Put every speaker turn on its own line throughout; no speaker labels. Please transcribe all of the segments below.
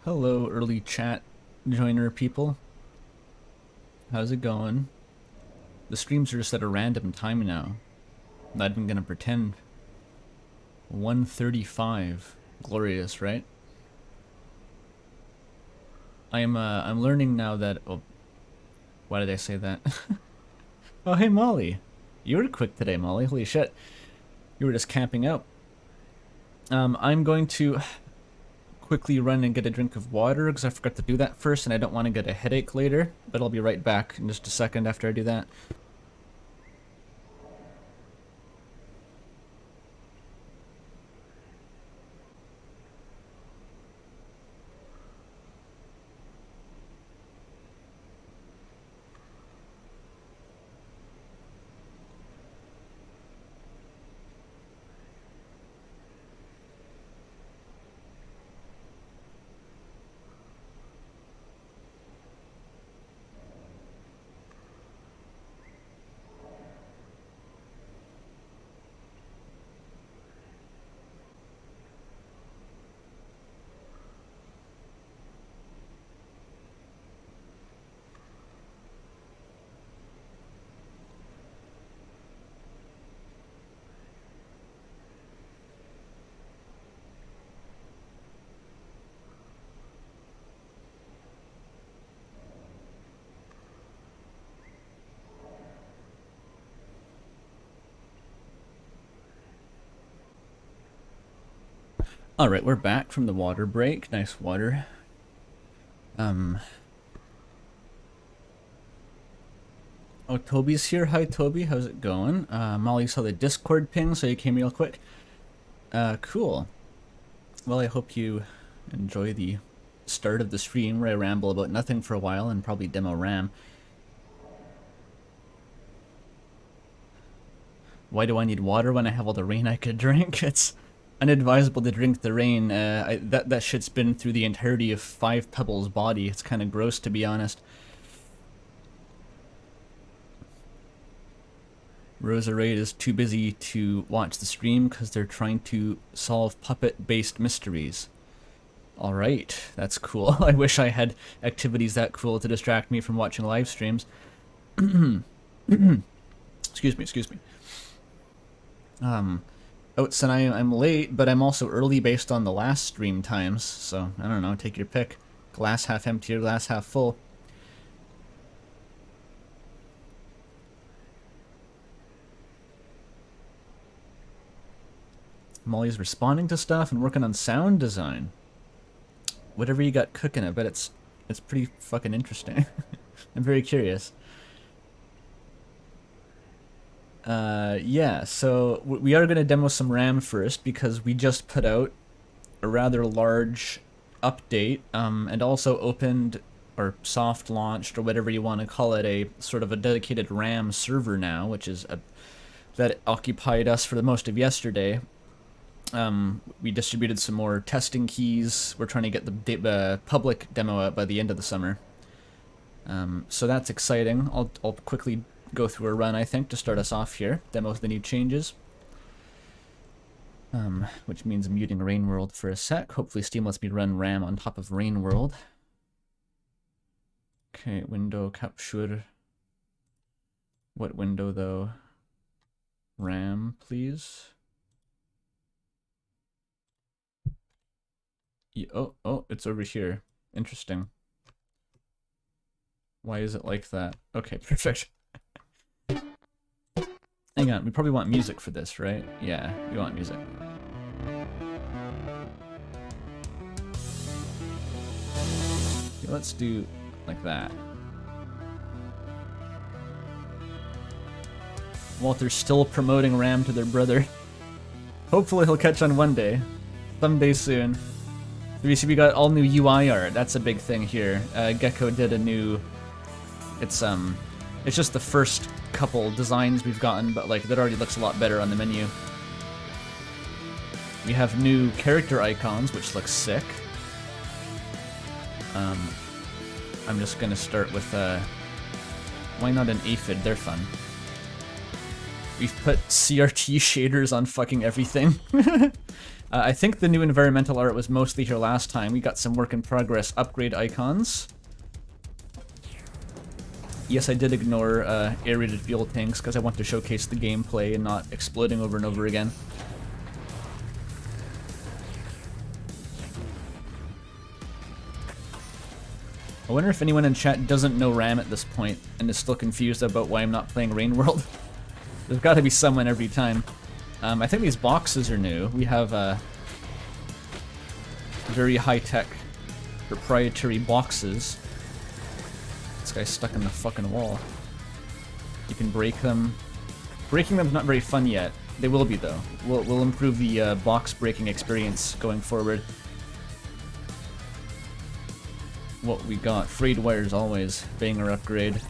Hello, early chat joiner people. How's it going? The streams are just at a random time now. Not even gonna pretend. 1:35. Glorious, right? I'm learning now that. Oh, why did I say that? Oh, hey Molly. You were quick today, Molly. Holy shit. You were just camping out. I'm going to quickly run and get a drink of water because I forgot to do that first and I don't want to get a headache later, but I'll be right back in just a second after I do that. Alright, we're back from the water break. Nice water. Oh, Toby's here. Hi, Toby. How's it going? Molly saw the Discord ping, so you came real quick. Cool. Well, I hope you enjoy the start of the stream where I ramble about nothing for a while and probably demo RAM. Why do I need water when I have all the rain I could drink? It's unadvisable to drink the rain. That shit's been through the entirety of 5 Pebbles' body. It's kind of gross, to be honest. Rosa Raid is too busy to watch the stream because they're trying to solve puppet-based mysteries. Alright, that's cool. I wish I had activities that cool to distract me from watching live streams. Excuse me. Oats and I'm late, but I'm also early based on the last stream times, so I don't know, take your pick. Glass half empty or glass half full. Molly's responding to stuff and working on sound design. Whatever you got cooking, I bet it's pretty fucking interesting. I'm very curious. Yeah, so we are going to demo some RAM first because we just put out a rather large update and also opened or soft launched or whatever you want to call it a sort of a dedicated RAM server now, which is that occupied us for the most of yesterday. We distributed some more testing keys. We're trying to get the public demo out by the end of the summer. So that's exciting. I'll quickly go through a run, I think, to start us off here. Demo the new changes. Which means muting Rain World for a sec. Hopefully Steam lets me run RAM on top of Rain World. Okay, window capture. What window though? RAM, please. Yeah, oh, it's over here. Interesting. Why is it like that? Okay, perfect. Hang on, we probably want music for this, right? Yeah, we want music. Okay, let's do like that. Walter's still promoting RAM to their brother. Hopefully he'll catch on one day. Someday soon. We got all new UI art. That's a big thing here. Gecko did a new... It's just the first couple designs we've gotten, but like that already looks a lot better on the menu. We have new character icons, which looks sick. I'm just gonna start with why not an aphid? They're fun. We've put CRT shaders on fucking everything. I think the new environmental art was mostly here last time. We got some work in progress upgrade icons. Yes, I did ignore aerated fuel tanks because I want to showcase the gameplay and not exploding over and over again. I wonder if anyone in chat doesn't know RAM at this point and is still confused about why I'm not playing Rain World. There's got to be someone every time. I think these boxes are new. We have very high-tech proprietary boxes. This guy's stuck in the fucking wall. You can break them. Breaking them's not very fun yet. They will be though. We'll improve the box breaking experience going forward. What we got? Frayed wires always. Banger upgrade.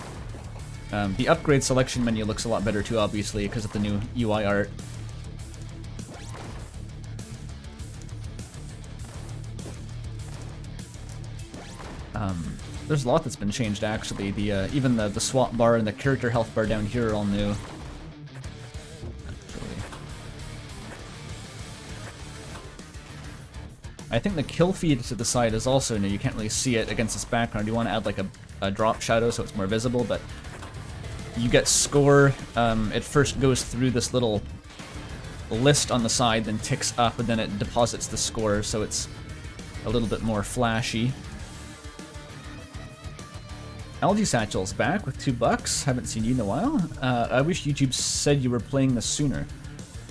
The upgrade selection menu looks a lot better too, obviously, because of the new UI art. There's a lot that's been changed actually. The even the swap bar and the character health bar down here are all new. Actually, I think the kill feed to the side is also new. You can't really see it against this background. You want to add like a drop shadow so it's more visible, but you get score. It first goes through this little list on the side, then ticks up, and then it deposits the score, so it's a little bit more flashy. Algae Satchel's back with $2. Haven't seen you in a while. I wish YouTube said you were playing this sooner.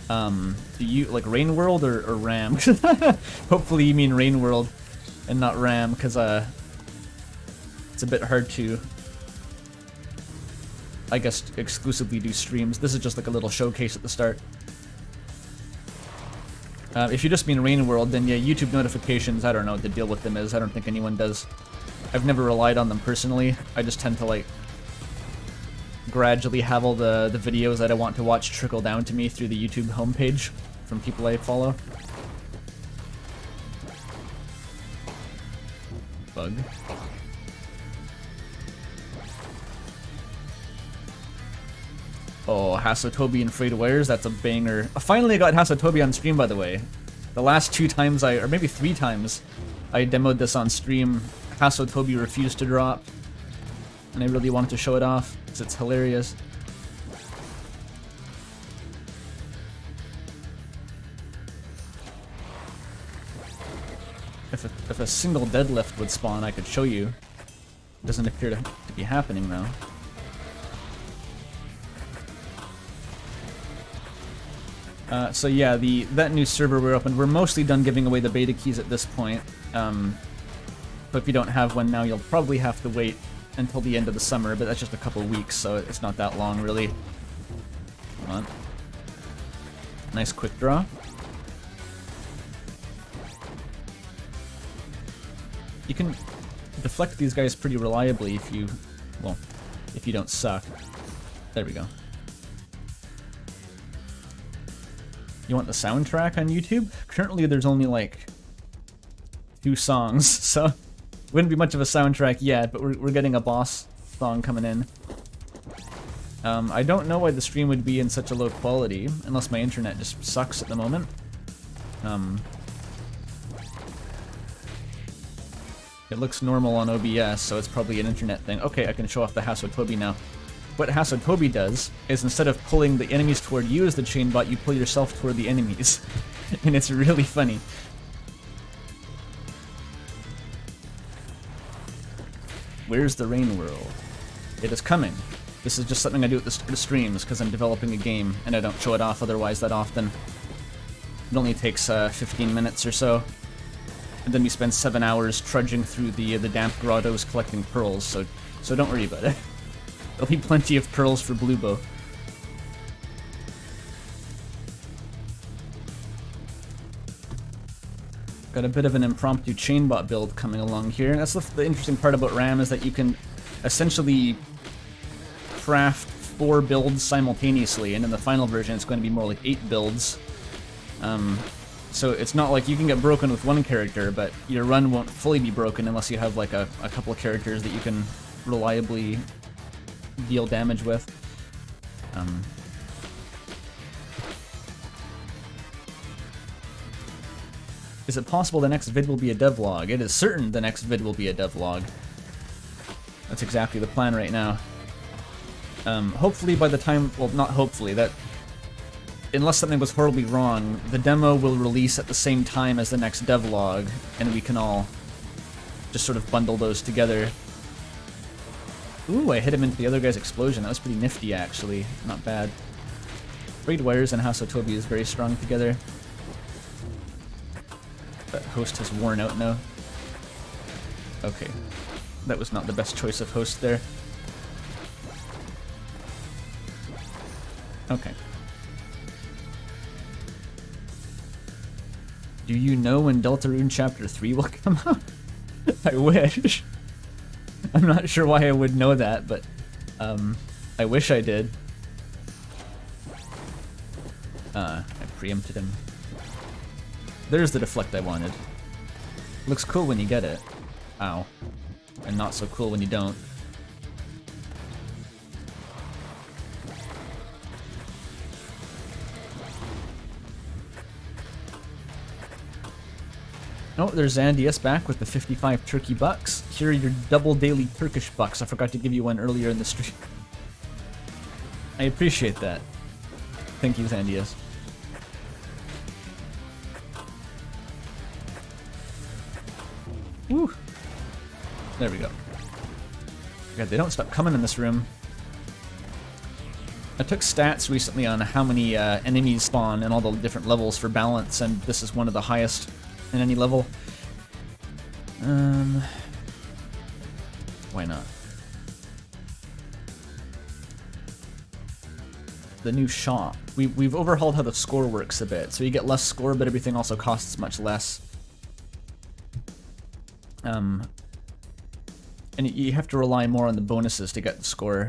Do you like Rain World or RAM? Hopefully you mean Rain World and not RAM, because it's a bit hard to, I guess, exclusively do streams. This is just like a little showcase at the start. If you just mean Rain World, then yeah, YouTube notifications, I don't know what the deal with them is. I don't think anyone does. I've never relied on them personally. I just tend to like gradually have all the videos that I want to watch trickle down to me through the YouTube homepage from people I follow. Bug. Oh, Hasotobi and Frayed Wires, that's a banger. I finally got Hasotobi on stream, by the way. The last 2 times or maybe 3 times I demoed this on stream, Hasotobi refused to drop, and I really wanted to show it off, because it's hilarious. If a single deadlift would spawn, I could show you. It doesn't appear to be happening, though. So yeah, that new server we're opened, we're mostly done giving away the beta keys at this point. But if you don't have one now, you'll probably have to wait until the end of the summer, but that's just a couple weeks, so it's not that long, really. Come on. Nice quick draw. You can deflect these guys pretty reliably if you don't suck. There we go. You want the soundtrack on YouTube? Currently there's only like 2 songs, so wouldn't be much of a soundtrack yet, but we're getting a boss song coming in. I don't know why the stream would be in such a low quality, unless my internet just sucks at the moment. It looks normal on OBS, so it's probably an internet thing. Okay, I can show off the Hasotobi now. What Hasotobi does is instead of pulling the enemies toward you as the chainbot, you pull yourself toward the enemies. And it's really funny. Where's the Rain World? It is coming. This is just something I do at the streams because I'm developing a game and I don't show it off otherwise that often. It only takes 15 minutes or so. And then we spend 7 hours trudging through the damp grottos collecting pearls, so don't worry about it. There'll be plenty of pearls for Bluebo. Got a bit of an impromptu chainbot build coming along here. That's the interesting part about RAM, is that you can essentially craft 4 builds simultaneously, and in the final version it's going to be more like 8 builds. So it's not like you can get broken with one character, but your run won't fully be broken unless you have like a couple of characters that you can reliably deal damage with. Is it possible the next vid will be a devlog? It is certain the next vid will be a devlog. That's exactly the plan right now. Hopefully by the time, well, not hopefully, that unless something was horribly wrong, the demo will release at the same time as the next devlog, and we can all just sort of bundle those together. Ooh, I hit him into the other guy's explosion. That was pretty nifty, actually. Not bad. Braid Wires and Hasotobi is very strong together. But Host has worn out now. Okay. That was not the best choice of Host there. Okay. Do you know when Deltarune Chapter 3 will come out? I wish. I'm not sure why I would know that, but I wish I did. I preempted him. There's the deflect I wanted. Looks cool when you get it. Ow. And not so cool when you don't. Oh, there's Zandius back with the 55 turkey bucks. Here are your double daily Turkish bucks. I forgot to give you one earlier in the stream. I appreciate that. Thank you, Zandius. Woo! There we go. God, they don't stop coming in this room. I took stats recently on how many enemies spawn in all the different levels for balance, and this is one of the highest in any level. Why not? The new shop. We've overhauled how the score works a bit, so you get less score, but everything also costs much less. And you have to rely more on the bonuses to get the score,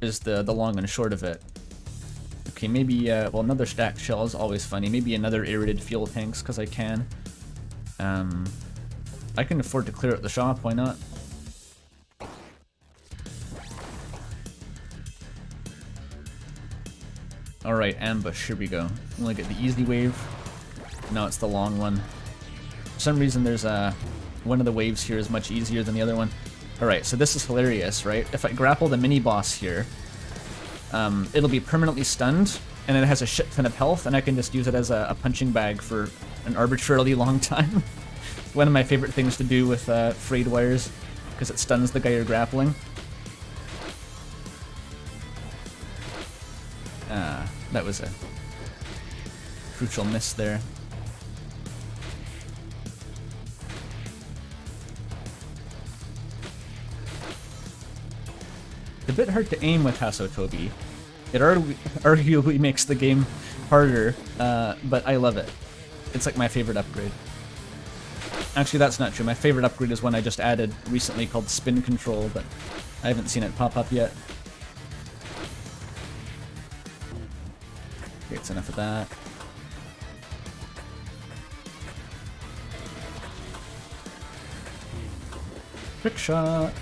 is the long and short of it. Okay, maybe, well, another stacked shell is always funny. Maybe another irritated fuel tanks, because I can. I can afford to clear out the shop, why not? Alright, ambush, here we go. Only get the easy wave. No, it's the long one. For some reason there's one of the waves here is much easier than the other one. Alright, so this is hilarious, right? If I grapple the mini-boss here, it'll be permanently stunned, and it has a shit ton of health, and I can just use it as a punching bag for an arbitrarily long time. One of my favorite things to do with frayed wires, because it stuns the guy you're grappling. That was a crucial miss there. It's a bit hard to aim with Hasotobi. It arguably makes the game harder, but I love it. It's like my favorite upgrade. Actually, that's not true. My favorite upgrade is one I just added recently called Spin Control, but I haven't seen it pop up yet. Okay, it's enough of that. Trick shot!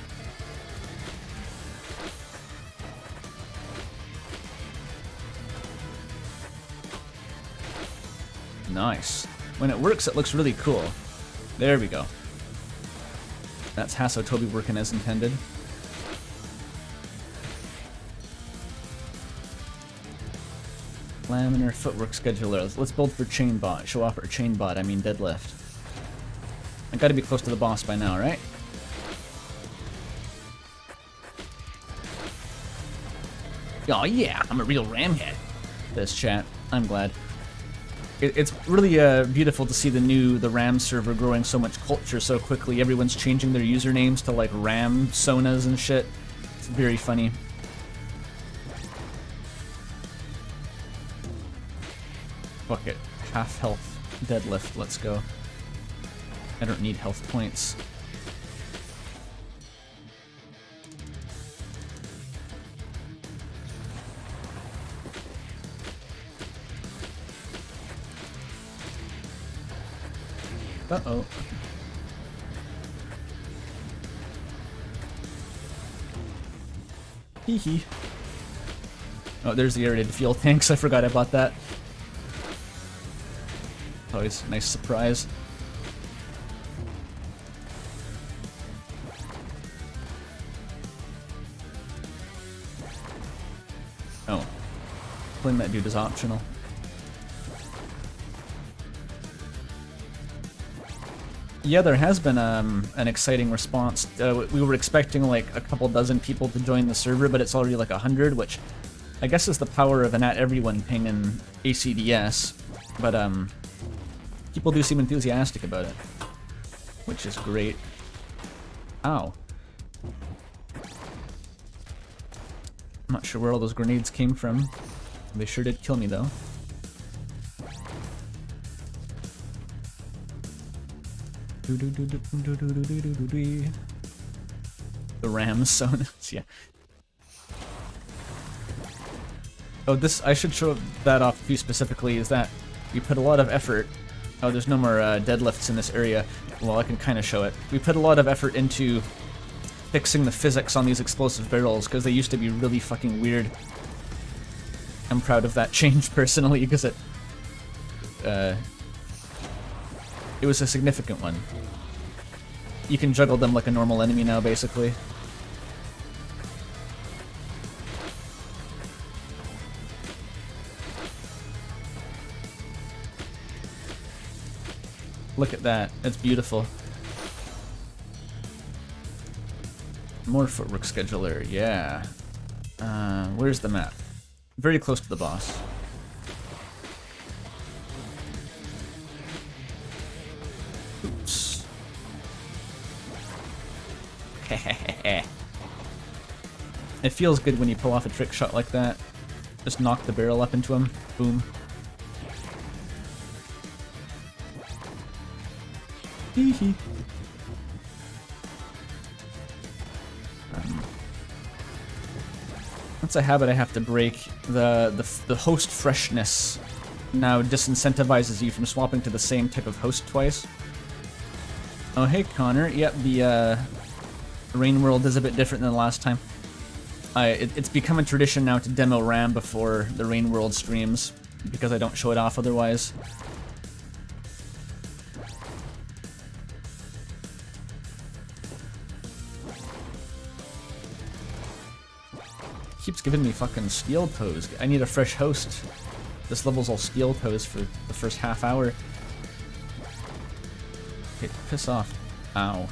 Nice. When it works, it looks really cool. There we go. That's Hasotobi working as intended. Laminar footwork scheduler. Let's build for chainbot. Show off our chainbot, I mean deadlift. I gotta be close to the boss by now, right? Oh yeah, I'm a real ramhead. This chat. I'm glad. It's really beautiful to see the RAM server growing so much culture so quickly. Everyone's changing their usernames to like RAM Sonas and shit. It's very funny. Fuck it. Half health deadlift. Let's go. I don't need health points. Uh-oh. Hee hee. Oh, there's the aerated fuel tanks. I forgot about that. Always a nice surprise. Killing that dude is optional. Yeah, there has been an exciting response. We were expecting like a couple dozen people to join the server, but it's already like 100, which I guess is the power of an @everyone ping in ACDS. But people do seem enthusiastic about it, which is great. Ow. I'm not sure where all those grenades came from. They sure did kill me though. The ram's so nuts, yeah. Oh, this, I should show that off to you specifically, is that we put a lot of effort. Oh, there's no more deadlifts in this area. Well, I can kind of show it. We put a lot of effort into fixing the physics on these explosive barrels, because they used to be really fucking weird. I'm proud of that change personally, because it was a significant one. You can juggle them like a normal enemy now, basically. Look at that. It's beautiful. More footwork scheduler, yeah. Where's the map? Very close to the boss. Oops. It feels good when you pull off a trick shot like that. Just knock the barrel up into him. Boom. Hee hee. That's a habit I have to break. The host freshness now disincentivizes you from swapping to the same type of host twice. Oh hey Connor, yep, the Rain World is a bit different than the last time. It's become a tradition now to demo RAM before the Rain World streams, because I don't show it off otherwise. Keeps giving me fucking steel toes. I need a fresh host. This level's all steel toes for the first half hour. Okay, piss off. Ow.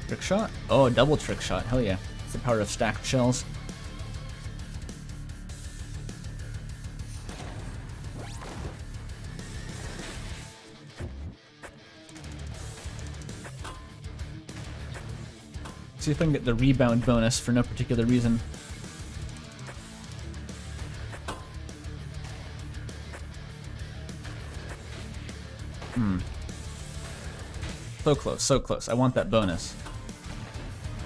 Trick shot? Oh, double trick shot. Hell yeah. It's the power of stacked shells. See if I can get the rebound bonus for no particular reason. So close, so close. I want that bonus.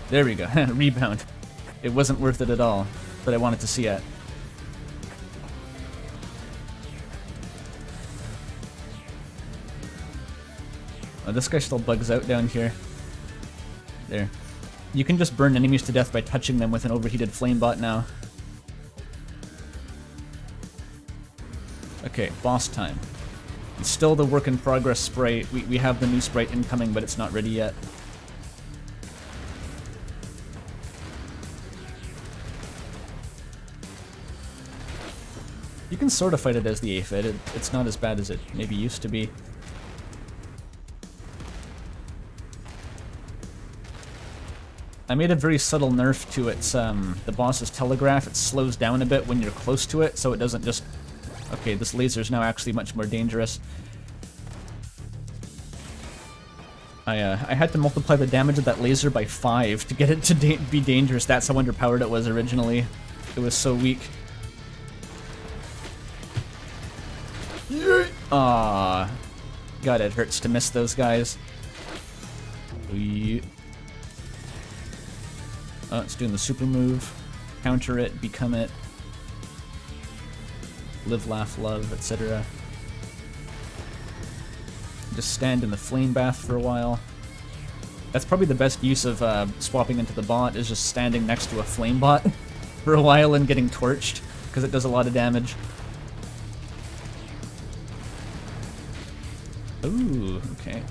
There we go. Rebound. It wasn't worth it at all, but I wanted to see it. Oh, this guy still bugs out down here. There. You can just burn enemies to death by touching them with an overheated flamebot now. Okay, boss time. It's still the work in progress sprite. We have the new sprite incoming, but it's not ready yet. You can sort of fight it as the aphid. It's not as bad as it maybe used to be. I made a very subtle nerf to its, the boss's telegraph. It slows down a bit when you're close to it, so it doesn't just... Okay, this laser's now actually much more dangerous. I had to multiply the damage of that laser by 5 to get it to be dangerous. That's how underpowered it was originally. It was so weak. Ah, God, it hurts to miss those guys. Oh, it's doing the super move. Counter it, become it. Live, laugh, love, etc. Just stand in the flame bath for a while. That's probably the best use of swapping into the bot, is just standing next to a flame bot for a while and getting torched, because it does a lot of damage. Ooh, okay.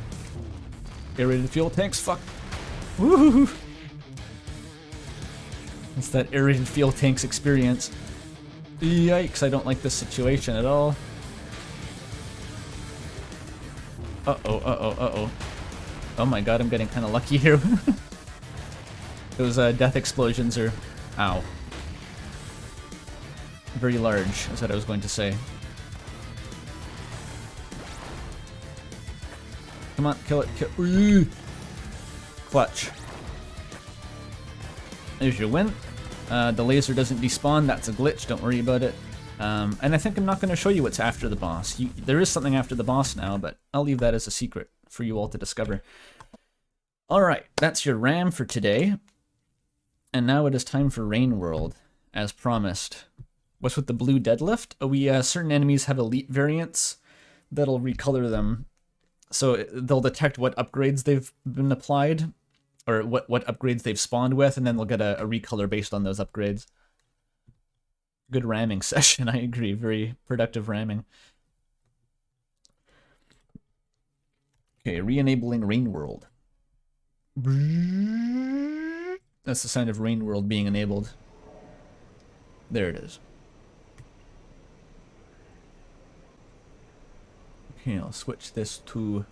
Aerated fuel tanks, fuck. Woohoo! It's that aerated fuel tanks experience. Yikes, I don't like this situation at all. Uh-oh, uh-oh, uh-oh. Oh my god, I'm getting kind of lucky here. Those death explosions are... Ow. Very large, is what I was going to say. Come on, kill it, kill... Ooh. Clutch. There's your win. The laser doesn't despawn, that's a glitch, don't worry about it. And I think I'm not going to show you what's after the boss. There is something after the boss now, but I'll leave that as a secret for you all to discover. Alright, that's your RAM for today. And now it is time for Rain World, as promised. What's with the blue deadlift? Certain enemies have elite variants that'll recolor them. So they'll detect what upgrades they've been applied, or what upgrades they've spawned with, and then they'll get a recolor based on those upgrades. Good ramming session, I agree. Very productive ramming. Okay, re-enabling Rain World. That's the sound of Rain World being enabled. There it is. Okay, I'll switch this to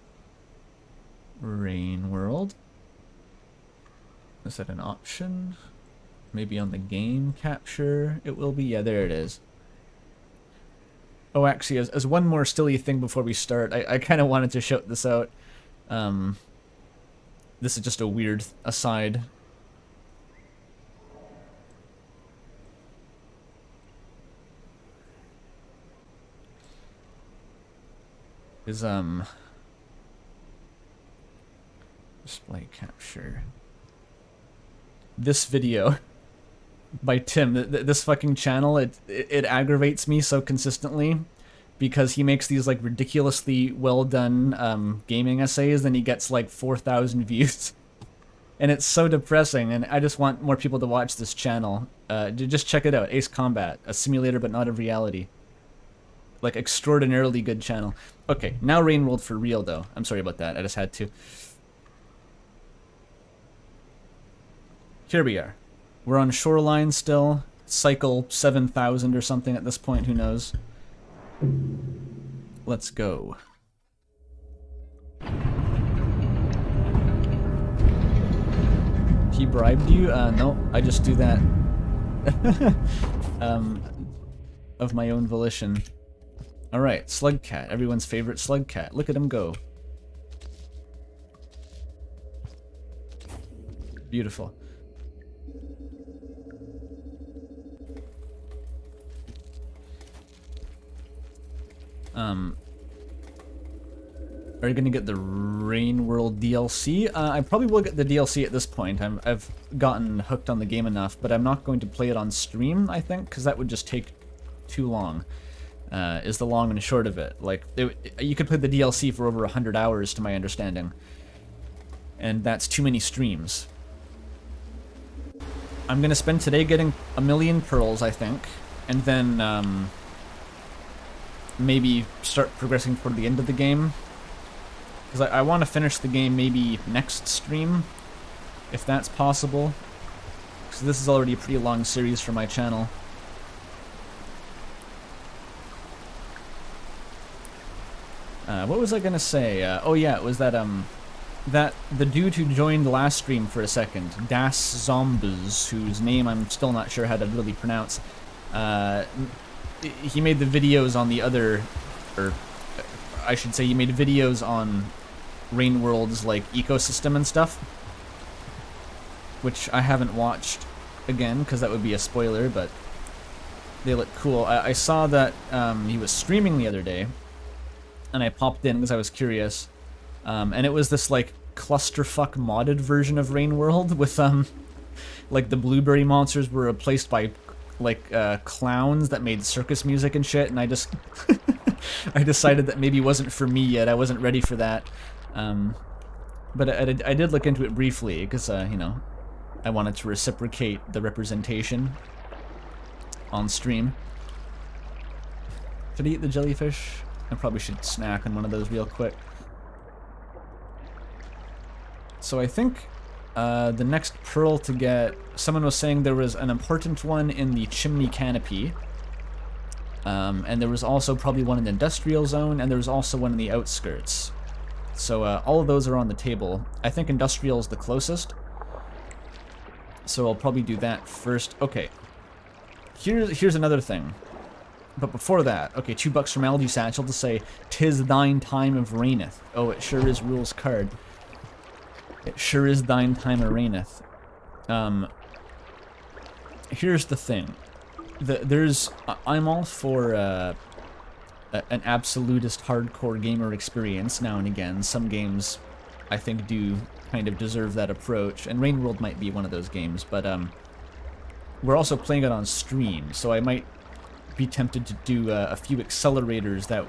Rain World. Is that an option? Maybe on the game capture it will be? Yeah, there it is. Oh, actually, as one more silly thing before we start, I kind of wanted to shout this out. This is just a weird aside. Display capture. This video by Tim, this fucking channel, it aggravates me so consistently because he makes these like ridiculously well done gaming essays and he gets like 4,000 views. And it's so depressing, and I just want more people to watch this channel. Just check it out, Ace Combat, a simulator but not a reality. Like, extraordinarily good channel. Okay, now Rain World for real, though. I'm sorry about that, I just had to. Here we are. We're on Shoreline still. Cycle 7,000 or something at this point, who knows. Let's go. He bribed you? No, I just do that. Of my own volition. Alright, Slugcat, everyone's favorite Slugcat. Look at him go. Beautiful. Are you gonna get the Rain World DLC? I probably will get the DLC at this point. I've gotten hooked on the game enough, but I'm not going to play it on stream, I think, because that would just take too long. Is the long and short of it. Like, you could play the DLC for over 100 hours, to my understanding. And that's too many streams. I'm gonna spend today getting 1,000,000 pearls, I think, and then, maybe start progressing toward the end of the game. Because I want to finish the game maybe next stream, if that's possible. Because this is already a pretty long series for my channel. What was I gonna say? Oh yeah, it was that the dude who joined the last stream for a second, Das Zombies, whose name I'm still not sure how to really pronounce. He made the videos on the other, or I should say he made videos on Rain World's like ecosystem and stuff, which I haven't watched again because that would be a spoiler, but they look cool. I saw that he was streaming the other day, and I popped in because I was curious, and it was this like clusterfuck modded version of Rain World with like the blueberry monsters were replaced by like clowns that made circus music and shit, and I just I decided that maybe wasn't for me yet. I wasn't ready for that, but I did look into it briefly because you know, I wanted to reciprocate the representation on stream. Should I eat the jellyfish? I probably should snack on one of those real quick. So I think The next pearl to get, someone was saying there was an important one in the chimney canopy. And there was also probably one in the industrial zone, and there was also one in the outskirts. So all of those are on the table. I think industrial is the closest. So I'll probably do that first. Okay. Here's another thing. But before that, okay, $2 from Algae Satchel to say, "'Tis thine time of reigneth." Oh, it sure is Rule's card. It sure is thine time of reigneth. Here's the thing. I'm all for an absolutist hardcore gamer experience now and again. Some games, I think, do kind of deserve that approach, and Rain World might be one of those games, but we're also playing it on stream, so I might be tempted to do a few accelerators that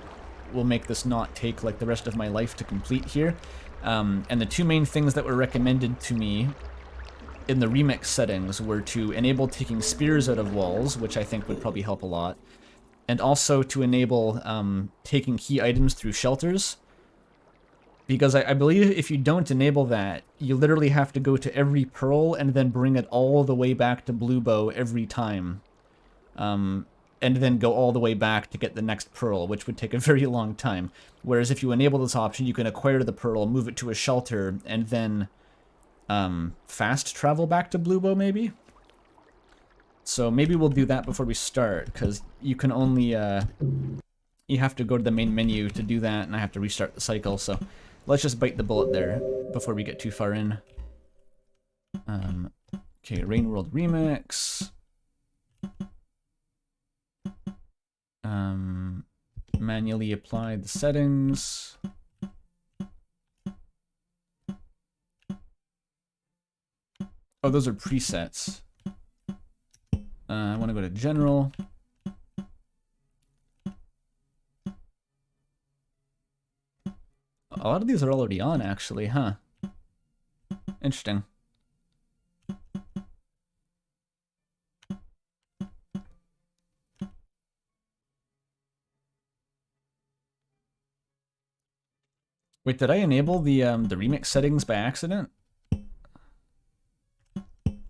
will make this not take like the rest of my life to complete here. And the two main things that were recommended to me in the remix settings were to enable taking spears out of walls, which I think would probably help a lot, and also to enable taking key items through shelters. Because I believe if you don't enable that, you literally have to go to every pearl and then bring it all the way back to Bluebo every time. And then go all the way back to get the next pearl, which would take a very long time. Whereas if you enable this option, you can acquire the pearl, move it to a shelter, and then fast travel back to Bluebo, maybe? So maybe we'll do that before we start, because you can only, you have to go to the main menu to do that, and I have to restart the cycle, so let's just bite the bullet there before we get too far in. Okay, Rain World Remix. Manually apply the settings. Oh, those are presets. I want to go to General. A lot of these are already on, actually, huh? Interesting. Wait, did I enable the remix settings by accident?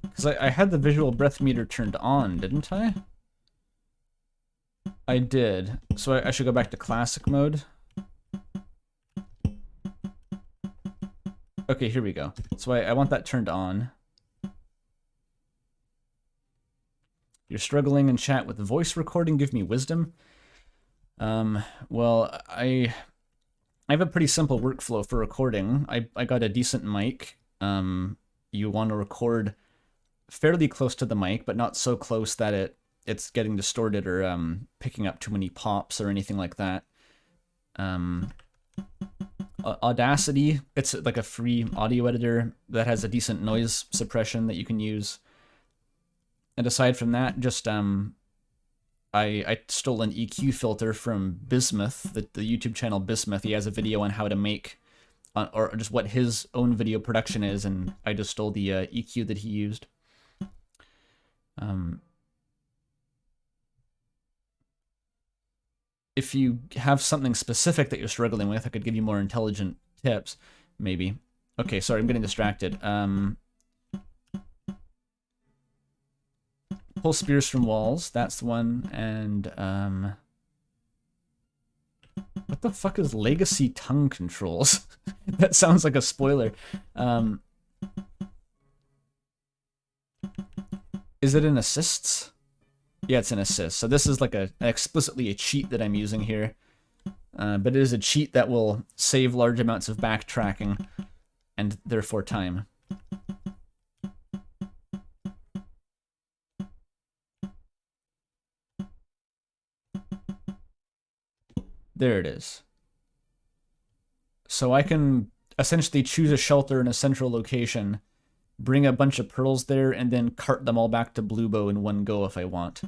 Because I had the visual breath meter turned on, didn't I? I did. So I should go back to classic mode. Okay, here we go. So I want that turned on. You're struggling in chat with the voice recording. Give me wisdom. Well, I have a pretty simple workflow for recording. I got a decent mic. You want to record fairly close to the mic, but not so close that it's getting distorted or picking up too many pops or anything like that. Audacity, it's like a free audio editor that has a decent noise suppression that you can use. And aside from that, just I stole an EQ filter from Bismuth, the YouTube channel Bismuth. He has a video on how to make, or just what his own video production is, and I just stole the EQ that he used. If you have something specific that you're struggling with, I could give you more intelligent tips, maybe. Okay, sorry, I'm getting distracted. Pull spears from walls, that's the one, and what the fuck is legacy tongue controls? That sounds like a spoiler. Is it in assists? Yeah, it's an assist. So this is like explicitly a cheat that I'm using here. But it is a cheat that will save large amounts of backtracking and therefore time. There it is. So I can essentially choose a shelter in a central location, bring a bunch of pearls there, and then cart them all back to Bluebo in one go if I want.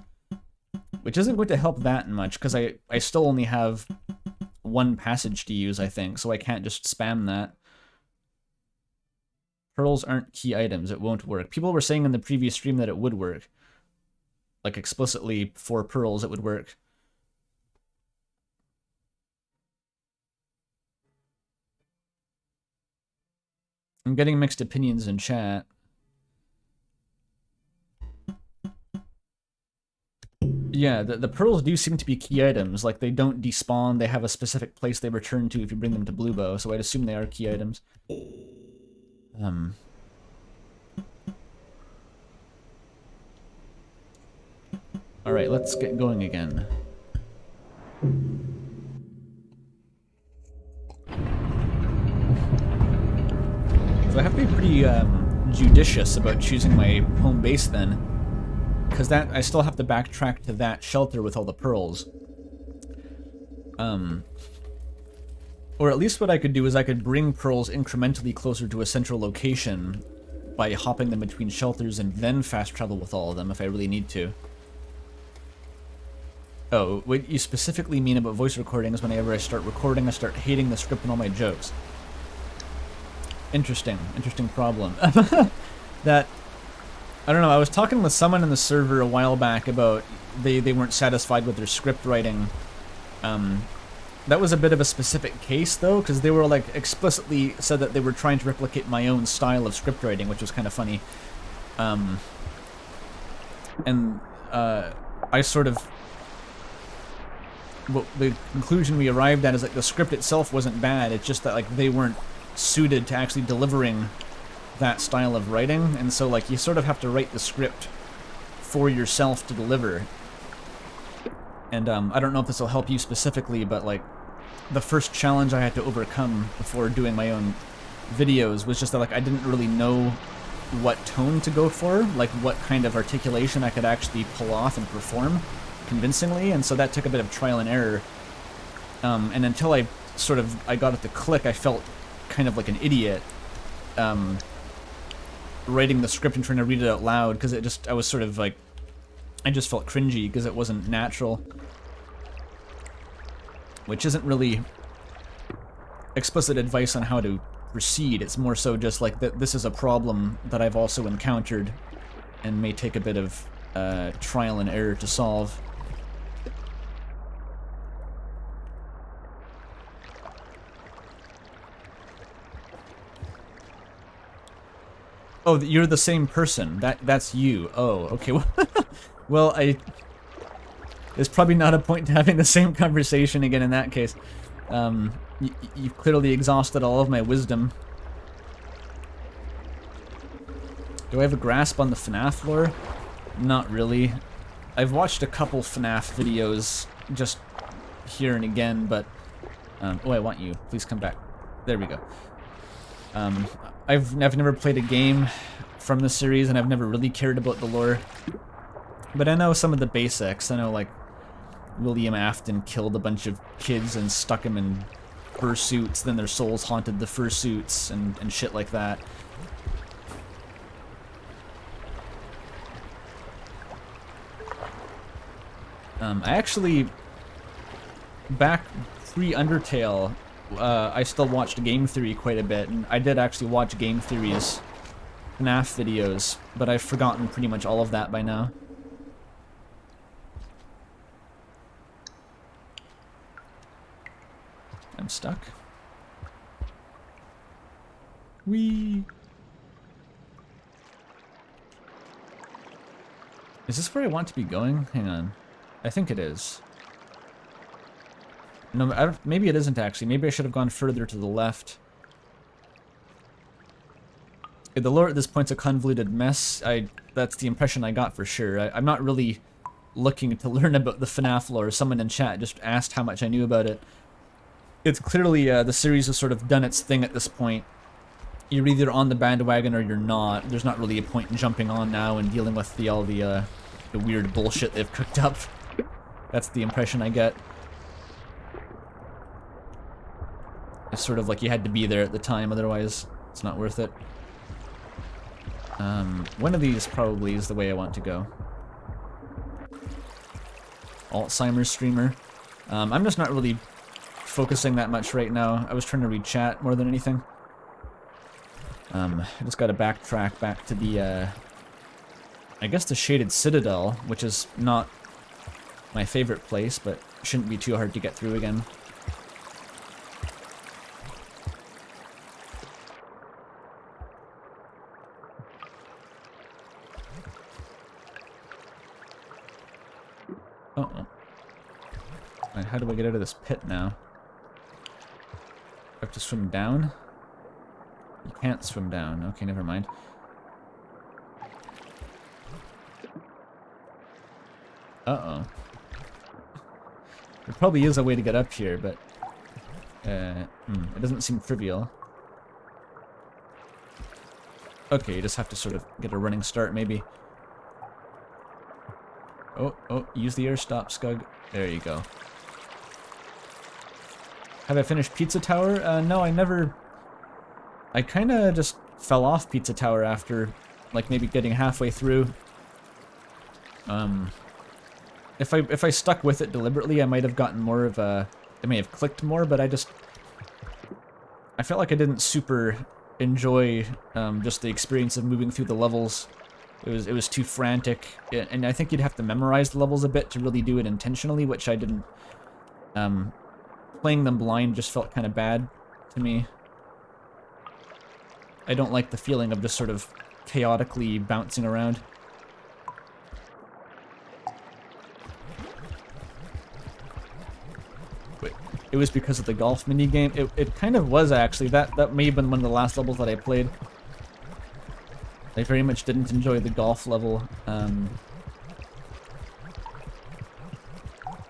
Which isn't going to help that much, because I still only have one passage to use, I think, so I can't just spam that. Pearls aren't key items, it won't work. People were saying in the previous stream that it would work. Like, explicitly, for pearls, it would work. I'm getting mixed opinions in chat. Yeah, the pearls do seem to be key items. Like, they don't despawn, they have a specific place they return to if you bring them to Bluebo, so I'd assume they are key items. Alright, let's get going again. So I have to be pretty judicious about choosing my home base then, because that I still have to backtrack to that shelter with all the pearls. Or at least what I could do is I could bring pearls incrementally closer to a central location by hopping them between shelters and then fast travel with all of them if I really need to. Oh, what you specifically mean about voice recording is whenever I start recording, I start hating the script and all my jokes. Interesting problem. That, I don't know, I was talking with someone in the server a while back about they weren't satisfied with their script writing. That was a bit of a specific case, though, because they were, like, explicitly said that they were trying to replicate my own style of script writing, which was kind of funny. I sort of... Well, the conclusion we arrived at is, like, the script itself wasn't bad, it's just that, like, they weren't suited to actually delivering that style of writing, and so, like, you sort of have to write the script for yourself to deliver. And, I don't know if this will help you specifically, but, like, the first challenge I had to overcome before doing my own videos was just that, like, I didn't really know what tone to go for, like, what kind of articulation I could actually pull off and perform convincingly, and so that took a bit of trial and error. And until I got it to click, I felt kind of like an idiot writing the script and trying to read it out loud, because I was sort of like, I just felt cringy because it wasn't natural. Which isn't really explicit advice on how to proceed, it's more so just like that this is a problem that I've also encountered and may take a bit of trial and error to solve. Oh, you're the same person. That's you. Oh, okay. Well, there's probably not a point to having the same conversation again in that case. You've clearly exhausted all of my wisdom. Do I have a grasp on the FNAF lore? Not really. I've watched a couple FNAF videos just here and again, but... oh, I want you. Please come back. There we go. I've never played a game from the series, and I've never really cared about the lore. But I know some of the basics. I know, like, William Afton killed a bunch of kids and stuck them in fursuits, then their souls haunted the fursuits, and shit like that. I actually, back pre-Undertale, I still watched Game Theory quite a bit, and I did actually watch Game Theory's FNAF videos, but I've forgotten pretty much all of that by now. I'm stuck. Whee! Is this where I want to be going? Hang on. I think it is. No, maybe it isn't actually. Maybe I should have gone further to the left. The lore at this point's a convoluted mess. That's the impression I got for sure. I'm not really looking to learn about the FNAF lore. Someone in chat just asked how much I knew about it. It's clearly, the series has sort of done its thing at this point. You're either on the bandwagon or you're not. There's not really a point in jumping on now and dealing with all the weird bullshit they've cooked up. That's the impression I get. It's sort of like you had to be there at the time, otherwise it's not worth it. One of these probably is the way I want to go. Alzheimer's streamer. I'm just not really focusing that much right now. I was trying to read chat more than anything. I just gotta backtrack back to the, I guess the Shaded Citadel, which is not my favorite place, but shouldn't be too hard to get through again. How do I get out of this pit now? I have to swim down? You can't swim down. Okay, never mind. Uh-oh. There probably is a way to get up here, but... it doesn't seem trivial. Okay, you just have to sort of get a running start, maybe. Oh, use the air stop, Scug. There you go. Have I finished Pizza Tower? No, I never... I kinda just fell off Pizza Tower after, like, maybe getting halfway through. If I stuck with it deliberately, I might have gotten more of a... It may have clicked more, but I felt like I didn't super enjoy just the experience of moving through the levels. It was too frantic, and I think you'd have to memorize the levels a bit to really do it intentionally, which I didn't. Playing them blind just felt kind of bad to me. I don't like the feeling of just sort of chaotically bouncing around. Wait, it was because of the golf minigame? It kind of was, actually. That may have been one of the last levels that I played. I very much didn't enjoy the golf level. Am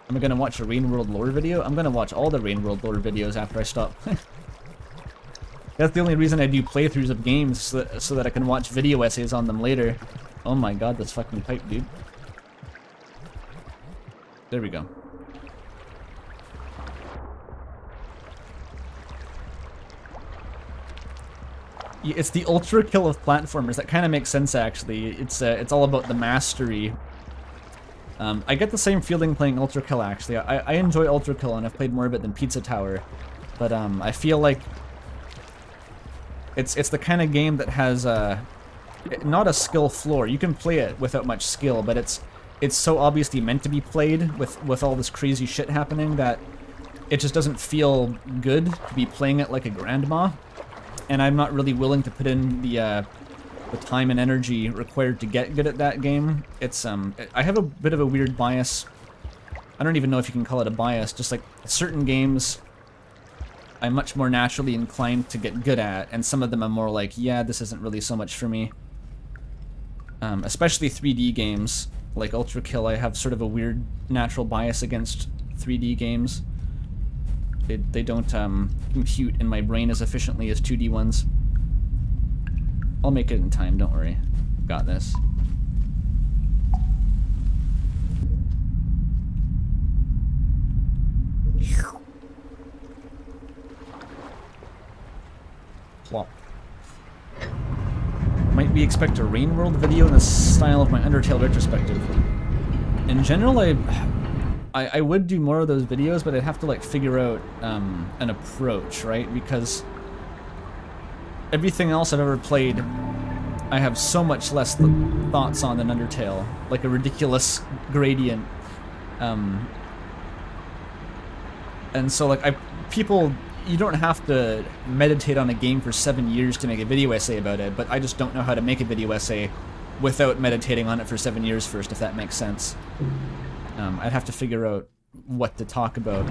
I gonna watch a Rain World lore video? I'm gonna watch all the Rain World lore videos after I stop. That's the only reason I do playthroughs of games, so that I can watch video essays on them later. Oh my god, this fucking pipe, dude. There we go. It's the ultra kill of platformers. That kind of makes sense, actually. It's all about the mastery. I get the same feeling playing Ultra Kill, actually. I enjoy Ultra Kill, and I've played more of it than Pizza Tower. But I feel like it's the kind of game that has not a skill floor. You can play it without much skill, but it's so obviously meant to be played with all this crazy shit happening that it just doesn't feel good to be playing it like a grandma. And I'm not really willing to put in the time and energy required to get good at that game. It's I have a bit of a weird bias. I don't even know if you can call it a bias. Just like certain games, I'm much more naturally inclined to get good at, and some of them I'm more like, yeah, this isn't really so much for me. Especially 3D games like Ultra Kill. I have sort of a weird natural bias against 3D games. They don't compute in my brain as efficiently as 2D ones. I'll make it in time, don't worry. Got this. Plop. Might we expect a Rain World video in the style of my Undertale retrospective? In general, I would do more of those videos, but I'd have to like figure out an approach, right? Because everything else I've ever played, I have so much less thoughts on than Undertale, like a ridiculous gradient. And so like you don't have to meditate on a game for 7 years to make a video essay about it, but I just don't know how to make a video essay without meditating on it for 7 years first, if that makes sense. I'd have to figure out what to talk about.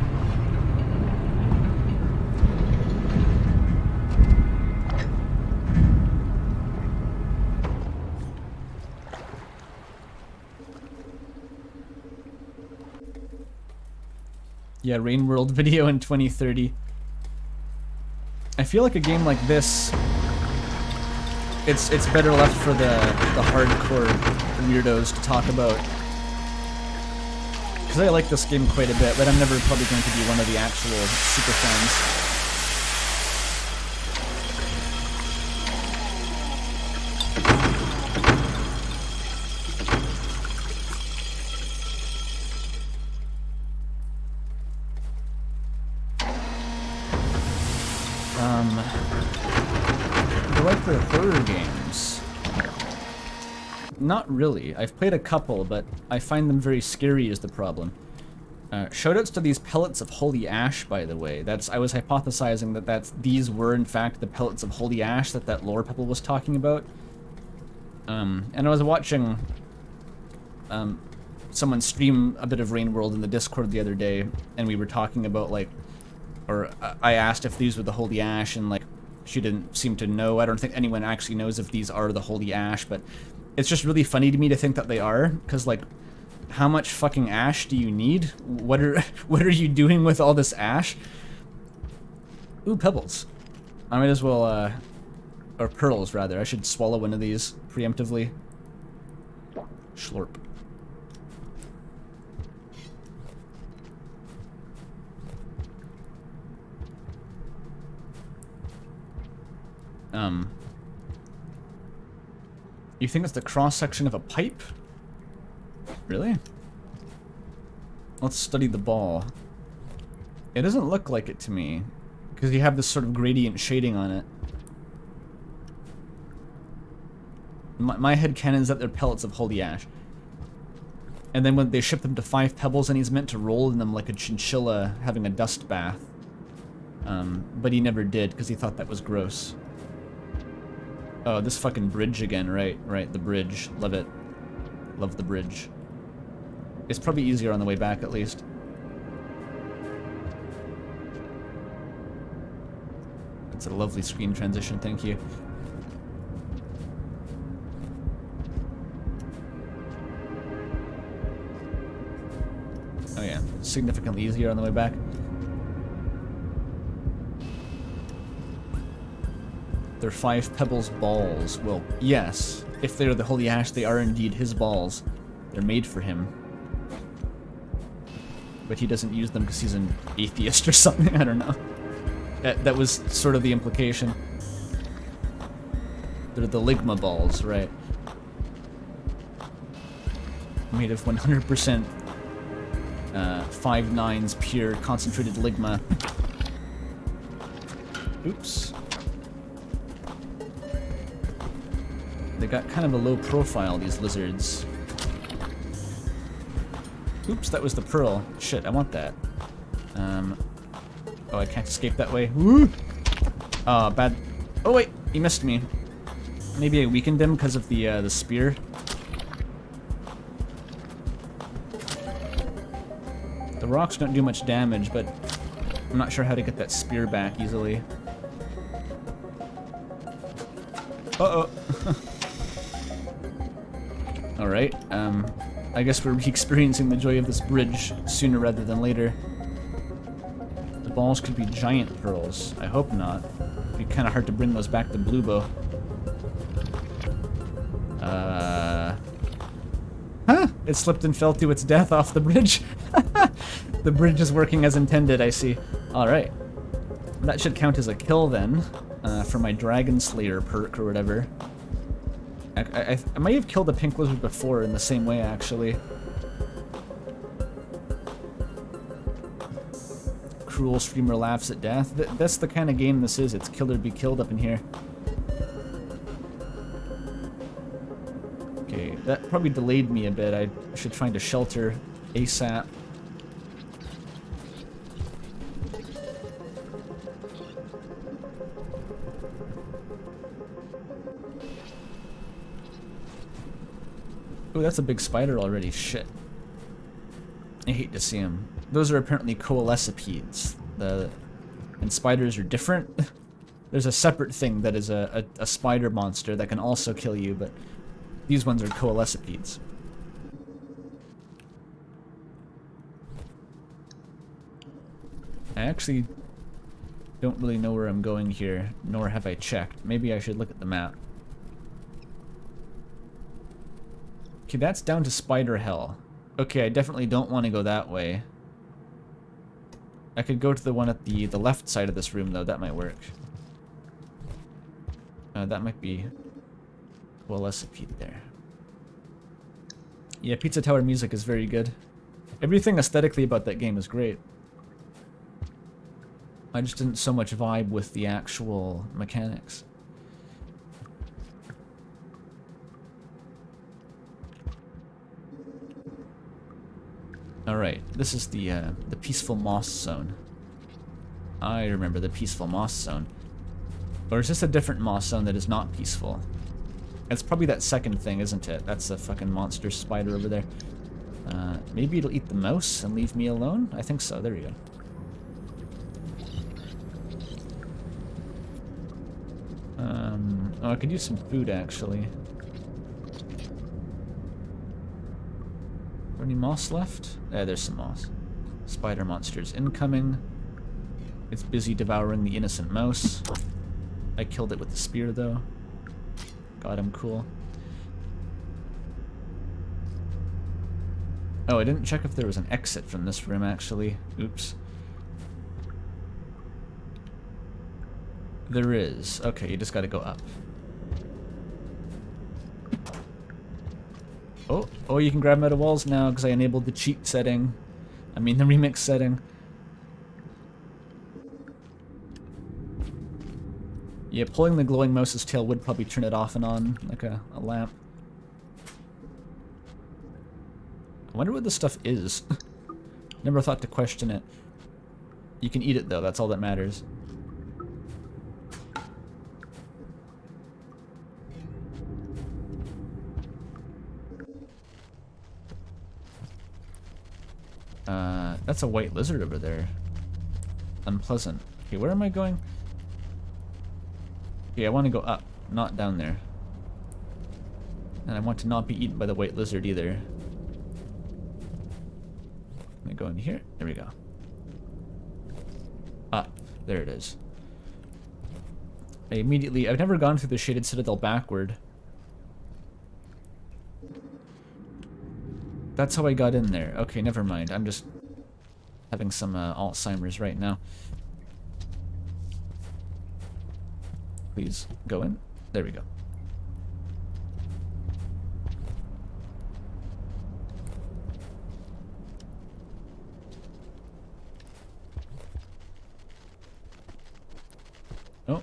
Yeah, Rain World video in 2030. I feel like a game like this, it's better left for the hardcore weirdos to talk about. Because I like this game quite a bit, but I'm never probably going to be one of the actual super fans. Do I like the horror games? Not really. I've played a couple, but I find them very scary is the problem. Shoutouts to these pellets of holy ash, by the way. I was hypothesizing that these were in fact the pellets of holy ash that Lore Pebble was talking about. And I was watching some someone stream a bit of Rain World in the Discord the other day, and we were talking about, like, or I asked if these were the Holy Ash, and, like, she didn't seem to know. I don't think anyone actually knows if these are the Holy Ash, but it's just really funny to me to think that they are, because, like, how much fucking ash do you need? What are you doing with all this ash? Ooh, pebbles. I might as well, or pearls, rather. I should swallow one of these preemptively. Schlorp. You think it's the cross-section of a pipe? Really? Let's study the ball. It doesn't look like it to me, because you have this sort of gradient shading on it. My headcanon is that they're pellets of Holy Ash. And then when they ship them to 5 pebbles, and he's meant to roll in them like a chinchilla having a dust bath. But he never did, because he thought that was gross. Oh, this fucking bridge again, right, the bridge. Love it. Love the bridge. It's probably easier on the way back, at least. It's a lovely screen transition, thank you. Oh yeah, significantly easier on the way back. They're 5 pebbles balls. Well, yes. If they're the Holy Ash, they are indeed his balls. They're made for him. But he doesn't use them because he's an atheist or something, I don't know. That was sort of the implication. They're the Ligma balls, right. Made of 100% 5/9s pure concentrated Ligma. Oops. They got kind of a low profile, these lizards. Oops, that was the pearl. Shit, I want that. Oh, I can't escape that way. Woo! Oh, bad. Oh wait, he missed me. Maybe I weakened him because of the spear. The rocks don't do much damage, but I'm not sure how to get that spear back easily. Uh-oh. Alright, I guess we're experiencing the joy of this bridge sooner rather than later. The balls could be giant pearls. I hope not. It'd be kind of hard to bring those back to Bluebo. Huh? It slipped and fell to its death off the bridge. The bridge is working as intended, I see. Alright. That should count as a kill then, for my Dragon Slayer perk or whatever. I might have killed a pink lizard before in the same way, actually. Cruel streamer laughs at death. That's the kind of game this is. It's kill or be killed up in here. Okay, that probably delayed me a bit. I should find a shelter ASAP. Oh, that's a big spider already. Shit. I hate to see them. Those are apparently coalescipedes. And spiders are different. There's a separate thing that is a spider monster that can also kill you, but these ones are coalescipedes. I actually don't really know where I'm going here, nor have I checked. Maybe I should look at the map. Okay, that's down to Spider Hell. Okay, I definitely don't want to go that way. I could go to the one at the left side of this room, though. That might work. That might be coalescipede there. Yeah, Pizza Tower music is very good. Everything aesthetically about that game is great. I just didn't so much vibe with the actual mechanics. Alright, this is the Peaceful Moss Zone. I remember the Peaceful Moss Zone. Or is this a different moss zone that is not peaceful? It's probably that second thing, isn't it? That's a fucking monster spider over there. Maybe it'll eat the mouse and leave me alone? I think so. There we go. Oh, I could use some food, actually. Any moss left? There's some moss. Spider monsters incoming. It's busy devouring the innocent mouse. I killed it with the spear, though. Got him, cool. Oh, I didn't check if there was an exit from this room, actually. Oops. There is. Okay, you just gotta go up. Oh, you can grab them out of walls now because I enabled the cheat setting. I mean the remix setting. Yeah, pulling the glowing mouse's tail would probably turn it off and on, like a lamp. I wonder what this stuff is. Never thought to question it. You can eat it though, that's all that matters. That's a white lizard over there. Unpleasant. Okay, where am I going? Okay, I want to go up, not down there. And I want to not be eaten by the white lizard either. Let me go in here. There we go. Up. There it is. I've never gone through the Shaded Citadel backward. That's how I got in there. Okay, never mind. I'm just having some Alzheimer's right now. Please go in. There we go. Oh,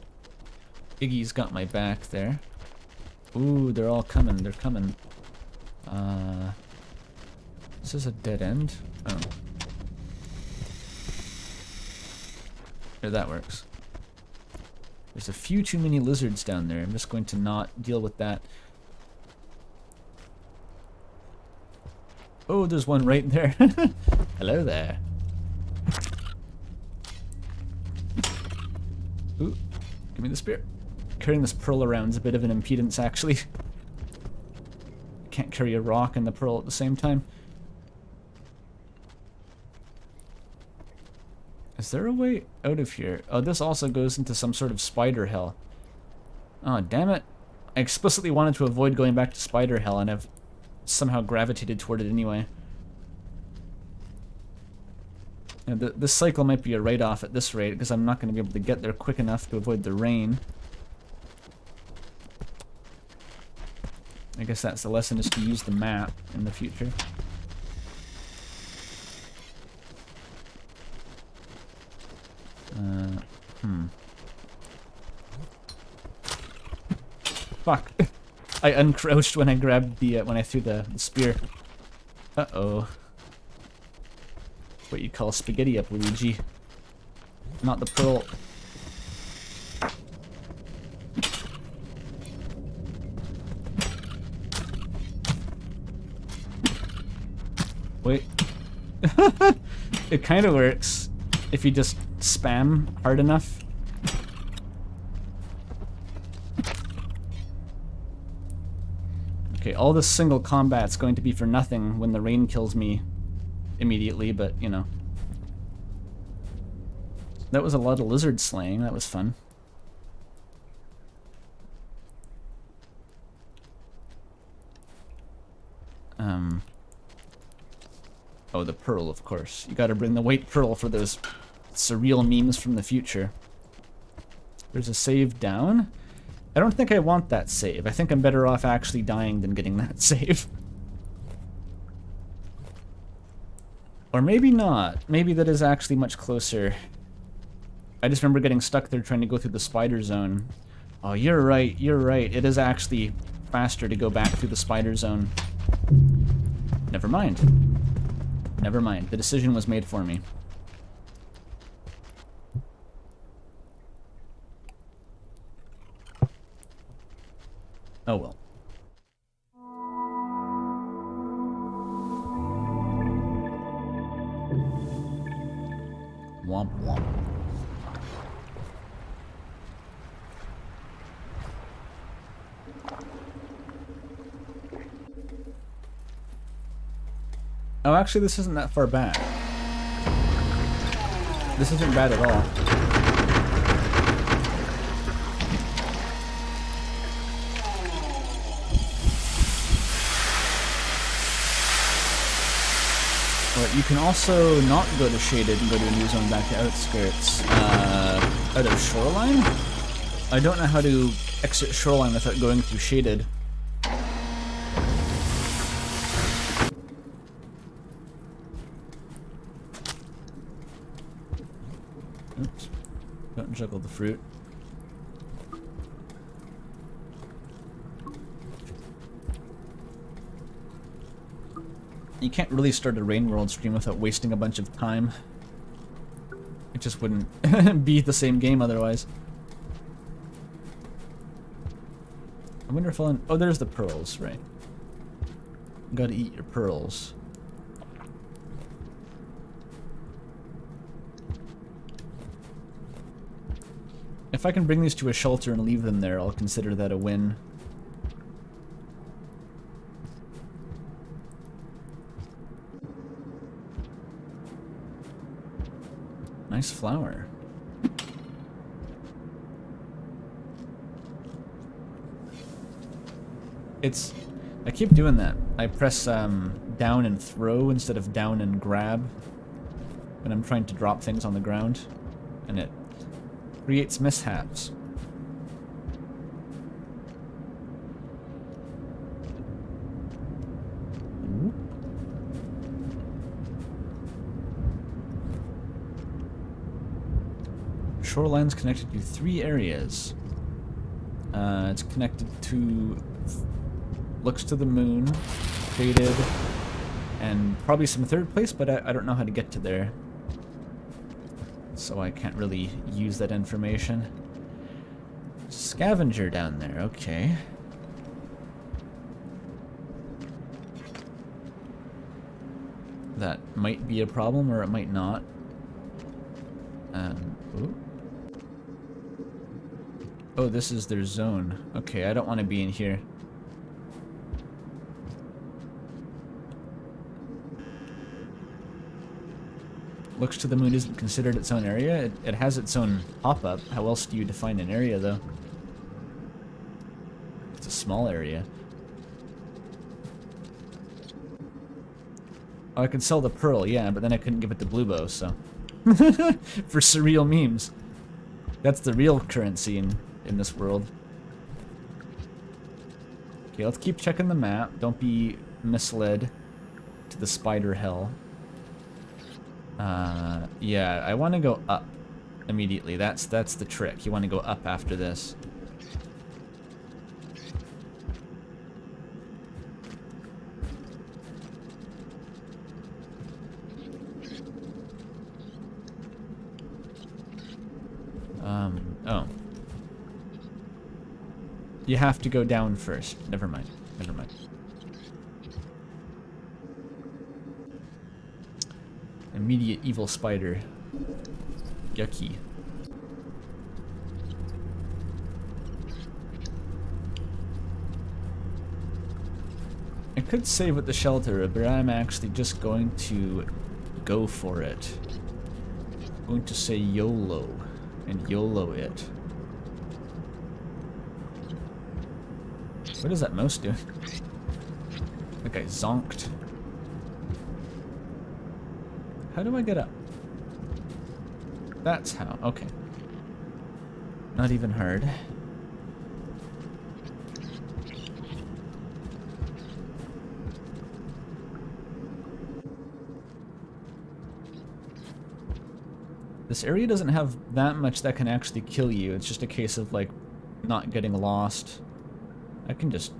Iggy's got my back there. Ooh, they're all coming. They're coming. This is a dead end. Oh. There, that works. There's a few too many lizards down there. I'm just going to not deal with that. Oh, there's one right there. Hello there. Ooh, give me the spear. Carrying this pearl around is a bit of an impedance, actually. Can't carry a rock and the pearl at the same time. Is there a way out of here? Oh, this also goes into some sort of spider hell. Oh, damn it. I explicitly wanted to avoid going back to spider hell, and I've somehow gravitated toward it anyway. Yeah, this cycle might be a write-off at this rate, because I'm not going to be able to get there quick enough to avoid the rain. I guess that's the lesson, is to use the map in the future. Fuck. I uncrouched when I grabbed the, when I threw the spear. Uh-oh. What you call spaghetti up, Luigi. Not the pearl. Wait. It kind of works if you just spam hard enough. Okay, all this single combat's going to be for nothing when the rain kills me immediately, but, you know. That was a lot of lizard slaying. That was fun. Oh, the pearl, of course. You gotta bring the white pearl for those surreal memes from the future. There's a save down. I don't think I want that save. I think I'm better off actually dying than getting that save. Or maybe not. Maybe that is actually much closer. I just remember getting stuck there trying to go through the spider zone. Oh, you're right, you're right. It is actually faster to go back through the spider zone. Never mind. Never mind. The decision was made for me. Oh well. Womp womp. Oh, actually, this isn't that far back. This isn't bad at all. But you can also not go to shaded and go to a new zone back to outskirts. Out of shoreline? I don't know how to exit shoreline without going through shaded. Oops. Don't juggle the fruit. You can't really start a Rain World stream without wasting a bunch of time. It just wouldn't be the same game otherwise. I wonder if I'll... Oh, there's the pearls, right. You gotta eat your pearls. If I can bring these to a shelter and leave them there, I'll consider that a win. Nice flower. I keep doing that. I press down and throw instead of down and grab when I'm trying to drop things on the ground, and it creates mishaps. Shoreline's connected to 3 areas. It's connected to... looks to the moon, shaded, and probably some third place, but I don't know how to get to there. So I can't really use that information. Scavenger down there, okay. That might be a problem, or it might not. Ooh. Oh, this is their zone. Okay, I don't want to be in here. Looks to the moon isn't considered its own area. It has its own pop-up. How else do you define an area, though? It's a small area. Oh, I could sell the pearl, yeah, but then I couldn't give it to Bluebo, so... For surreal memes. That's the real currency in this world. Okay, let's keep checking the map. Don't be misled to the spider hell. Yeah, I want to go up immediately. That's the trick. You want to go up after this. Oh. You have to go down first. Never mind. Never mind. Immediate evil spider. Yucky. I could save at the shelter, but I'm actually just going to go for it. I'm going to say YOLO and YOLO it. What is that mouse doing? That guy zonked. How do I get up? That's how. Okay. Not even hard. This area doesn't have that much that can actually kill you. It's just a case of, like, not getting lost. I can just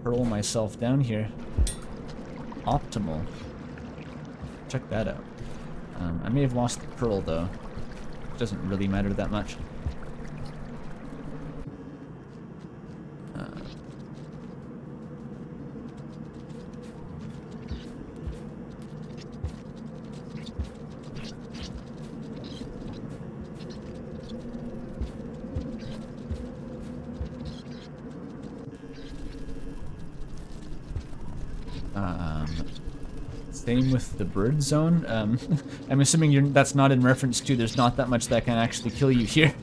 hurl myself down here. Optimal. Check that out. I may have lost the pearl, though. It doesn't really matter that much. Same with the bird zone. I'm assuming that's not in reference to there's not that much that can actually kill you here.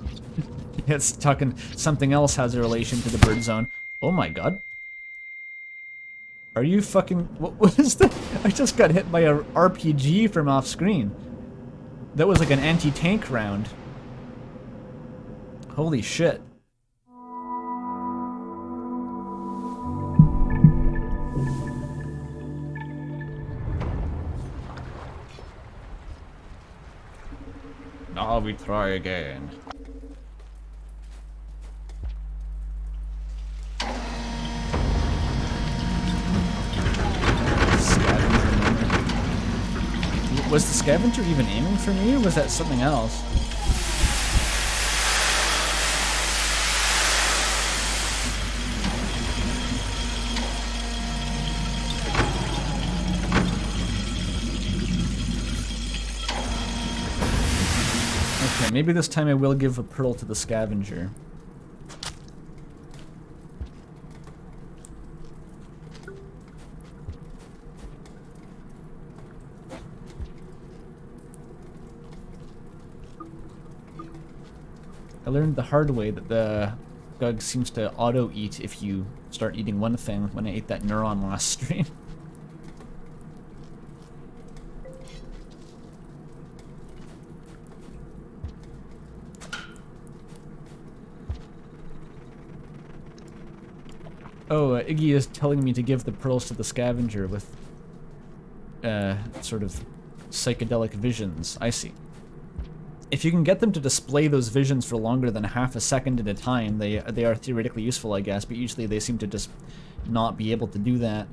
It's talking something else has a relation to the bird zone. Oh my god. Are you fucking... What is that? I just got hit by a RPG from off screen. That was like an anti-tank round. Holy shit. Now we try again. Was the scavenger even aiming for me, or was that something else? Okay, maybe this time I will give a pearl to the scavenger. I learned the hard way that the Gug seems to auto-eat if you start eating one thing when I ate that neuron last stream. Oh, Iggy is telling me to give the pearls to the scavenger with sort of psychedelic visions. I see. If you can get them to display those visions for longer than half a second at a time, they are theoretically useful, I guess, but usually they seem to just not be able to do that.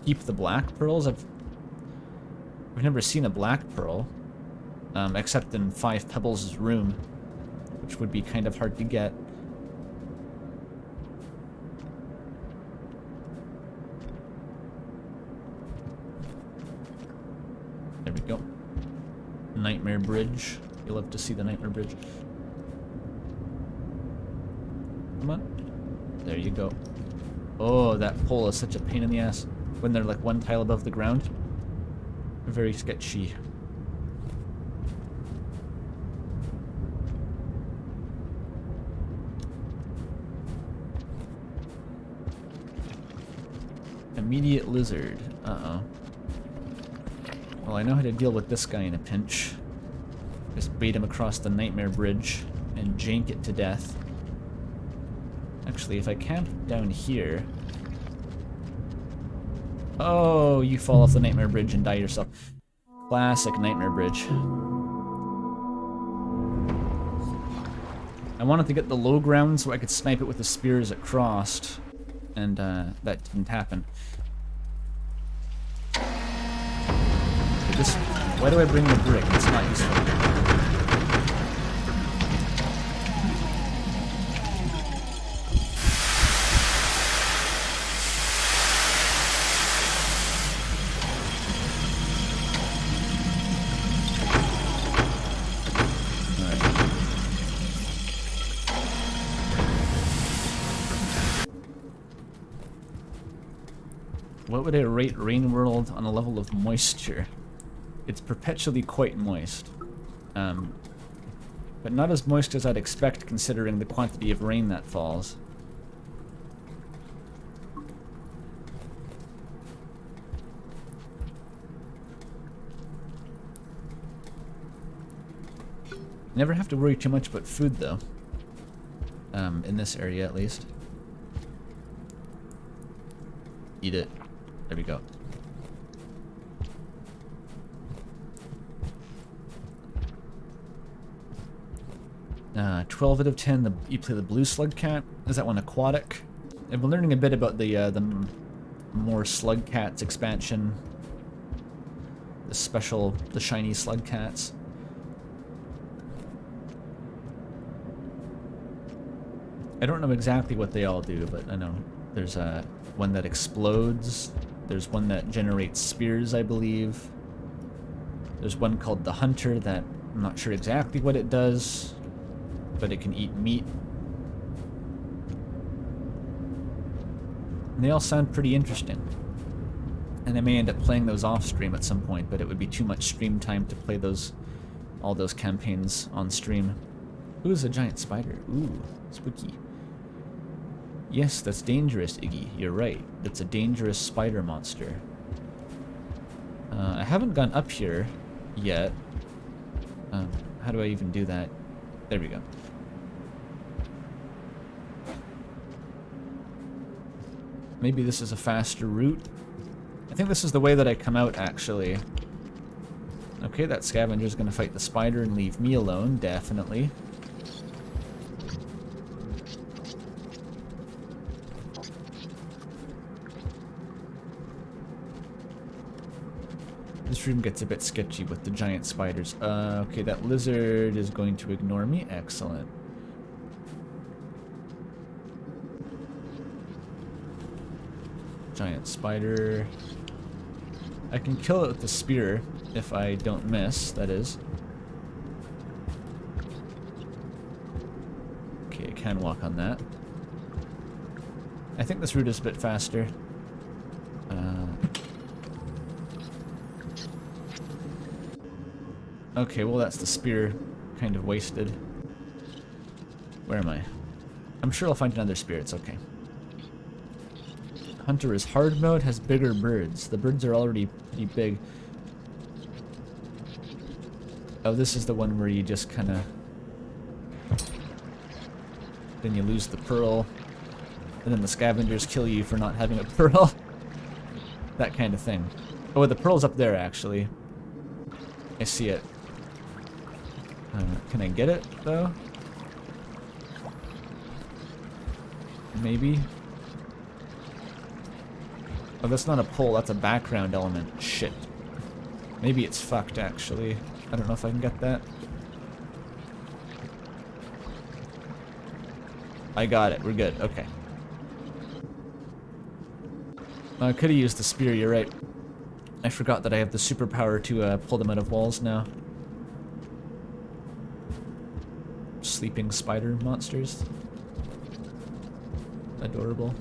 Keep the black pearls? I've never seen a black pearl, except in 5 Pebbles' room, which would be kind of hard to get. There we go. Nightmare Bridge. You'll love to see the Nightmare Bridge. Come on. There you go. Oh, that pole is such a pain in the ass when they're like one tile above the ground. Very sketchy. Immediate lizard. Uh-oh. Well, I know how to deal with this guy in a pinch. Just bait him across the Nightmare Bridge and jank it to death. Actually, if I camp down here... Oh, you fall off the Nightmare Bridge and die yourself. Classic Nightmare Bridge. I wanted to get the low ground so I could snipe it with the spear as it crossed. And that didn't happen. Why do I bring the brick? It's not useful. What would I rate Rain World on a level of moisture? It's perpetually quite moist. But not as moist as I'd expect considering the quantity of rain that falls. Never have to worry too much about food though. In this area at least. Eat it. There we go. Uh, 12 out of 10, you play the blue slug cat. Is that one aquatic? I've been learning a bit about the more slug cats expansion. The shiny slug cats. I don't know exactly what they all do, but I know there's one that explodes. There's one that generates spears, I believe. There's one called the Hunter that I'm not sure exactly what it does, but it can eat meat. And they all sound pretty interesting. And I may end up playing those off stream at some point, but it would be too much stream time to play all those campaigns on stream. Ooh, it's a giant spider. Ooh, spooky. Yes, that's dangerous, Iggy. You're right. It's a dangerous spider monster. I haven't gone up here yet. How do I even do that? There we go. Maybe this is a faster route. I think this is the way that I come out, actually. Okay, that scavenger's gonna fight the spider and leave me alone, definitely. This room gets a bit sketchy with the giant spiders. Okay, that lizard is going to ignore me. Excellent. Giant spider. I can kill it with the spear if I don't miss, that is. Okay, I can walk on that. I think this route is a bit faster. Okay, well that's the spear kind of wasted. Where am I? I'm sure I'll find another spear, it's okay. Hunter is hard mode, has bigger birds. The birds are already pretty big. Oh, this is the one where you just kind of... Then you lose the pearl. And then the scavengers kill you for not having a pearl. That kind of thing. Oh, the pearl's up there, actually. I see it. Can I get it, though? Maybe? Oh, that's not a pole, that's a background element. Shit. Maybe it's fucked, actually. I don't know if I can get that. I got it, we're good, okay. I could have used the spear, you're right. I forgot that I have the superpower to pull them out of walls now. Sleeping spider monsters. Adorable.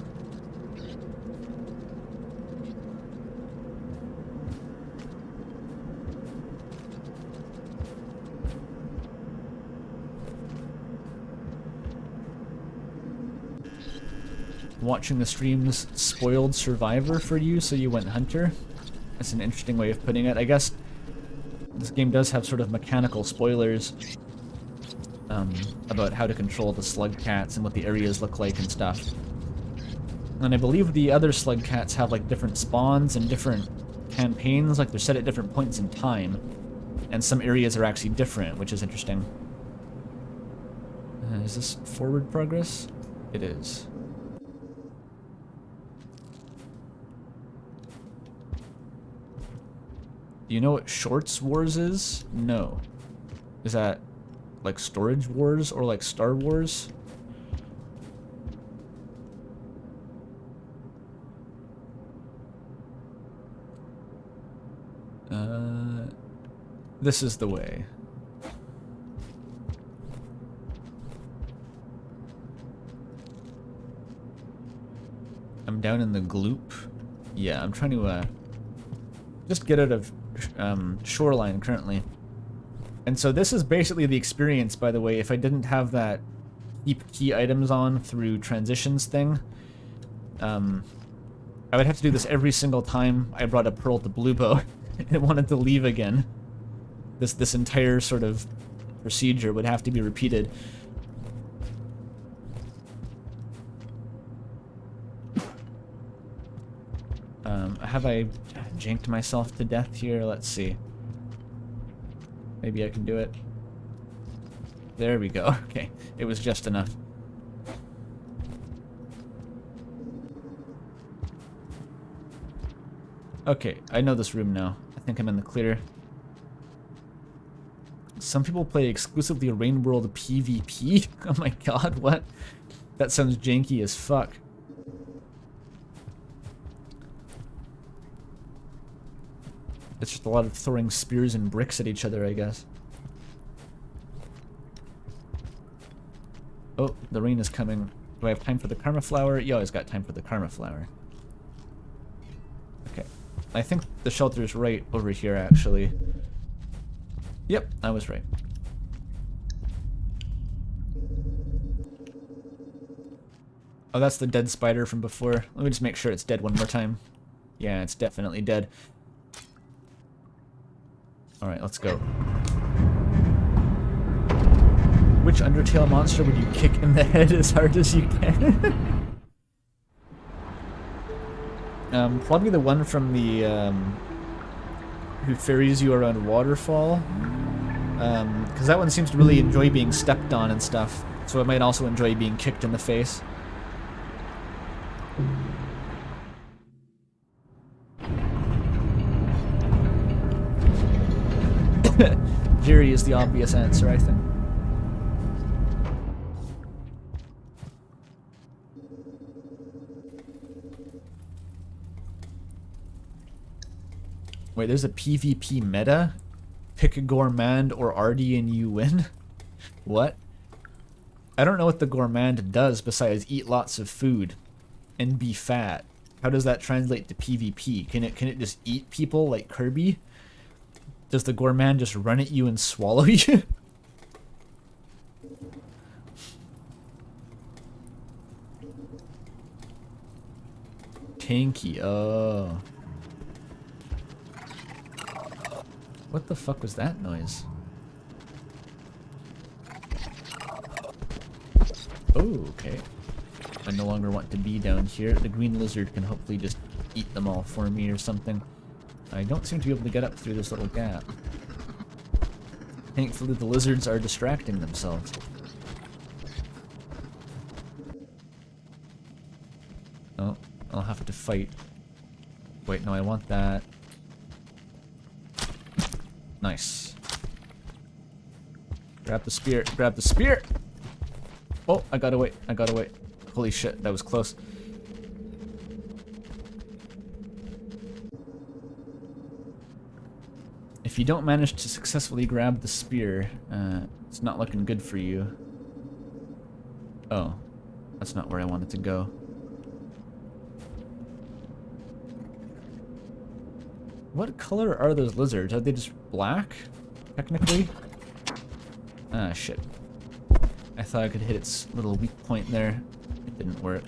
Watching the streams spoiled Survivor for you, so you went Hunter. That's an interesting way of putting it. I guess this game does have sort of mechanical spoilers about how to control the slug cats and what the areas look like and stuff. And I believe the other slug cats have like different spawns and different campaigns, like they're set at different points in time. And some areas are actually different, which is interesting. Is this forward progress? It is. Do you know what Shorts Wars is? No. Is that like Storage Wars or like Star Wars? This is the way. I'm down in the gloop. Yeah, I'm trying to just get out of shoreline currently. And so this is basically the experience, by the way, if I didn't have that keep key items on through transitions thing. I would have to do this every single time I brought a pearl to Bluebo and wanted to leave again. This entire sort of procedure would have to be repeated. Have I janked myself to death here? Let's see. Maybe I can do it. There we go. Okay, it was just enough. Okay, I know this room now. I think I'm in the clear. Some people play exclusively Rain World PvP? Oh my god, what? That sounds janky as fuck. It's just a lot of throwing spears and bricks at each other, I guess. Oh, the rain is coming. Do I have time for the Karma Flower? You always got time for the Karma Flower. I think the shelter's right over here, actually. Yep, I was right. Oh, that's the dead spider from before. Let me just make sure it's dead one more time. Yeah, it's definitely dead. Alright, let's go. Which Undertale monster would you kick in the head as hard as you can? Probably the one from the, who ferries you around Waterfall. Because that one seems to really enjoy being stepped on and stuff. So it might also enjoy being kicked in the face. Jerry is the obvious answer, I think. Wait, there's a PvP meta? Pick a gourmand or Artie and you win? What? I don't know what the gourmand does besides eat lots of food and be fat. How does that translate to PvP? Can it just eat people like Kirby? Does the gourmand just run at you and swallow you? Tanky, oh. What the fuck was that noise? Oh, okay. I no longer want to be down here. The green lizard can hopefully just eat them all for me or something. I don't seem to be able to get up through this little gap. Thankfully the lizards are distracting themselves. Oh, I'll have to fight. Wait, no, I want that. Nice. Grab the spear, grab the spear! Oh, I got away, I got away. Holy shit, that was close. If you don't manage to successfully grab the spear, it's not looking good for you. Oh, that's not where I wanted to go. What color are those lizards? Are they just black, technically? Ah, shit. I thought I could hit its little weak point there. It didn't work.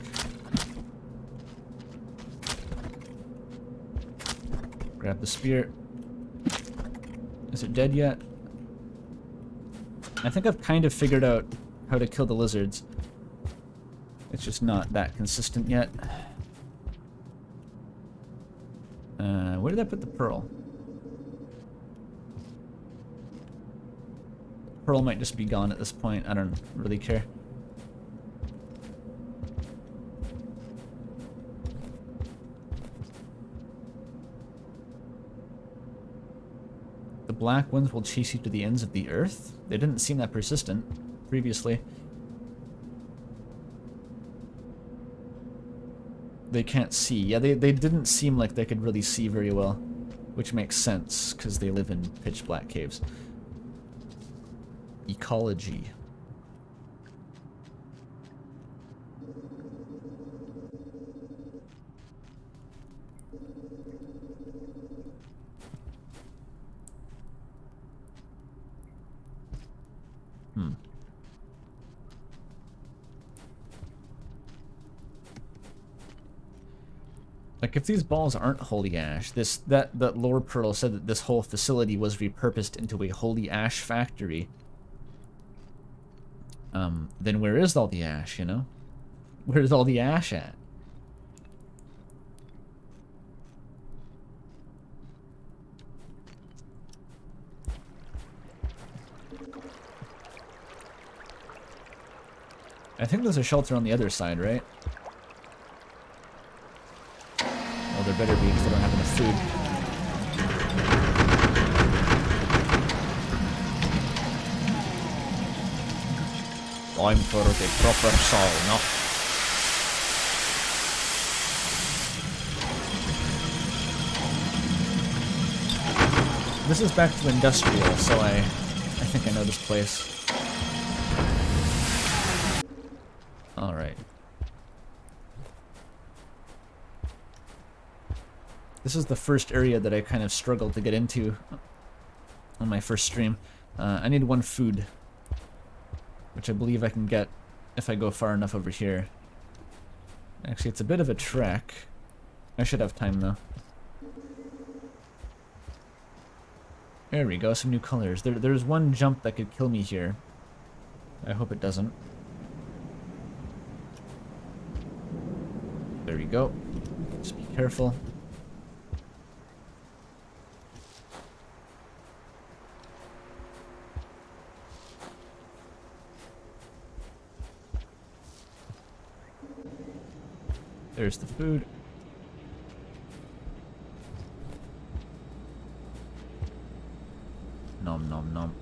Grab the spear. Is it dead yet? I think I've kind of figured out how to kill the lizards. It's just not that consistent yet. Where did I put the pearl? Pearl might just be gone at this point. I don't really care. The black ones will chase you to the ends of the earth? They didn't seem that persistent previously. They can't see. Yeah, they didn't seem like they could really see very well. Which makes sense, because they live in pitch black caves. Ecology. Like, if these balls aren't holy ash, that lore pearl said that this whole facility was repurposed into a holy ash factory. Then where is all the ash, you know? Where's all the ash at? I think there's a shelter on the other side, right? Well, there better be because they don't have enough food. Time for the proper sauna. This is back to industrial, so I think I know this place. Alright. This is the first area that I kind of struggled to get into on my first stream. I need 1 food, which I believe I can get if I go far enough over here. Actually, it's a bit of a trek. I should have time, though. There we go, some new colors. There's one jump that could kill me here. I hope it doesn't. There we go. Just be careful. There's the food. Nom nom nom.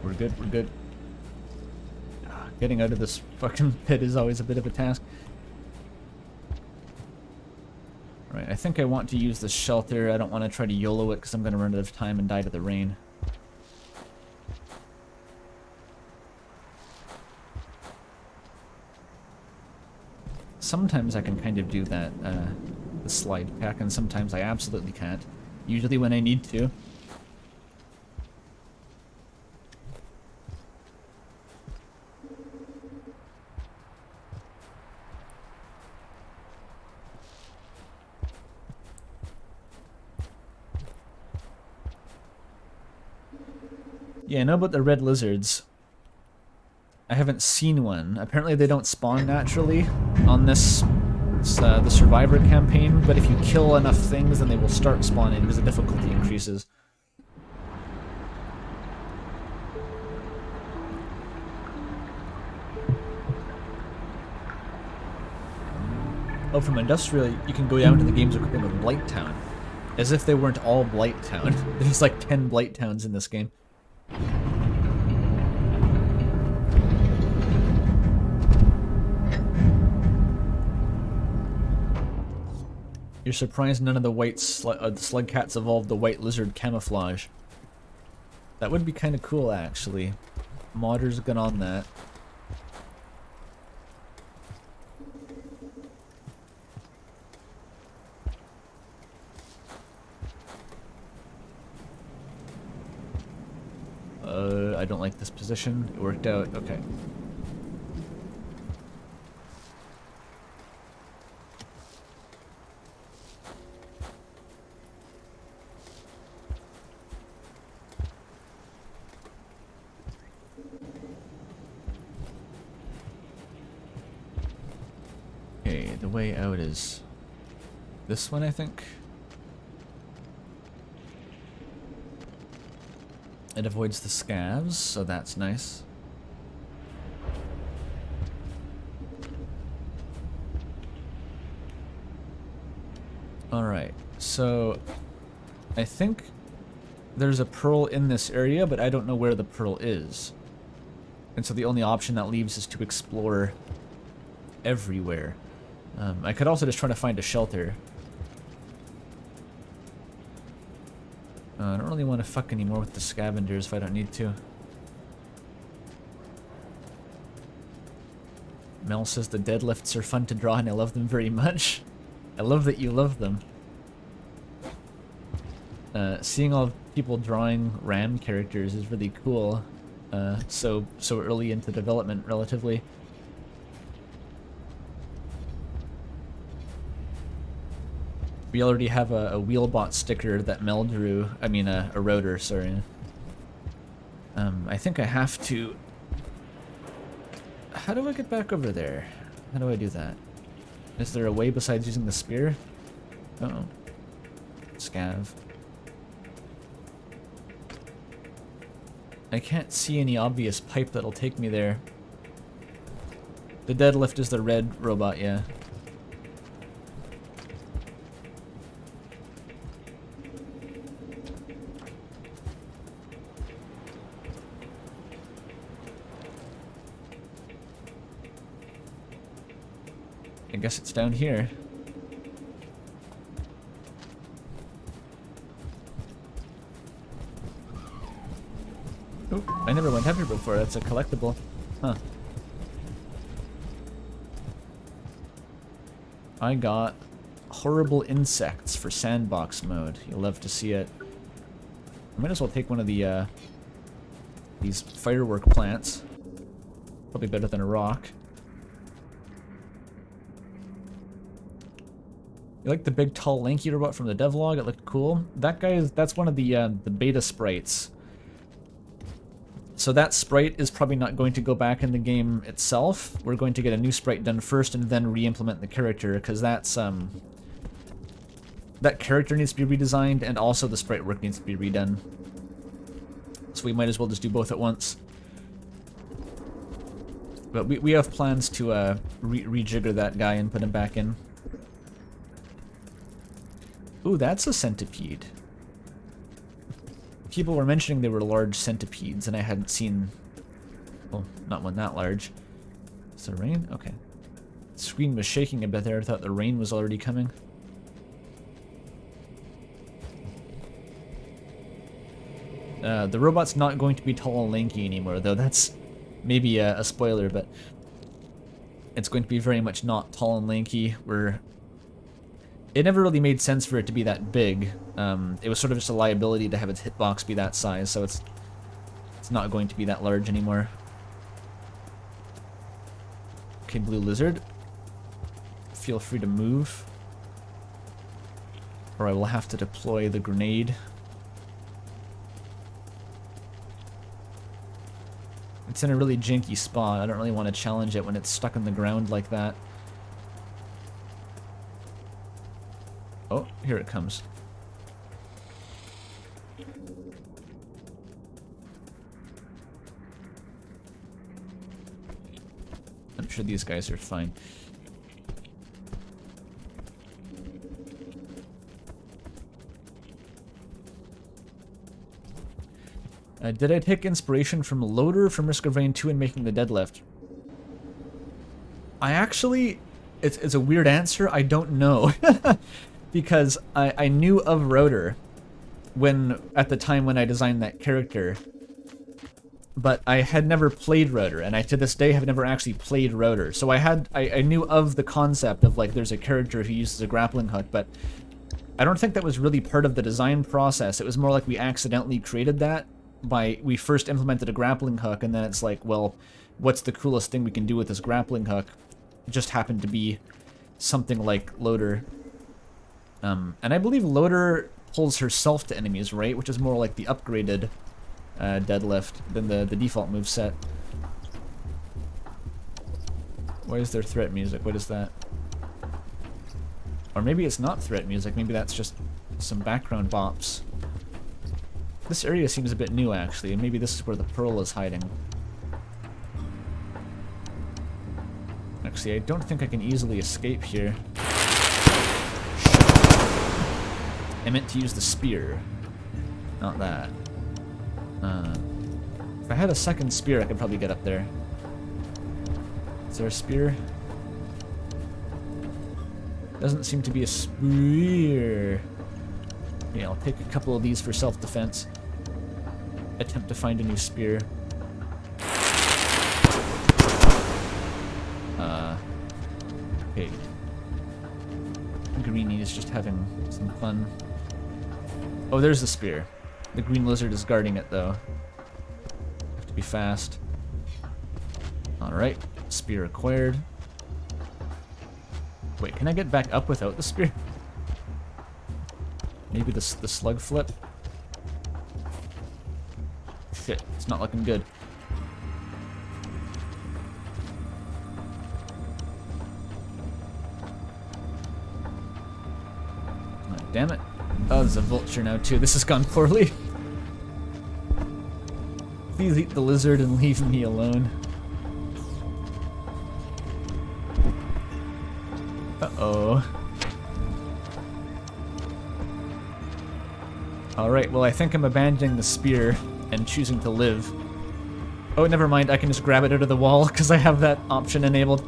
We're good, we're good. Getting out of this fucking pit is always a bit of a task. Right, I think I want to use this shelter. I don't want to try to YOLO it because I'm going to run out of time and die to the rain. Sometimes I can kind of do that, the slide pack, and sometimes I absolutely can't. Usually when I need to. Yeah, I know about the red lizards. I haven't seen one. Apparently they don't spawn naturally on this, the Survivor campaign, but if you kill enough things then they will start spawning because the difficulty increases. Oh, from Industrial, you can go down to the game's equivalent of Blight Town. As if they weren't all Blight Town. There's like 10 Blight Towns in this game. You're surprised none of the white slug cats evolved the white lizard camouflage. That would be kind of cool, actually. Modders got on that. I don't like this position. It worked out. Okay. Okay, the way out is this one, I think. It avoids the scavs, so that's nice. Alright, so I think there's a pearl in this area, but I don't know where the pearl is. And so the only option that leaves is to explore everywhere. I could also just try to find a shelter. I don't really want to fuck anymore with the scavengers if I don't need to. Mel says the deadlifts are fun to draw and I love them very much. I love that you love them. Seeing all people drawing RAM characters is really cool. So early into development, relatively. We already have a Wheelbot sticker that Mel drew. I mean, a rotor, sorry. I think I have to... How do I get back over there? How do I do that? Is there a way besides using the spear? Uh-oh. Scav. I can't see any obvious pipe that'll take me there. The deadlift is the red robot, yeah. I guess it's down here. Oh, I never went up here before. That's a collectible. Huh. I got horrible insects for sandbox mode. You'll love to see it. I might as well take one of the these firework plants. Probably better than a rock. You like the big, tall, lanky robot from the devlog? It looked cool. That guy that's one of the beta sprites. So that sprite is probably not going to go back in the game itself. We're going to get a new sprite done first and then re-implement the character, because that's that character needs to be redesigned and also the sprite work needs to be redone. So we might as well just do both at once. But we have plans to rejigger that guy and put him back in. Ooh, that's a centipede. People were mentioning they were large centipedes, and I hadn't seen... Well, not one that large. Is there rain? Okay. The screen was shaking a bit there. I thought the rain was already coming. The robot's not going to be tall and lanky anymore, though. That's maybe a spoiler, but... It's going to be very much not tall and lanky. It never really made sense for it to be that big. It was sort of just a liability to have its hitbox be that size, so it's not going to be that large anymore. Okay, blue lizard. Feel free to move. Or I will have to deploy the grenade. It's in a really janky spot. I don't really want to challenge it when it's stuck in the ground like that. Oh, here it comes. I'm sure these guys are fine. Did I take inspiration from Loader from Risk of Rain 2 in making the deadlift? I actually... It's a weird answer. I don't know. Because I knew of Rotor at the time when I designed that character, but I had never played Rotor, and I to this day have never actually played Rotor. So I knew of the concept of like there's a character who uses a grappling hook, but I don't think that was really part of the design process. It was more like we accidentally created that we first implemented a grappling hook, and then it's like, well, what's the coolest thing we can do with this grappling hook? It just happened to be something like Loader. And I believe Loader pulls herself to enemies, right? Which is more like the upgraded deadlift than the default moveset. Why is there threat music? What is that? Or maybe it's not threat music. Maybe that's just some background bops. This area seems a bit new, actually, and maybe this is where the pearl is hiding. Actually, I don't think I can easily escape here. I meant to use the spear, not that. If I had a second spear, I could probably get up there. Is there a spear? Doesn't seem to be a spear. Yeah, I'll take a couple of these for self-defense. Attempt to find a new spear. Okay. Greenie is just having some fun. Oh, there's the spear. The green lizard is guarding it, though. Have to be fast. Alright, spear acquired. Wait, can I get back up without the spear? Maybe the slug flip? Shit, it's not looking good. Oh, damn it. Oh, there's a vulture now too. This has gone poorly. Please eat the lizard and leave me alone. Uh-oh. Alright, well I think I'm abandoning the spear and choosing to live. Oh, never mind, I can just grab it out of the wall because I have that option enabled.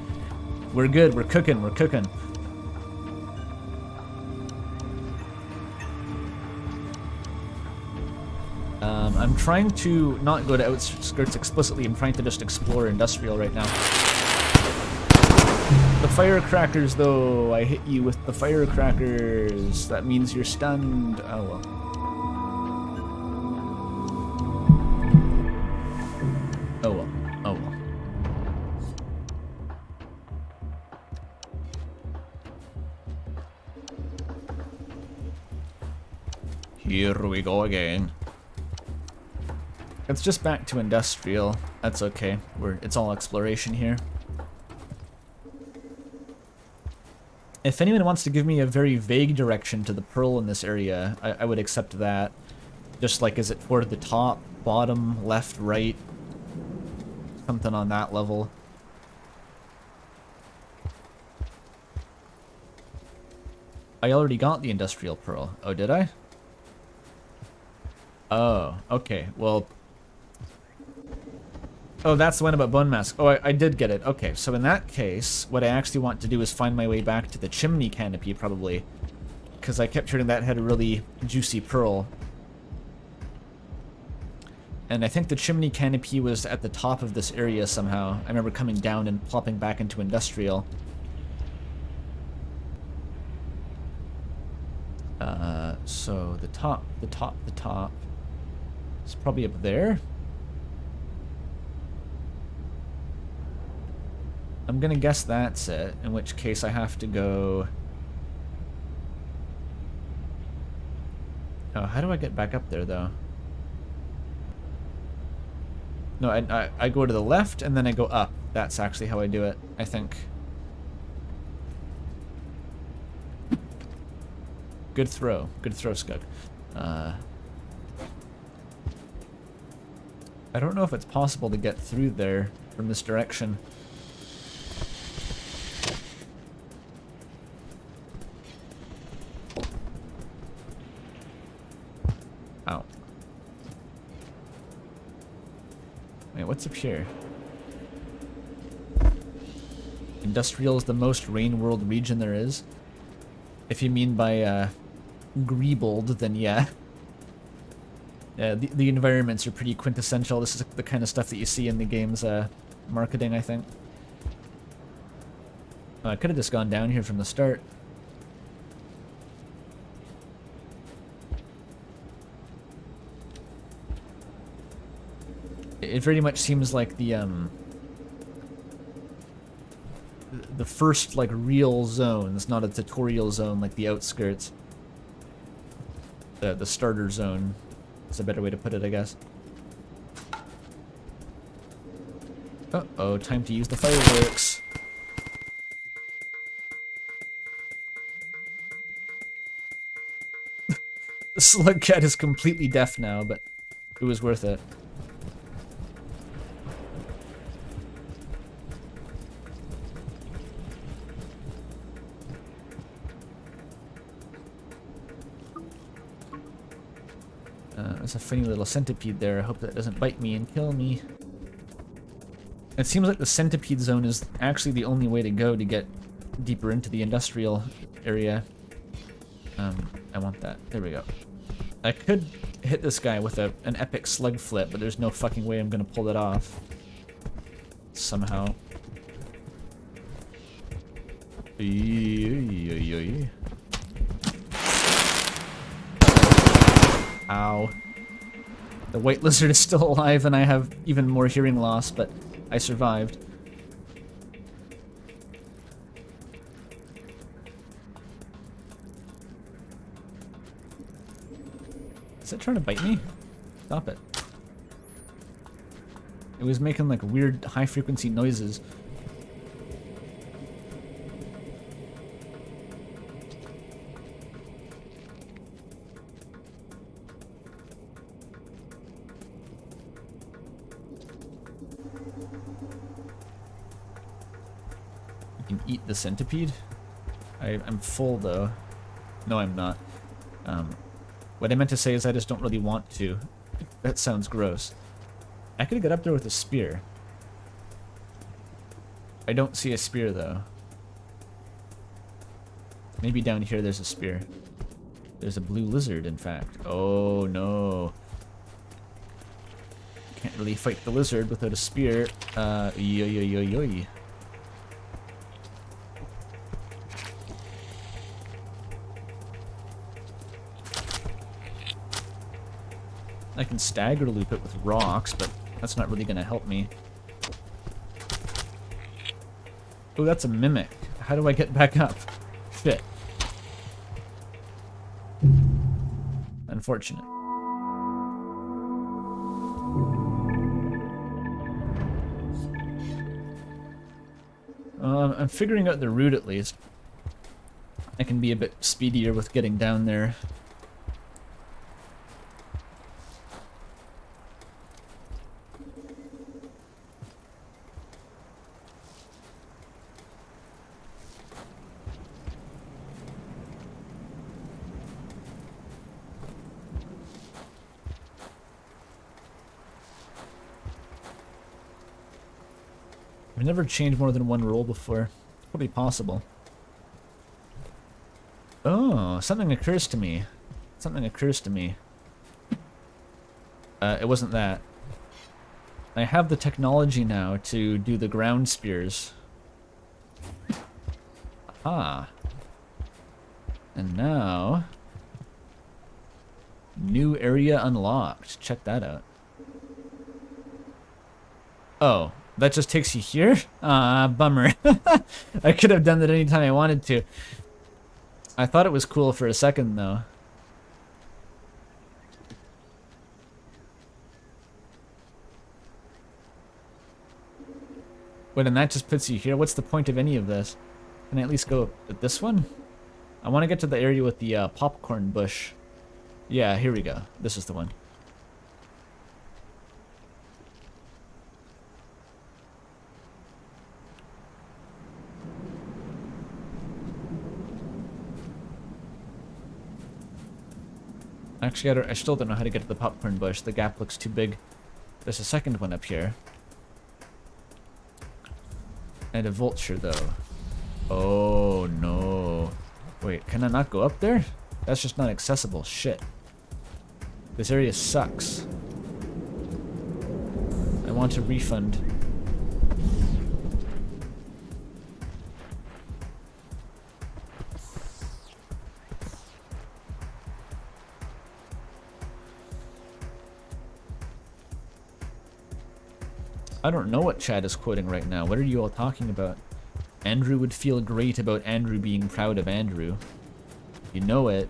We're good, we're cooking, we're cooking. I'm trying to not go to outskirts explicitly, I'm trying to just explore industrial right now. The firecrackers, though. I hit you with the firecrackers. That means you're stunned. Oh well. Oh well. Oh well. Here we go again. It's just back to industrial. That's okay. It's all exploration here. If anyone wants to give me a very vague direction to the pearl in this area, I would accept that. Just like, is it toward the top, bottom, left, right? Something on that level. I already got the industrial pearl. Oh, did I? Oh, okay. Well... Oh, that's the one about bone mask. Oh, I did get it. Okay, so in that case, what I actually want to do is find my way back to the chimney canopy, probably. Because I kept hearing that had a really juicy pearl. And I think the chimney canopy was at the top of this area somehow. I remember coming down and plopping back into industrial. So the top. It's probably up there. I'm gonna guess that's it, in which case I have to go... Oh, how do I get back up there, though? No, I go to the left, and then I go up. That's actually how I do it, I think. Good throw, Scug. I don't know if it's possible to get through there from this direction. Ow. Wait, what's up here? Industrial is the most rain world region there is. If you mean by greebled, then yeah. The environments are pretty quintessential. This is the kind of stuff that you see in the game's marketing, I think. Oh, I could have just gone down here from the start. It very much seems like the first, like, real zones, not a tutorial zone like the outskirts. The starter zone is a better way to put it, I guess. Uh-oh, time to use the fireworks. The slug cat is completely deaf now, but it was worth it. There's a funny little centipede there. I hope that doesn't bite me and kill me. It seems like the centipede zone is actually the only way to go to get deeper into the industrial area. I want that. There we go. I could hit this guy with an epic slug flip, but there's no fucking way I'm gonna pull it off. Somehow. Ow. The white lizard is still alive and I have even more hearing loss, but I survived. Is it trying to bite me? Stop it. It was making like weird high frequency noises. You can eat the centipede? I'm full though. No, I'm not. What I meant to say is I just don't really want to. That sounds gross. I could get up there with a spear. I don't see a spear though. Maybe down here there's a spear. There's a blue lizard, in fact. Oh no. Can't really fight the lizard without a spear. Yoy. I can stagger loop it with rocks, but that's not really gonna help me. Oh, that's a mimic. How do I get back up? Shit. Unfortunate. I'm figuring out the route at least. I can be a bit speedier with getting down there. I've never changed more than one role before. It's probably possible. Oh, something occurs to me. Something occurs to me. It wasn't that. I have the technology now to do the ground spears. Ah. And now... New area unlocked. Check that out. Oh, that just takes you here? Ah, bummer. I could have done that anytime I wanted to. I thought it was cool for a second, though. Wait, and that just puts you here? What's the point of any of this? Can I at least go at this one? I want to get to the area with the popcorn bush. Yeah, here we go. This is the one. Actually, I still don't know how to get to the popcorn bush. The gap looks too big. There's a second one up here. And a vulture, though. Oh, no. Wait, can I not go up there? That's just not accessible. Shit. This area sucks. I want a refund. I don't know what Chad is quoting right now. What are you all talking about? Andrew would feel great about Andrew being proud of Andrew. You know it.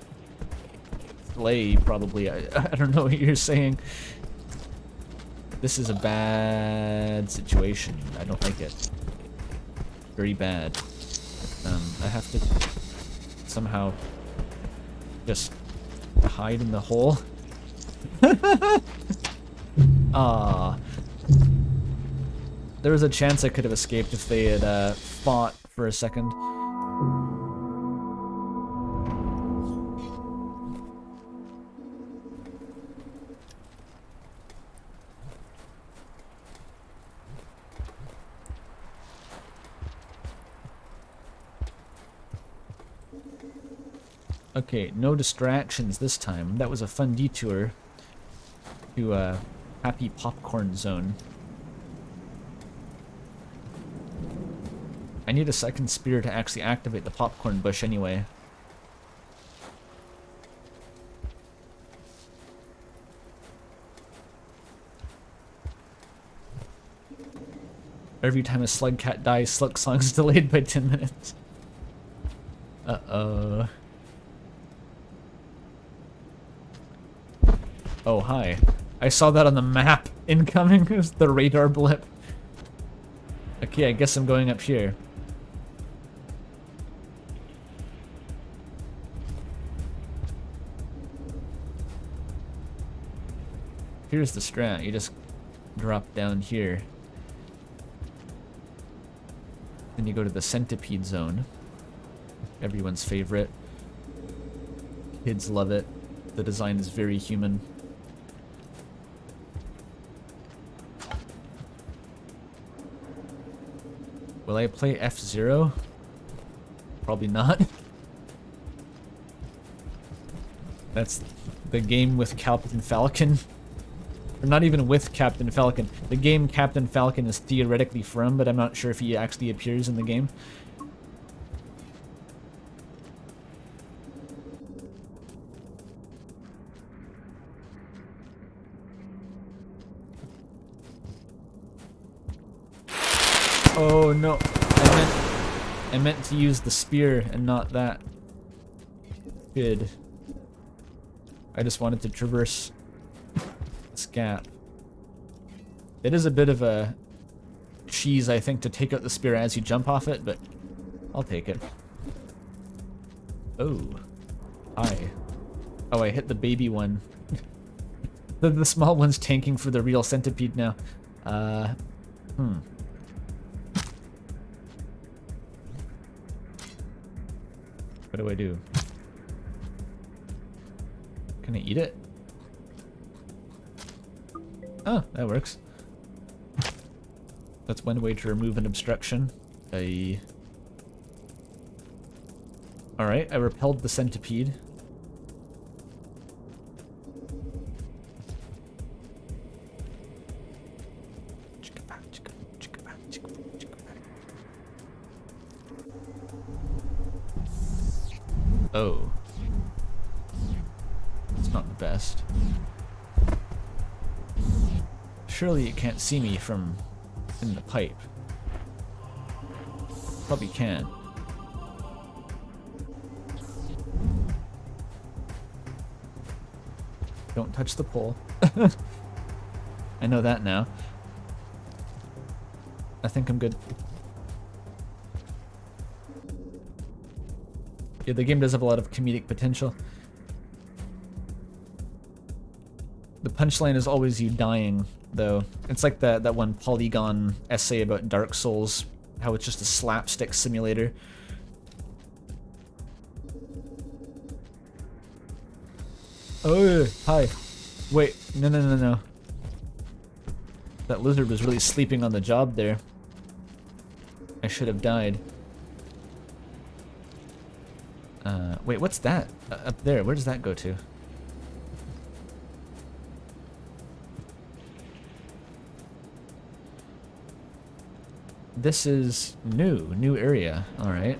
Slay, probably. I don't know what you're saying. This is a bad situation. I don't like it. Very bad. I have to somehow just hide in the hole. Ah. There was a chance I could have escaped if they had fought for a second. Okay, no distractions this time. That was a fun detour to Happy Popcorn Zone. I need a second spear to actually activate the popcorn bush anyway. Every time a slug cat dies, Slug Song's delayed by 10 minutes. Uh-oh. Oh, hi. I saw that on the map. Incoming. It was the radar blip. Okay, I guess I'm going up here. Here's the strat. You just drop down here. Then you go to the centipede zone. Everyone's favorite. Kids love it. The design is very human. Will I play F-Zero? Probably not. That's the game with Captain Falcon. Or not even with Captain Falcon. The game Captain Falcon is theoretically from, but I'm not sure if he actually appears in the game. Oh no. I meant to use the spear and not that. Good. I just wanted to traverse this gap. It is a bit of a cheese, I think, to take out the spear as you jump off it, but I'll take it. Oh. Hi. Oh, I hit the baby one. The small one's tanking for the real centipede now. What do I do? Can I eat it? Oh, that works. That's one way to remove an obstruction. Alright, I repelled the centipede. Oh. It's not the best. Surely it can't see me from in the pipe. Probably can. Don't touch the pole. I know that now. I think I'm good. Yeah, the game does have a lot of comedic potential. The punchline is always you dying, though. It's like that one Polygon essay about Dark Souls, how it's just a slapstick simulator. Oh, hi. Wait, no. That lizard was really sleeping on the job there. I should have died. Wait, what's that? Up there, where does that go to? This is new area, alright.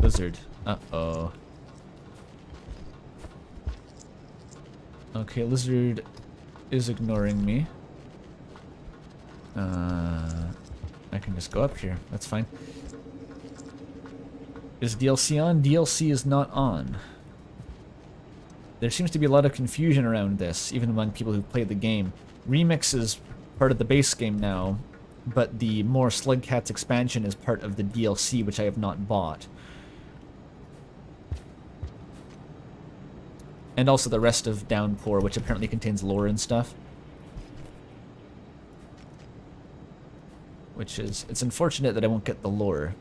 Lizard, uh-oh. Okay, lizard is ignoring me. I can just go up here. That's fine. Is DLC on? DLC is not on. There seems to be a lot of confusion around this, even among people who play the game. Remix is part of the base game now, but the More Slugcats expansion is part of the DLC, which I have not bought. And also the rest of Downpour, which apparently contains lore and stuff. Which is, it's unfortunate that I won't get the lore.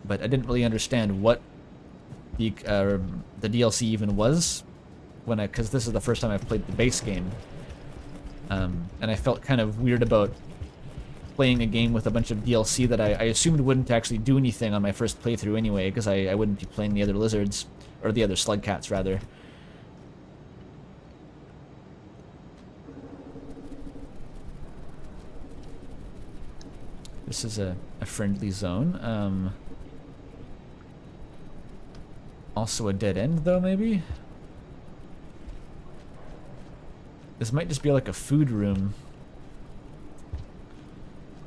But I didn't really understand what the DLC even was because this is the first time I've played the base game. And I felt kind of weird about playing a game with a bunch of DLC that I assumed wouldn't actually do anything on my first playthrough anyway, because I wouldn't be playing the other lizards, or the other slugcats rather. This is a friendly zone. Also a dead end, though, maybe? This might just be like a food room.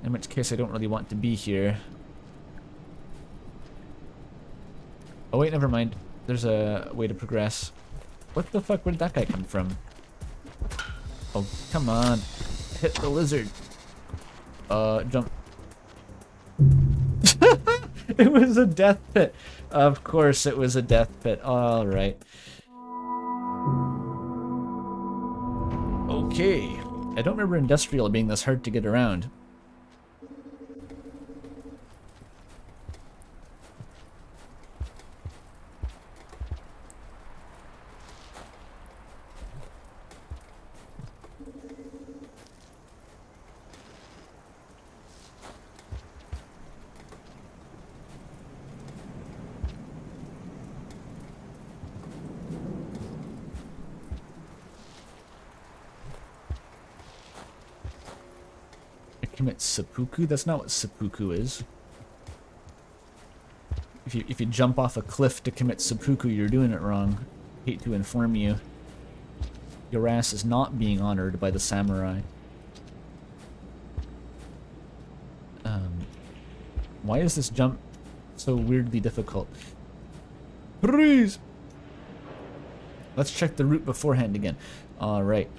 In which case I don't really want to be here. Oh wait, never mind. There's a way to progress. What the fuck? Where did that guy come from? Oh, come on. Hit the lizard. Jump. It was a death pit. Of course it was a death pit. Alright. Okay. I don't remember Industrial being this hard to get around. Commit seppuku? That's not what seppuku is. If you jump off a cliff to commit seppuku, you're doing it wrong. Hate to inform you. Your ass is not being honored by the samurai. Why is this jump so weirdly difficult? Please! Let's check the route beforehand again. Alright.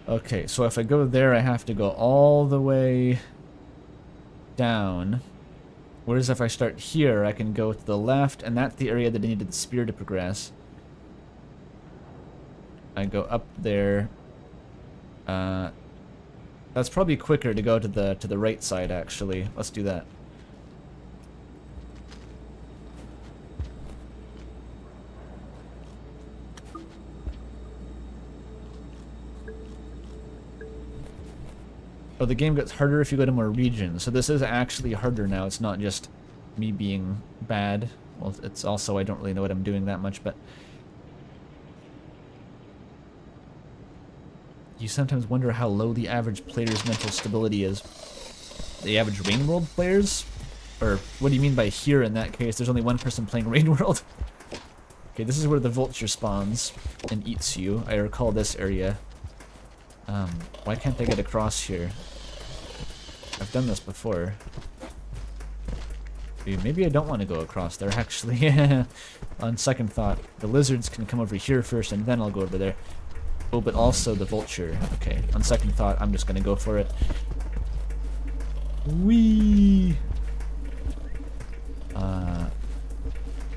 Okay, so if I go there, I have to go all the way down. Whereas if I start here, I can go to the left, and that's the area that I needed the spear to progress. I go up there. That's probably quicker to go to the right side, actually. Let's do that. Oh, the game gets harder if you go to more regions. So this is actually harder now. It's not just me being bad. Well, it's also I don't really know what I'm doing that much, but... You sometimes wonder how low the average player's mental stability is. The average Rain World players? Or what do you mean by here in that case? There's only one person playing Rain World. Okay, this is where the vulture spawns and eats you. I recall this area. Why can't I get across here? I've done this before. Maybe I don't want to go across there, actually. On second thought, the lizards can come over here first, and then I'll go over there. Oh, but also the vulture. Okay, on second thought, I'm just going to go for it. Whee!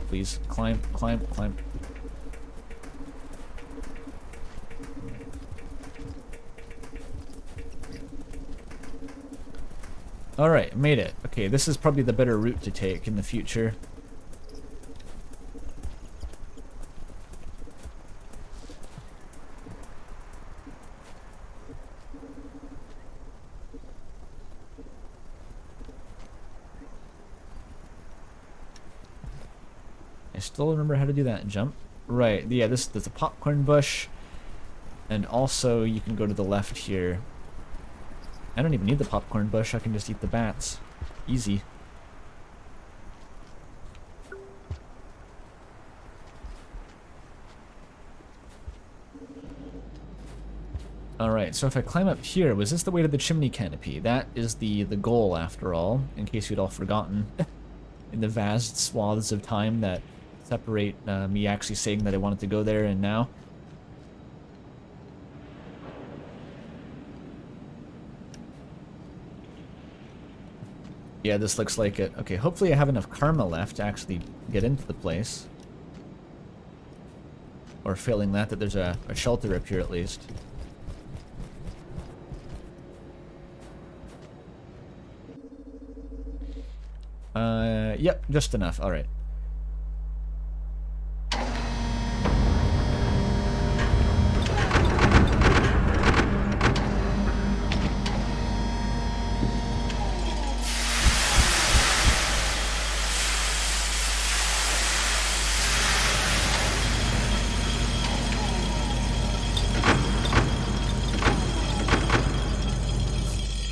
Please, climb, climb, climb. Alright, made it. Okay, this is probably the better route to take in the future. I still remember how to do that jump. Right, yeah, there's a popcorn bush. And also, you can go to the left here. I don't even need the popcorn bush, I can just eat the bats. Easy. Alright, so if I climb up here, was this the way to the chimney canopy? That is the goal, after all, in case you'd all forgotten. In the vast swaths of time that separate me actually saying that I wanted to go there and now. Yeah, this looks like it. Okay, hopefully I have enough karma left to actually get into the place. Or failing that, there's a shelter up here at least. Yep, just enough. Alright.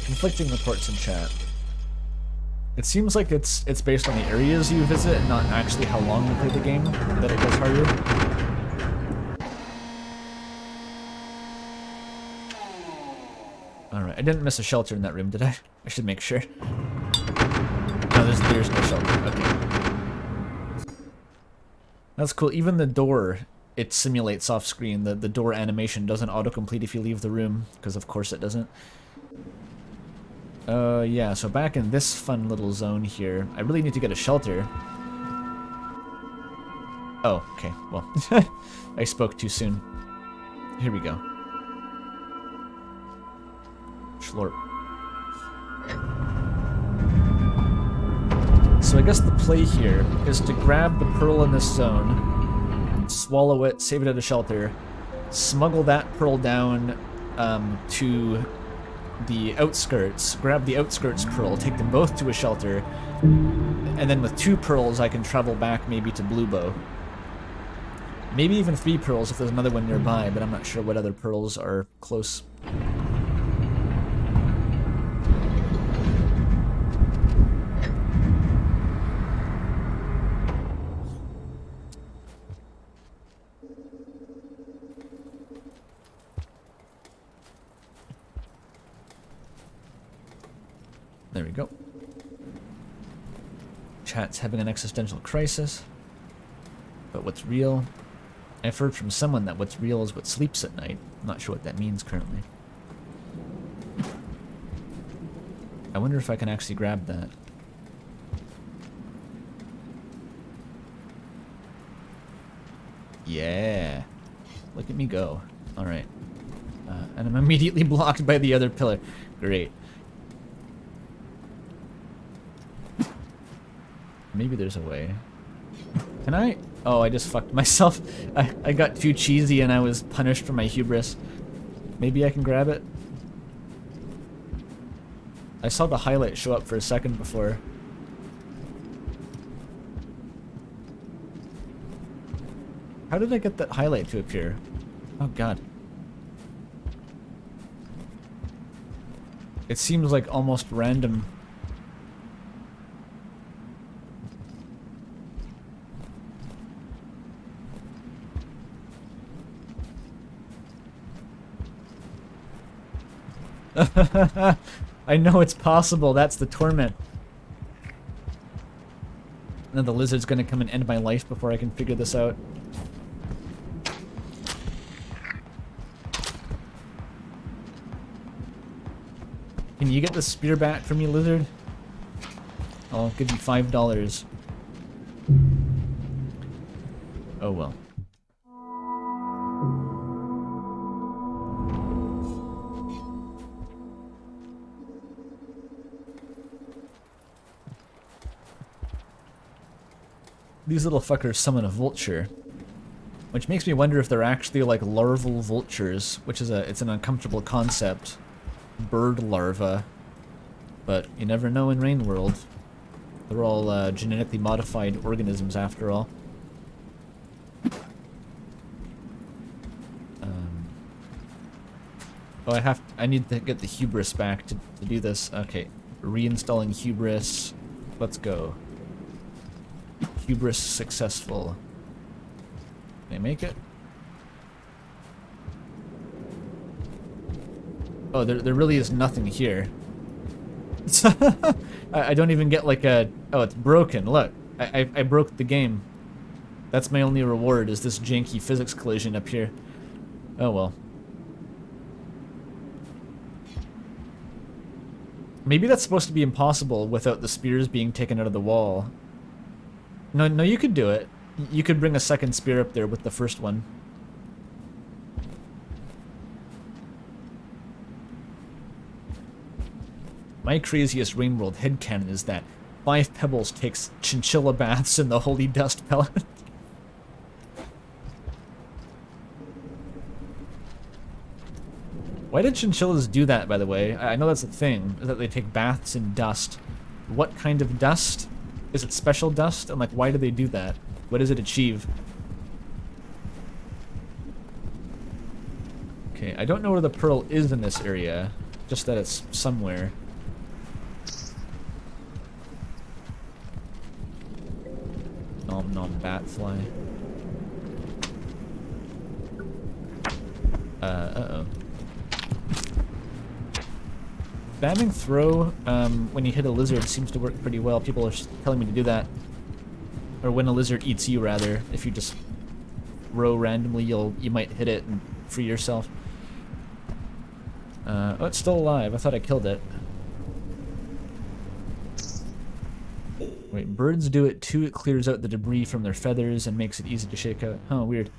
Conflicting reports in chat. It seems like it's based on the areas you visit and not actually how long you play the game that it gets harder. Alright, I didn't miss a shelter in that room, did I? I should make sure. No, there's no shelter. Okay. That's cool. Even the door, it simulates off screen. The door animation doesn't autocomplete if you leave the room, because of course it doesn't. Yeah, so back in this fun little zone here, I really need to get a shelter. Oh, okay, well, I spoke too soon. Here we go. Schlorp. So I guess the play here is to grab the pearl in this zone, swallow it, save it at a shelter, smuggle that pearl down to the outskirts, grab the outskirts pearl, take them both to a shelter, and then with 2 pearls I can travel back maybe to Bluebo. Maybe even 3 pearls if there's another one nearby, but I'm not sure what other pearls are close. There we go. Chat's having an existential crisis. But what's real? I've heard from someone that what's real is what sleeps at night. I'm not sure what that means currently. I wonder if I can actually grab that. Yeah. Look at me go. Alright. And I'm immediately blocked by the other pillar. Great. Maybe there's a way. Can I? Oh, I just fucked myself. I got too cheesy and I was punished for my hubris. Maybe I can grab it? I saw the highlight show up for a second before. How did I get that highlight to appear? Oh god. It seems like almost random. I know it's possible, that's the torment. And then the lizard's gonna come and end my life before I can figure this out. Can you get the spear back for me, lizard? I'll give you $5. Oh well. These little fuckers summon a vulture, which makes me wonder if they're actually like larval vultures, which is it's an uncomfortable concept. Bird larva, but you never know in Rain World. They're all genetically modified organisms after all. Oh, I need to get the hubris back to do this. Okay, reinstalling hubris. Let's go. Hubris successful. Can I make it? Oh, there really is nothing here. I don't even get like a... Oh, it's broken. Look, I broke the game. That's my only reward, is this janky physics collision up here. Oh well. Maybe that's supposed to be impossible without the spears being taken out of the wall. No, you could do it. You could bring a second spear up there with the first one. My craziest Rain World headcanon is that 5 Pebbles takes chinchilla baths in the holy dust pellet. Why did chinchillas do that, by the way? I know that's a thing, that they take baths in dust. What kind of dust? Is it special dust? And like, why do they do that? What does it achieve? Okay, I don't know where the pearl is in this area, just that it's somewhere. Nom nom bat fly. Uh-oh. Spamming throw when you hit a lizard seems to work pretty well. People are telling me to do that. Or when a lizard eats you, rather. If you just throw randomly, you might hit it and free yourself. Oh, it's still alive. I thought I killed it. Wait, birds do it too. It clears out the debris from their feathers and makes it easy to shake out. Huh, weird.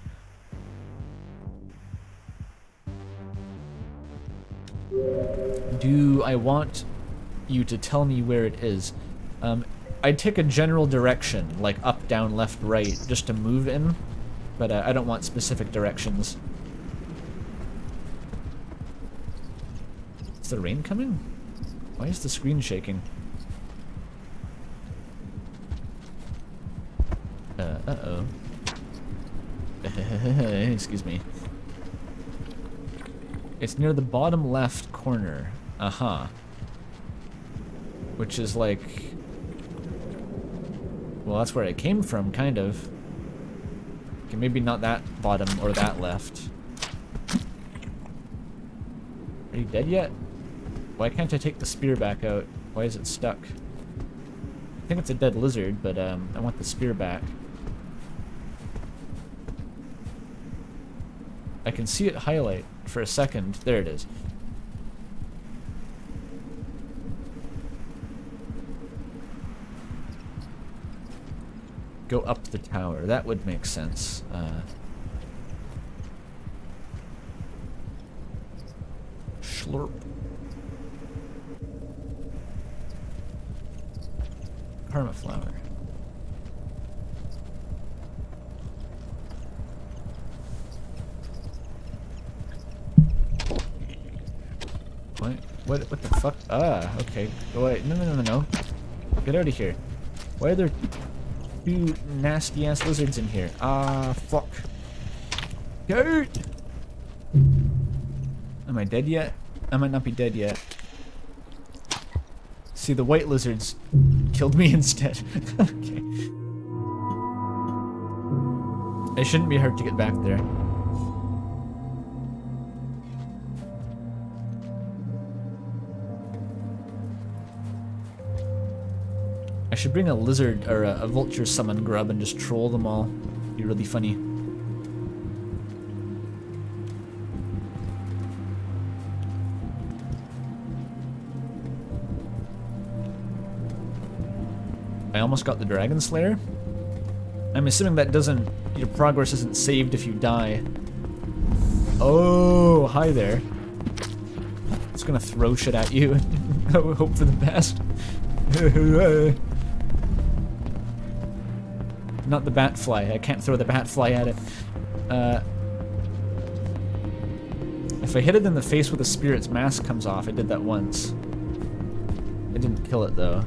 Do I want you to tell me where it is? I'd take a general direction, like up, down, left, right, just to move in, but I don't want specific directions. Is the rain coming? Why is the screen shaking? Uh-oh. Excuse me. It's near the bottom left corner. Uh-huh. Which is like... Well, that's where I came from, kind of. Okay, maybe not that bottom or that left. Are you dead yet? Why can't I take the spear back out? Why is it stuck? I think it's a dead lizard, but I want the spear back. I can see it highlight for a second. There it is. Go up the tower. That would make sense. Slurp. Karma flower. What the fuck? Ah, okay. Go away. No. Get out of here. Why are there two nasty ass lizards in here? Ah, fuck. Go! Am I dead yet? I might not be dead yet. See, the white lizards killed me instead. Okay. It shouldn't be hard to get back there. I should bring a lizard or a vulture summon grub and just troll them all. Be really funny. I almost got the Dragon Slayer. I'm assuming that doesn't... Your progress isn't saved if you die. Oh, hi there. It's gonna throw shit at you. Hope for the best. Not the bat fly. I can't throw the bat fly at it. If I hit it in the face with a spear, its mask comes off. I did that once. I didn't kill it though.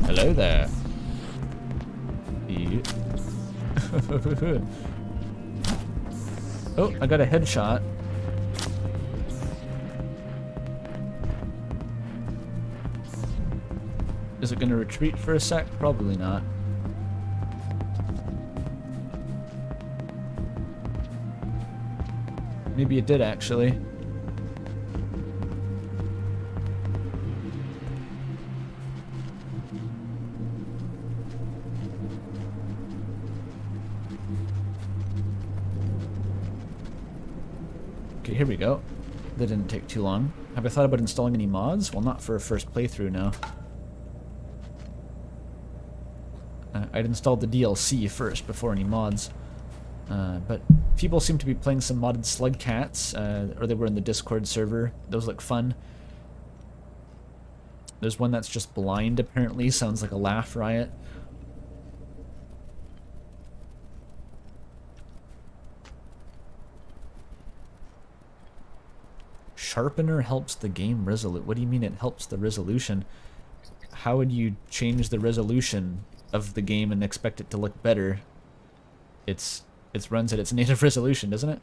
Hello there. Oh, I got a headshot. Is it gonna retreat for a sec? Probably not. Maybe it did actually. Okay, here we go. That didn't take too long. Have I thought about installing any mods? Well, not for a first playthrough now. I'd installed the DLC first before any mods. But people seem to be playing some modded slug cats, or they were in the Discord server. Those look fun. There's one that's just blind apparently, sounds like a laugh riot. Sharpener helps the game resolute. What do you mean it helps the resolution? How would you change the resolution of the game and expect it to look better? It runs at its native resolution, doesn't it?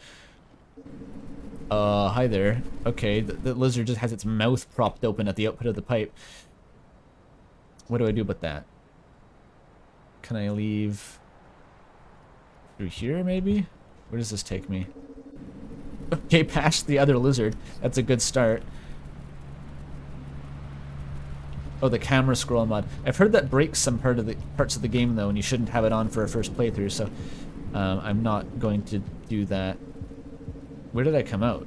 Hi there. Okay, the lizard just has its mouth propped open at the output of the pipe. What do I do about that? Can I leave through here, maybe? Where does this take me? Okay, past the other lizard. That's a good start. Oh, the camera scroll mod. I've heard that breaks some parts of the game, though, and you shouldn't have it on for a first playthrough, so I'm not going to do that. Where did I come out?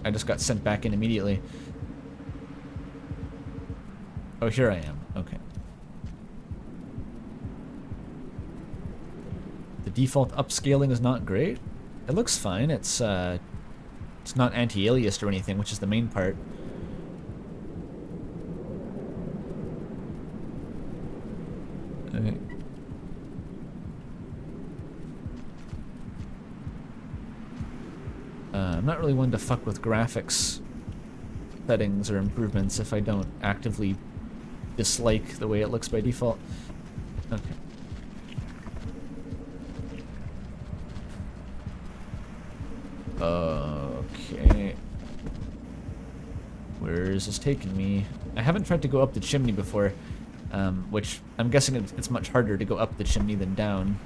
I just got sent back in immediately. Oh, here I am. Okay. The default upscaling is not great. It looks fine. It's not anti-aliased or anything, which is the main part. Okay. I'm not really one to fuck with graphics settings or improvements if I don't actively dislike the way it looks by default. Okay. Okay. Where is this taking me? I haven't tried to go up the chimney before, which I'm guessing it's much harder to go up the chimney than down.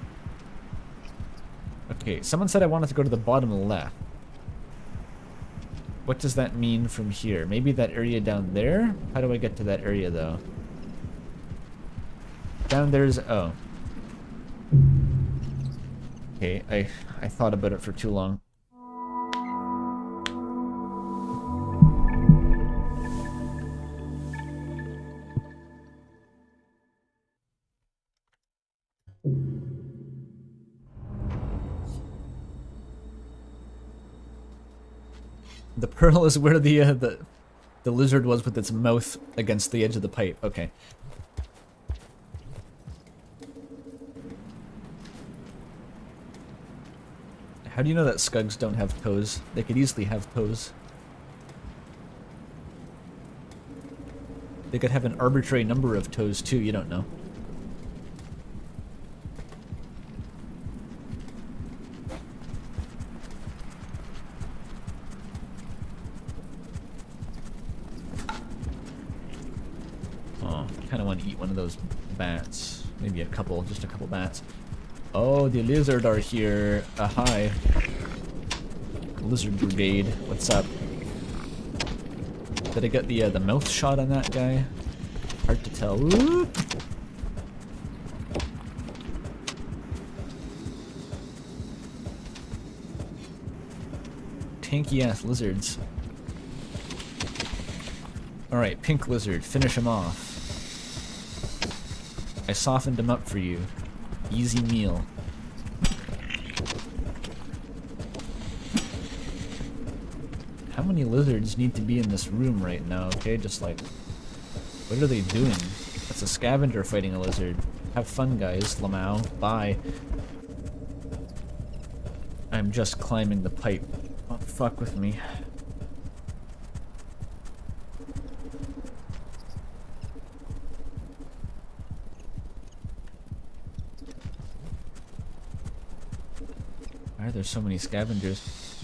Okay, someone said I wanted to go to the bottom left. What does that mean from here? Maybe that area down there? How do I get to that area, though? Down there's... oh. Okay, I thought about it for too long. The pearl is where the lizard was with its mouth against the edge of the pipe. Okay. How do you know that skugs don't have toes? They could easily have toes. They could have an arbitrary number of toes too, you don't know. Oh, I kind of want to eat one of those bats. Maybe a couple, just a couple bats. Oh, the lizard are here. Hi. Lizard brigade. What's up? Did I get the mouth shot on that guy? Hard to tell. Ooh. Tanky ass lizards. Alright, pink lizard, finish him off. I softened him up for you. Easy meal. How many lizards need to be in this room right now, okay? Just like, what are they doing? That's a scavenger fighting a lizard. Have fun, guys. Lamau. Bye. I'm just climbing the pipe. Don't fuck with me. Why are there so many scavengers?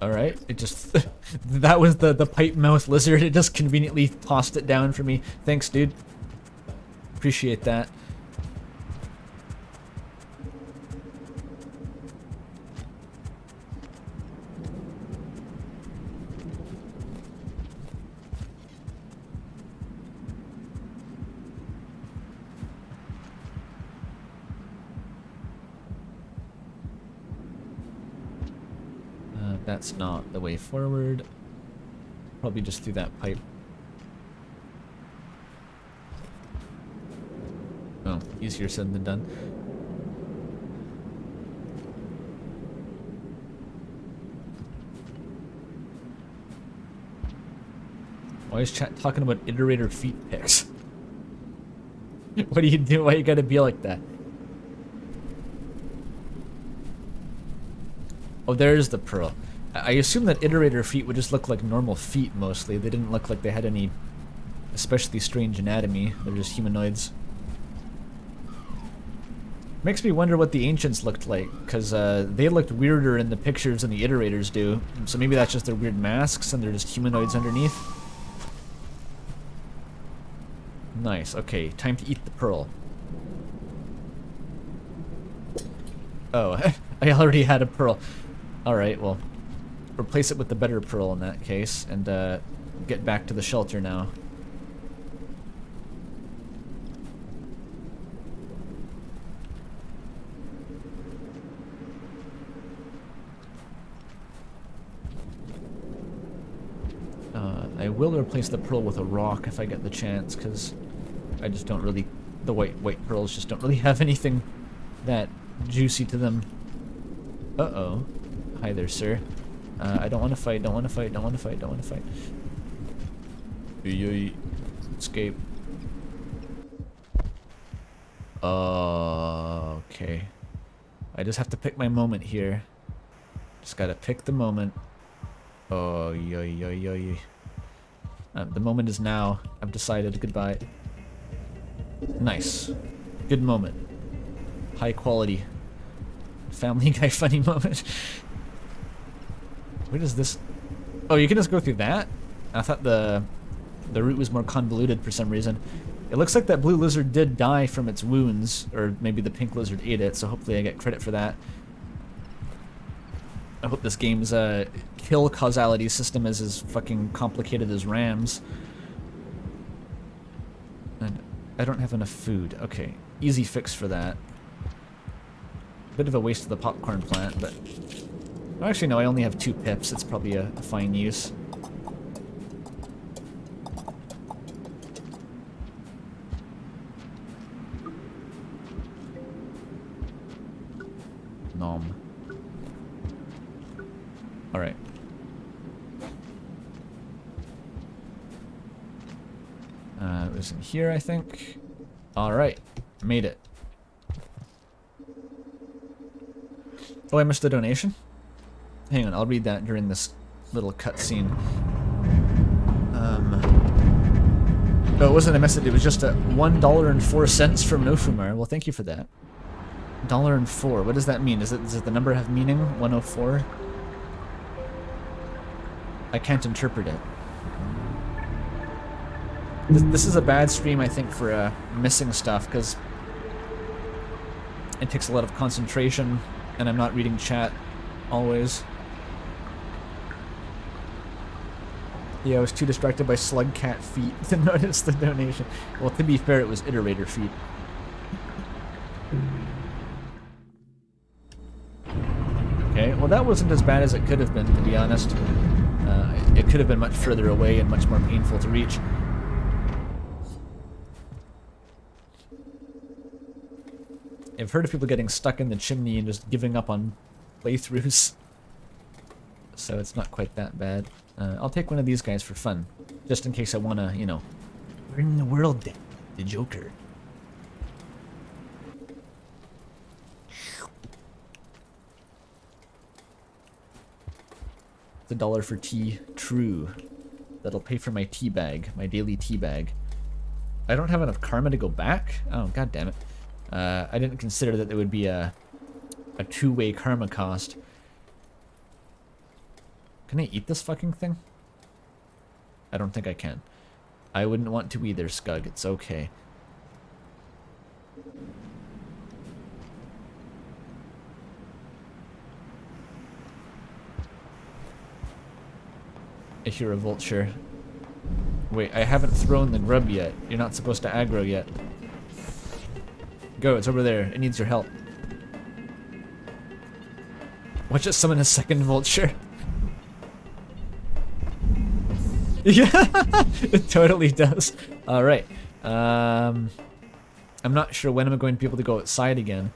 Alright, it just... that was the pipe mouth lizard. It just conveniently tossed it down for me. Thanks, dude. Appreciate that. That's not the way forward. Probably just through that pipe. Oh, easier said than done. Why is chat talking about iterator feet pics? What do you do? Why you gotta be like that? Oh, there's the pearl. I assume that iterator feet would just look like normal feet mostly. They didn't look like they had any especially strange anatomy. They're just humanoids. Makes me wonder what the ancients looked like, because they looked weirder in the pictures than the iterators do. So maybe that's just their weird masks and they're just humanoids underneath. Nice, okay, time to eat the pearl. Oh, I already had a pearl. Alright, well, replace it with the better pearl in that case, and get back to the shelter now. I will replace the pearl with a rock if I get the chance, because I just don't really... the white pearls just don't really have anything that juicy to them. Uh-oh. Hi there, sir. I don't want to fight, don't want to fight, don't want to fight, don't want to fight. Escape. Okay. I just have to pick my moment here. Just gotta pick the moment. Oh, yoy. The moment is now. I've decided. Goodbye. Nice. Good moment. High quality. Family Guy funny moment. Where does this... oh, you can just go through that? I thought the route was more convoluted for some reason. It looks like that blue lizard did die from its wounds, or maybe the pink lizard ate it, so hopefully I get credit for that. Oh, hope this game's kill causality system is as fucking complicated as Ram's. And I don't have enough food. Okay, easy fix for that. Bit of a waste of the popcorn plant, but... Oh, actually, no, I only have 2 pips. It's probably a fine use. Nom. Alright. It was in here, I think. Alright. Made it. Oh, I missed a donation? Hang on, I'll read that during this little cutscene. Oh, it wasn't a message, it was just a $1.04 from Nofumar. Well, thank you for that. $1.04, what does that mean? Does the number have meaning? 104? I can't interpret it. This is a bad stream, I think, for missing stuff, because it takes a lot of concentration, and I'm not reading chat always. Yeah, I was too distracted by slug cat feet to notice the donation. Well, to be fair, it was iterator feet. Okay, well that wasn't as bad as it could have been, to be honest. It could have been much further away and much more painful to reach. I've heard of people getting stuck in the chimney and just giving up on playthroughs. So it's not quite that bad. I'll take one of these guys for fun. Just in case I want to, you know, burn the world down, the Joker. It's $1 for tea. True. That'll pay for my tea bag, my daily tea bag. I don't have enough karma to go back? Oh, god damn it. I didn't consider that there would be a two-way karma cost. Can I eat this fucking thing? I don't think I can. I wouldn't want to either, Scug. It's okay. I hear a vulture. Wait, I haven't thrown the grub yet. You're not supposed to aggro yet. Go, it's over there. It needs your help. Watch it summon a second vulture. Yeah, it totally does. Alright. I'm not sure when I'm going to be able to go outside again.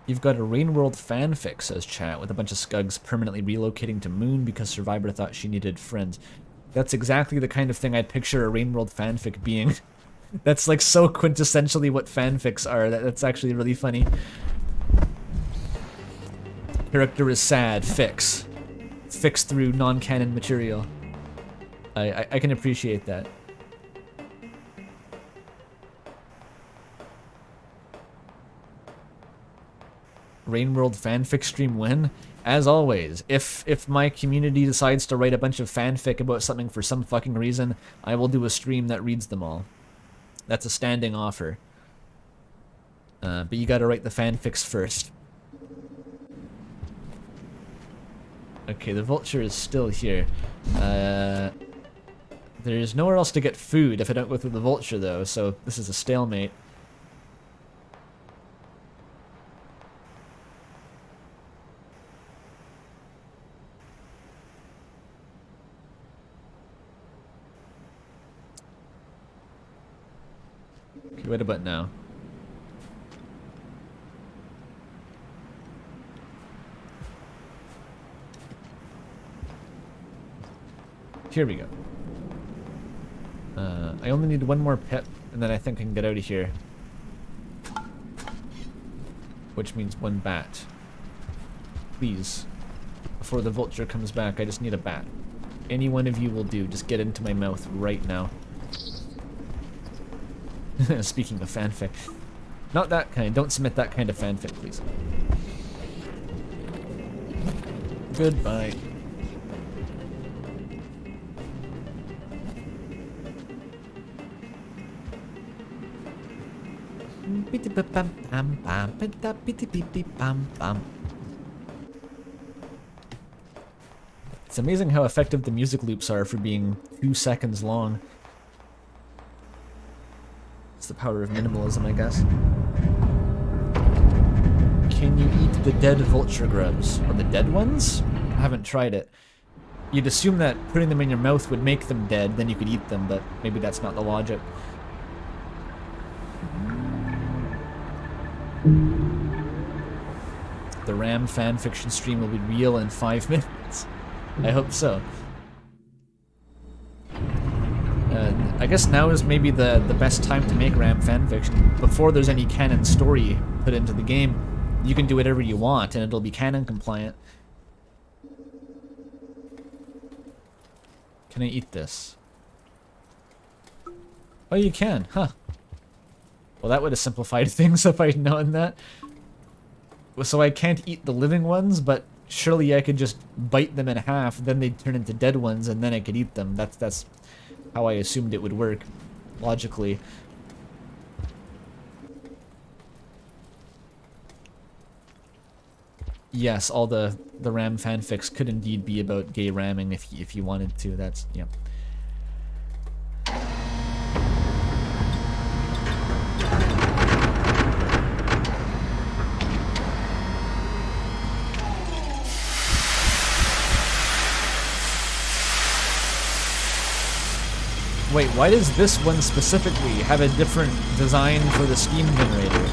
You've got a Rain World fanfic, says chat, with a bunch of Scugs permanently relocating to Moon because Survivor thought she needed friends. That's exactly the kind of thing I'd picture a Rain World fanfic being. That's like so quintessentially what fanfics are. That's actually really funny. Character is sad, fix. Fix through non-canon material. I can appreciate that. Rain World fanfic stream when? As always, if my community decides to write a bunch of fanfic about something for some fucking reason, I will do a stream that reads them all. That's a standing offer. But you gotta write the fanfics first. Okay, the vulture is still here. There's nowhere else to get food if I don't go through the vulture though, so this is a stalemate. Okay, what about now? Here we go. I only need one more pip, and then I think I can get out of here. Which means one bat. Please. Before the vulture comes back, I just need a bat. Any one of you will do. Just get into my mouth right now. Speaking of fanfic. Not that kind. Don't submit that kind of fanfic, please. Goodbye. It's amazing how effective the music loops are for being 2 seconds long. It's the power of minimalism, I guess. Can you eat the dead vulture grubs? Or the dead ones? I haven't tried it. You'd assume that putting them in your mouth would make them dead, then you could eat them, but maybe that's not the logic. The Ram fanfiction stream will be real in 5 minutes. I hope so. I guess now is maybe the best time to make Ram fanfiction. Before there's any canon story put into the game, you can do whatever you want and it'll be canon compliant. Can I eat this? Oh, you can, huh? Well, that would have simplified things if I'd known that. So I can't eat the living ones, but surely I could just bite them in half, then they'd turn into dead ones, and then I could eat them. That's how I assumed it would work, logically. Yes, all the Ram fanfics could indeed be about gay ramming if you wanted to. That's, yeah. Wait, why does this one specifically have a different design for the steam generator?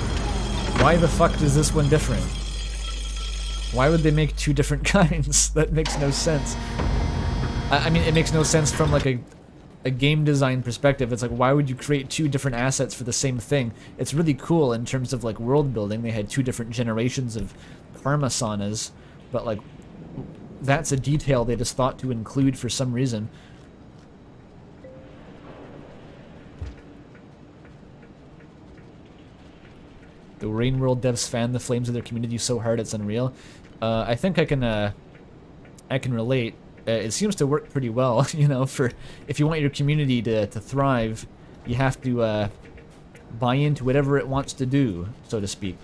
Why the fuck is this one different? Why would they make 2 different kinds? That makes no sense. I mean, it makes no sense from like a game design perspective. It's like, why would you create 2 different assets for the same thing? It's really cool in terms of like world building. They had 2 different generations of karma saunas, but like, that's a detail they just thought to include for some reason. The Rain World devs fan the flames of their community so hard it's unreal. I think I can relate. It seems to work pretty well, you know, for if you want your community to thrive, you have to buy into whatever it wants to do, so to speak.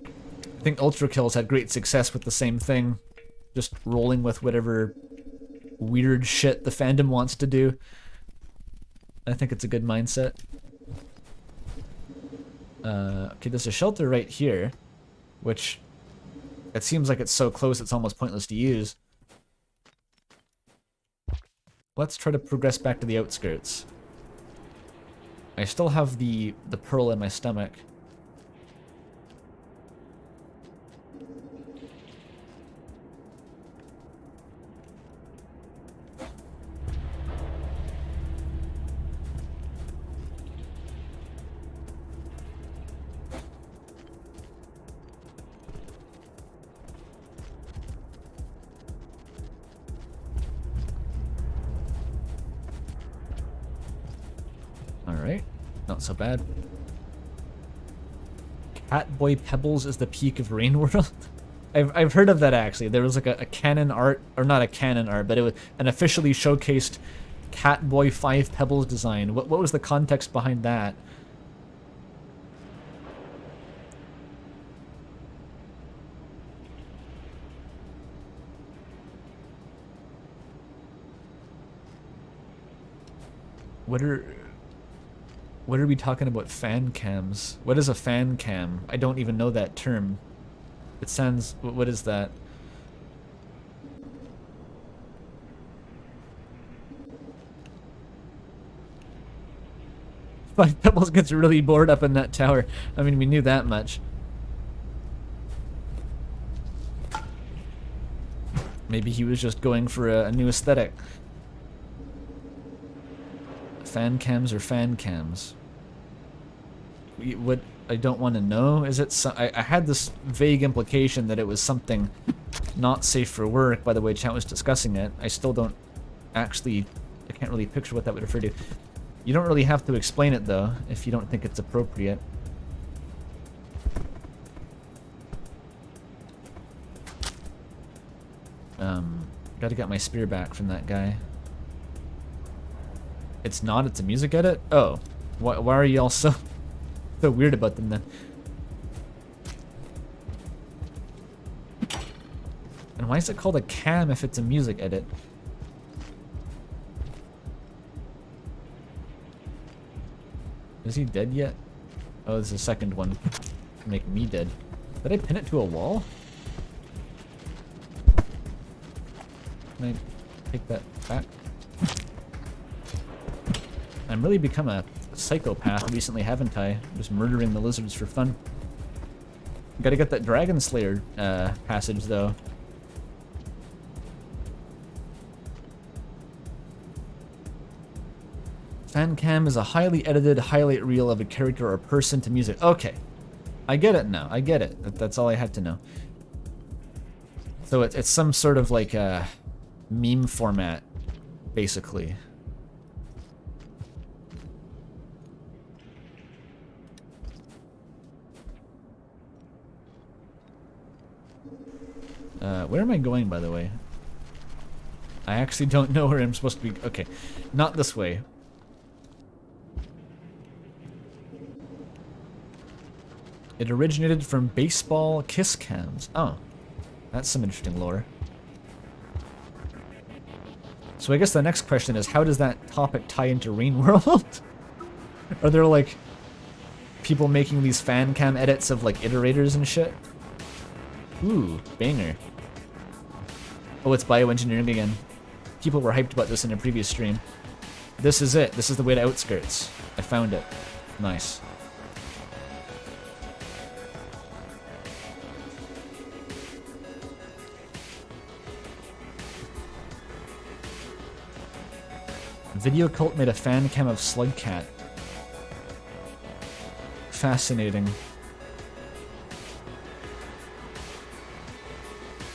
I think Ultra Kills had great success with the same thing, just rolling with whatever weird shit the fandom wants to do. I think it's a good mindset. Okay, there's a shelter right here, which it seems like it's so close it's almost pointless to use. Let's try to progress back to the outskirts. I still have the pearl in my stomach. Alright, not so bad. Catboy Pebbles is the peak of Rain World? I've heard of that actually. There was like a canon art, or not a canon art, but it was an officially showcased Catboy 5 Pebbles design. What was the context behind that? What are we talking about fan cams? What is a fan cam? I don't even know that term. It sounds... what is that? Five Pebbles gets really bored up in that tower. I mean, we knew that much. Maybe he was just going for a new aesthetic. Fan cams or fan cams? What I don't want to know is it I had this vague implication that it was something not safe for work by the way chat was discussing it. I still don't actually, I can't really picture what that would refer to. You don't really have to explain it though if you don't think it's appropriate. Gotta get my spear back from that guy. It's not, it's a music edit? Oh. Why are you all so weird about them then? And why is it called a cam if it's a music edit? Is he dead yet? Oh, there's a second one. Make me dead. Did I pin it to a wall? Can I take that back? I'm really become a psychopath recently, haven't I? Just murdering the lizards for fun. Gotta get that Dragon Slayer passage, though. Fan cam is a highly edited highlight reel of a character or person to music. Okay. I get it now. I get it. That's all I had to know. So it's some sort of like a meme format, basically. Where am I going, by the way? I actually don't know where I'm supposed to be. Okay, not this way. It originated from baseball kiss cams. Oh, that's some interesting lore. So I guess the next question is, how does that topic tie into Rain World? Are there like people making these fan cam edits of like iterators and shit? Ooh, banger. Oh, it's bioengineering again. People were hyped about this in a previous stream. This is it. This is the way to Outskirts. I found it. Nice. Video Cult made a fan cam of Slugcat. Fascinating.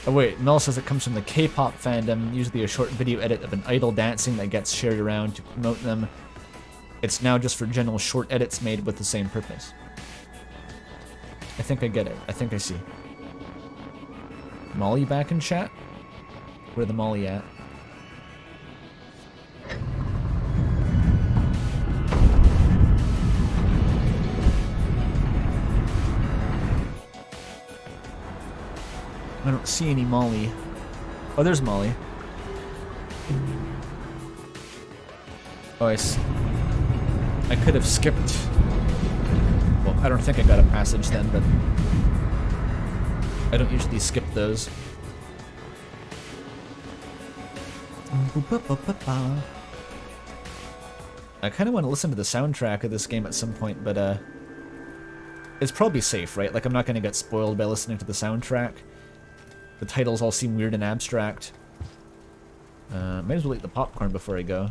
Oh wait, Mel says it comes from the K-pop fandom, usually a short video edit of an idol dancing that gets shared around to promote them. It's now just for general short edits made with the same purpose. I think I get it. I think I see. Molly back in chat? Where the Molly at? I don't see any Molly. Oh, there's Molly. Oh, I could have skipped. Well, I don't think I got a passage then, but I don't usually skip those. I kind of want to listen to the soundtrack of this game at some point, but it's probably safe, right? Like, I'm not going to get spoiled by listening to the soundtrack. The titles all seem weird and abstract. Might as well eat the popcorn before I go.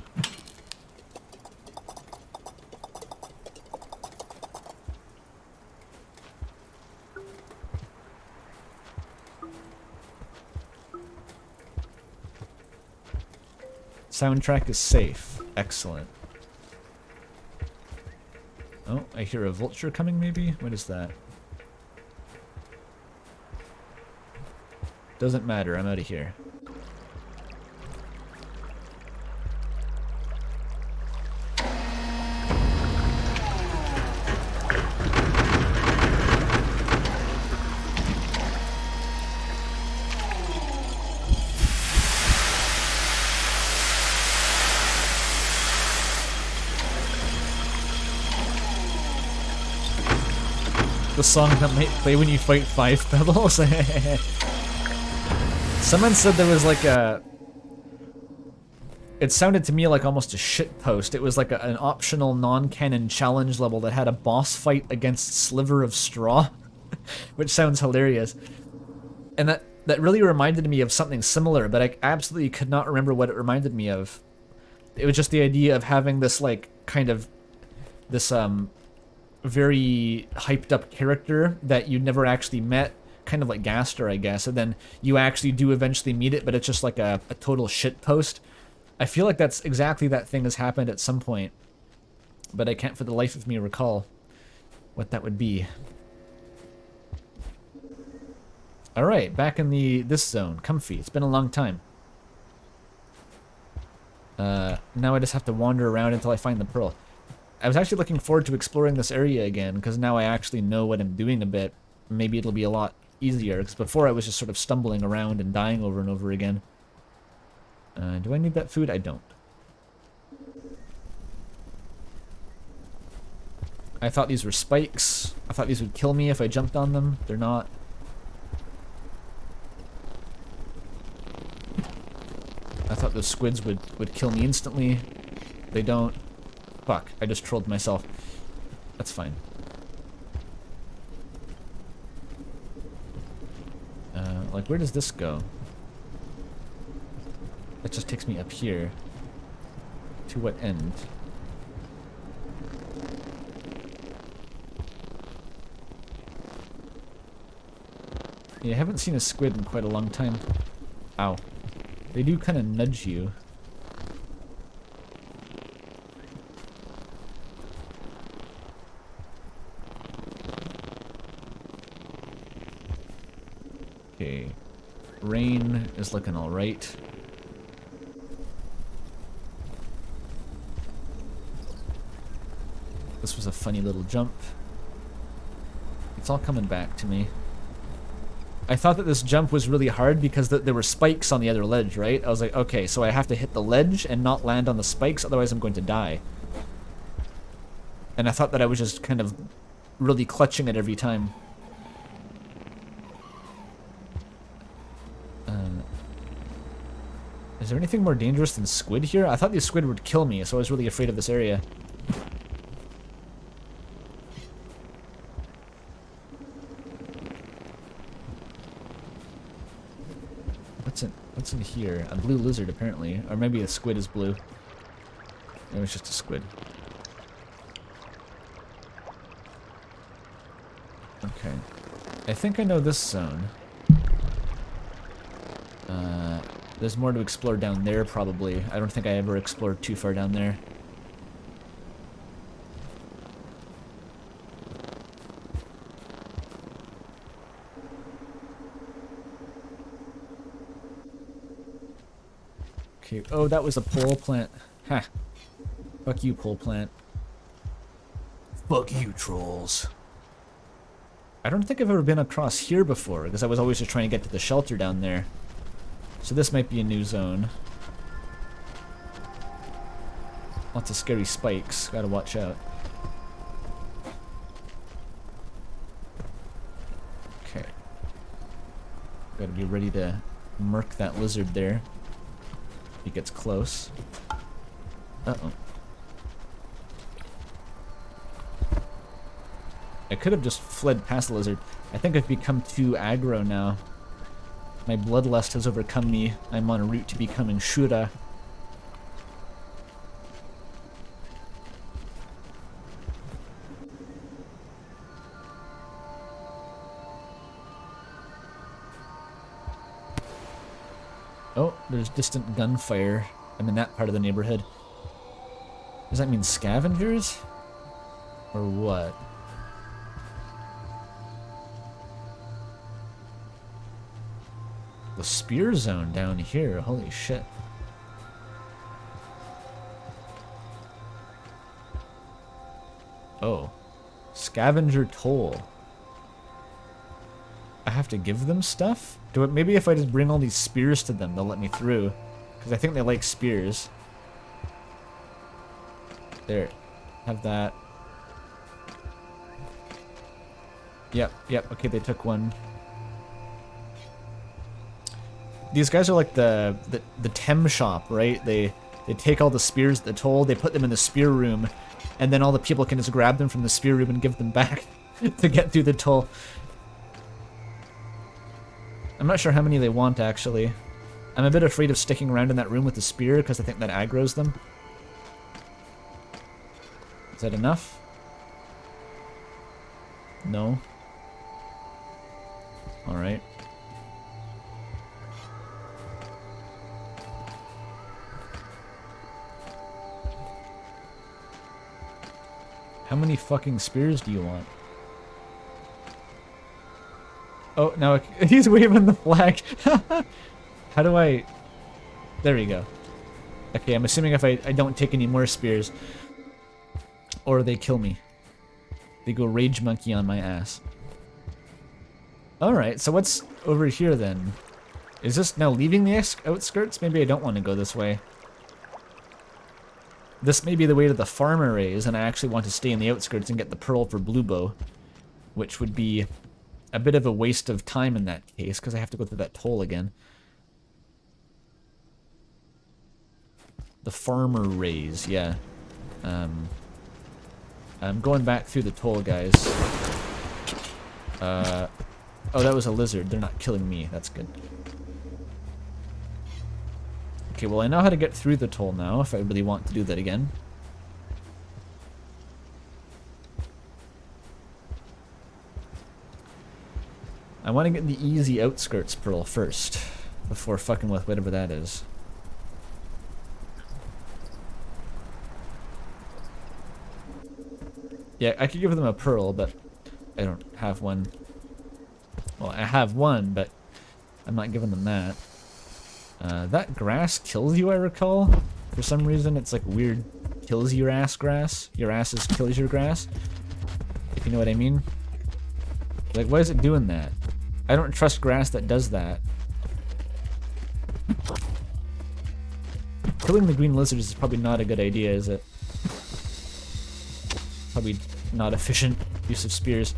Soundtrack is safe. Excellent. Oh, I hear a vulture coming maybe? What is that? Doesn't matter, I'm out of here. The song that might play when you fight 5 pebbles? Someone said there was like a... It sounded to me like almost a shitpost. It was like an optional non-canon challenge level that had a boss fight against Sliver of Straw, which sounds hilarious. And that really reminded me of something similar, but I absolutely could not remember what it reminded me of. It was just the idea of having this like kind of this very hyped up character that you never actually met, kind of like Gaster, I guess, and then you actually do eventually meet it, but it's just like a total shitpost. I feel like that's exactly that thing has happened at some point, but I can't for the life of me recall what that would be. Alright, back in this zone. Comfy. It's been a long time. Now I just have to wander around until I find the pearl. I was actually looking forward to exploring this area again, because now I actually know what I'm doing a bit. Maybe it'll be a lot easier, because before I was just sort of stumbling around and dying over and over again. Do I need that food? I don't. I thought these were spikes. I thought these would kill me if I jumped on them. They're not. I thought those squids would kill me instantly. They don't. Fuck, I just trolled myself. That's fine. Like, where does this go? It just takes me up here. To what end? Yeah, I haven't seen a squid in quite a long time. Ow. They do kind of nudge you. Okay. Rain is looking alright. This was a funny little jump. It's all coming back to me. I thought that this jump was really hard because there were spikes on the other ledge, right? I was like, okay, so I have to hit the ledge and not land on the spikes, otherwise I'm going to die. And I thought that I was just kind of really clutching it every time. Is there anything more dangerous than squid here? I thought the squid would kill me, so I was really afraid of this area. What's in here? A blue lizard, apparently. Or maybe a squid is blue. It was just a squid. Okay. I think I know this zone. There's more to explore down there, probably. I don't think I ever explored too far down there. Okay. Oh, that was a pole plant. Ha. Fuck you, pole plant. Fuck you, trolls. I don't think I've ever been across here before, because I was always just trying to get to the shelter down there. So this might be a new zone. Lots of scary spikes. Gotta watch out. Okay. Gotta be ready to murk that lizard there. He gets close. Uh-oh. I could have just fled past the lizard. I think I've become too aggro now. My bloodlust has overcome me. I'm on a route to becoming Shura. Oh, there's distant gunfire. I'm in that part of the neighborhood. Does that mean scavengers? Or what? The spear zone down here. Holy shit. Oh. Scavenger toll. I have to give them stuff? Maybe if I just bring all these spears to them, they'll let me through. Because I think they like spears. There. Have that. Yep. Okay, they took one. These guys are like the Tem shop, right? They take all the spears at the toll, they put them in the spear room, and then all the people can just grab them from the spear room and give them back to get through the toll. I'm not sure how many they want, actually. I'm a bit afraid of sticking around in that room with the spear, because I think that aggroes them. Is that enough? No? Alright. How many fucking spears do you want? Oh, now he's waving the flag. How do I... There we go. Okay, I'm assuming if I don't take any more spears, or they kill me. They go rage monkey on my ass. Alright, so what's over here then? Is this now leaving the outskirts? Maybe I don't want to go this way. This may be the way to the farm arrays, and I actually want to stay in the outskirts and get the pearl for Bluebo, which would be a bit of a waste of time in that case, because I have to go through that toll again. The farm arrays, yeah. I'm going back through the toll, guys. Oh, that was a lizard. They're not killing me. That's good. Okay, well, I know how to get through the toll now, if I really want to do that again. I want to get the easy outskirts pearl first, before fucking with whatever that is. Yeah, I could give them a pearl, but I don't have one. Well, I have one, but I'm not giving them that. That grass kills you, I recall. For some reason, it's like weird kills your ass grass. Your ass kills your grass. If you know what I mean. Like, why is it doing that? I don't trust grass that does that. Killing the green lizards is probably not a good idea, is it? Probably not efficient use of spears.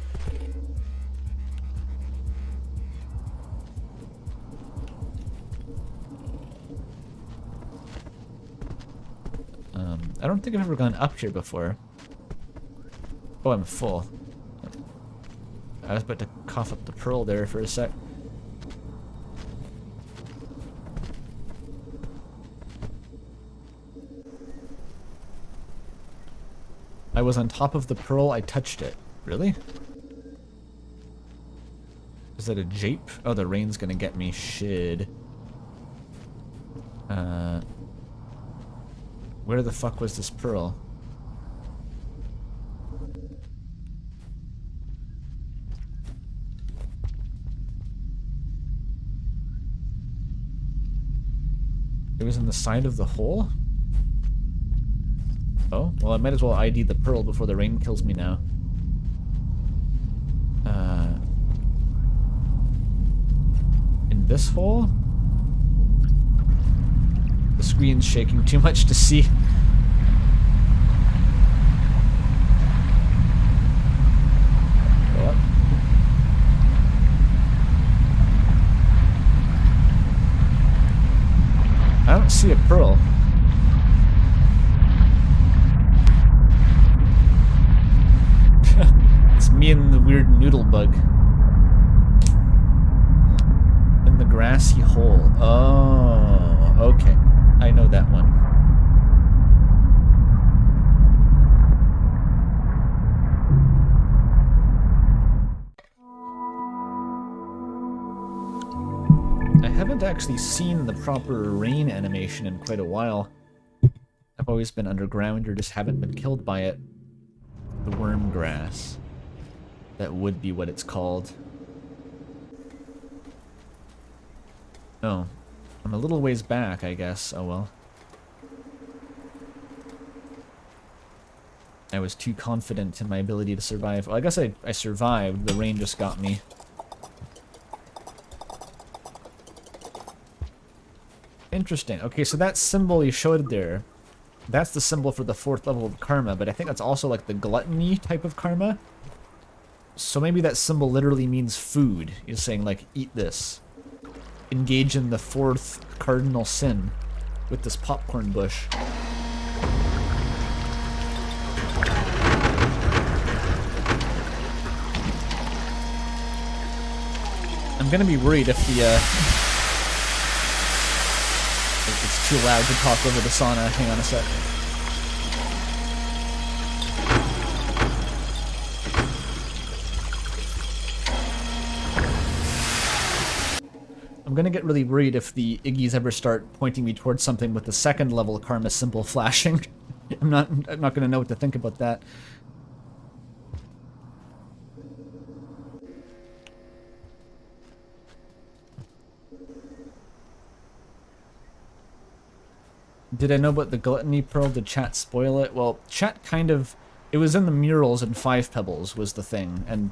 I don't think I've ever gone up here before. Oh, I'm full. I was about to cough up the pearl there for a sec. I was on top of the pearl, I touched it. Really? Is that a jape? Oh, the rain's gonna get me. Shit. Where the fuck was this pearl? It was in the side of the hole? Oh, well, I might as well ID the pearl before the rain kills me now. In this hole? The screen's shaking too much to see. Go up. I don't see a pearl. It's me and the weird noodle bug. In the grassy hole. Oh, okay. I know that one. I haven't actually seen the proper rain animation in quite a while. I've always been underground or just haven't been killed by it. The worm grass. That would be what it's called. Oh. I'm a little ways back, I guess. Oh well. I was too confident in my ability to survive. Well, I guess I survived. The rain just got me. Interesting. Okay, so that symbol you showed there, that's the symbol for the 4th level of karma, but I think that's also like the gluttony type of karma. So maybe that symbol literally means food. You're saying like, eat this. Engage in the 4th cardinal sin with this popcorn bush. I'm gonna be worried if the if it's too loud to talk over the sauna. Hang on a sec. I'm gonna get really worried if the Iggy's ever start pointing me towards something with the 2nd level karma symbol flashing. I'm not gonna know what to think about that. Did I know about the gluttony pearl? Did chat spoil it? Well, chat kind of... It was in the murals in 5 Pebbles was the thing, and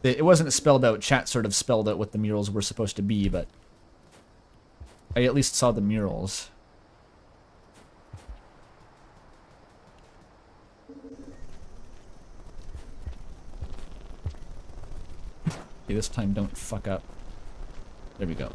It wasn't spelled out. Chat sort of spelled out what the murals were supposed to be, but I at least saw the murals. Okay, this time don't fuck up. There we go.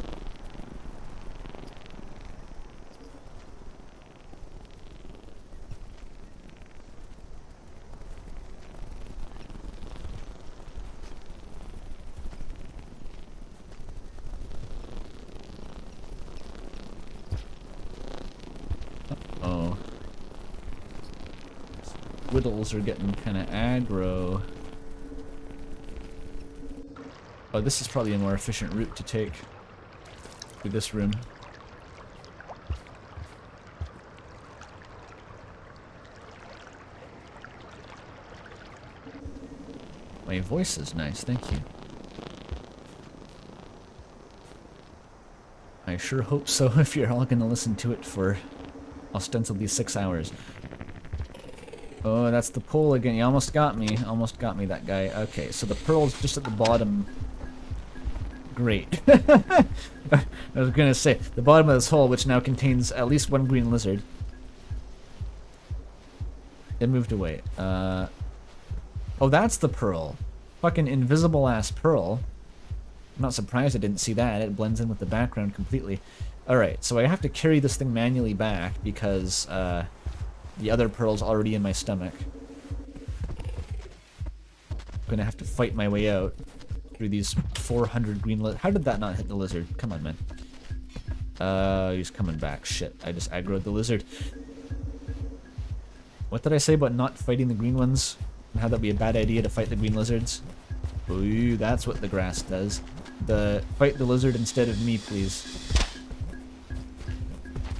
Uh-oh. Whittles are getting kind of aggro. Oh, this is probably a more efficient route to take through this room. My voice is nice, thank you. I sure hope so if you're all gonna listen to it for ostensibly 6 hours. Oh, that's the pole again. You almost got me. Almost got me, that guy. Okay, so the pearl's just at the bottom. Great. I was gonna say, the bottom of this hole, which now contains at least one green lizard. It moved away. Oh, that's the pearl. Fucking invisible-ass pearl. I'm not surprised I didn't see that. It blends in with the background completely. Alright, so I have to carry this thing manually back because the other pearl's already in my stomach. I'm gonna have to fight my way out through these 400 green lizards. How did that not hit the lizard? Come on, man. He's coming back. Shit, I just aggroed the lizard. What did I say about not fighting the green ones? And how that'd be a bad idea to fight the green lizards? Ooh, that's what the grass does. Fight the lizard instead of me, please.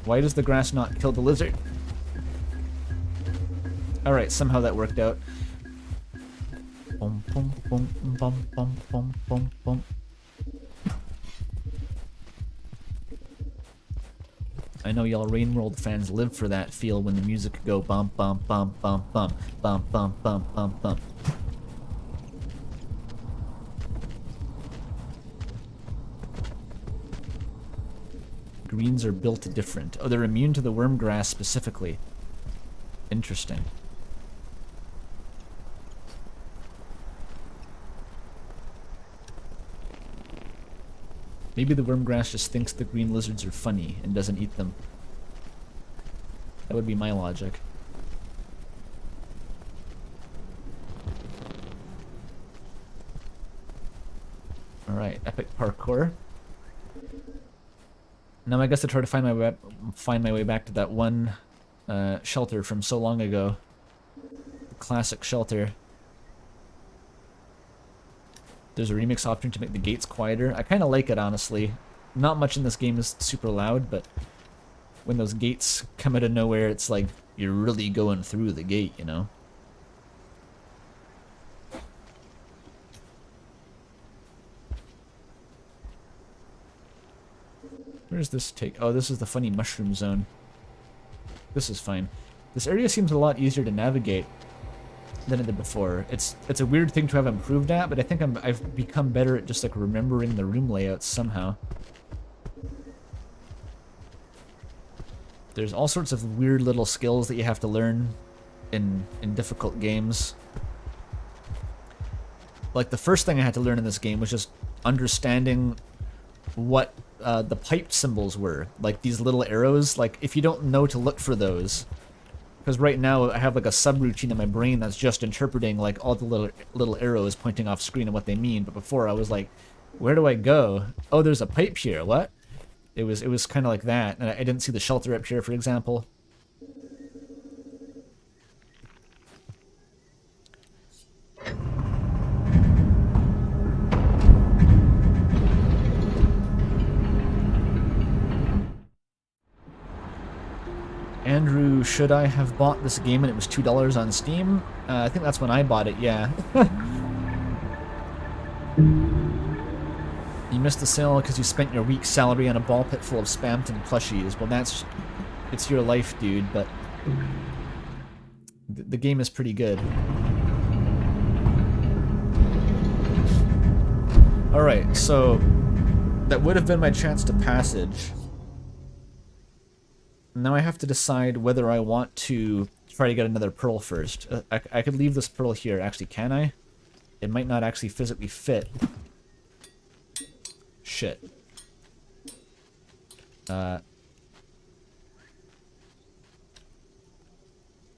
Why does the grass not kill the lizard? Alright, somehow that worked out. Bum, bum, bum, bum, bum, bum, bum, bum. I know y'all Rain World fans live for that feel when the music go bum bum bum bum bum bum bum bum bum bum. Greens are built different. Oh, they're immune to the worm grass specifically. Interesting. Maybe the worm grass just thinks the green lizards are funny and doesn't eat them. That would be my logic. Alright, epic parkour. Now I guess I try to find my way back to that one shelter from so long ago. The classic shelter. There's a remix option to make the gates quieter. I kind of like it, honestly. Not much in this game is super loud, but when those gates come out of nowhere, it's like you're really going through the gate, you know? Where does this take? Oh, this is the funny mushroom zone. This is fine. This area seems a lot easier to navigate than it did before. It's a weird thing to have improved at, but I think I've become better at just like remembering the room layouts somehow. There's all sorts of weird little skills that you have to learn in difficult games. Like the first thing I had to learn in this game was just understanding what the pipe symbols were. Like these little arrows, like if you don't know to look for those, because right now I have like a subroutine in my brain that's just interpreting like all the little arrows pointing off screen and what they mean. But before I was like, where do I go? Oh, there's a pipe here. What? It was kind of like that, and I didn't see the shelter up here, for example. Andrew, should I have bought this game and it was $2 on Steam? I think that's when I bought it, yeah. You missed the sale because you spent your week's salary on a ball pit full of Spamton plushies. Well, it's your life, dude, but the game is pretty good. Alright, so that would have been my chance to passage. Now I have to decide whether I want to try to get another pearl first. I could leave this pearl here. Actually, can I? It might not actually physically fit. Shit. I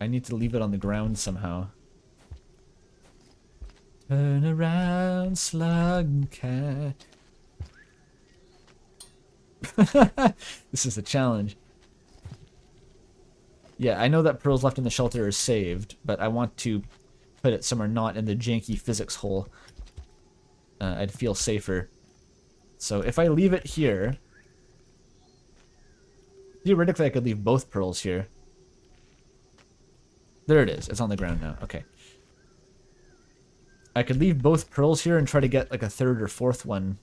need to leave it on the ground somehow. Turn around, slug cat. This is a challenge. Yeah, I know that pearls left in the shelter are saved, but I want to put it somewhere not in the janky physics hole. I'd feel safer. So if I leave it here... Theoretically, I could leave both pearls here. There it is. It's on the ground now. Okay. I could leave both pearls here and try to get like a third or fourth one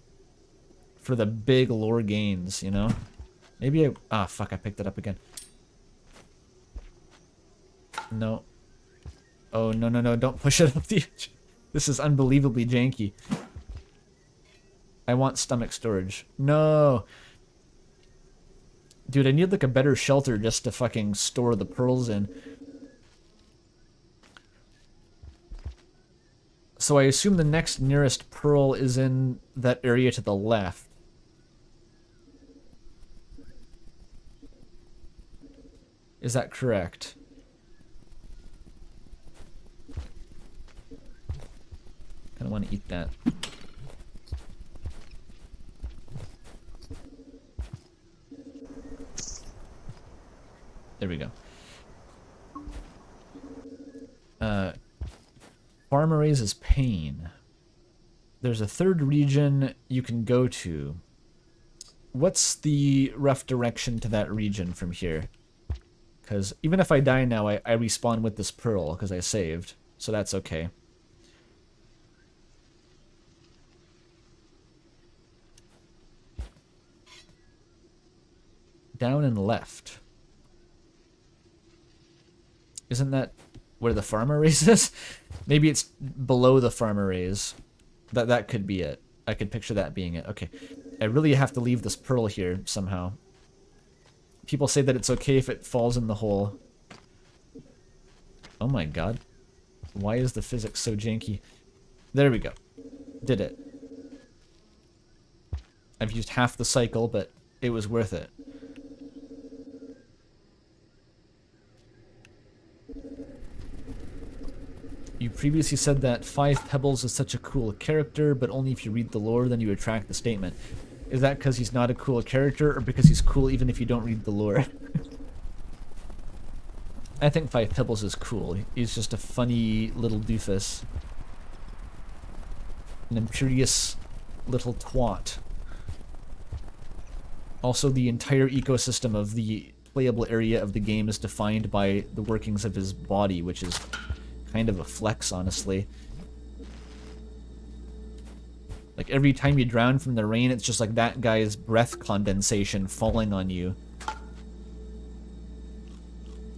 for the big lore gains, you know? Maybe I... Ah, fuck, I picked it up again. No. Oh, no, no, no, don't push it up the edge. This is unbelievably janky. I want stomach storage. No! Dude, I need like a better shelter just to fucking store the pearls in. So I assume the next nearest pearl is in that area to the left. Is that correct? I don't want to eat that. There we go. Farmer raises pain. There's a third region you can go to. What's the rough direction to that region from here? Because even if I die now, I respawn with this pearl because I saved. So that's okay. Down and left. Isn't that where the farmer raise is? Maybe it's below the farmer raise. That could be it. I could picture that being it. Okay. I really have to leave this pearl here somehow. People say that it's okay if it falls in the hole. Oh my god. Why is the physics so janky? There we go. Did it. I've used half the cycle, but it was worth it. You previously said that Five Pebbles is such a cool character, but only if you read the lore, then you retract the statement. Is that because he's not a cool character, or because he's cool even if you don't read the lore? I think Five Pebbles is cool. He's just a funny little doofus. An imperious little twat. Also, the entire ecosystem of the playable area of the game is defined by the workings of his body, which is kind of a flex, honestly. Like, every time you drown from the rain, it's just like that guy's breath condensation falling on you.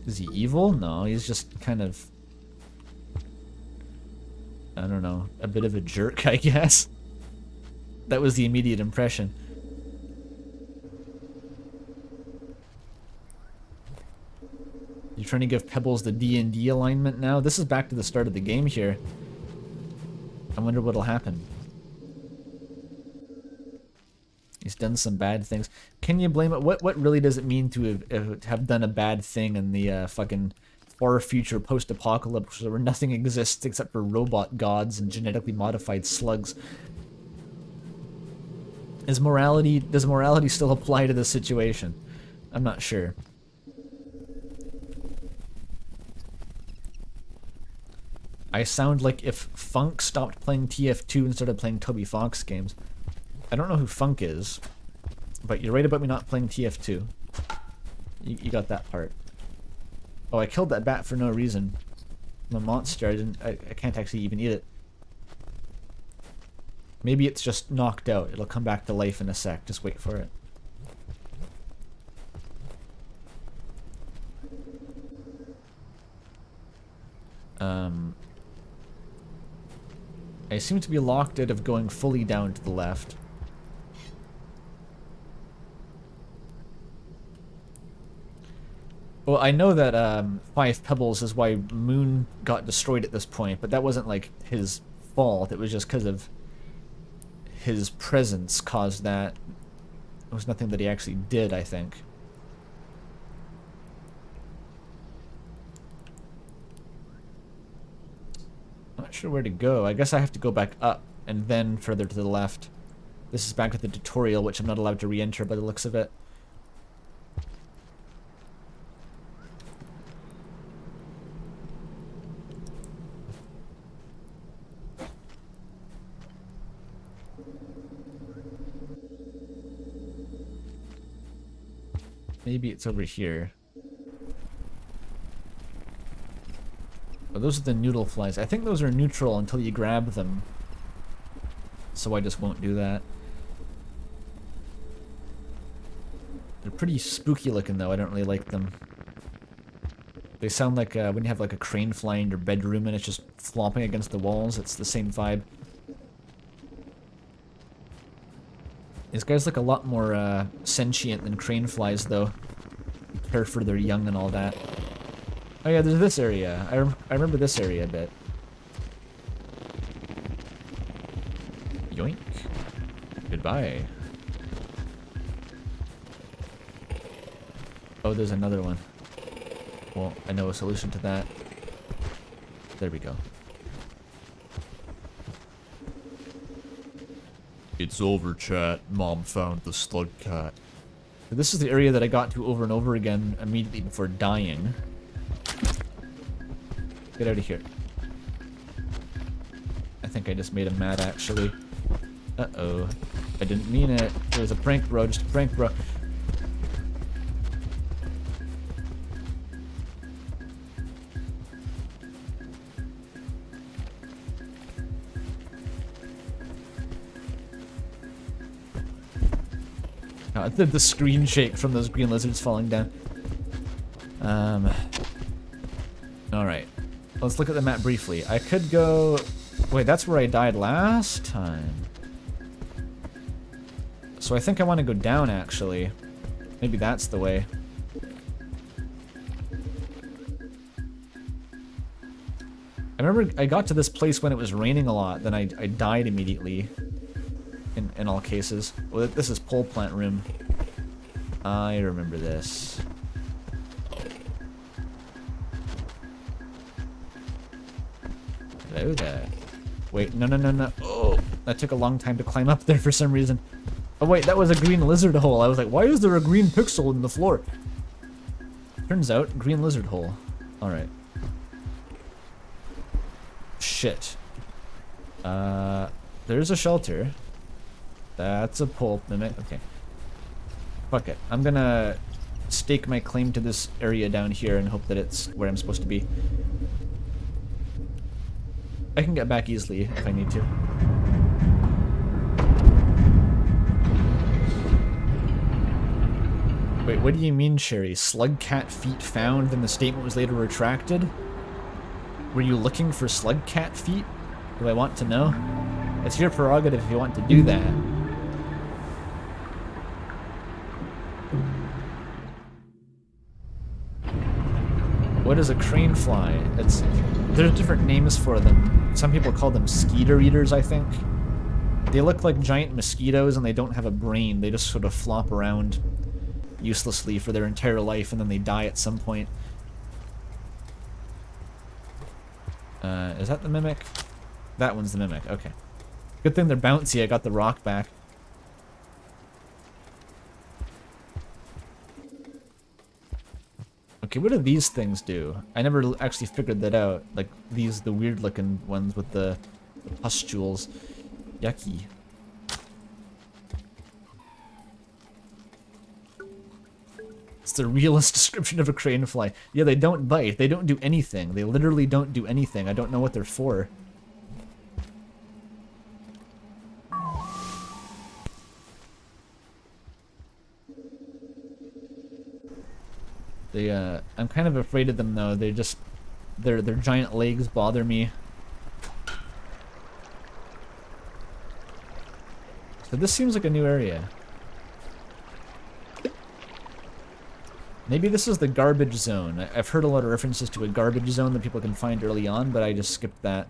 Is he evil? No, he's just kind of... I don't know, a bit of a jerk, I guess. That was the immediate impression. You're trying to give Pebbles the D&D alignment now? This is back to the start of the game here. I wonder what'll happen. He's done some bad things. Can you blame it? What really does it mean to have done a bad thing in the fucking far future post-apocalypse where nothing exists except for robot gods and genetically modified slugs? Does morality still apply to this situation? I'm not sure. I sound like if Funk stopped playing TF2 and started playing Toby Fox games. I don't know who Funk is, but you're right about me not playing TF2. You got that part. Oh, I killed that bat for no reason. I'm a monster. I can't actually even eat it. Maybe it's just knocked out. It'll come back to life in a sec. Just wait for it. I seem to be locked out of going fully down to the left. Well, I know that 5 Pebbles is why Moon got destroyed at this point, but that wasn't like his fault. It was just because of his presence caused that. It was nothing that he actually did, I think. Not sure where to go. I guess I have to go back up and then further to the left. This is back to the tutorial, which I'm not allowed to re-enter by the looks of it. Maybe it's over here. Oh, those are the noodle flies. I think those are neutral until you grab them. So I just won't do that. They're pretty spooky looking though, I don't really like them. They sound like when you have like a crane fly in your bedroom and it's just flopping against the walls, it's the same vibe. These guys look a lot more sentient than crane flies though. Care for their young and all that. Oh yeah, there's this area. I remember this area a bit. Yoink. Goodbye. Oh, there's another one. Well, I know a solution to that. There we go. It's over, chat. Mom found the slug cat. This is the area that I got to over and over again immediately before dying. Get out of here. I think I just made him mad, actually. Uh-oh. I didn't mean it. It was a prank, bro. Just a prank, bro. The screen shake from those green lizards falling down. Alright. Let's look at the map briefly. I could go... Wait, that's where I died last time. So I think I want to go down, actually. Maybe that's the way. I remember I got to this place when it was raining a lot, then I died immediately. In all cases. Well, this is pole plant room. I remember this. Hello there. Wait, no. Oh, that took a long time to climb up there for some reason. Oh wait, that was a green lizard hole. I was like, why is there a green pixel in the floor? Turns out, green lizard hole. Alright. Shit. There's a shelter. That's a pulp mimic. Okay. Fuck it. I'm gonna stake my claim to this area down here and hope that it's where I'm supposed to be. I can get back easily if I need to. Wait, what do you mean, Sherry? Slug cat feet found, then the statement was later retracted? Were you looking for slug cat feet? Do I want to know? It's your prerogative if you want to do that. What is a crane fly? There's different names for them. Some people call them skeeter eaters, I think. They look like giant mosquitoes and they don't have a brain. They just sort of flop around uselessly for their entire life and then they die at some point. Is that the mimic? That one's the mimic, okay. Good thing they're bouncy, I got the rock back. Okay, what do these things do? I never actually figured that out. Like, these, the weird looking ones with the pustules. Yucky. It's the realest description of a crane fly. Yeah, they don't bite. They don't do anything. They literally don't do anything. I don't know what they're for. They, I'm kind of afraid of them though. They just, their giant legs bother me. So this seems like a new area. Maybe this is the garbage zone. I've heard a lot of references to a garbage zone that people can find early on, but I just skipped that.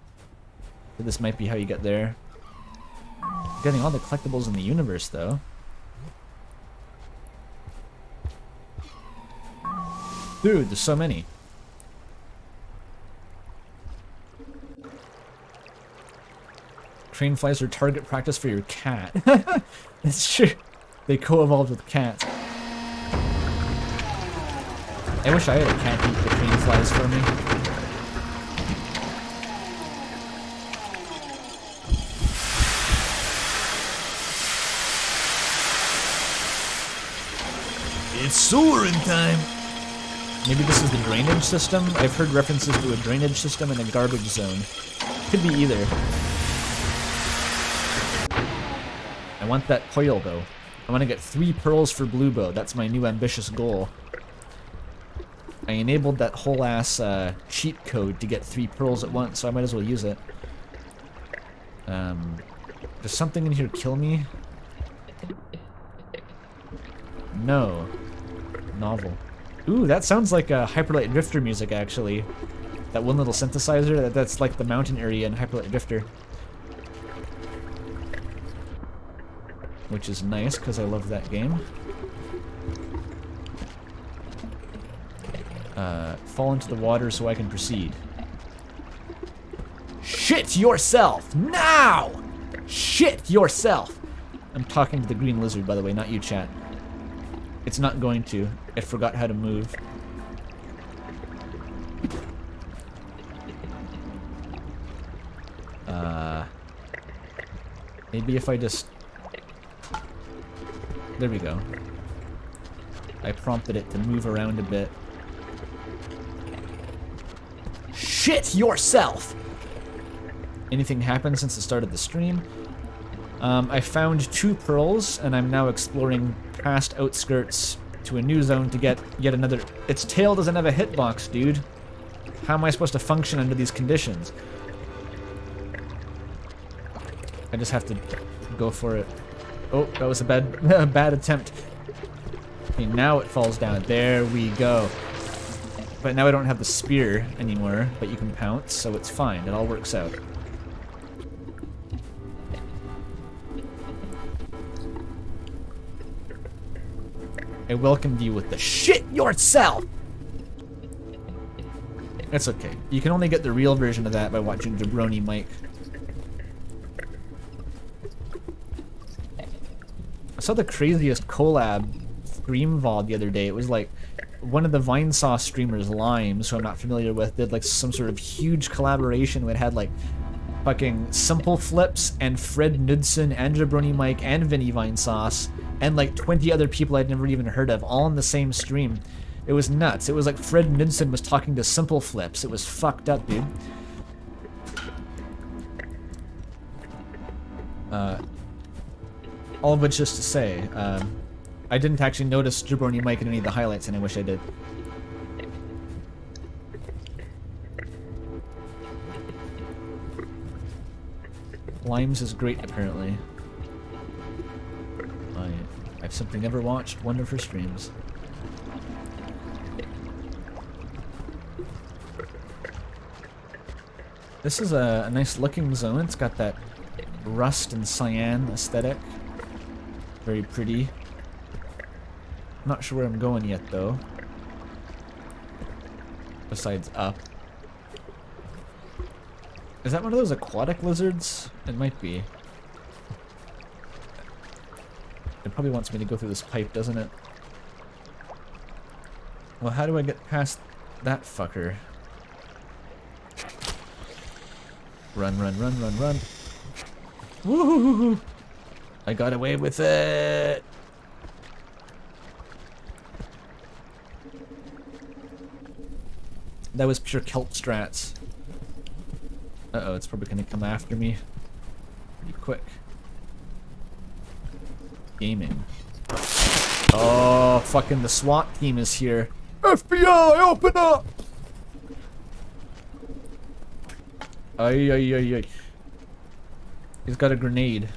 But this might be how you get there. Getting all the collectibles in the universe, though. Dude, there's so many. Train flies are target practice for your cat. That's true. They co-evolved with cats. I wish I had a cat to eat the train flies for me. It's soaring time! Maybe this is the drainage system? I've heard references to a drainage system and a garbage zone. Could be either. I want that coil though. I want to get 3 pearls for Bluebo. That's my new ambitious goal. I enabled that whole ass cheat code to get 3 pearls at once, so I might as well use it. Does something in here kill me? No. Novel. Ooh, that sounds like Hyperlight Drifter music, actually. That one little synthesizer, that's like the mountain area in Hyperlight Drifter. Which is nice, because I love that game. Fall into the water so I can proceed. Shit yourself! Now! Shit yourself! I'm talking to the green lizard, by the way, not you, chat. It's not going to. It forgot how to move. Maybe if I just... There we go. I prompted it to move around a bit. Shit yourself! Anything happened since the start of the stream? I found 2 pearls, and I'm now exploring past outskirts to a new zone to get yet another... Its tail doesn't have a hitbox, dude. How am I supposed to function under these conditions? I just have to go for it. Oh, that was a bad, bad attempt. Okay, now it falls down. There we go. But now I don't have the spear anymore, but you can pounce, so it's fine. It all works out. I welcomed you with the shit yourself! It's okay. You can only get the real version of that by watching Jabroni Mike. I saw the craziest collab stream VOD the other day. It was like one of the Vinesauce streamers, Limes, who I'm not familiar with, did like some sort of huge collaboration that had like fucking Simple Flips and Fred Knudsen and Jabroni Mike and Vinny Vinesauce and like 20 other people I'd never even heard of, all in the same stream. It was nuts. It was like Fred Knudsen was talking to Simple Flips. It was fucked up, dude. All of which just to say, I didn't actually notice Jabroni Mike in any of the highlights, and I wish I did. Limes is great, apparently. I've simply never watched one of her streams. This is a nice looking zone. It's got that rust and cyan aesthetic. Very pretty. Not sure where I'm going yet, though. Besides up. Is that one of those aquatic lizards? It might be. It probably wants me to go through this pipe, doesn't it? Well, how do I get past that fucker? Run, run, run, run, run. Woohoo! I got away with it! That was pure kelp strats. Uh-oh, it's probably gonna come after me pretty quick. Gaming. Oh, fucking the SWAT team is here. FBI, open up! Ay, ay, ay, ay. He's got a grenade.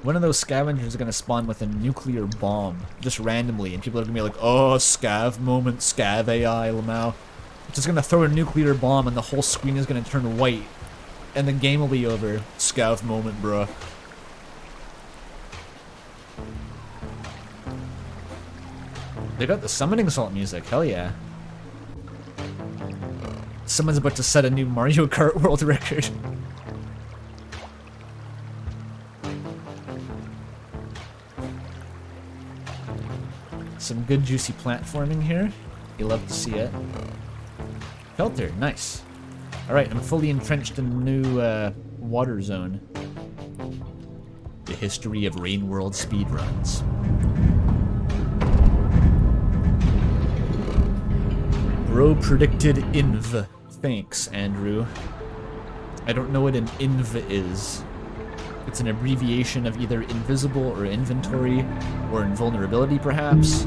One of those scavengers is gonna spawn with a nuclear bomb, just randomly, and people are gonna be like, oh, scav moment, scav AI, Lamau. It's just gonna throw a nuclear bomb and the whole screen is gonna turn white. And the game will be over. Scav moment, bruh. They got the summoning salt music, hell yeah. Someone's about to set a new Mario Kart world record. Some good juicy platforming here. You love to see it. Filter, nice. Alright, I'm fully entrenched in the new water zone. The history of Rain World speedruns. Bro predicted inv. Thanks, Andrew. I don't know what an inv is. It's an abbreviation of either invisible or inventory, or invulnerability perhaps.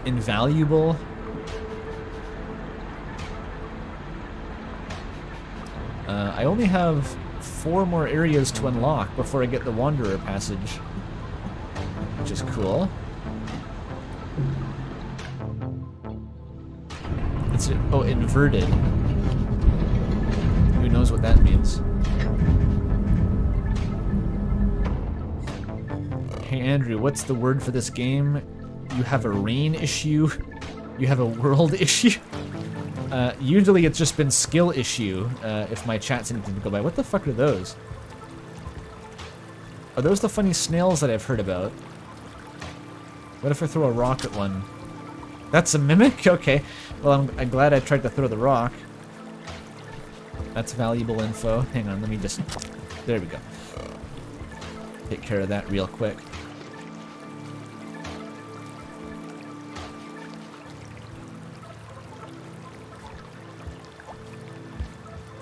Invaluable. I only have 4 more areas to unlock before I get the Wanderer passage, which is cool. It's, oh, inverted. Who knows what that means? Hey Andrew, what's the word for this game? You have a rain issue? You have a world issue? Usually it's just been skill issue, if my chat's anything to go by. What the fuck are those? Are those the funny snails that I've heard about? What if I throw a rock at one? That's a mimic? Okay. Well, I'm glad I tried to throw the rock. That's valuable info. Hang on, let me just... There we go. Take care of that real quick.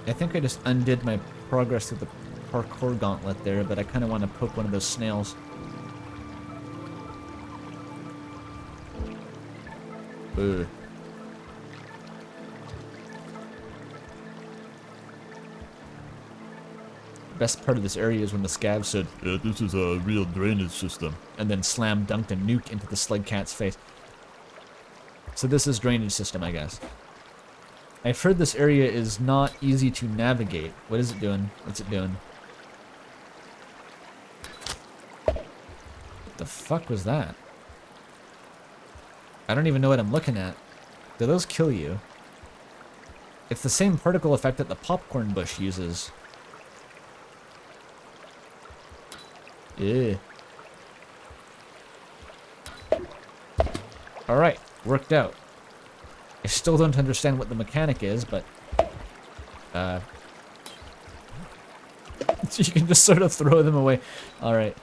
I think I just undid my progress through the parkour gauntlet there, but I kind of want to poke one of those snails. Ugh. Best part of this area is when the scav said, "Yeah, this is a real drainage system," and then slam dunked a nuke into the slugcat's face. So this is drainage system, I guess. I've heard this area is not easy to navigate. What is it doing? What's it doing? What the fuck was that? I don't even know what I'm looking at. Do those kill you? It's the same particle effect that the popcorn bush uses. Ew. Alright, worked out. I still don't understand what the mechanic is, but... you can just sort of throw them away. Alright.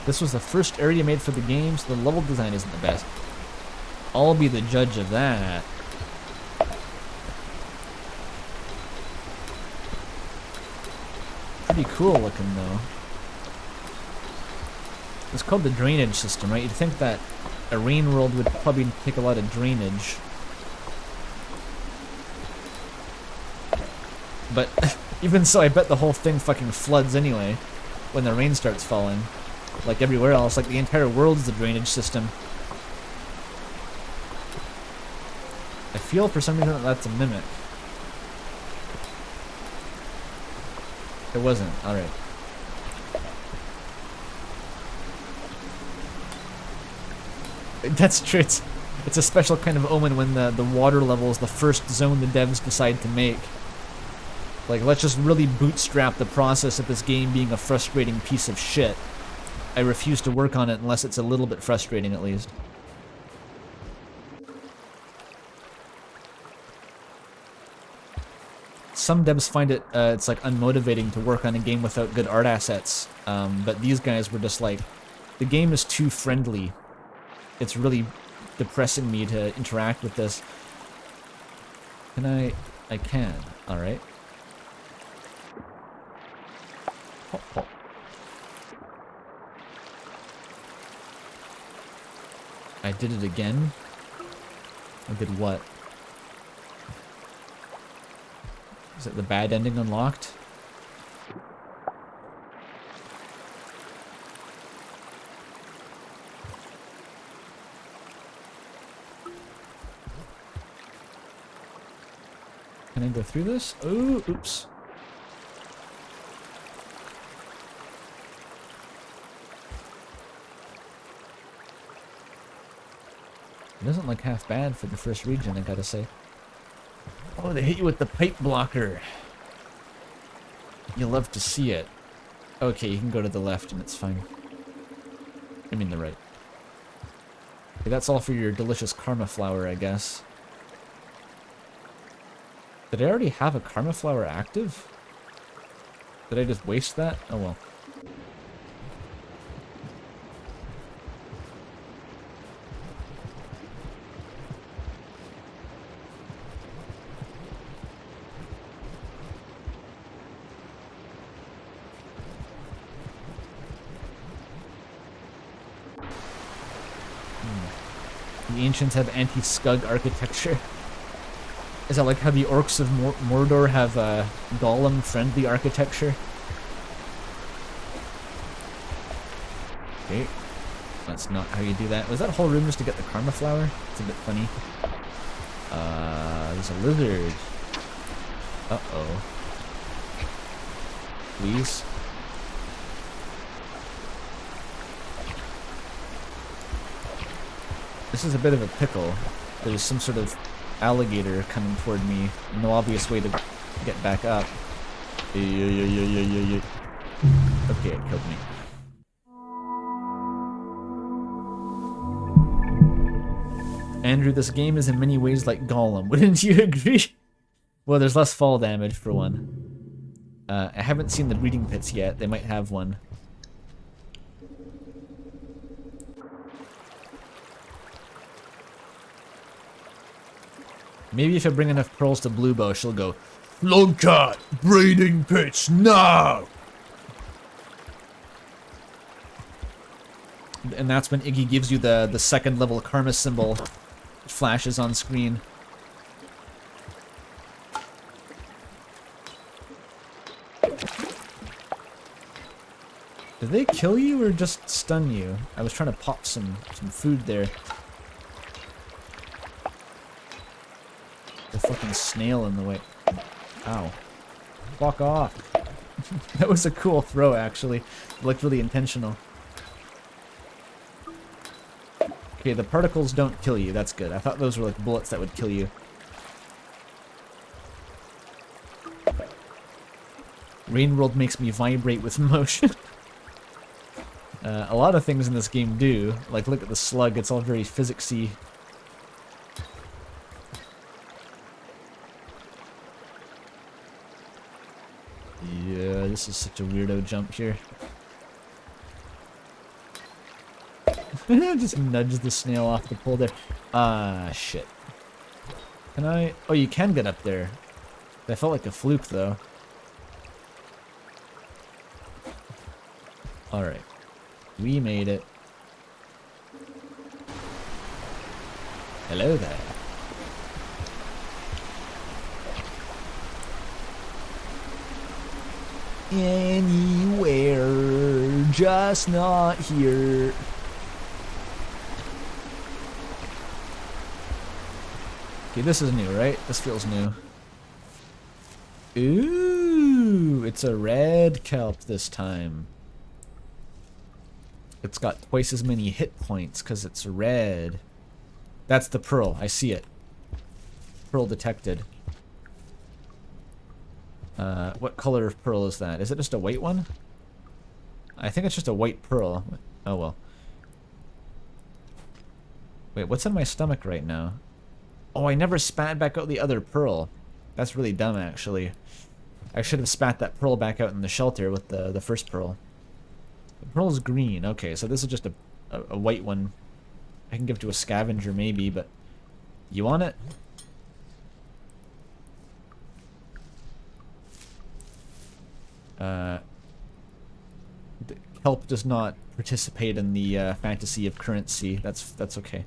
This was the first area made for the game, so the level design isn't the best. I'll be the judge of that. Pretty cool looking though. It's called the drainage system, right? You'd think that a rain world would probably take a lot of drainage. But even so, I bet the whole thing fucking floods anyway when the rain starts falling. Like everywhere else, like the entire world is a drainage system. I feel for some reason that that's a mimic. It wasn't. Alright. That's true. It's a special kind of omen when the water level is the first zone the devs decide to make. Like, let's just really bootstrap the process of this game being a frustrating piece of shit. I refuse to work on it unless it's a little bit frustrating at least. Some devs find it, it's like unmotivating to work on a game without good art assets, but these guys were just like, the game is too friendly. It's really depressing me to interact with this. Can I can, alright. Hop, hop. I did it again? I did what? Is it the bad ending unlocked? Can I go through this? Oh, oops. It doesn't look half bad for the first region, I gotta say. Oh, they hit you with the pipe blocker. You'll love to see it. Okay, you can go to the left and it's fine. I mean the right. Okay, that's all for your delicious karma flower, I guess. Did I already have a karma flower active? Did I just waste that? Oh well. The ancients have anti-scug architecture. Is that like how the orcs of Mordor have golem-friendly architecture? Okay, that's not how you do that. Was that whole room just to get the karma flower? It's a bit funny. There's a lizard. Uh-oh. Please. This is a bit of a pickle. There's some sort of alligator coming toward me. No obvious way to get back up. Okay, it killed me. Andrew, this game is in many ways like Gollum. Wouldn't you agree? Well, there's less fall damage for one. I haven't seen the breeding pits yet. They might have one. Maybe if I bring enough pearls to Bluebo, she'll go, Longcat, breeding pits now! And that's when Iggy gives you the second level karma symbol. It flashes on screen. Did they kill you or just stun you? I was trying to pop some food there. The fucking snail in the way. Ow. Fuck off. That was a cool throw, actually. It looked really intentional. Okay, the particles don't kill you. That's good. I thought those were like bullets that would kill you. Rain World makes me vibrate with motion. A lot of things in this game do. Like, look at the slug. It's all very physicsy. Yeah, this is such a weirdo jump here. Just nudge the snail off the pole there. Ah, shit. Can I? Oh, you can get up there. That felt like a fluke, though. Alright. We made it. Hello there. Anywhere, just not here. Okay, this is new, right? This feels new. Ooh, it's a red kelp this time. It's got twice as many hit points because it's red. That's the pearl. I see it. Pearl detected. What color of pearl is that? Is it just a white one? I think it's just a white pearl. Oh well. Wait, what's in my stomach right now? Oh, I never spat back out the other pearl. That's really dumb, actually. I should have spat that pearl back out in the shelter with the first pearl. The pearl's green. Okay, so this is just a white one. I can give to a scavenger maybe, but you want it? Kelp does not participate in the fantasy of currency. That's okay.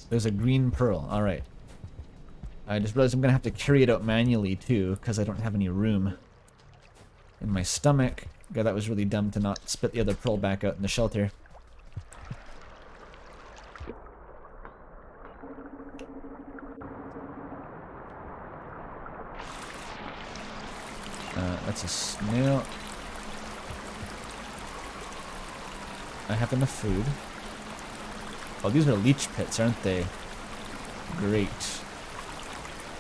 There's a green pearl. All right. I just realized I'm gonna have to carry it out manually too, because I don't have any room in my stomach. God, that was really dumb to not spit the other pearl back out in the shelter. That's a snail. I have enough food. Oh, these are leech pits, aren't they? Great.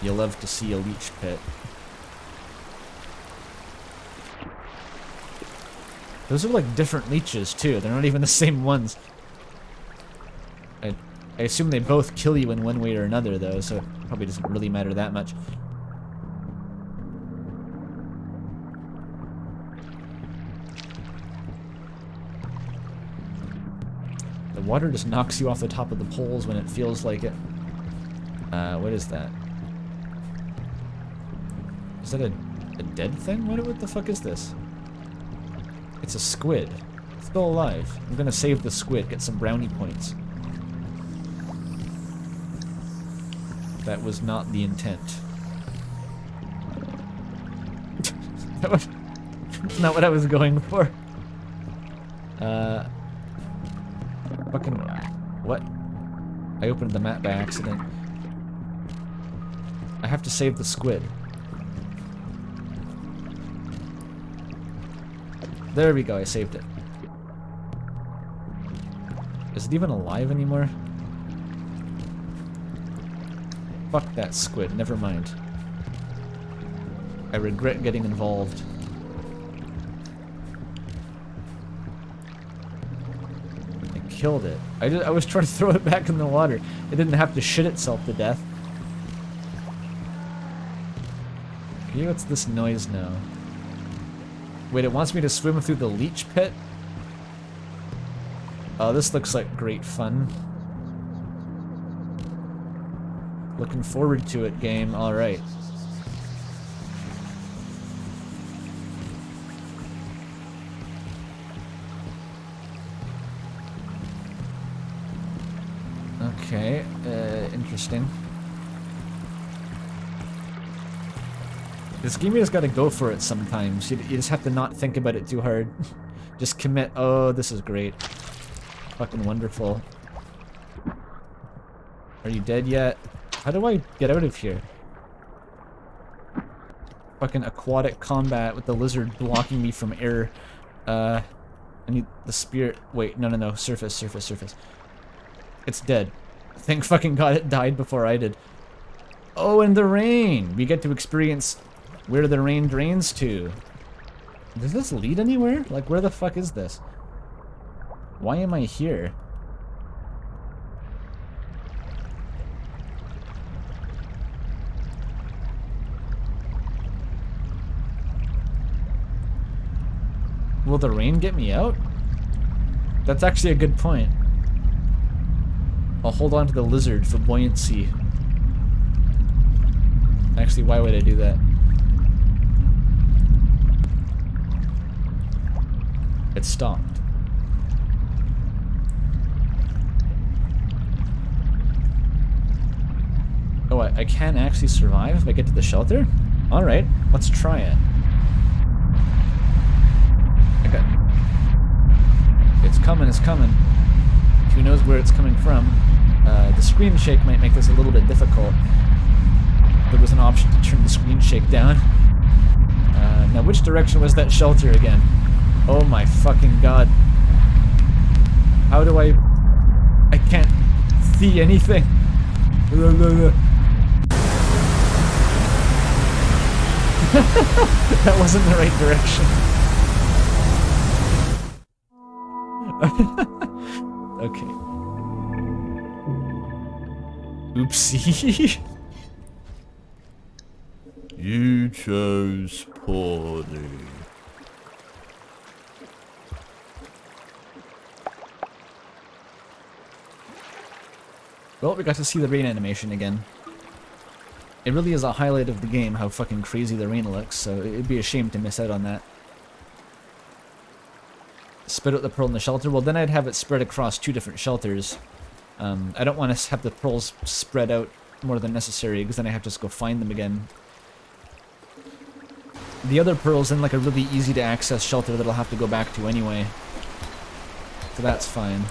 You'll love to see a leech pit. Those are like different leeches too. They're not even the same ones. I assume they both kill you in one way or another though, so it probably doesn't really matter that much. The water just knocks you off the top of the poles when it feels like it. What is that? Is that a dead thing? What the fuck is this? It's a squid. It's still alive. I'm gonna save the squid, get some brownie points. That was not the intent. That was not what I was going for. Fucking... What? I opened the map by accident. I have to save the squid. There we go, I saved it. Is it even alive anymore? Fuck that squid, never mind. I regret getting involved. I killed it. I was trying to throw it back in the water. It didn't have to shit itself to death. Okay, what's this noise now? Wait, it wants me to swim through the leech pit? Oh, this looks like great fun. Looking forward to it, game. Alright. Okay, interesting. This game, you just gotta go for it sometimes. You just have to not think about it too hard. Just commit. Oh, this is great. Fucking wonderful. Are you dead yet? How do I get out of here? Fucking aquatic combat with the lizard blocking me from air. I need the spirit. Wait, no. Surface, surface, surface. It's dead. Thank fucking God it died before I did. Oh, and the rain! We get to experience where the rain drains to. Does this lead anywhere? Like, where the fuck is this? Why am I here? Will the rain get me out? That's actually a good point. I'll hold on to the lizard for buoyancy. Actually, why would I do that? It stopped. Oh, I can actually survive if I get to the shelter? Alright, let's try it. Okay. It's coming, it's coming. Who knows where it's coming from? The screen shake might make this a little bit difficult. There was an option to turn the screen shake down. Now, which direction was that shelter again? Oh my fucking God. How do I can't see anything. That wasn't the right direction. Okay. Oopsie.
You chose poorly.
Well, we got to see the rain animation again. It really is a highlight of the game, how fucking crazy the rain looks, so it'd be a shame to miss out on that. Spit out the pearl in the shelter? Well, then I'd have it spread across 2 different shelters. I don't want to have the pearls spread out more than necessary, because then I have to just go find them again. The other pearl's in like a really easy to access shelter that I'll have to go back to anyway. So that's fine.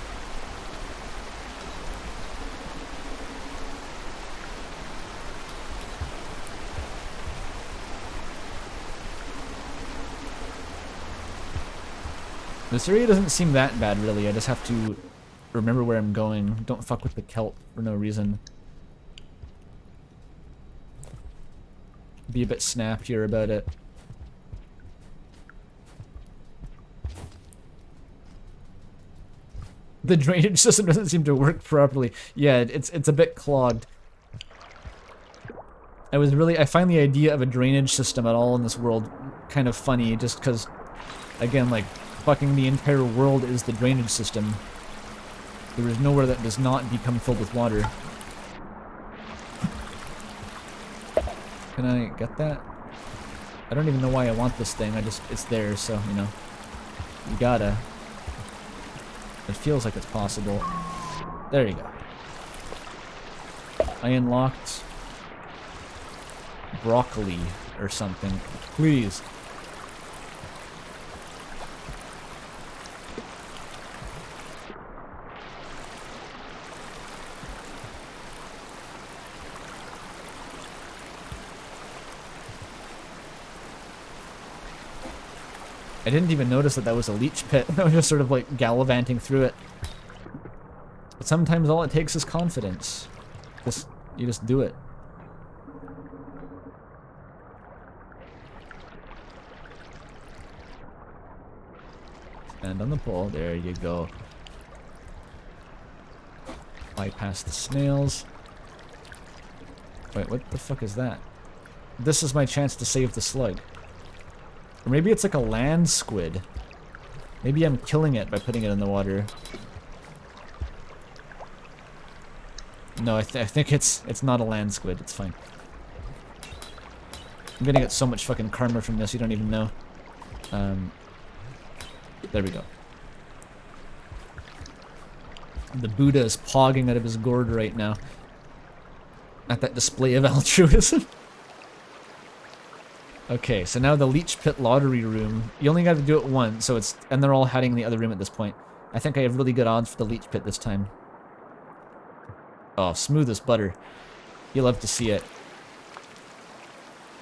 This area doesn't seem that bad, really. I just have to remember where I'm going. Don't fuck with the kelp for no reason. Be a bit snappier about it. The drainage system doesn't seem to work properly. Yeah, it's a bit clogged. I find the idea of a drainage system at all in this world kind of funny, just because, again, like, fucking the entire world is the drainage system. There is nowhere that does not become filled with water. Can I get that? I don't even know why I want this thing, it's there, so, you know. You gotta. It feels like it's possible. There you go. I unlocked broccoli or something. Please. I didn't even notice that was a leech pit. I was just sort of like gallivanting through it. But sometimes all it takes is confidence. You just do it. Stand on the pole. There you go. Bypass the snails. Wait, what the fuck is that? This is my chance to save the slug. Or maybe it's like a land squid. Maybe I'm killing it by putting it in the water. No, I think it's not a land squid. It's fine. I'm gonna get so much fucking karma from this, you don't even know. There we go. The Buddha is pogging out of his gourd right now. At that display of altruism. Okay, so now the Leech Pit Lottery Room. You only got to do it once, so and they're all hiding in the other room at this point. I think I have really good odds for the Leech Pit this time. Oh, smooth as butter. You'll love to see it.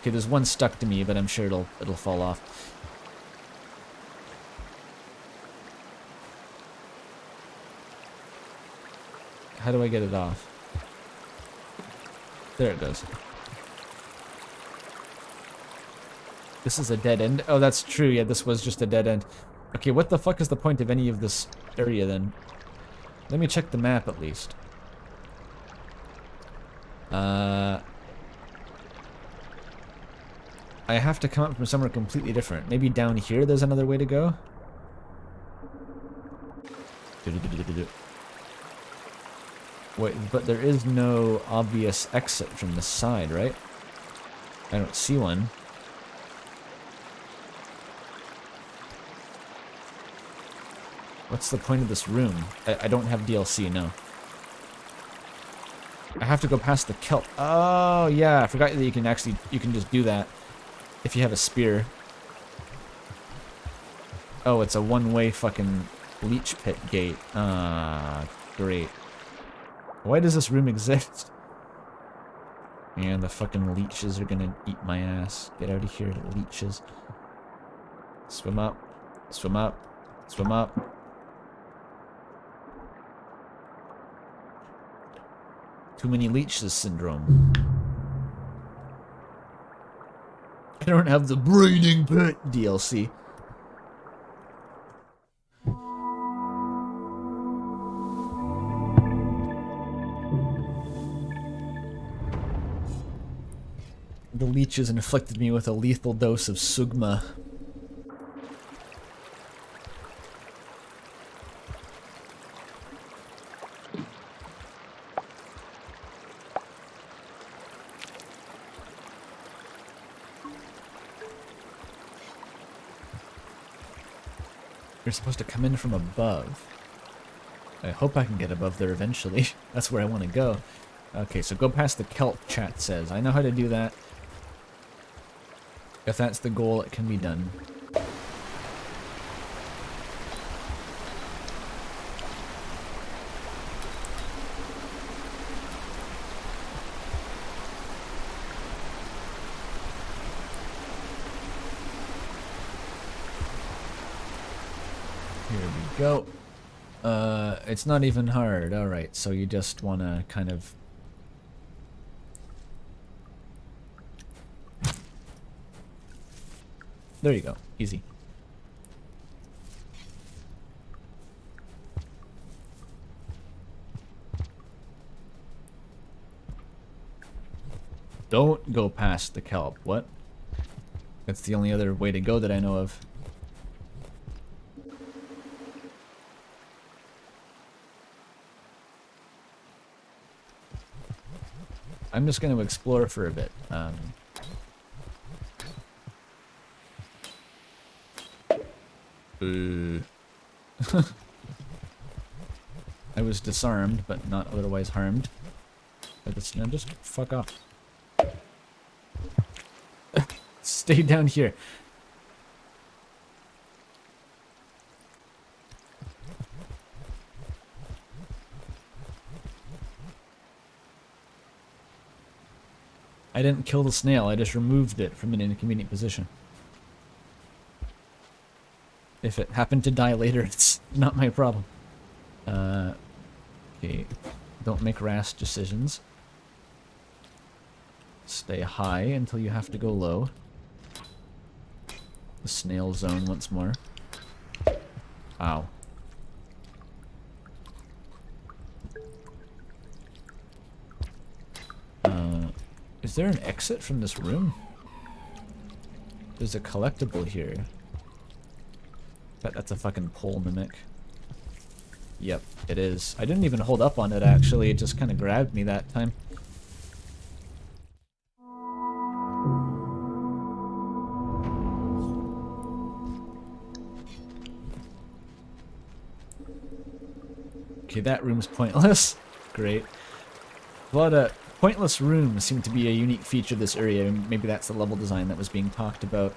Okay, there's one stuck to me, but I'm sure it'll fall off. How do I get it off? There it goes. This is a dead end? Oh, that's true. Yeah, this was just a dead end. Okay, what the fuck is the point of any of this area then? Let me check the map at least. I have to come up from somewhere completely different. Maybe down here there's another way to go? Wait, but there is no obvious exit from this side, right? I don't see one. What's the point of this room? I don't have DLC, no. I have to go past the kelp. Oh, yeah, I forgot that you can just do that if you have a spear. Oh, it's a one-way fucking leech pit gate. Ah, great. Why does this room exist? And the fucking leeches are gonna eat my ass. Get out of here, leeches. Swim up. Swim up. Swim up. Too many leeches syndrome. I don't have the breeding pit DLC. The leeches inflicted me with a lethal dose of Sugma. You're supposed to come in from above. I hope I can get above there eventually. That's where I want to go. Okay, so go past the kelp, chat says. I know how to do that. If that's the goal, it can be done. Here we go. It's not even hard. Alright, so you just want to kind of... There you go. Easy. Don't go past the kelp. What? That's the only other way to go that I know of. I'm just going to explore for a bit. I was disarmed, but not otherwise harmed. But it's, no, just fuck off. Stay down here. I didn't kill the snail, I just removed it from an inconvenient position. If it happened to die later, it's not my problem. Okay, don't make rash decisions. Stay high until you have to go low. The snail zone once more. Ow. Is there an exit from this room? There's a collectible here. Bet that's a fucking pole mimic. Yep, it is. I didn't even hold up on it actually, it just kind of grabbed me that time. Okay, that room's pointless. Great. A lot of pointless rooms seem to be a unique feature of this area. Maybe that's the level design that was being talked about.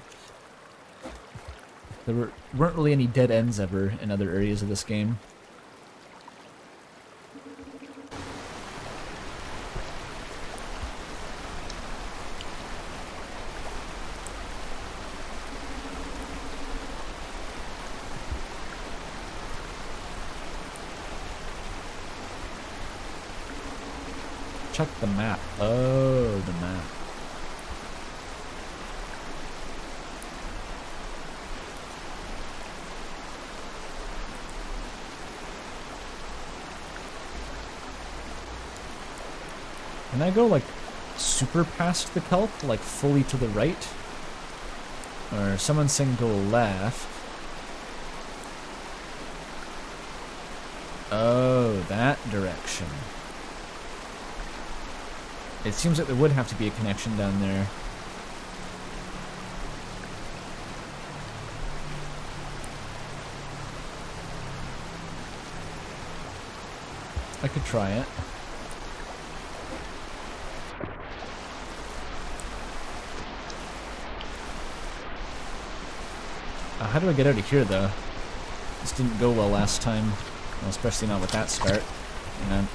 There weren't really any dead ends ever in other areas of this game. Check the map. Oh, the map. Can I go, like, super past the kelp? Like, fully to the right? Or someone's saying go left. Oh, that direction. It seems like there would have to be a connection down there. I could try it. How do I get out of here, though? This didn't go well last time. Well, especially not with that start. And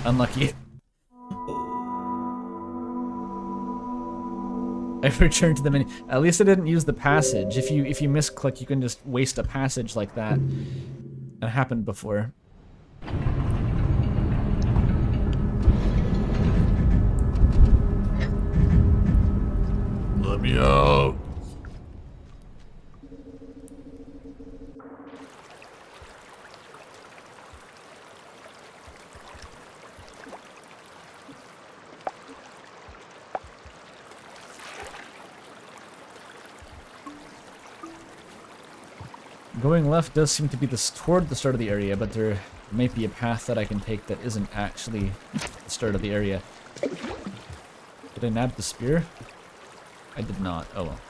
unlucky. I returned to the menu. At least I didn't use the passage. If you misclick, you can just waste a passage like that. That happened before.
Let me out.
Going left does seem to be toward the start of the area, but there might be a path that I can take that isn't actually the start of the area. Did I nab the spear? I did not. Oh well.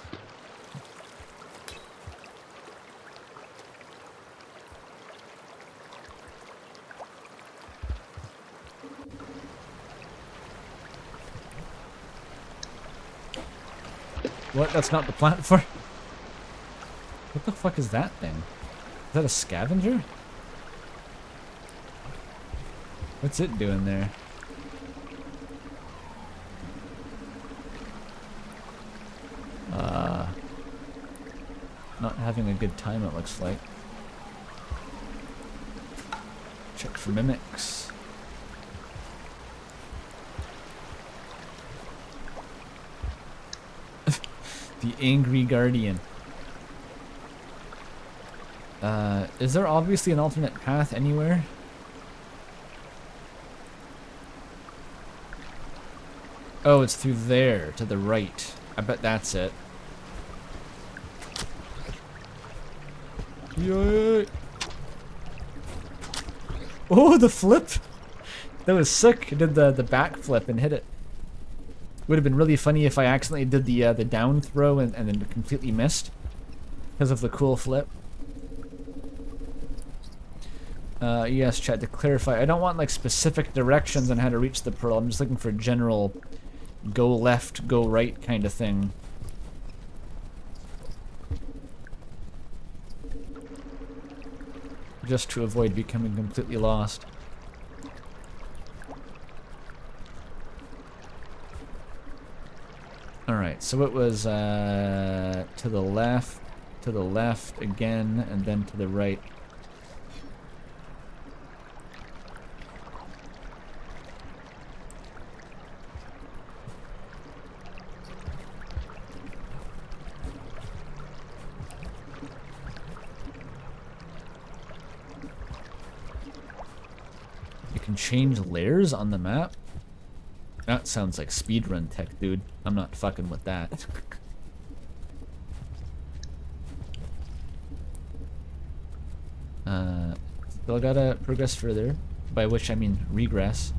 What? That's not the platform? What the fuck is that thing? Is that a scavenger? What's it doing there? Not having a good time, it looks like. Check for mimics. The Angry Guardian. Is there obviously an alternate path anywhere? Oh, it's through there, to the right. I bet that's it. Yay! Oh, the flip! That was sick. I did the back flip and hit it. Would have been really funny if I accidentally did the down throw and then completely missed because of the cool flip. Yes, chat, to clarify, I don't want like specific directions on how to reach the pearl. I'm just looking for general go left, go right kind of thing. Just to avoid becoming completely lost. Alright, so it was to the left again, and then to the right. Change layers on the map? That sounds like speedrun tech, dude. I'm not fucking with that. Still gotta progress further, by which I mean regress.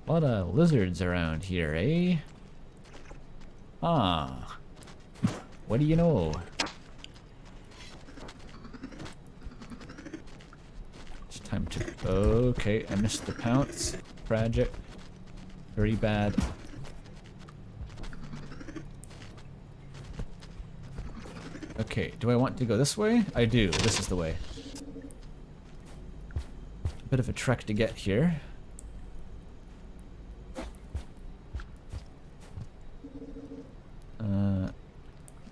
A lot of lizards around here, eh? Ah. What do you know? It's time to... Okay, I missed the pounce. Tragic. Very bad. Okay, do I want to go this way? I do. This is the way. Bit of a trek to get here.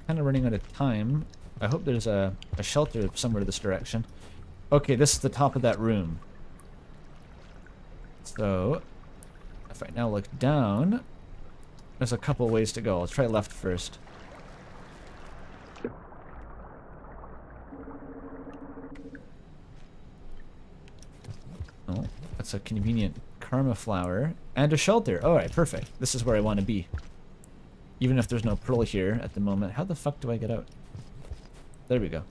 Kind of running out of time. I hope there's a shelter somewhere this direction. Okay, this is the top of that room. So, if I now look down, there's a couple ways to go. I'll try left first. Oh, that's a convenient karma flower and a shelter. Alright, perfect. This is where I want to be. Even if there's no pearl here at the moment. How the fuck do I get out? There we go.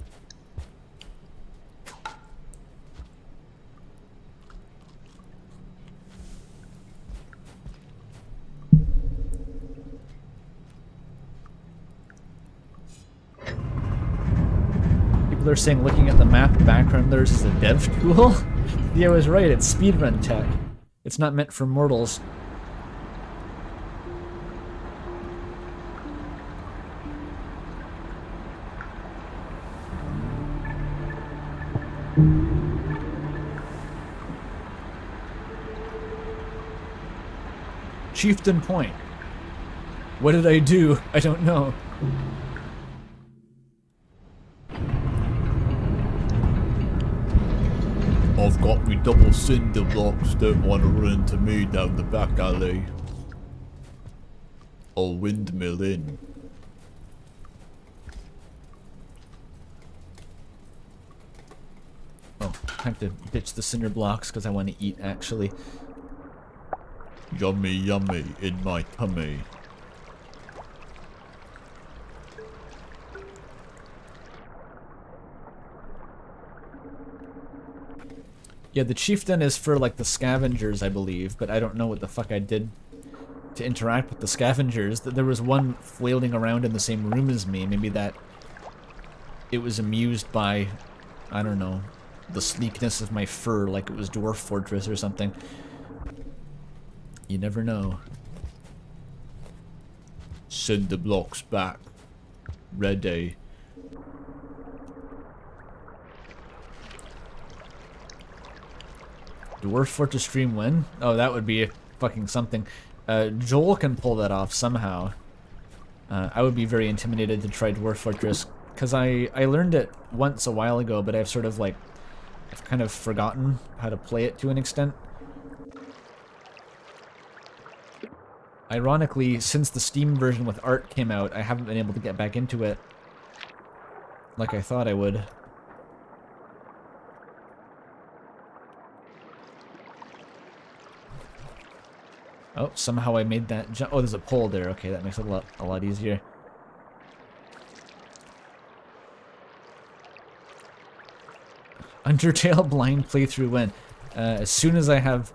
People are saying looking at the map background layers is a dev tool. Yeah, I was right. It's speedrun tech. It's not meant for mortals. Chieftain Point. What did I do? I don't know.
I've got me double cinder blocks, don't want to run into me down the back alley. I'll windmill in.
Oh, time to ditch the cinder blocks because I want to eat actually.
Yummy yummy in my tummy.
Yeah, the chieftain is for like the scavengers, I believe, but I don't know what the fuck I did to interact with the scavengers. That there was one flailing around in the same room as me. Maybe that it was amused by, I don't know, the sleekness of my fur, like it was Dwarf Fortress or something. You never know.
Send the blocks back. Ready.
Dwarf Fortress stream win? Oh, that would be fucking something. Joel can pull that off somehow. I would be very intimidated to try Dwarf Fortress, because I learned it once a while ago, but I've sort of like, I've kind of forgotten how to play it to an extent. Ironically, since the Steam version with art came out, I haven't been able to get back into it like I thought I would. Oh, somehow I made that jump. Oh, there's a pole there. Okay, that makes it a lot easier. Undertale blind playthrough win. As soon as I have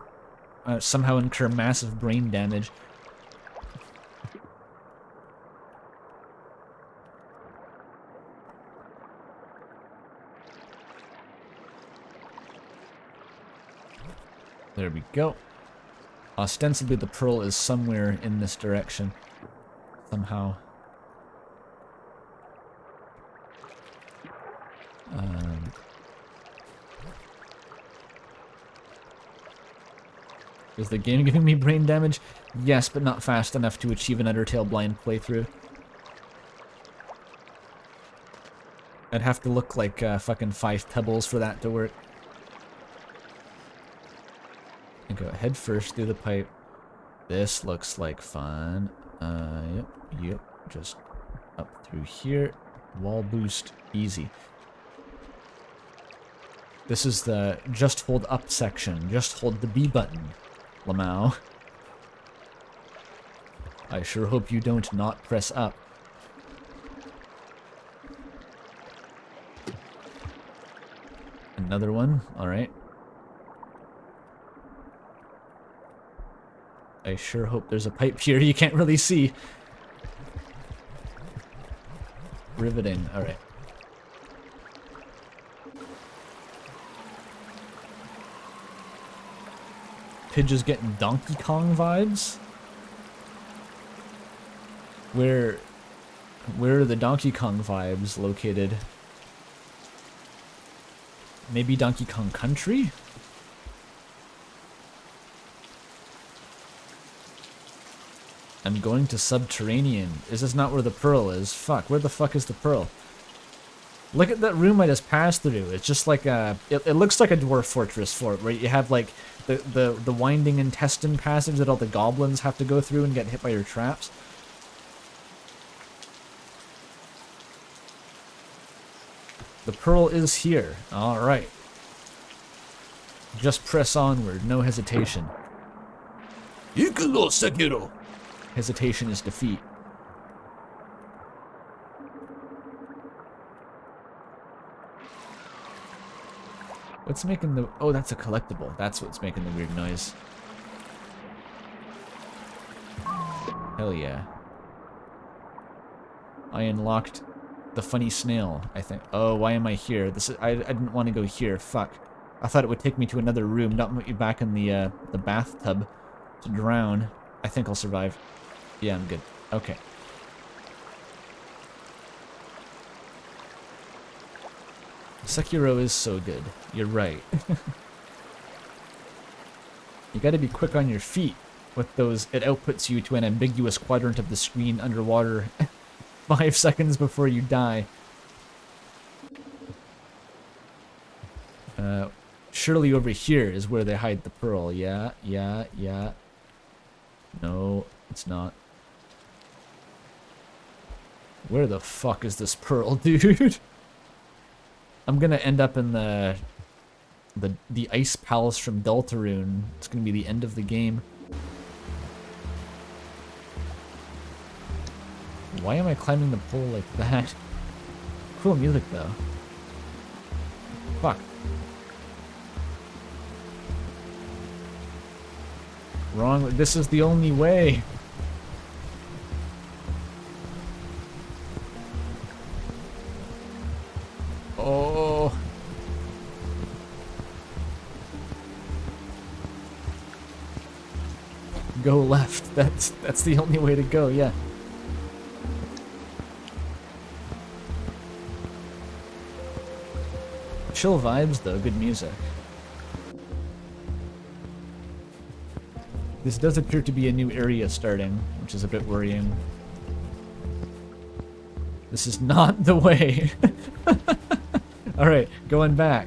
somehow incur massive brain damage. There we go. Ostensibly the pearl is somewhere in this direction. Somehow. Is the game giving me brain damage? Yes, but not fast enough to achieve an Undertale blind playthrough. I'd have to look like fucking 5 pebbles for that to work. And go head first through the pipe. This looks like fun. Yep. Just up through here. Wall boost. Easy. This is the just hold up section. Just hold the B button, Lamau. I sure hope you don't not press up. Another one. Alright. I sure hope there's a pipe here you can't really see. Riveting. Alright. Pidge is getting Donkey Kong vibes? Where are the Donkey Kong vibes located? Maybe Donkey Kong Country? I'm going to Subterranean. Is this not where the pearl is? Fuck, where the fuck is the pearl? Look at that room I just passed through. It's just like a... It looks like a Dwarf Fortress fort, where you have like the winding intestine passage that all the goblins have to go through and get hit by your traps. The pearl is here. Alright. Just press onward, no hesitation.
Ikalo Sekiro.
Hesitation is defeat. What's making the... Oh, that's a collectible. That's what's making the weird noise. Hell yeah. I unlocked the funny snail, I think. Oh, why am I here? This is... I didn't want to go here. Fuck. I thought it would take me to another room, not put me back in the bathtub to drown. I think I'll survive. Yeah, I'm good. Okay. Sekiro is so good. You're right. You gotta be quick on your feet with those. It outputs you to an ambiguous quadrant of the screen underwater 5 seconds before you die. Surely over here is where they hide the pearl. Yeah. No, it's not. Where the fuck is this pearl, dude? I'm gonna end up in the ice palace from Deltarune. It's gonna be the end of the game. Why am I climbing the pole like that? Cool music though. Fuck. Wrong. This is the only way. Go left. That's the only way to go, yeah. Chill vibes though, good music. This does appear to be a new area starting, which is a bit worrying. This is not the way. Alright, going back.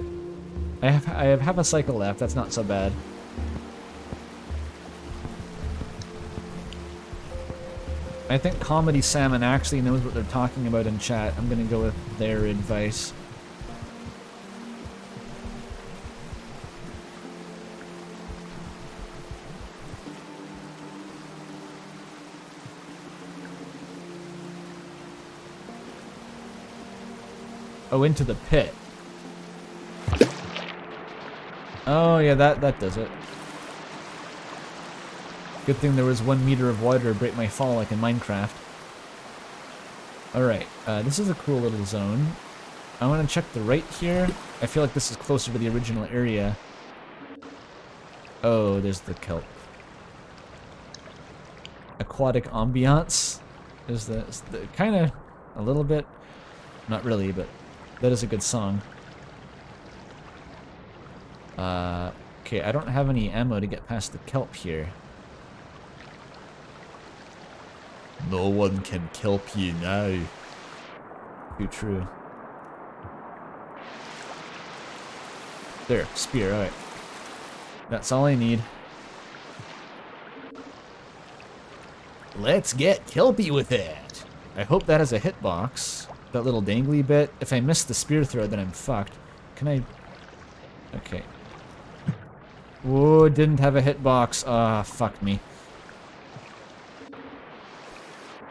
I have half a cycle left, that's not so bad. I think Comedy Salmon actually knows what they're talking about in chat. I'm gonna go with their advice. Oh, into the pit. Oh yeah, that does it. Good thing there was 1 meter of water to break my fall like in Minecraft. Alright, this is a cool little zone. I want to check the right here. I feel like this is closer to the original area. Oh, there's the kelp. Aquatic ambiance is the kind of a little bit, not really, but that is a good song. Okay, I don't have any ammo to get past the kelp here.
No one can kelp you now.
Too true. There, spear, alright. That's all I need. Let's get kelpy with it! I hope that has a hitbox. That little dangly bit. If I miss the spear throw, then I'm fucked. Can I... Okay. Whoa, didn't have a hitbox. Ah, fuck me.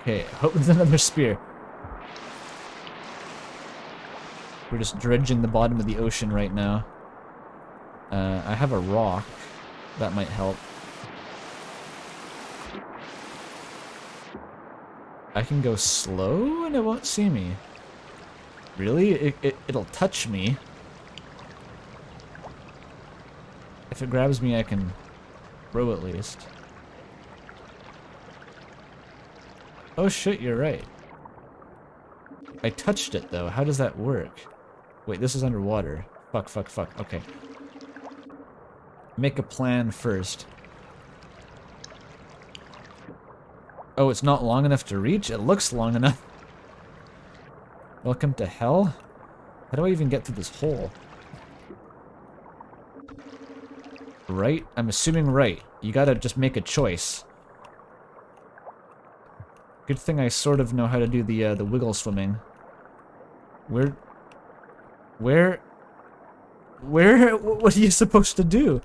Okay, hope there's another spear. We're just dredging the bottom of the ocean right now. I have a rock. That might help. I can go slow and it won't see me. Really? It'll touch me. If it grabs me, I can throw at least. Oh shit, you're right. I touched it though. How does that work? Wait, this is underwater. Fuck, fuck, fuck. Okay. Make a plan first. Oh, it's not long enough to reach? It looks long enough. Welcome to hell? How do I even get through this hole? Right? I'm assuming right. You gotta just make a choice. Good thing I sort of know how to do the wiggle swimming. Where? What are you supposed to do?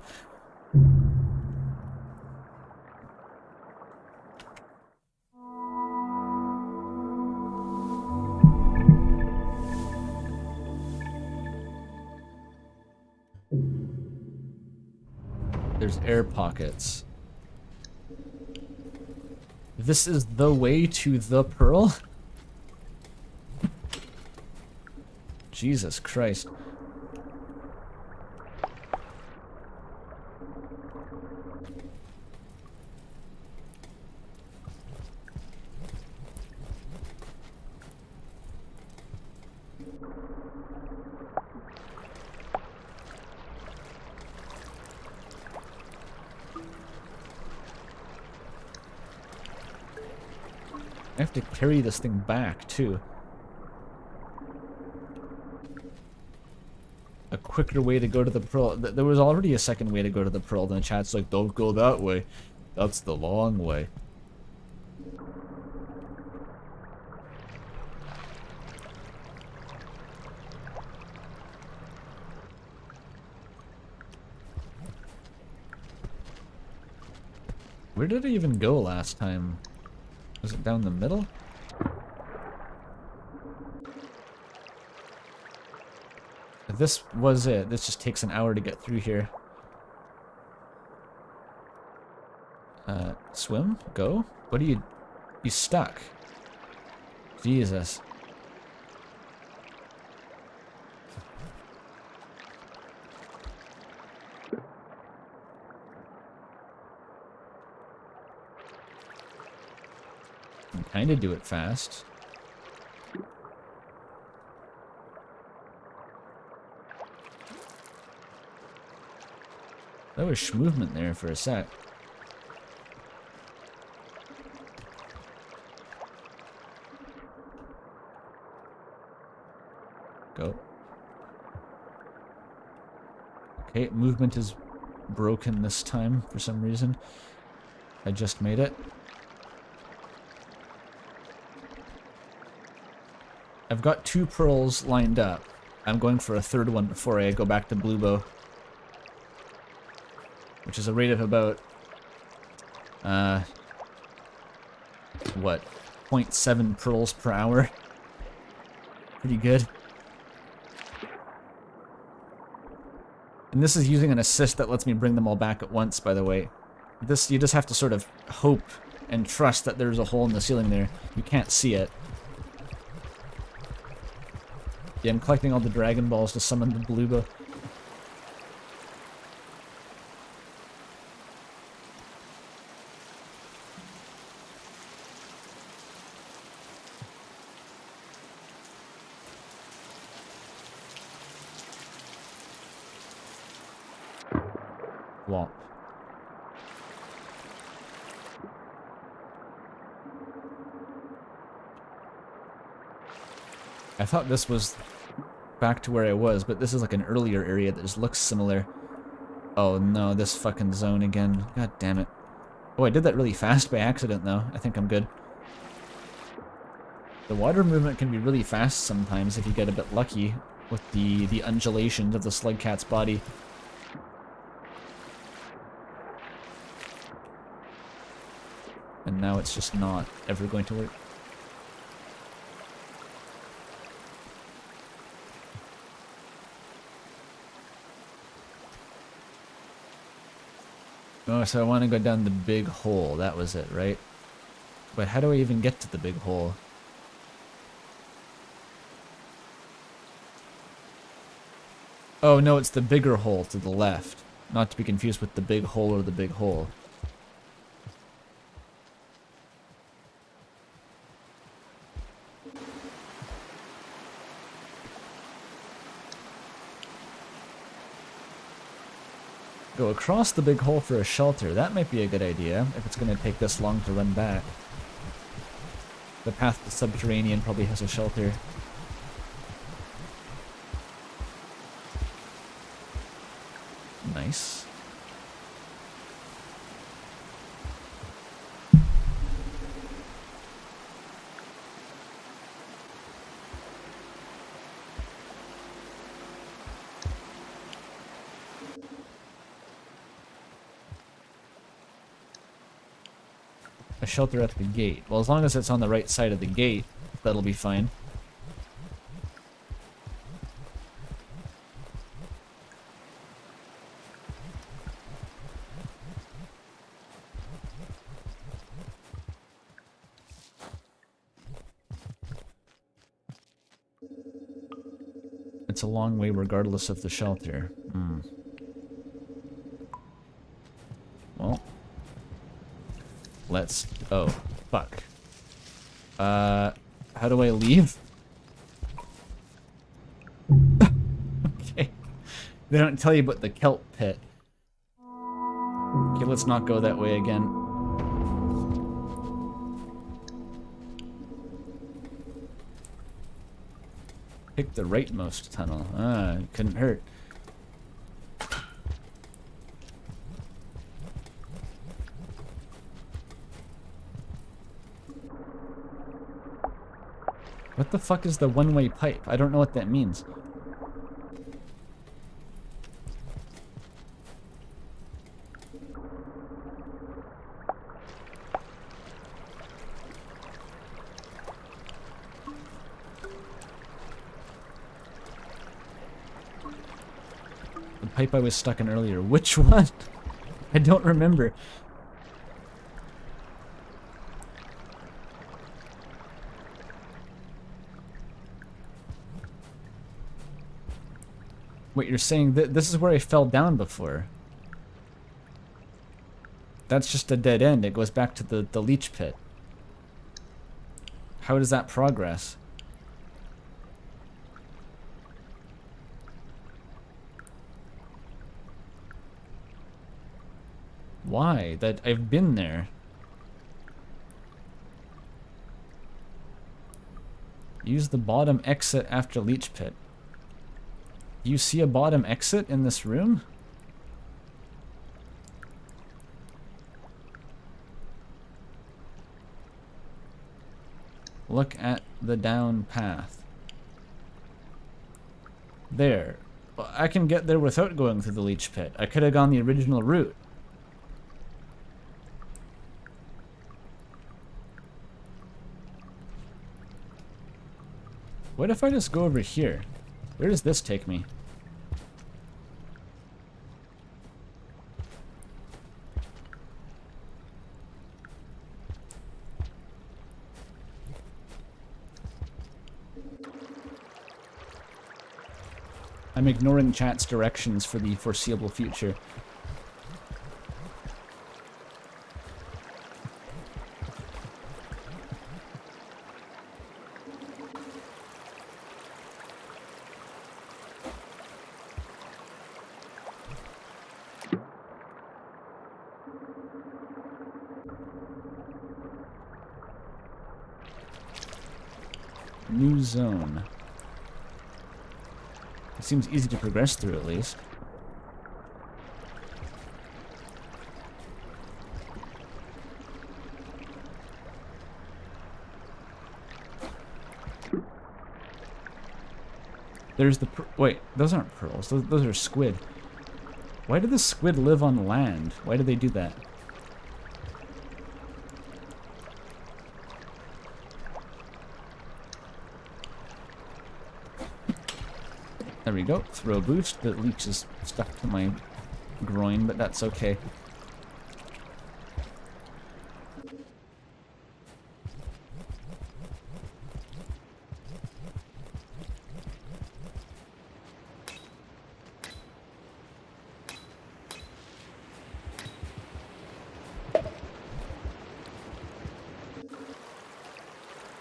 There's air pockets. This is the way to the pearl? Jesus Christ. I have to carry this thing back, too. A quicker way to go to the pearl. There was already a second way to go to the pearl, then the chat's like, don't go that way. That's the long way. Where did I even go last time? Was it down the middle? This was it. This just takes an hour to get through here. Swim? Go? What are you... You stuck. Jesus. can kind of do it fast. There was movement there for a sec. Go. Okay, movement is broken this time for some reason. I just made it. I've got 2 pearls lined up. I'm going for a 3rd one before I go back to Bluebo, which is a rate of about, what, 0.7 pearls per hour. Pretty good. And this is using an assist that lets me bring them all back at once, by the way. This, you just have to sort of hope and trust that there's a hole in the ceiling there. You can't see it. Yeah, I'm collecting all the Dragon Balls to summon the Bluebo. Womp. I thought this was back to where I was, but this is like an earlier area that just looks similar. Oh no, this fucking zone again. God damn it. Oh, I did that really fast by accident though. I think I'm good. The water movement can be really fast sometimes if you get a bit lucky with the undulations of the Slugcat's body. And now it's just not ever going to work. Oh, so I want to go down the big hole. That was it, right? But how do I even get to the big hole? Oh no, it's the bigger hole to the left. Not to be confused with the big hole or the big hole. Go across the big hole for a shelter. That might be a good idea, if it's going to take this long to run back. The path to Subterranean probably has a shelter. Nice. A shelter at the gate. Well, as long as it's on the right side of the gate, that'll be fine. It's a long way regardless of the shelter. Well. Let's... Oh, fuck. How do I leave? Okay. They don't tell you about the kelp pit. Okay, let's not go that way again. Pick the rightmost tunnel. Ah, it couldn't hurt. What the fuck is the one-way pipe? I don't know what that means. The pipe I was stuck in earlier. Which one? I don't remember. Wait, you're saying that this is where I fell down before? That's just a dead end. It goes back to the leech pit. How does that progress? Why? That I've been there. Use the bottom exit after leech pit. You see a bottom exit in this room? Look at the down path. There. Well, I can get there without going through the leech pit. I could have gone the original route. What if I just go over here? Where does this take me? I'm ignoring chat's directions for the foreseeable future. New zone. It seems easy to progress through, at least. There's the... Wait, those aren't pearls. Those are squid. Why do the squid live on land? Why do they do that? There we go. Throw a boost. The leech is stuck to my groin, but that's okay.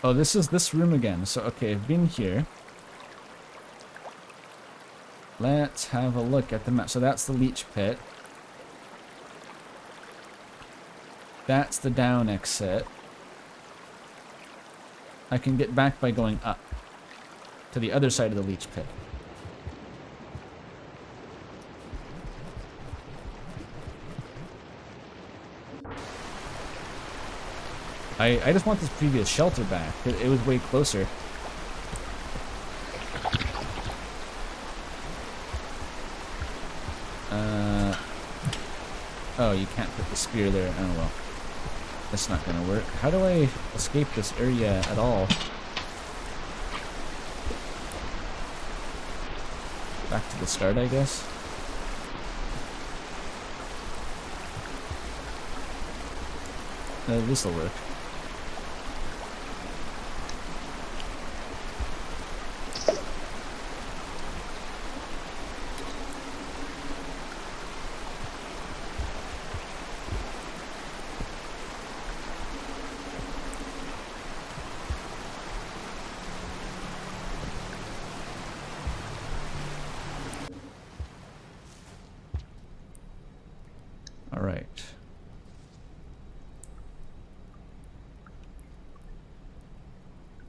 Oh, this is this room again. So, okay, I've been here. Let's have a look at the map. So that's the leech pit. That's the down exit. I can get back by going up to the other side of the leech pit. I just want this previous shelter back. It was way closer. Oh, you can't put the spear there. Oh well. That's not gonna work. How do I escape this area at all? Back to the start, I guess. This'll work.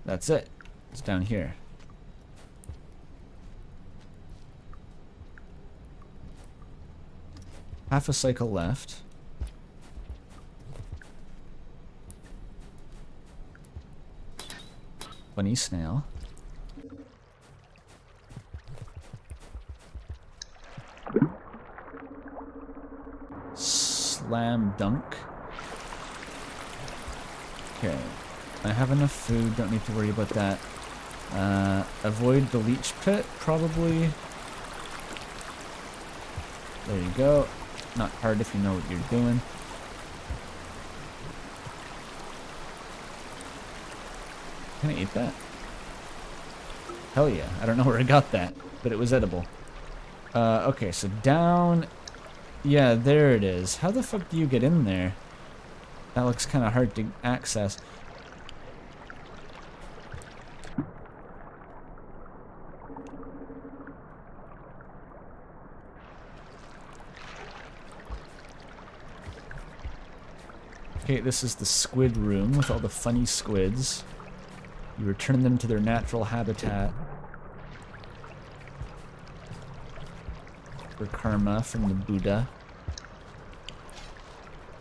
That's it. It's down here. Half a cycle left. Bunny snail. Slam dunk. Okay. I have enough food, don't need to worry about that. Avoid the leech pit, probably. There you go. Not hard if you know what you're doing. Can I eat that? Hell yeah. I don't know where I got that, but it was edible. Okay, so down... Yeah, there it is. How the fuck do you get in there? That looks kind of hard to access. Okay, this is the squid room with all the funny squids. You return them to their natural habitat. For karma from the Buddha.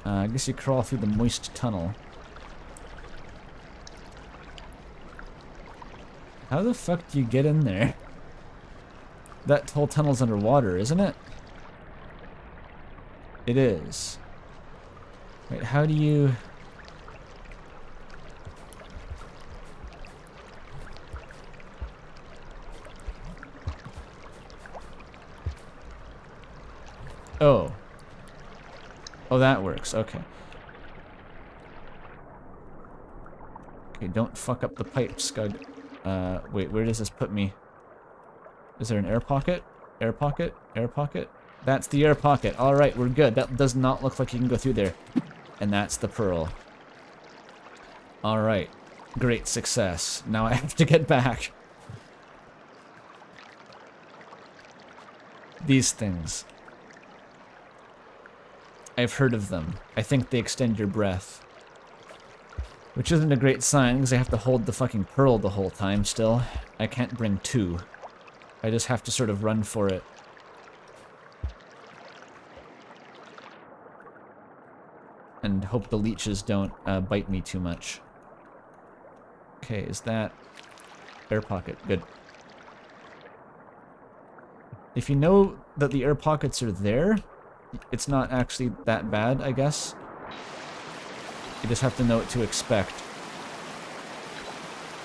I guess you crawl through the moist tunnel. How the fuck do you get in there? That whole tunnel's underwater, isn't it? It is. Wait, how do you... Oh. Oh, that works. Okay. Okay, don't fuck up the pipe, Scud. Wait, where does this put me? Is there an air pocket? Air pocket? Air pocket? That's the air pocket. Alright, we're good. That does not look like you can go through there. And that's the pearl. Alright. Great success. Now I have to get back. These things. I've heard of them. I think they extend your breath. Which isn't a great sign, because I have to hold the fucking pearl the whole time still. I can't bring two. I just have to sort of run for it. And hope the leeches don't bite me too much. Okay, is that... air pocket. Good. If you know that the air pockets are there, it's not actually that bad, I guess. You just have to know what to expect.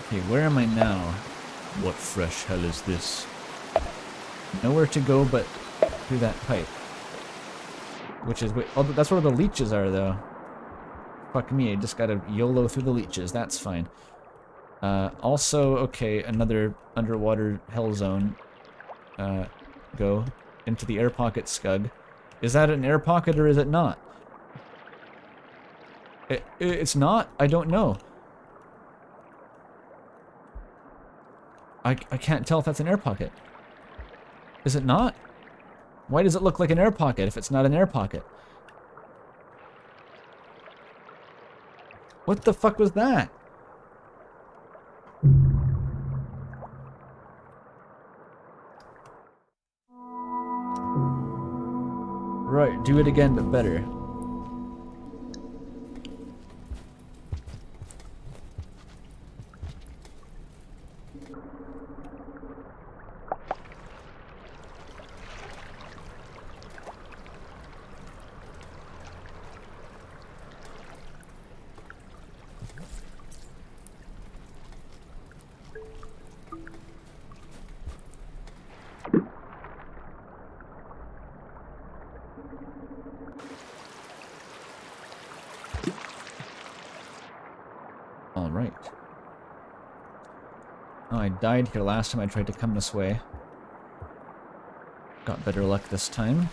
Okay, where am I now?
What fresh hell is this?
Nowhere to go but through that pipe. Which is... oh, that's where the leeches are, though. Fuck me, I just gotta YOLO through the leeches. That's fine. Also, okay, another underwater hell zone. Go into the air pocket, Scug. Is that an air pocket or is it not? It's not? I don't know. I can't tell if that's an air pocket. Is it not? Why does it look like an air pocket if it's not an air pocket? What the fuck was that? Right, do it again but better. Alright. Oh, I died here last time I tried to come this way. Got better luck this time.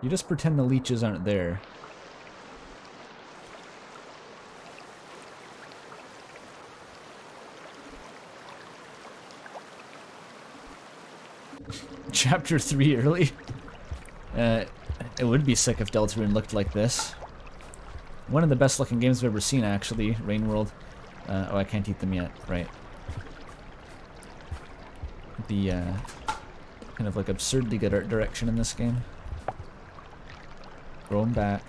You just pretend the leeches aren't there. Chapter 3 early? It would be sick if Deltarune looked like this. One of the best looking games I've ever seen, actually, Rain World. Oh, I can't eat them yet, right. The, kind of like absurdly good art direction in this game. Throw them back.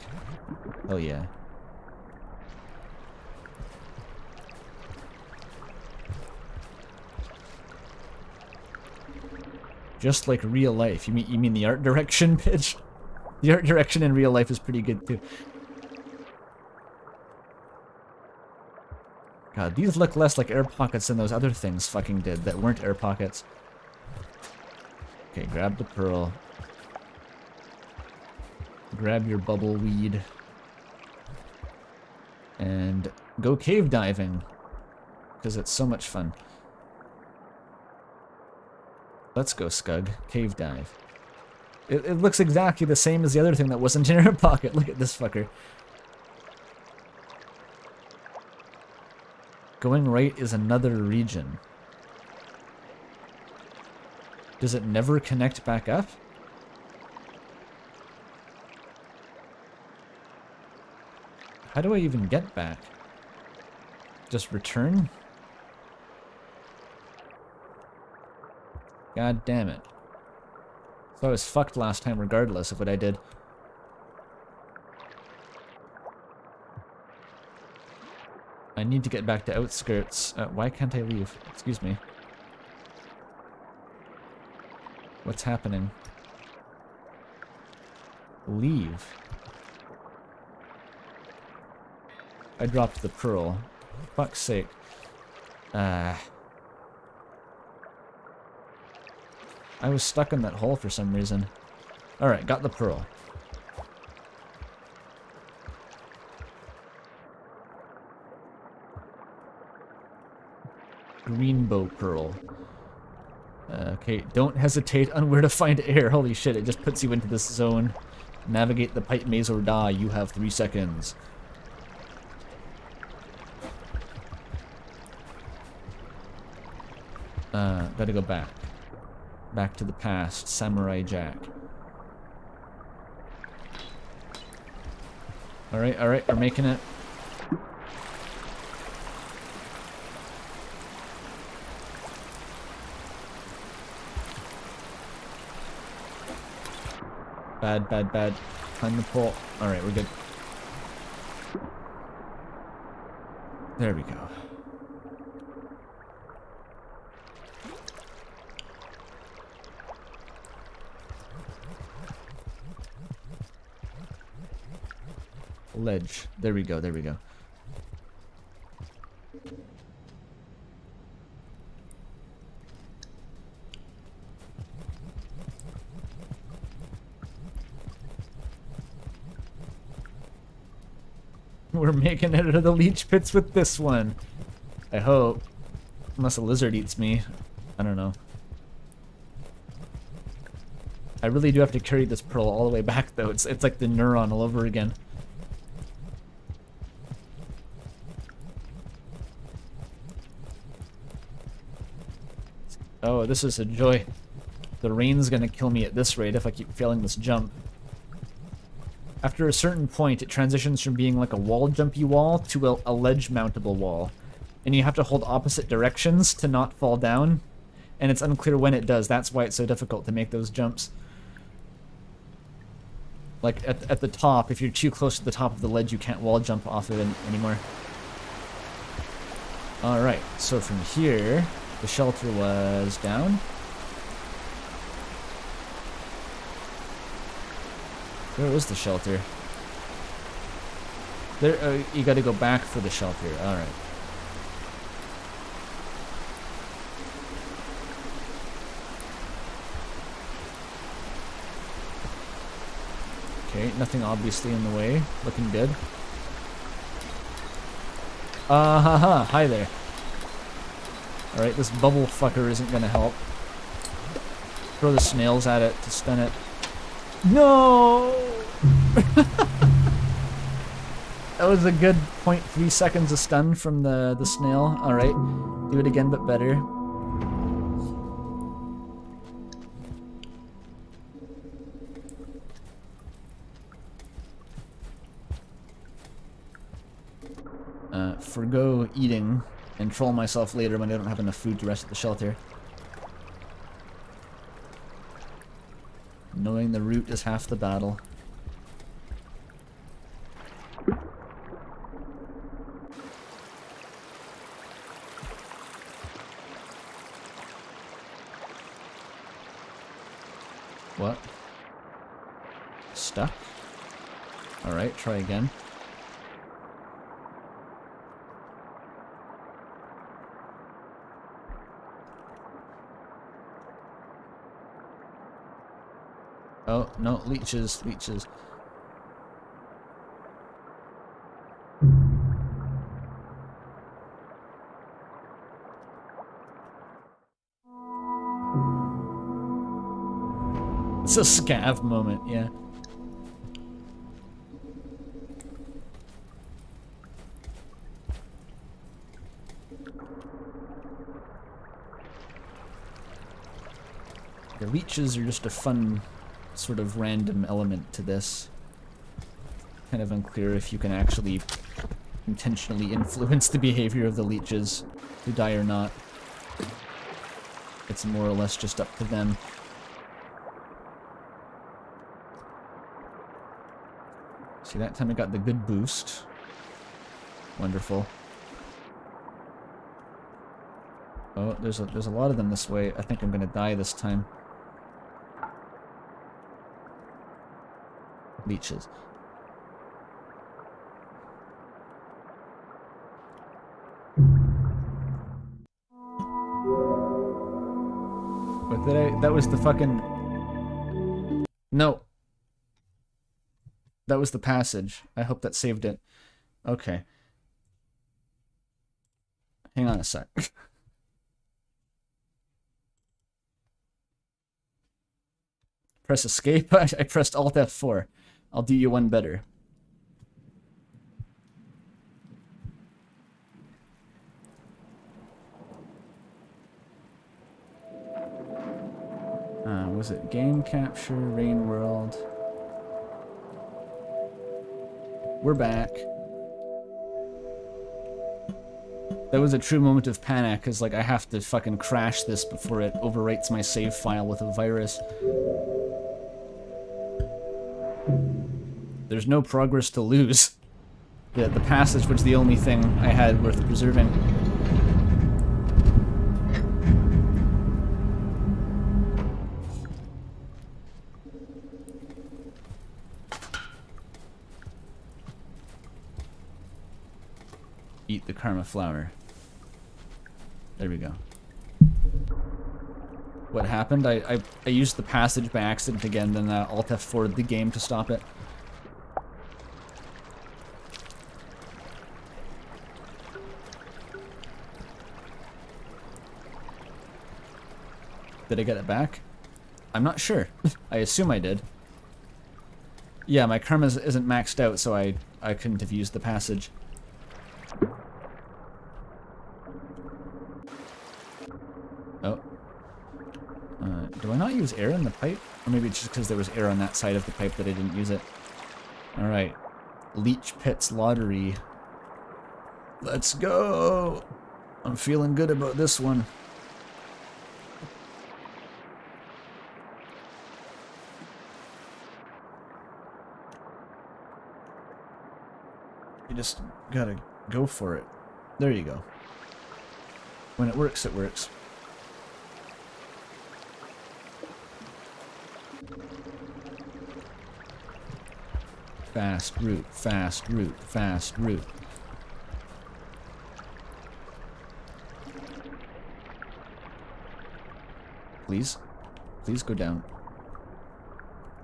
Oh yeah. Just like real life. You mean the art direction, bitch? The art direction in real life is pretty good too. God, these look less like air pockets than those other things fucking did that weren't air pockets. Okay, grab the pearl. Grab your bubble weed. And go cave diving. Because it's so much fun. Let's go, Scug. Cave dive. It looks exactly the same as the other thing that wasn't in her pocket. Look at this fucker. Going right is another region. Does it never connect back up? How do I even get back? Just return? God damn it. So I was fucked last time regardless of what I did. I need to get back to outskirts. Why can't I leave? Excuse me. What's happening? Leave. I dropped the pearl. Fuck's sake. I was stuck in that hole for some reason. Alright, got the pearl. Greenbow pearl. Okay, don't hesitate on where to find air. Holy shit, it just puts you into this zone. Navigate the pipe maze or die. You have 3 seconds. Gotta go back. Back to the past. Samurai Jack. Alright, alright, we're making it. Bad, bad, bad. Climb the pole. Alright, we're good. There we go. Ledge. There we go, there we go. We're making it out of the leech pits with this one. I hope. Unless a lizard eats me. I don't know. I really do have to carry this pearl all the way back though. It's like the neuron all over again. Oh, this is a joy. The rain's gonna kill me at this rate if I keep failing this jump. After a certain point, it transitions from being like a wall jumpy wall to a ledge mountable wall. And you have to hold opposite directions to not fall down. And it's unclear when it does. That's why it's so difficult to make those jumps. Like at the top, if you're too close to the top of the ledge, you can't wall jump off of it anymore. Alright, so from here, the shelter was down. Where was the shelter? There, you gotta go back for the shelter. Alright. Okay, nothing obviously in the way. Looking good. Haha, hi there. Alright, this bubble fucker isn't gonna help. Throw the snails at it to stun it. No! That was a good 0.3 seconds of stun from the snail. Alright, do it again but better. Forgo eating and troll myself later when I don't have enough food to rest at the shelter. Knowing the route is half the battle. What? Stuck? Alright, try again. Oh, no, leeches, leeches. It's a scav moment, yeah. The leeches are just a fun, sort of random element to this. Kind of unclear if you can actually intentionally influence the behavior of the leeches to die or not. It's more or less just up to them. See, that time I got the good boost. Wonderful. Oh, there's a lot of them this way. I think I'm gonna die this time. Leeches. What did I? That was the fucking... No. That was the passage. I hope that saved it. Okay. Hang on a sec. Press escape. I pressed Alt F4. I'll do you one better. Was it game capture, rain world? We're back. That was a true moment of panic, cause like I have to fucking crash this before it overwrites my save file with a virus. There's no progress to lose. The passage was the only thing I had worth preserving. Eat the karma flower. There we go. What happened? I used the passage by accident again, then Alt F4'd the game to stop it. Did I get it back? I'm not sure. I assume I did. Yeah, my karma isn't maxed out, so I couldn't have used the passage. Oh. Do I not use air in the pipe? Or maybe it's just because there was air on that side of the pipe that I didn't use it. Alright. Leech Pits Lottery. Let's go! I'm feeling good about this one. You just gotta go for it. There you go. When it works, it works. Fast route, fast route, fast route. Please? Please go down.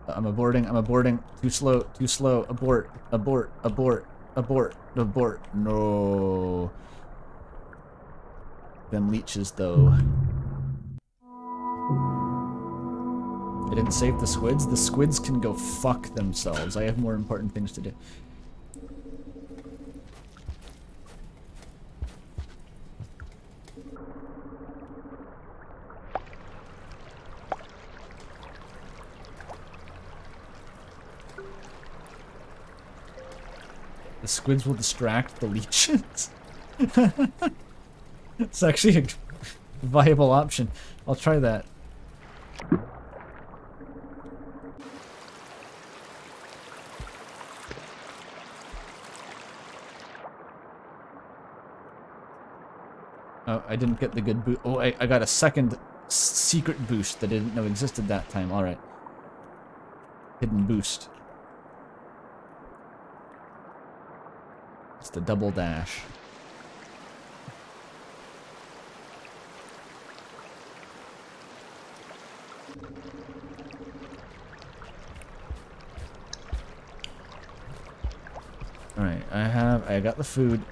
I'm aborting, I'm aborting. Too slow, too slow. Abort, abort, abort, abort, abort. No. Them leeches, though. I didn't save the squids. The squids can go fuck themselves. I have more important things to do. The squids will distract the leeches. It's actually a viable option. I'll try that. Oh, I didn't get the good boost. Oh, I got a second secret boost that I didn't know existed that time. Alright. Hidden boost. It's the double dash. Alright, I got the food.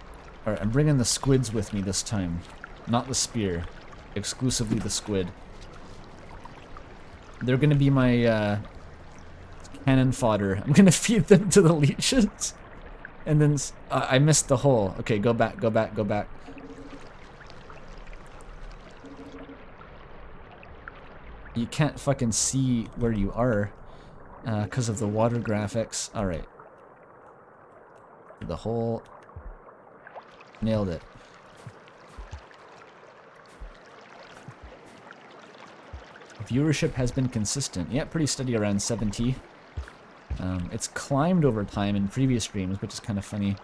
Alright, I'm bringing the squids with me this time. Not the spear. Exclusively the squid. They're gonna be my, cannon fodder. I'm gonna feed them to the leeches. And then, I missed the hole. Okay, go back, go back, go back. You can't fucking see where you are because of the water graphics. Alright. The whole... Nailed it. Viewership has been consistent. Yeah, pretty steady around 70. It's climbed over time in previous streams, which is kind of funny.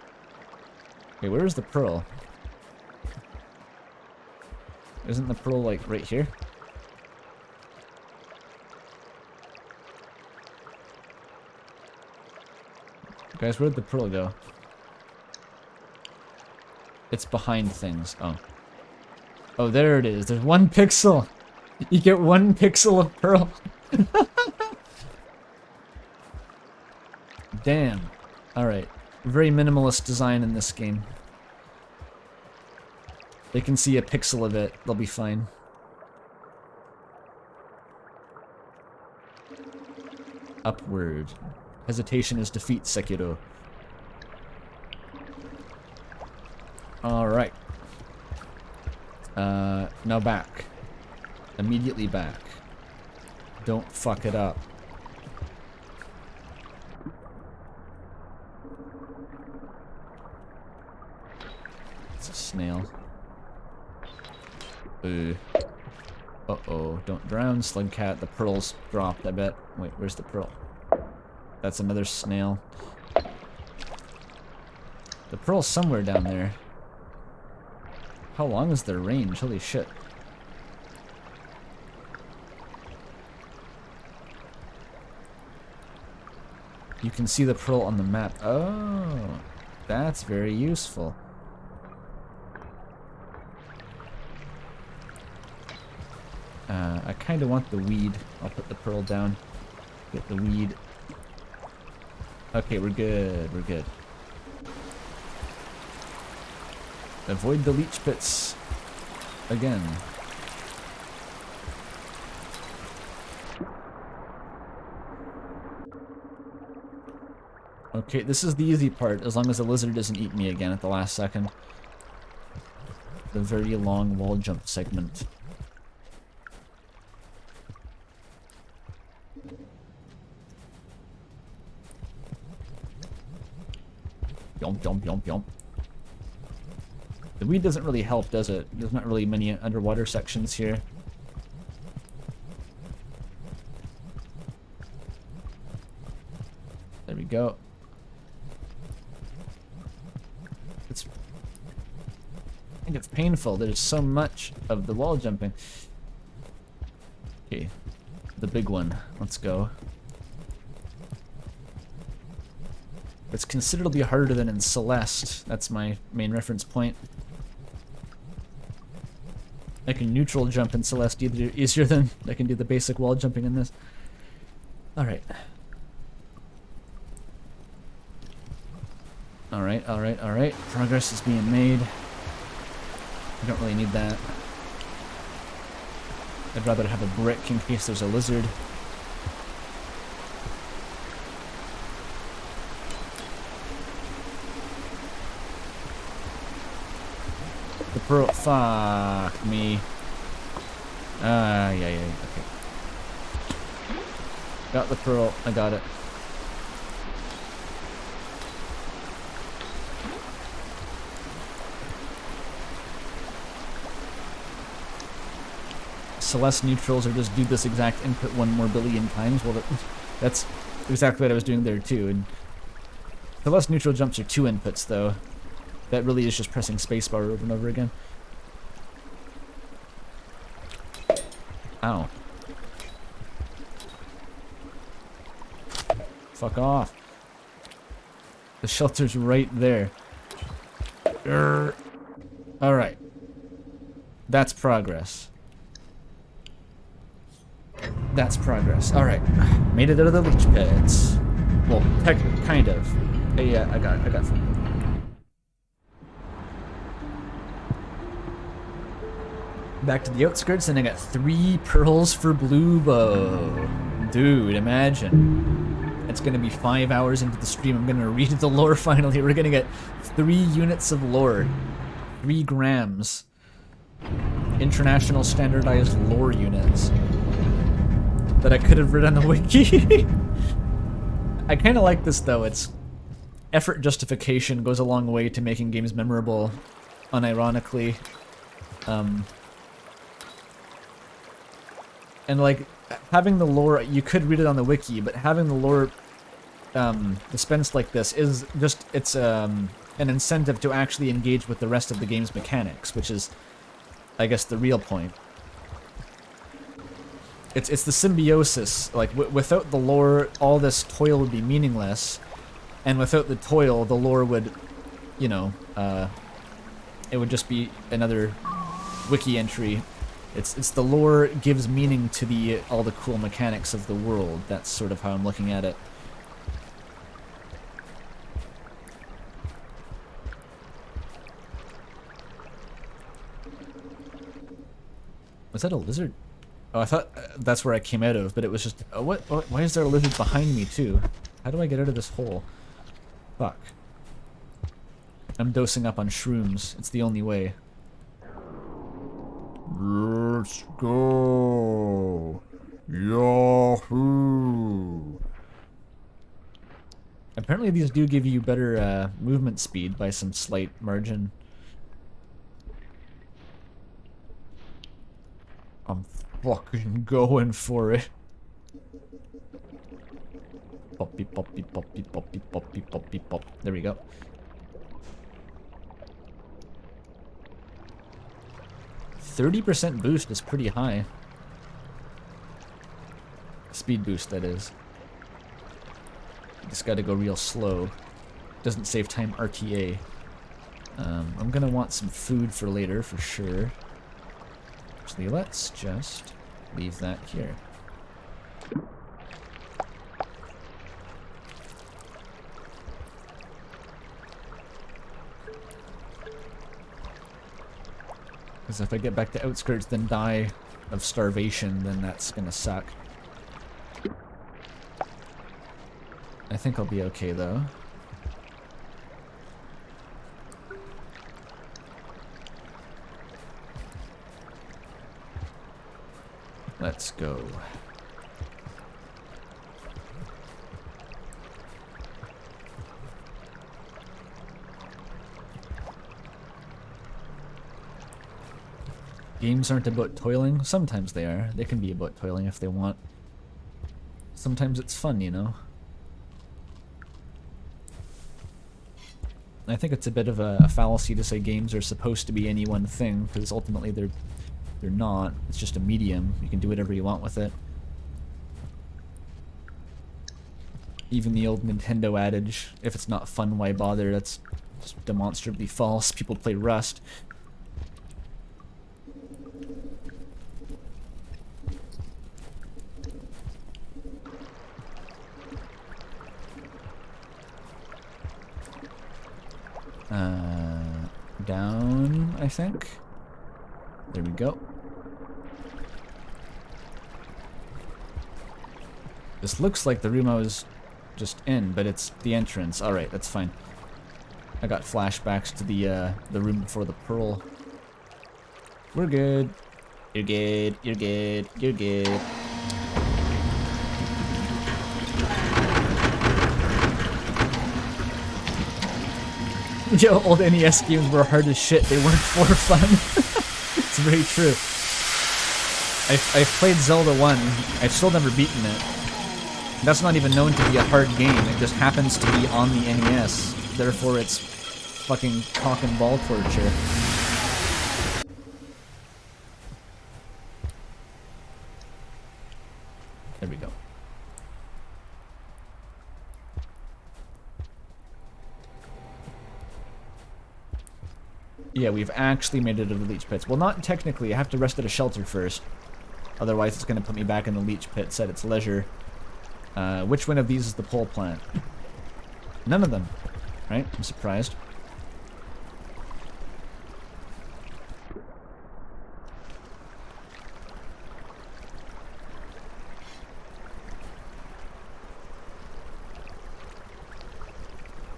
Okay, where is the pearl? Isn't the pearl, like, right here? Guys, where'd the pearl go? It's behind things. Oh. Oh, there it is. There's 1 pixel! You get 1 pixel of pearl. Damn. Alright. Very minimalist design in this game. They can see a pixel of it. They'll be fine. Upward. Hesitation is defeat, Sekiro. Alright. Now back. Immediately back. Don't fuck it up. It's a snail. Uh-oh. Don't drown, slug cat. The pearl's dropped, I bet. Wait, where's the pearl? That's another snail. The pearl's somewhere down there. How long is their range? Holy shit. You can see the pearl on the map. Oh, that's very useful. I kind of want the weed. I'll put the pearl down. Get the weed. Okay, we're good. We're good. Avoid the leech pits again. Okay, this is the easy part, as long as the lizard doesn't eat me again at the last second. The very long wall jump segment. Yomp, yomp, yomp, yomp. The weed doesn't really help, does it? There's not really many underwater sections here. There we go. I think it's painful. There's so much of the wall jumping. Okay, the big one. Let's go. It's considerably harder than in Celeste. That's my main reference point. I can neutral jump in Celeste easier than I can do the basic wall jumping in this. Alright. Alright, alright, alright. Progress is being made. I don't really need that. I'd rather have a brick in case there's a lizard. The pearl. Fuck me. Yeah, okay. Got the pearl. I got it. Celeste neutrals or just do this exact input 1 more billion times. Well, that's exactly what I was doing there too. And Celeste neutral jumps are 2 inputs though. That really is just pressing spacebar over and over again. Ow. Fuck off. The shelter's right there. Alright. That's progress. That's progress. Alright. Made it out of the leech pits. Well, kind of. Hey, yeah, I got some. Back to the outskirts, and I got 3 pearls for Bluebo. Dude, imagine. It's gonna be 5 hours into the stream. I'm gonna read the lore finally. We're gonna get 3 units of lore. 3 grams. International standardized lore units. that I could have read on the wiki. I kind of like this though. It's effort justification goes a long way to making games memorable, unironically. And like having the lore, you could read it on the wiki, but having the lore dispensed like this is just, it's an incentive to actually engage with the rest of the game's mechanics, which is, I guess, the real point. It's the symbiosis. Like without the lore, all this toil would be meaningless, and without the toil, the lore would, you know, it would just be another wiki entry. It's the lore gives meaning to all the cool mechanics of the world. That's sort of how I'm looking at it. Was that a lizard? Oh, I thought that's where I came out of, but it was just... Oh, what? Why is there a lizard behind me, too? How do I get out of this hole? Fuck. I'm dosing up on shrooms. It's the only way.
Let's go. Yahoo.
Apparently these do give you better movement speed by some slight margin.
I'm fucking going for it.
Poppy, poppy, poppy, poppy, poppy, poppy, pop. There we go. %30 boost is pretty high. Speed boost, that is. Just gotta go real slow. Doesn't save time RTA. I'm gonna want some food for later, for sure. Actually, let's just leave that here. Because if I get back to outskirts then die of starvation, then that's gonna suck. I think I'll be okay though. Let's go. Games aren't about toiling. Sometimes they are. They can be about toiling if they want. Sometimes it's fun, you know? I think it's a bit of a fallacy to say games are supposed to be any one thing, because ultimately they're not. It's just a medium. You can do whatever you want with it. Even the old Nintendo adage, if it's not fun, why bother? That's just demonstrably false. People play Rust. Down, I think. There we go. This looks like the room I was just in, but it's the entrance. Alright, that's fine. I got flashbacks to the room before the pearl. We're good. You're good. You're good. You're good. Yo, old NES games were hard as shit. They weren't for fun. It's very true. I've played Zelda 1. I've still never beaten it. That's not even known to be a hard game. It just happens to be on the NES. Therefore, it's fucking cock and ball torture. There we go. Yeah, we've actually made it to the leech pits. Well, not technically. I have to rest at a shelter first. Otherwise, it's going to put me back in the leech pits at its leisure. Which one of these is the pole plant? None of them. Right? I'm surprised.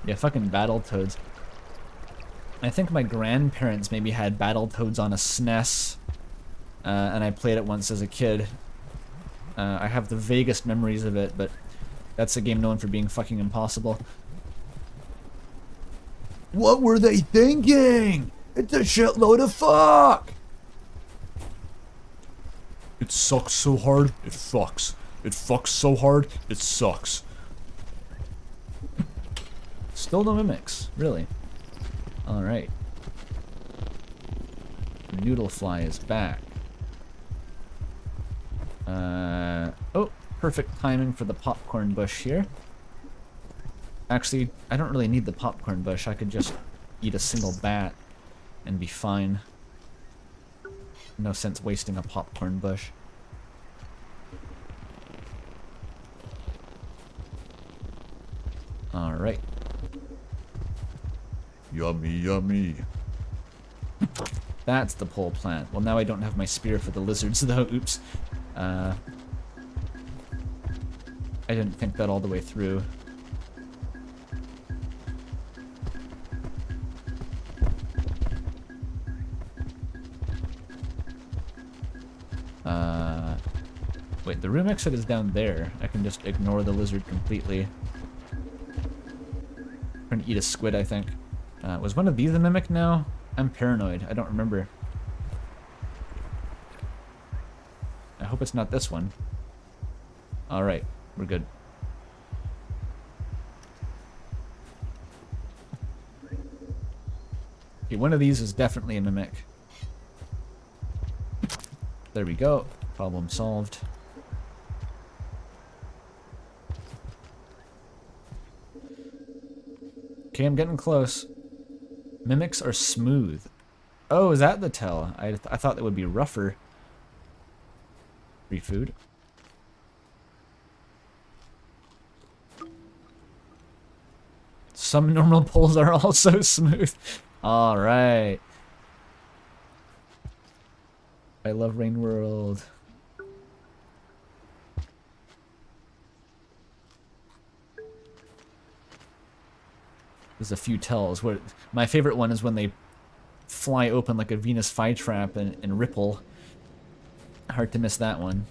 Yeah, fucking Battletoads. I think my grandparents maybe had Battletoads on a SNES, and I played it once as a kid. I have the vaguest memories of it, but that's a game known for being fucking impossible.
What were they thinking? It's a shitload of fuck! It sucks so hard, it fucks. It fucks so hard, it sucks.
Still no mimics, really. Alright. Noodlefly is back. Oh, perfect timing for the popcorn bush here. Actually, I don't really need the popcorn bush. I could just eat a single bat and be fine. No sense wasting a popcorn bush. Alright.
Yummy, yummy.
That's the pole plant. Well, now I don't have my spear for the lizards, though. Oops. I didn't think that all the way through. Wait, the room exit is down there. I can just ignore the lizard completely. I'm trying to eat a squid, I think. Was one of these a mimic now? I'm paranoid. I don't remember. I hope it's not this one. Alright, we're good. Okay, one of these is definitely a mimic. There we go. Problem solved. Okay, I'm getting close. Mimics are smooth. Oh, is that the tell? I thought that would be rougher. Free food. Some normal poles are also smooth. Alright. I love Rain World. There's a few tells. Where my favorite one is when they fly open like a Venus flytrap and ripple. Hard to miss that one.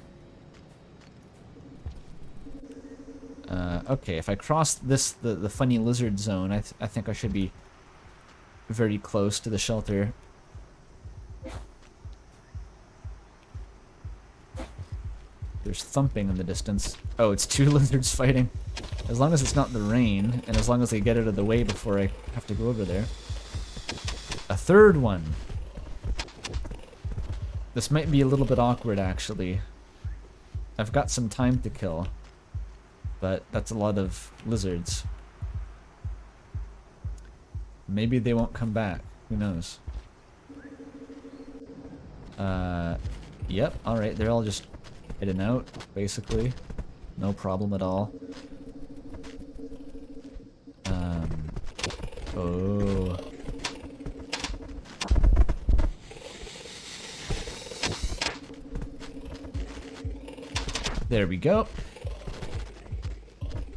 Okay, if I cross the funny lizard zone, I think I should be very close to the shelter. There's thumping in the distance. Oh, it's two lizards fighting. As long as it's not the rain, and as long as they get out of the way before I have to go over there. A third one. This might be a little bit awkward, actually. I've got some time to kill, but that's a lot of lizards. Maybe they won't come back. Who knows? Yep, alright, they're all just heading out, basically. No problem at all. Oh. There we go.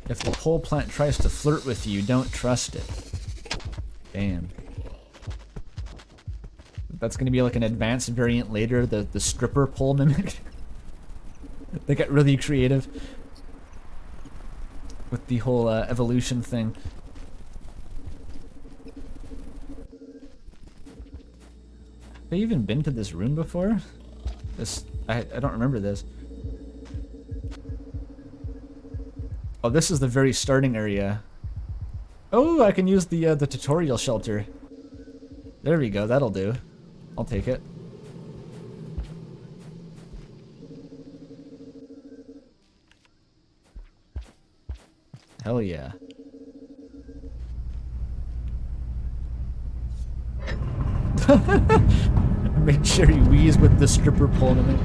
If the pole plant tries to flirt with you, don't trust it. Damn. That's gonna be like an advanced variant later, the stripper pole mimic. They got really creative with the whole evolution thing. Have I even been to this room before? I don't remember this. Oh, this is the very starting area. Oh, I can use the tutorial shelter. There we go, that'll do. I'll take it. Hell yeah. Make sure you wheeze with the stripper pole in it.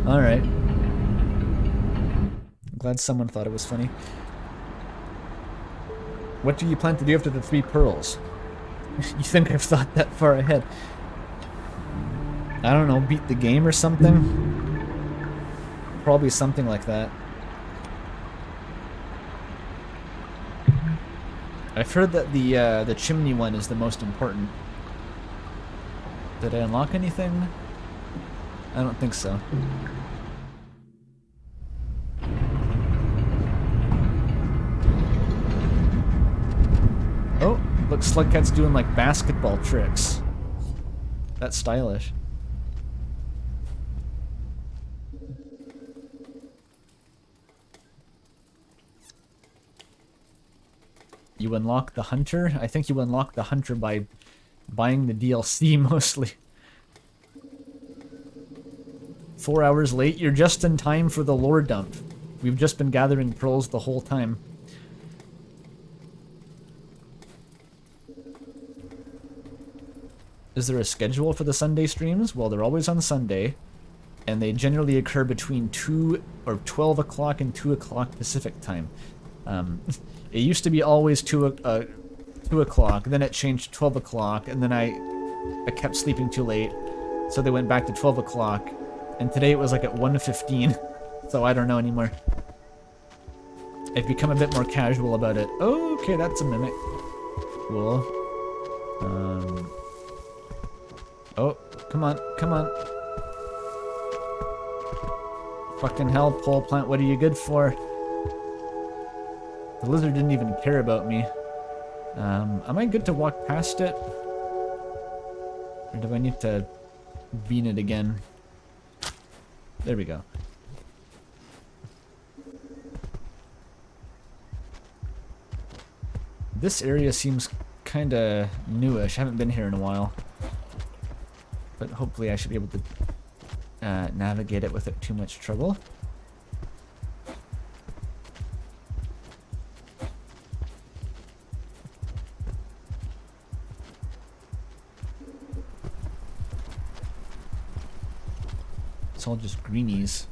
Alright. I'm glad someone thought it was funny. What do you plan to do after the 3 pearls? You think I've thought that far ahead? I don't know, beat the game or something? Probably something like that. I've heard that the chimney one is the most important. Did I unlock anything? I don't think so. Slugcat's doing like basketball tricks. That's stylish. You unlock the hunter? I think you unlock the hunter by buying the DLC mostly. 4 hours late, you're just in time for the lore dump. We've just been gathering pearls the whole time. Is there a schedule for the Sunday streams? Well, they're always on Sunday, and they generally occur between 2 or 12 o'clock and 2 o'clock Pacific time. It used to be always 2 o'clock, then it changed to 12 o'clock, and then I kept sleeping too late, so they went back to 12 o'clock, and today it was like at 1:15, so I don't know anymore. I've become a bit more casual about it. Oh, okay, that's a mimic. Cool. Oh, come on, come on. Fucking hell, pole plant, what are you good for? The lizard didn't even care about me. Am I good to walk past it? Or do I need to bean it again? There we go. This area seems kinda newish. I haven't been here in a while. But hopefully I should be able to navigate it without too much trouble. It's all just greenies.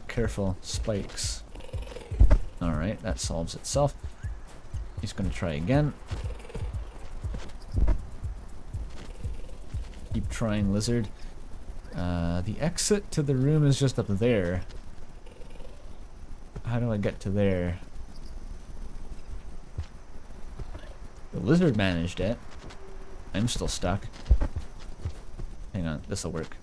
Careful, spikes. Alright, that solves itself. He's gonna try again. Keep trying, lizard. The exit to the room is just up there. How do I get to there? The lizard managed it. I'm still stuck. Hang on, this'll work.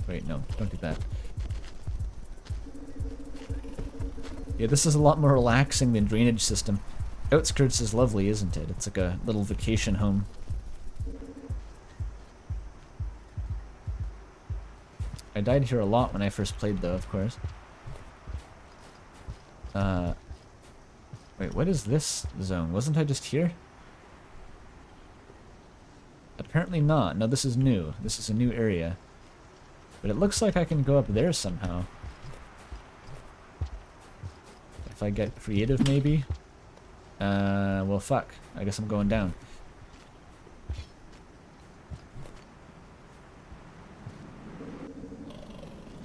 Wait, no, don't do that. Yeah, this is a lot more relaxing than drainage system. Outskirts is lovely, isn't it? It's like a little vacation home. I died here a lot when I first played, though, of course. Wait, what is this zone? Wasn't I just here? Apparently not. No, this is new. This is a new area. But it looks like I can go up there somehow. If I get creative, maybe? Well, fuck. I guess I'm going down.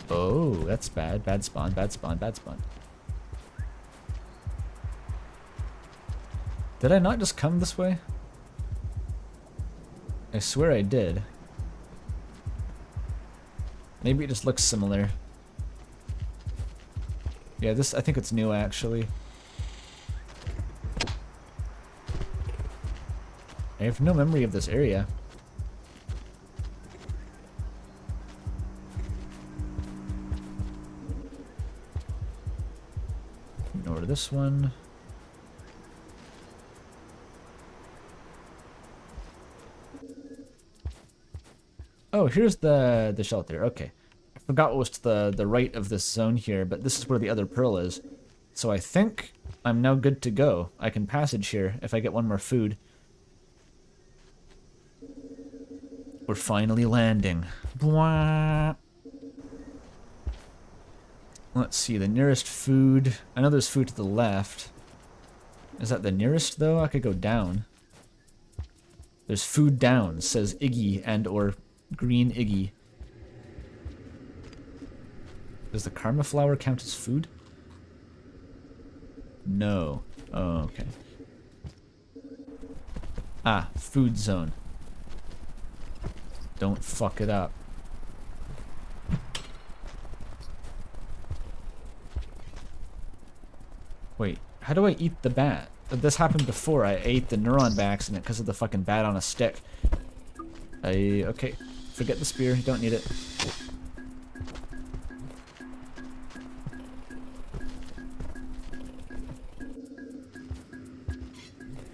Oh, that's bad. Bad spawn, bad spawn, bad spawn. Did I not just come this way? I swear I did. Maybe it just looks similar. Yeah, this, I think it's new, actually. I have no memory of this area. Ignore this one. Oh, here's the shelter. Okay. I forgot what was to the right of this zone here, but this is where the other pearl is. So I think I'm now good to go. I can passage here if I get one more food. We're finally landing. Bwah. Let's see, the nearest food. I know there's food to the left. Is that the nearest, though? I could go down. There's food down, says Iggy and or Green Iggy. Does the karma flower count as food? No. Oh, okay. Ah, food zone. Don't fuck it up. Wait, how do I eat the bat? This happened before. I ate the neuron by accident because of the fucking bat on a stick. Okay. Forget the spear, you don't need it.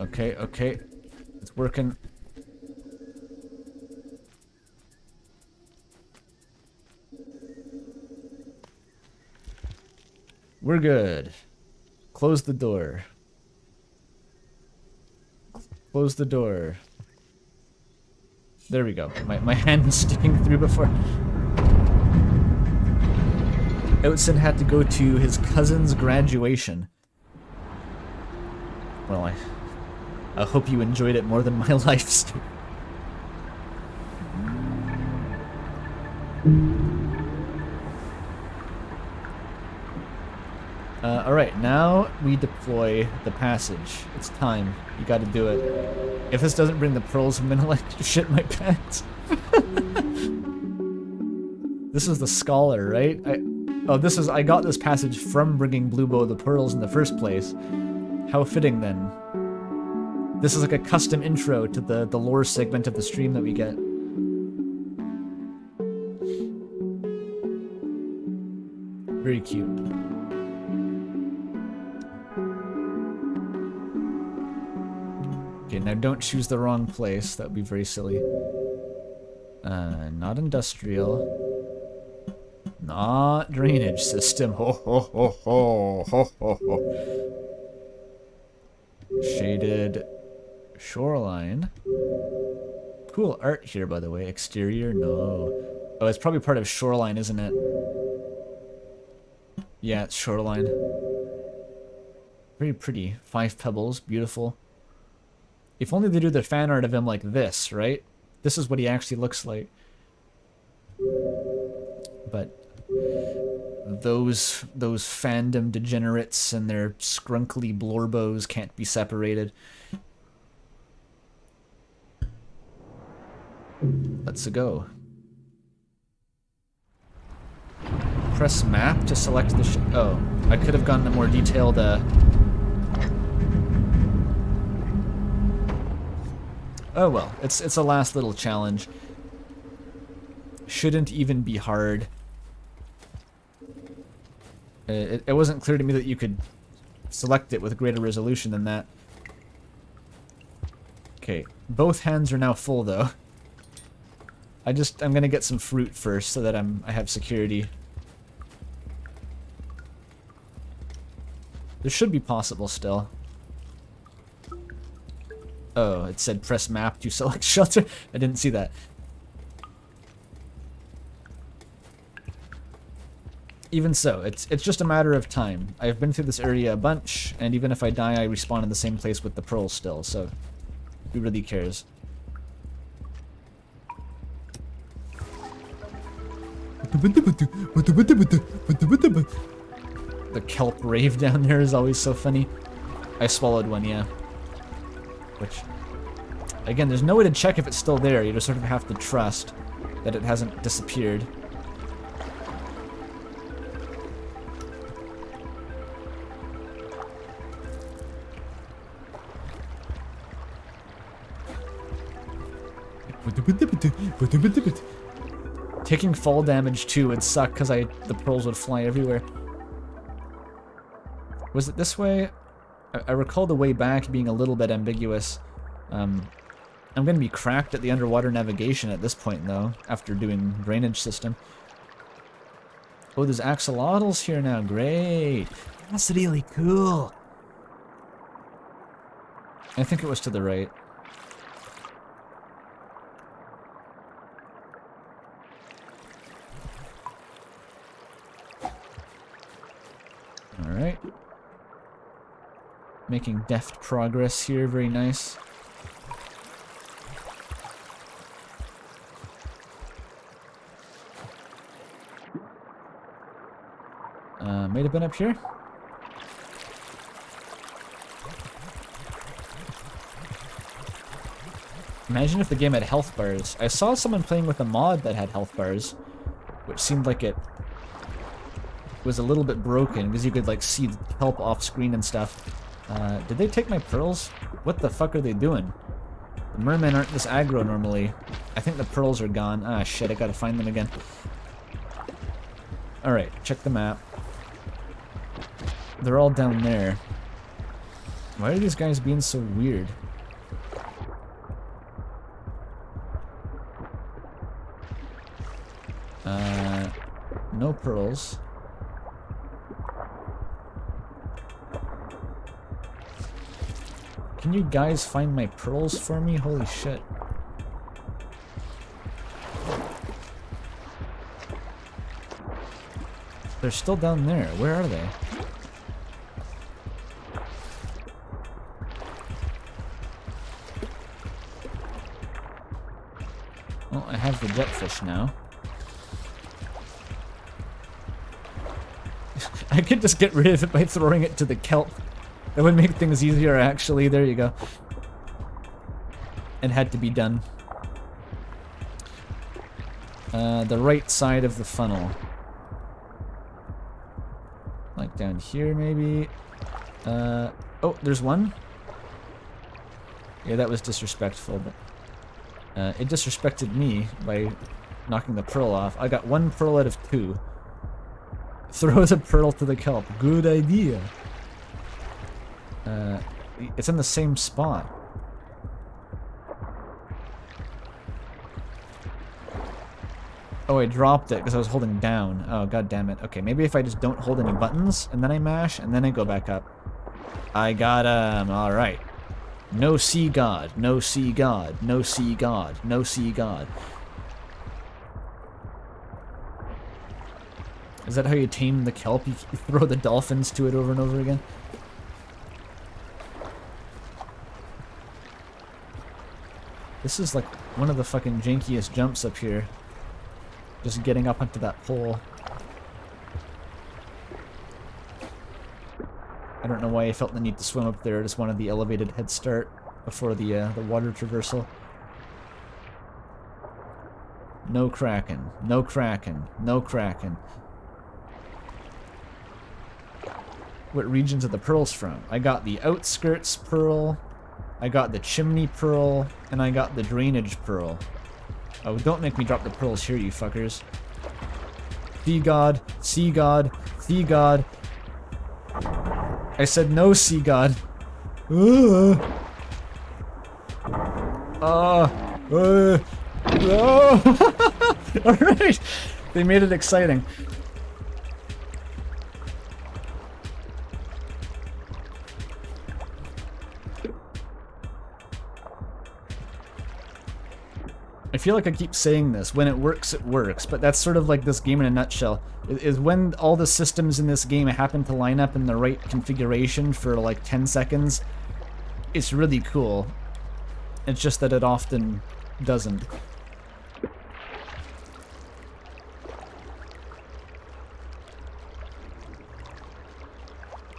Okay, okay. It's working. We're good. Close the door. Close the door. There we go. My hand was sticking through before. Outson had to go to his cousin's graduation. Well, I hope you enjoyed it more than my life, Stu. Alright, now we deploy the passage. It's time. You gotta do it. If this doesn't bring the pearls, I'm gonna like shit my pants. This is the scholar, right? I got this passage from bringing Bluebo the pearls in the first place. How fitting then. This is like a custom intro to the lore segment of the stream that we get. Very cute. Okay, now don't choose the wrong place. That would be very silly. Not industrial. Not drainage system. Ho ho ho ho ho ho ho. Shaded shoreline. Cool art here, by the way. Exterior, no. Oh, it's probably part of shoreline, isn't it? Yeah, it's shoreline. Very pretty. 5 pebbles, beautiful. If only they do the fan art of him like this, right? This is what he actually looks like. But those fandom degenerates and their scrunkly blorbos can't be separated. Let's go. Press map to select the oh, I could have gone to more detailed oh well, it's a last little challenge. Shouldn't even be hard. It wasn't clear to me that you could select it with greater resolution than that. Okay, both hands are now full though. I'm gonna get some fruit first so that I have security. This should be possible still. Oh, it said press map to select shelter. I didn't see that. Even so, it's just a matter of time. I've been through this area a bunch, and even if I die, I respawn in the same place with the pearls still, so who really cares? The kelp rave down there is always so funny. I swallowed one, yeah. Which, again, there's no way to check if it's still there. You just sort of have to trust that it hasn't disappeared. Taking fall damage too would suck because the pearls would fly everywhere. Was it this way? I recall the way back being a little bit ambiguous. I'm going to be cracked at the underwater navigation at this point though, after doing drainage system. Oh, there's axolotls here now. Great. That's really cool. I think it was to the right. Alright. Making deft progress here, very nice. Might have been up here. Imagine if the game had health bars. I saw someone playing with a mod that had health bars, which seemed like it was a little bit broken because you could like see help off screen and stuff. Did they take my pearls? What the fuck are they doing? The mermen aren't this aggro normally. I think the pearls are gone. Ah, shit, I gotta find them again. Alright, check the map. They're all down there. Why are these guys being so weird? No pearls. Can you guys find my pearls for me? Holy shit. They're still down there. Where are they? Well, I have the jetfish now. I could just get rid of it by throwing it to the kelp. That would make things easier, actually. There you go. It had to be done. The right side of the funnel. Like down here, maybe? Oh, there's one? Yeah, that was disrespectful, but... it disrespected me by knocking the pearl off. I got 1 pearl out of 2. Throw the pearl to the kelp. Good idea. It's in the same spot. Oh, I dropped it because I was holding down. Oh, god damn it. Okay, maybe if I just don't hold any buttons, and then I mash, and then I go back up. I got him. Alright. No sea god. No sea god. No sea god. No sea god. Is that how you tame the kelp? You throw the dolphins to it over and over again? This is like one of the fucking jankiest jumps up here. Just getting up onto that pole. I don't know why I felt the need to swim up there. I just wanted the elevated head start before the water traversal. No kraken. No kraken. No kraken. What regions are the pearls from? I got the outskirts pearl, I got the chimney pearl, and I got the drainage pearl. Oh, don't make me drop the pearls here, you fuckers. Sea god, sea god, sea god. I said no, sea god. Alright, they made it exciting. I feel like I keep saying this, when it works, but that's sort of like this game in a nutshell. Is when all the systems in this game happen to line up in the right configuration for like 10 seconds, it's really cool. It's just that it often doesn't.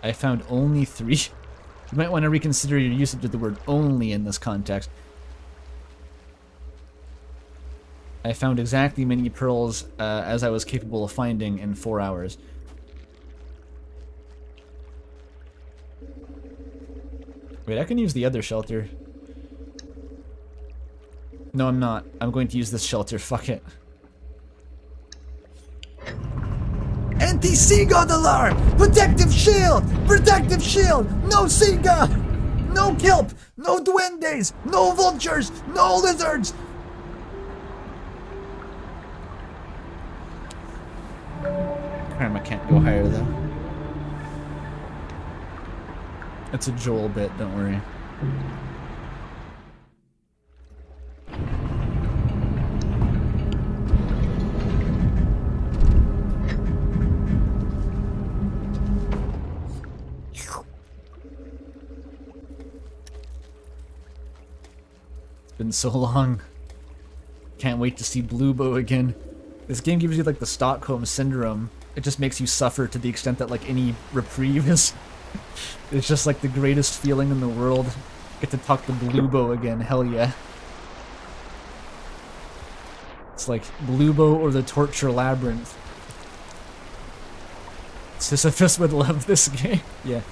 I found only 3. You might want to reconsider your usage of the word only in this context. I found exactly many pearls as I was capable of finding in 4 hours. Wait, I can use the other shelter. No, I'm not. I'm going to use this shelter. Fuck it. Anti-sea god alarm! Protective shield! Protective shield! No sea god! No kelp! No duendes! No vultures! No lizards! I can't go higher though. It's a Joel bit, don't worry. It's been so long. Can't wait to see Bluebo again. This game gives you like the Stockholm Syndrome. It just makes you suffer to the extent that like any reprieve is... It's just like the greatest feeling in the world. Get to talk to Bluebo again, hell yeah. It's like Bluebo or the Torture Labyrinth. Sisyphus would love this game. Yeah.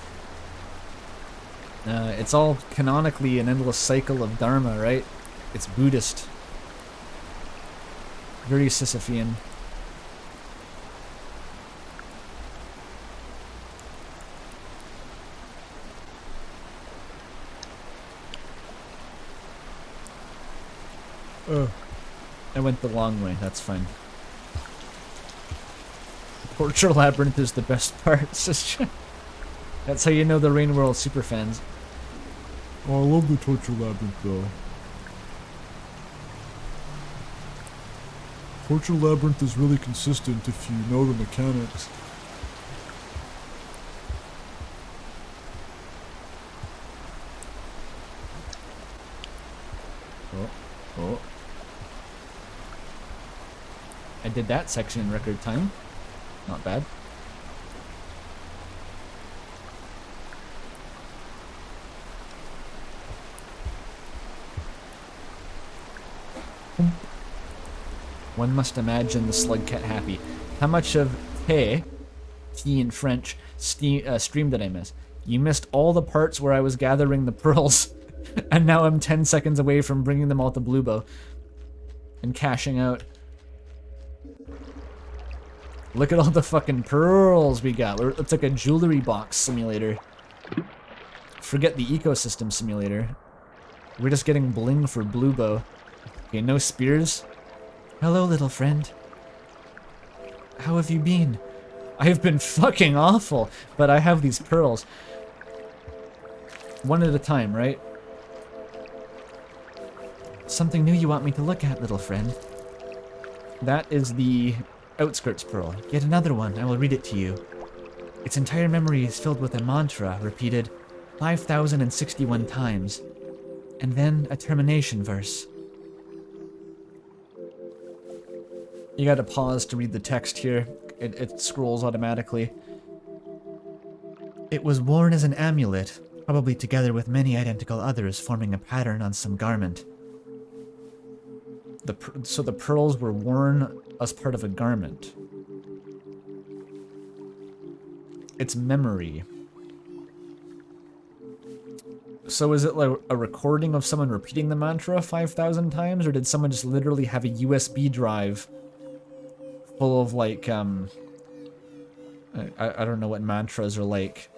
It's all canonically an endless cycle of Dharma, right? It's Buddhist. Very Sisyphean. Oh. I went the long way, that's fine. Torture Labyrinth is the best part. That's how you know the Rain World super fans.
Oh, I love the Torture Labyrinth though. Torture Labyrinth is really consistent if you know the mechanics.
Oh. I did that section in record time. Not bad. One must imagine the slugcat happy. How much of tea in French, stream did I miss? You missed all the parts where I was gathering the pearls, and now I'm 10 seconds away from bringing them all to Bluebo and cashing out. Look at all the fucking pearls we got. It's like a jewelry box simulator. Forget the ecosystem simulator. We're just getting bling for Bluebo. Okay, no spears. Hello, little friend. How have you been? I have been fucking awful, but I have these pearls. One at a time, right? Something new you want me to look at, little friend. That is the outskirts pearl. Yet another one. I will read it to you. Its entire memory is filled with a mantra repeated 5,061 times. And then a termination verse. You gotta pause to read the text here. It scrolls automatically. It was worn as an amulet, probably together with many identical others forming a pattern on some garment. So the pearls were worn as part of a garment. It's memory. So is it like a recording of someone repeating the mantra 5,000 times, or did someone just literally have a USB drive full of like, I don't know what mantras are like.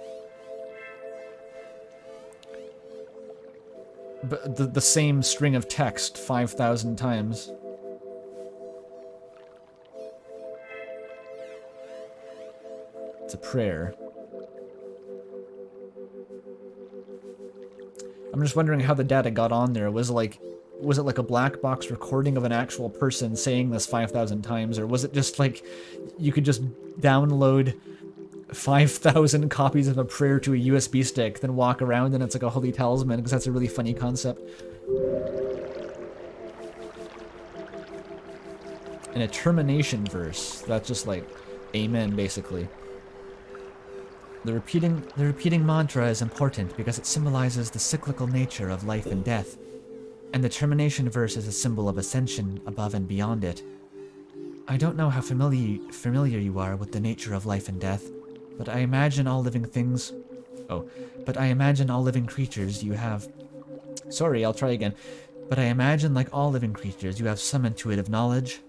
But the same string of text 5,000 times. It's a prayer. I'm just wondering how the data got on there. Was it like a black box recording of an actual person saying this 5,000 times, or was it just like you could just download 5,000 copies of a prayer to a USB stick, then walk around and it's like a holy talisman, because that's a really funny concept. And a termination verse, that's just like amen, basically. The repeating mantra is important because it symbolizes the cyclical nature of life and death, and the termination verse is a symbol of ascension above and beyond it. I don't know how familiar you are with the nature of life and death, but I imagine all living things... Oh, but I imagine all living creatures you have... Sorry, I'll try again. But I imagine, like all living creatures, you have some intuitive knowledge.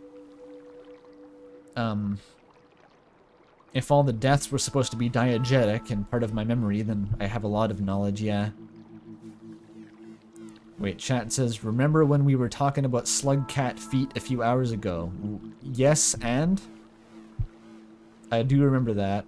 If all the deaths were supposed to be diegetic and part of my memory, then I have a lot of knowledge, yeah. Wait, chat says, remember when we were talking about slugcat feet a few hours ago? Yes, and? I do remember that.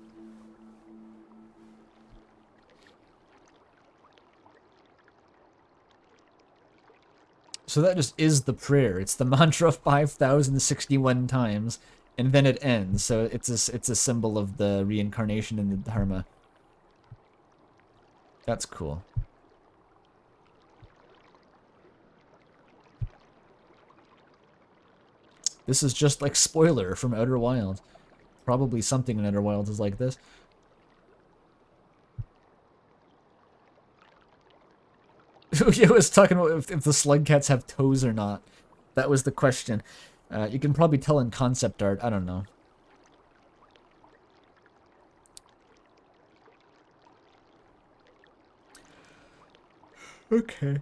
So that just is the prayer. It's the mantra 5,061 times, and then it ends. So it's a symbol of the reincarnation in the Dharma. That's cool. This is just like Spoiler from Outer Wilds. Probably something in Outer Wilds is like this. I was talking about if the slugcats have toes or not. That was the question. You can probably tell in concept art. I don't know. Okay.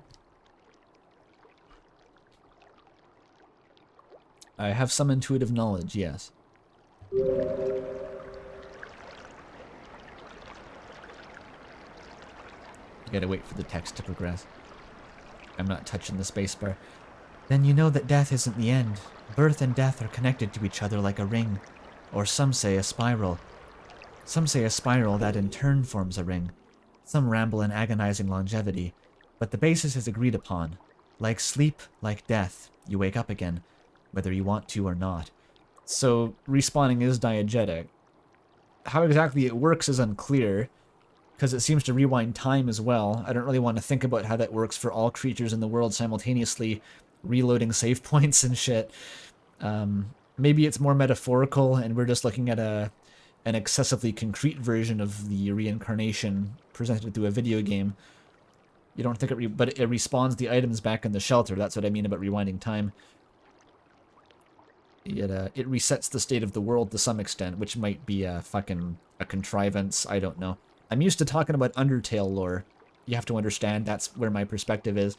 I have some intuitive knowledge, yes. You gotta wait for the text to progress. I'm not touching the spacebar. Then you know that death isn't the end. Birth and death are connected to each other like a ring, or some say a spiral. Some say a spiral that in turn forms a ring. Some ramble in agonizing longevity, but the basis is agreed upon. Like sleep, like death, you wake up again, whether you want to or not. So, respawning is diegetic. How exactly it works is unclear, because it seems to rewind time as well. I don't really want to think about how that works for all creatures in the world simultaneously reloading save points and shit. Maybe it's more metaphorical, and we're just looking at an excessively concrete version of the reincarnation presented through a video game. You don't think but it respawns the items back in the shelter. That's what I mean about rewinding time. It resets the state of the world to some extent, which might be a contrivance. I don't know. I'm used to talking about Undertale lore. You have to understand that's where my perspective is.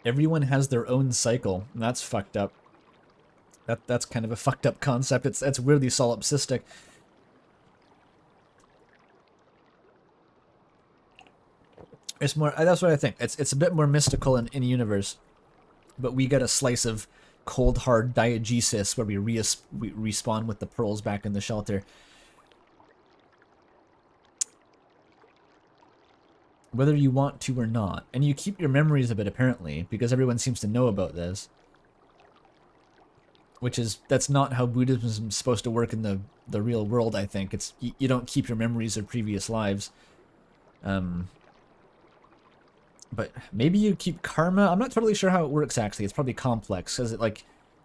Everyone has their own cycle, and that's fucked up. That's kind of a fucked up concept. It's weirdly solipsistic. It's more. That's what I think. It's a bit more mystical in universe, but we get a slice of cold hard diegesis where we respawn with the pearls back in the shelter. Whether you want to or not, and you keep your memories of it apparently, because everyone seems to know about this. That's not how Buddhism is supposed to work in the real world. I think you don't keep your memories of previous lives. But maybe you keep karma. I'm not totally sure how it works, actually. It's probably complex, because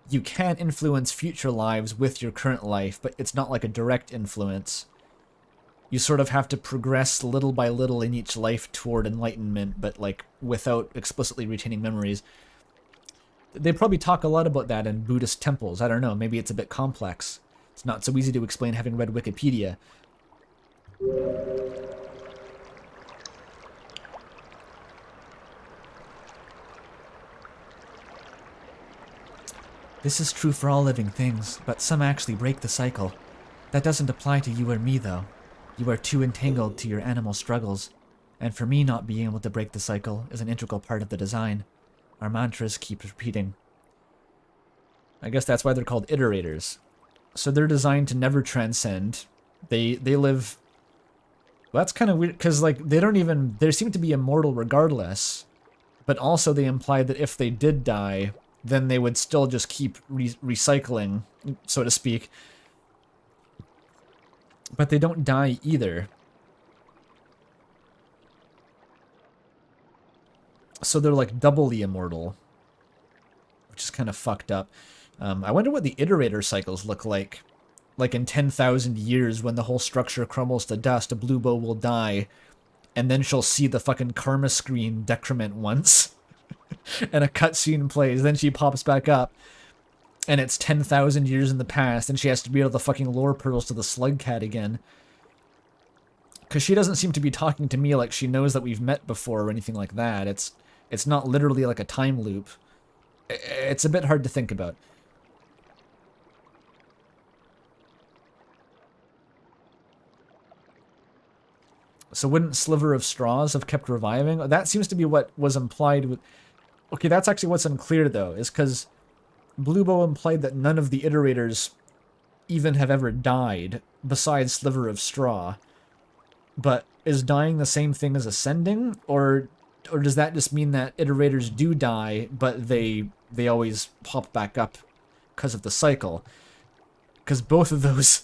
you can influence future lives with your current life, but it's not like a direct influence. You sort of have to progress little by little in each life toward enlightenment, but like without explicitly retaining memories. They probably talk a lot about that in Buddhist temples. I don't know, maybe it's a bit complex. It's not so easy to explain having read Wikipedia. This is true for all living things, but some actually break the cycle. That doesn't apply to you or me, though. You are too entangled to your animal struggles, and for me not being able to break the cycle is an integral part of the design. Our mantras keep repeating. I guess that's why they're called iterators. So they're designed to never transcend. They live... Well, that's kind of weird, because like they seem to be immortal regardless, but also they imply that if they did die, then they would still just keep recycling, so to speak. But they don't die either. So they're like doubly immortal, which is kind of fucked up. I wonder what the iterator cycles look like. Like in 10,000 years, when the whole structure crumbles to dust, a Bluebo will die, and then she'll see the fucking karma screen decrement once, and a cutscene plays, then she pops back up, and it's 10,000 years in the past, and she has to read all the fucking lore pearls to the slug cat again. Because she doesn't seem to be talking to me like she knows that we've met before or anything like that. It's not literally like a time loop. It's a bit hard to think about. So wouldn't Sliver of Straws have kept reviving? That seems to be what was implied with... Okay, that's actually what's unclear, though, is because Bluebo implied that none of the iterators even have ever died, besides Sliver of Straw. But is dying the same thing as ascending? Or does that just mean that iterators do die, but they always pop back up because of the cycle? Because both of those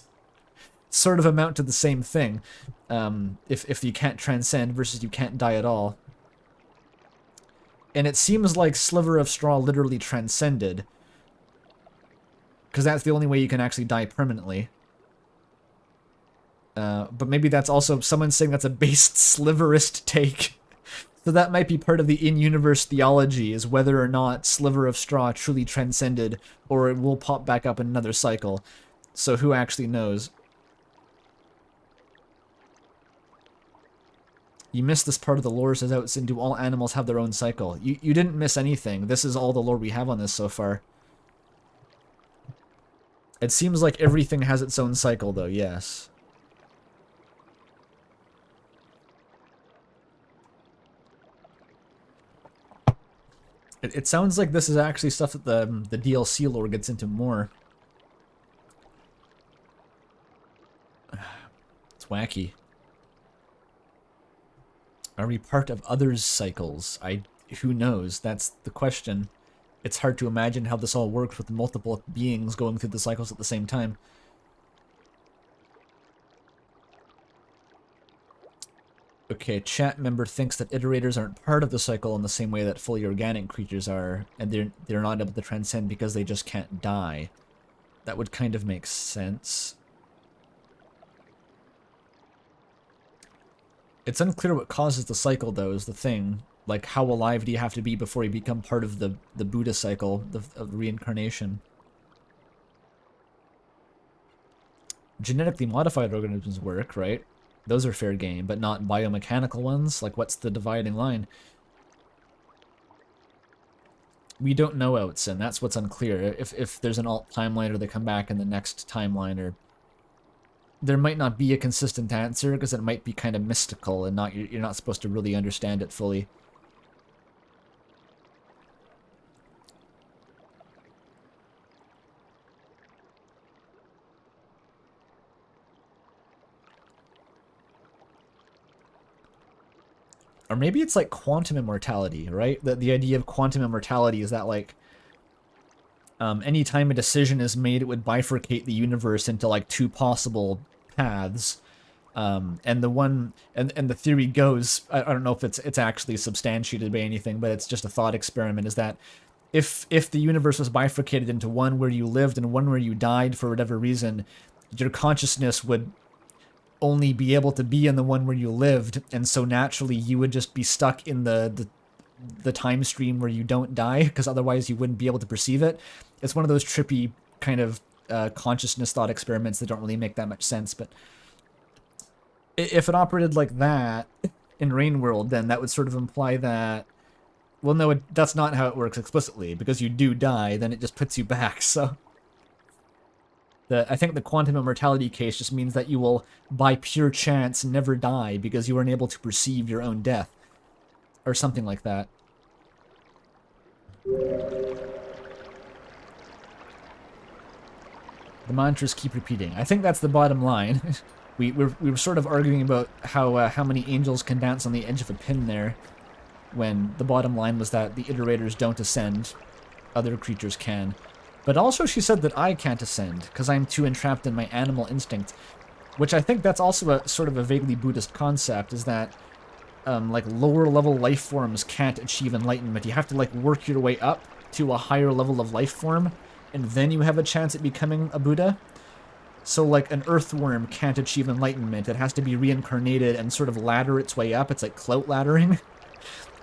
sort of amount to the same thing. If you can't transcend versus you can't die at all. And it seems like Sliver of Straw literally transcended, because that's the only way you can actually die permanently. But maybe that's also someone saying that's a based sliverist take. So that might be part of the in-universe theology, is whether or not Sliver of Straw truly transcended, or it will pop back up in another cycle. So who actually knows? You missed this part of the lore, says Outsin. Do all animals have their own cycle? You didn't miss anything. This is all the lore we have on this so far. It seems like everything has its own cycle, though, yes. It sounds like this is actually stuff that the DLC lore gets into more. It's wacky. Are we part of others' cycles? Who knows? That's the question. It's hard to imagine how this all works with multiple beings going through the cycles at the same time. Okay, chat member thinks that iterators aren't part of the cycle in the same way that fully organic creatures are, and they're not able to transcend because they just can't die. That would kind of make sense. It's unclear what causes the cycle, though, is the thing. Like, how alive do you have to be before you become part of the Buddha cycle of reincarnation? Genetically modified organisms work, right? Those are fair game, but not biomechanical ones? Like, what's the dividing line? We don't know, Outsin. That's what's unclear. If there's an alt timeline or they come back in the next timeline, or there might not be a consistent answer because it might be kind of mystical and you're not supposed to really understand it fully. Or maybe it's like quantum immortality, right? The idea of quantum immortality is that, like, anytime a decision is made, it would bifurcate the universe into, like, two possible paths. And the theory goes, I don't know if it's actually substantiated by anything, but it's just a thought experiment, is that if the universe was bifurcated into one where you lived and one where you died for whatever reason, your consciousness would only be able to be in the one where you lived, and so naturally you would just be stuck in the time stream where you don't die, because otherwise you wouldn't be able to perceive it. It's one of those trippy kind of consciousness thought experiments that don't really make that much sense, but if it operated like that in Rain World, then that would sort of imply that, well, no, that's not how it works explicitly, because you do die, then it just puts you back, so I think the quantum immortality case just means that you will, by pure chance, never die because you weren't able to perceive your own death. Or something like that. The mantras keep repeating. I think that's the bottom line. we were sort of arguing about how many angels can dance on the edge of a pin there, when the bottom line was that the iterators don't ascend, other creatures can. But also she said that I can't ascend, because I'm too entrapped in my animal instinct. Which I think that's also a sort of a vaguely Buddhist concept, is that like lower level life forms can't achieve enlightenment. You have to like work your way up to a higher level of life form, and then you have a chance at becoming a Buddha. So like an earthworm can't achieve enlightenment. It has to be reincarnated and sort of ladder its way up. It's like clout laddering.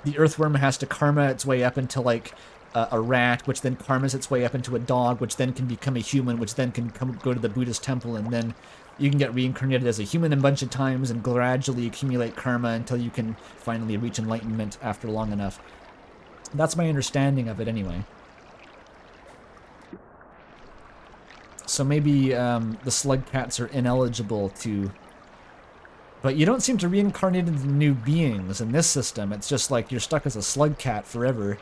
The earthworm has to karma its way up into like a rat, which then karmas its way up into a dog, which then can become a human, which then can go to the Buddhist temple, and then you can get reincarnated as a human a bunch of times and gradually accumulate karma until you can finally reach enlightenment after long enough. That's my understanding of it anyway. So maybe the slug cats are ineligible to... But you don't seem to reincarnate into new beings in this system. It's just like you're stuck as a slug cat forever.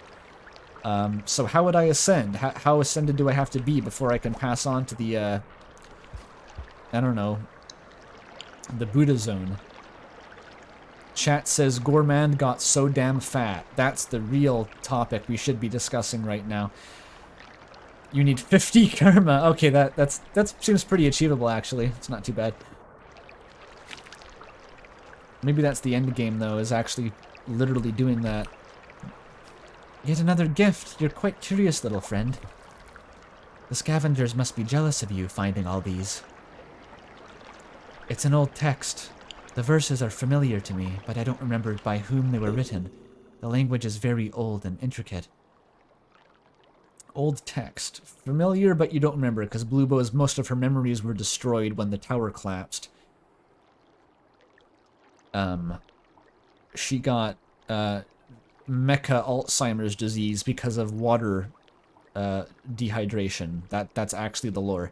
So how would I ascend? How ascended do I have to be before I can pass on to the, I don't know, the Buddha zone? Chat says Gourmand got so damn fat. That's the real topic we should be discussing right now. You need 50 karma. Okay, that seems pretty achievable, actually. It's not too bad. Maybe that's the end game, though, is actually literally doing that. Yet another gift. You're quite curious, little friend. The scavengers must be jealous of you finding all these. It's an old text. The verses are familiar to me, but I don't remember by whom they were written. The language is very old and intricate. Old text. Familiar, but you don't remember, because Bluebo's most of her memories were destroyed when the tower collapsed. she got mecha Alzheimer's disease because of water dehydration. That's actually the lore.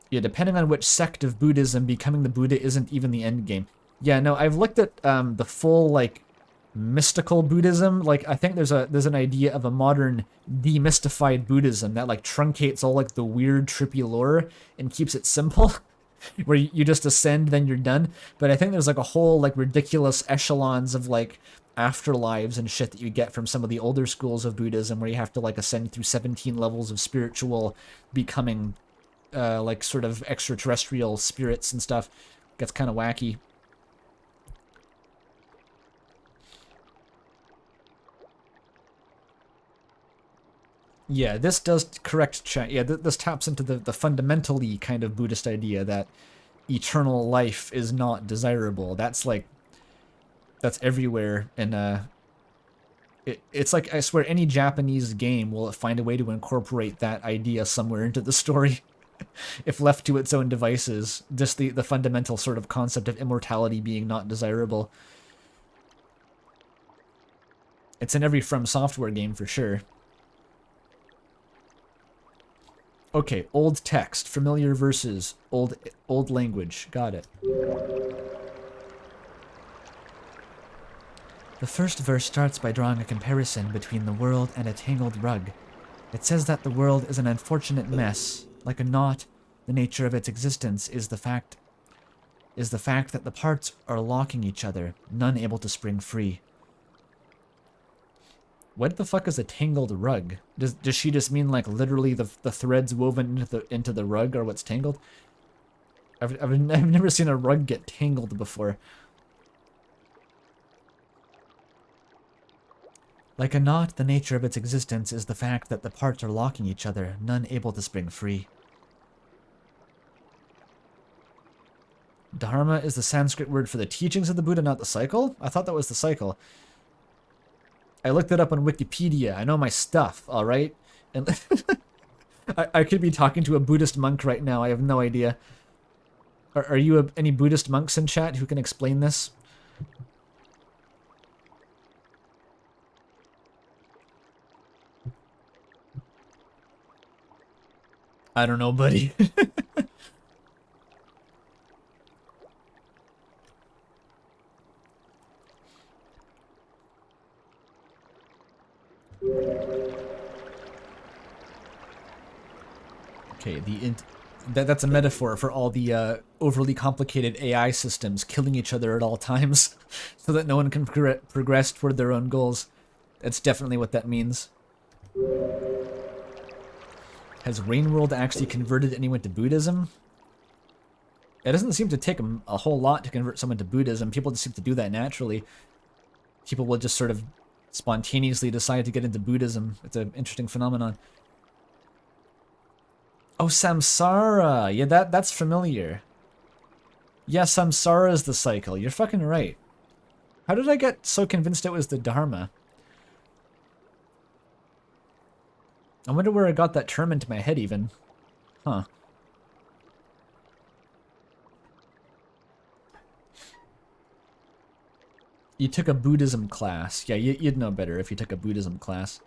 Yeah, depending on which sect of Buddhism, becoming the Buddha isn't even the end game. Yeah, no, I've looked at the full like mystical Buddhism. Like I think there's an idea of a modern demystified Buddhism that like truncates all like the weird trippy lore and keeps it simple. Where you just ascend, then you're done. But I think there's like a whole like ridiculous echelons of like afterlives and shit that you get from some of the older schools of Buddhism, where you have to like ascend through 17 levels of spiritual becoming, like sort of extraterrestrial spirits and stuff. Gets kind of wacky. Yeah, this does correct chat. Yeah, this taps into the fundamentally kind of Buddhist idea that eternal life is not desirable. That's like, that's everywhere. And it's like, I swear, any Japanese game will find a way to incorporate that idea somewhere into the story. If left to its own devices, just the fundamental sort of concept of immortality being not desirable. It's in every From Software game for sure. Okay, old text, familiar verses, old language. Got it. The first verse starts by drawing a comparison between the world and a tangled rug. It says that the world is an unfortunate mess, like a knot. The nature of its existence is the fact that the parts are locking each other, none able to spring free. What the fuck is a tangled rug? Does she just mean like literally the threads woven into the rug are what's tangled? I've never seen a rug get tangled before. Like a knot, the nature of its existence is the fact that the parts are locking each other, none able to spring free. Dharma is the Sanskrit word for the teachings of the Buddha, not the cycle? I thought that was the cycle. I looked it up on Wikipedia. I know my stuff, alright? And I could be talking to a Buddhist monk right now. I have no idea. Are you any Buddhist monks in chat who can explain this? I don't know, buddy. Okay, that's a metaphor for all the overly complicated AI systems killing each other at all times so that no one can progress toward their own goals. That's definitely what that means. Has Rainworld actually converted anyone to Buddhism? It doesn't seem to take a whole lot to convert someone to Buddhism. People just seem to do that naturally. People will just sort of spontaneously decide to get into Buddhism. It's an interesting phenomenon. Oh, Samsara! Yeah, that's familiar. Yeah, Samsara is the cycle. You're fucking right. How did I get so convinced it was the Dharma? I wonder where I got that term into my head even. Huh. You took a Buddhism class. Yeah, you'd know better if you took a Buddhism class.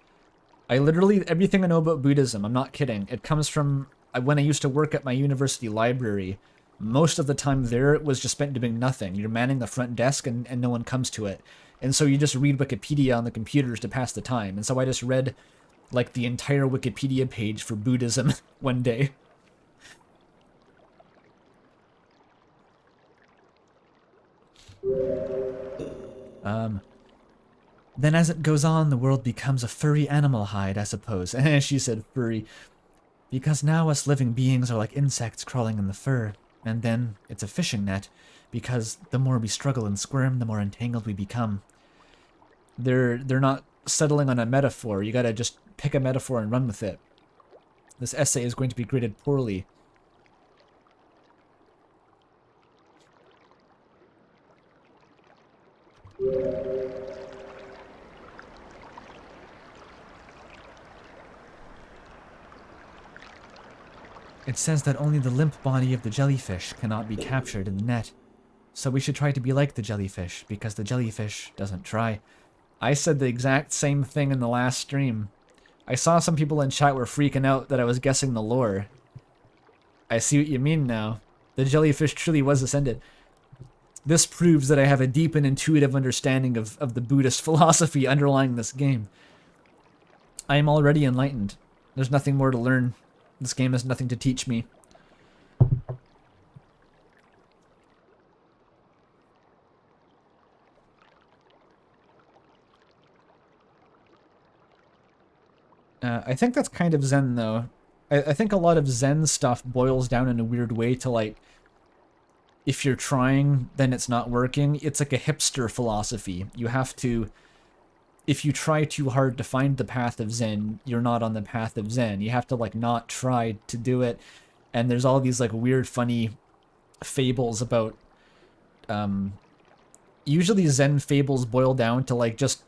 I literally, everything I know about Buddhism, I'm not kidding, it comes from when I used to work at my university library. Most of the time there, it was just spent doing nothing. You're manning the front desk and no one comes to it. And so you just read Wikipedia on the computers to pass the time. And so I just read like the entire Wikipedia page for Buddhism one day. Then as it goes on, the world becomes a furry animal hide, I suppose. She said furry. Because now us living beings are like insects crawling in the fur. And then it's a fishing net. Because the more we struggle and squirm, the more entangled we become. They're not settling on a metaphor. You gotta just pick a metaphor and run with it. This essay is going to be graded poorly. It says that only the limp body of the jellyfish cannot be captured in the net. So we should try to be like the jellyfish, because the jellyfish doesn't try. I said the exact same thing in the last stream. I saw some people in chat were freaking out that I was guessing the lore. I see what you mean now. The jellyfish truly was ascended. This proves that I have a deep and intuitive understanding of the Buddhist philosophy underlying this game. I am already enlightened. There's nothing more to learn. This game has nothing to teach me. I think that's kind of Zen, though. I think a lot of Zen stuff boils down in a weird way to, like, if you're trying, then it's not working. It's like a hipster philosophy. You have to... If you try too hard to find the path of Zen, you're not on the path of Zen. You have to, like, not try to do it. And there's all these, like, weird, funny fables about... Usually Zen fables boil down to, like, just...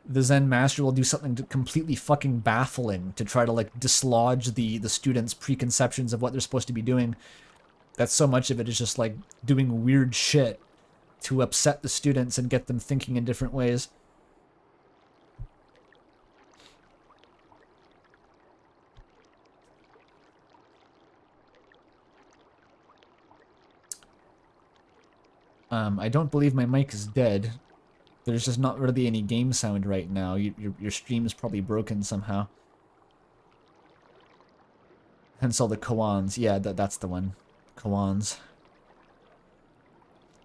The Zen master will do something completely fucking baffling to try to, like, dislodge the students' preconceptions of what they're supposed to be doing. That's so much of it is just, like, doing weird shit to upset the students and get them thinking in different ways. I don't believe my mic is dead. There's just not really any game sound right now. Your stream is probably broken somehow. Hence all the koans. Yeah, that's the one. Koans.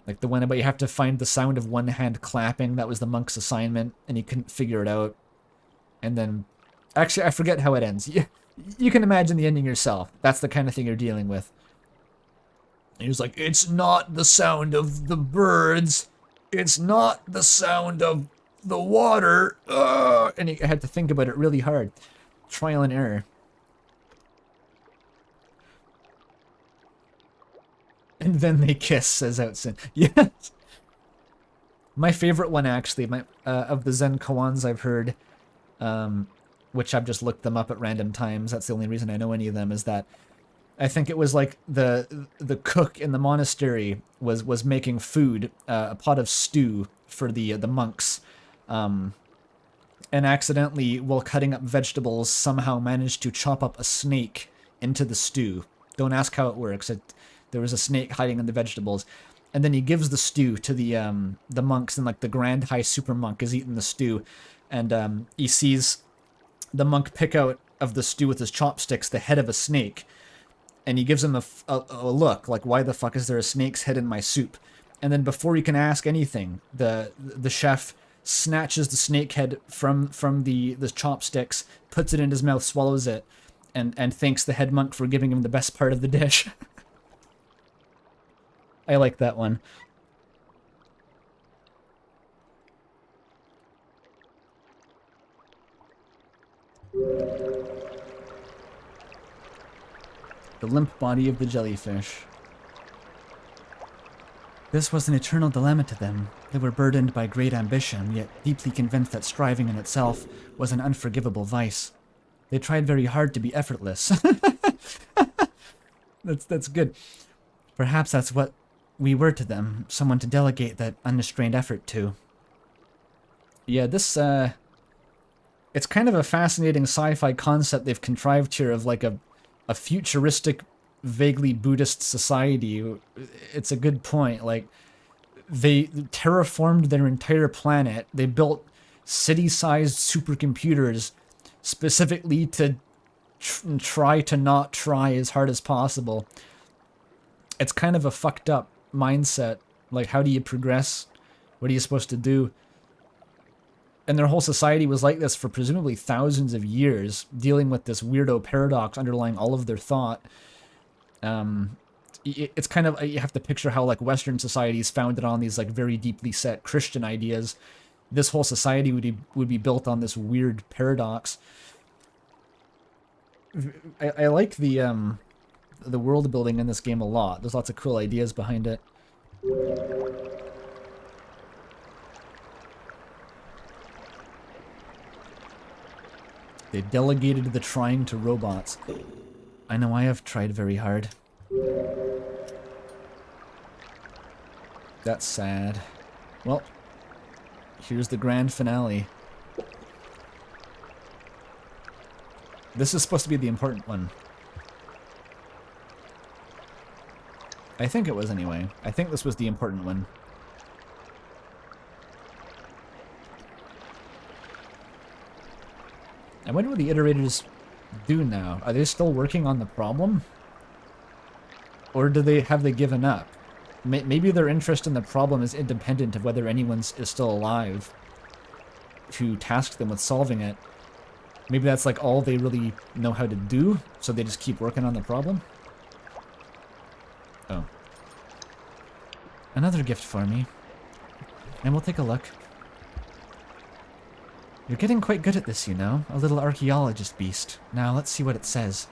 Like the one about you have to find the sound of one hand clapping. That was the monk's assignment, and he couldn't figure it out. And then... Actually, I forget how it ends. You can imagine the ending yourself. That's the kind of thing you're dealing with. He was like, it's not the sound of the birds. It's not the sound of the water. And he had to think about it really hard. Trial and error. And then they kiss, says Outsin. Yes. My favorite one, actually, of the Zen koans I've heard, which I've just looked them up at random times. That's the only reason I know any of them, is that I think it was like the cook in the monastery was making food, a pot of stew for the monks, and accidentally, while cutting up vegetables, somehow managed to chop up a snake into the stew. Don't ask how it works. There was a snake hiding in the vegetables, and then he gives the stew to the monks, and like the Grand High Super Monk is eating the stew, and he sees the monk pick out of the stew with his chopsticks the head of a snake. And he gives him a look, like, why the fuck is there a snake's head in my soup? And then before he can ask anything, the chef snatches the snake head from the chopsticks, puts it in his mouth, swallows it, and thanks the head monk for giving him the best part of the dish. I like that one. The limp body of the jellyfish. This was an eternal dilemma to them. They were burdened by great ambition, yet deeply convinced that striving in itself was an unforgivable vice. They tried very hard to be effortless. That's good. Perhaps that's what we were to them, someone to delegate that unrestrained effort to. Yeah, this, it's kind of a fascinating sci-fi concept they've contrived here of, like, a futuristic, vaguely Buddhist society. It's a good point. Like, they terraformed their entire planet. They built city-sized supercomputers specifically to try to not try as hard as possible. It's kind of a fucked up mindset. Like, how do you progress? What are you supposed to do? And their whole society was like this for presumably thousands of years, dealing with this weirdo paradox underlying all of their thought. It's kind of, you have to picture how, like, Western societies founded on these, like, very deeply set Christian ideas. This whole society would be built on this weird paradox. I like the world building in this game a lot. There's lots of cool ideas behind it. They delegated the trying to robots. I know I have tried very hard. That's sad. Well, here's the grand finale. This is supposed to be the important one. I think it was anyway. I think this was the important one. I wonder what the iterators do now. Are they still working on the problem? Or have they given up? Maybe their interest in the problem is independent of whether anyone is still alive to task them with solving it. Maybe that's like all they really know how to do, so they just keep working on the problem? Oh. Another gift for me. And we'll take a look. You're getting quite good at this, you know. A little archaeologist beast. Now, let's see what it says.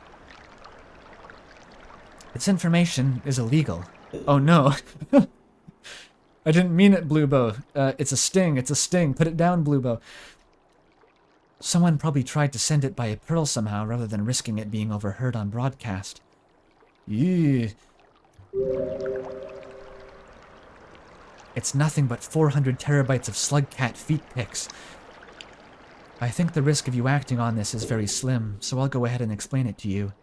Its information is illegal. Oh no. I didn't mean it, Bluebo. It's a sting, it's a sting. Put it down, Bluebo. Someone probably tried to send it by a pearl somehow rather than risking it being overheard on broadcast. Eee. It's nothing but 400 terabytes of slugcat feet pics. I think the risk of you acting on this is very slim, so I'll go ahead and explain it to you.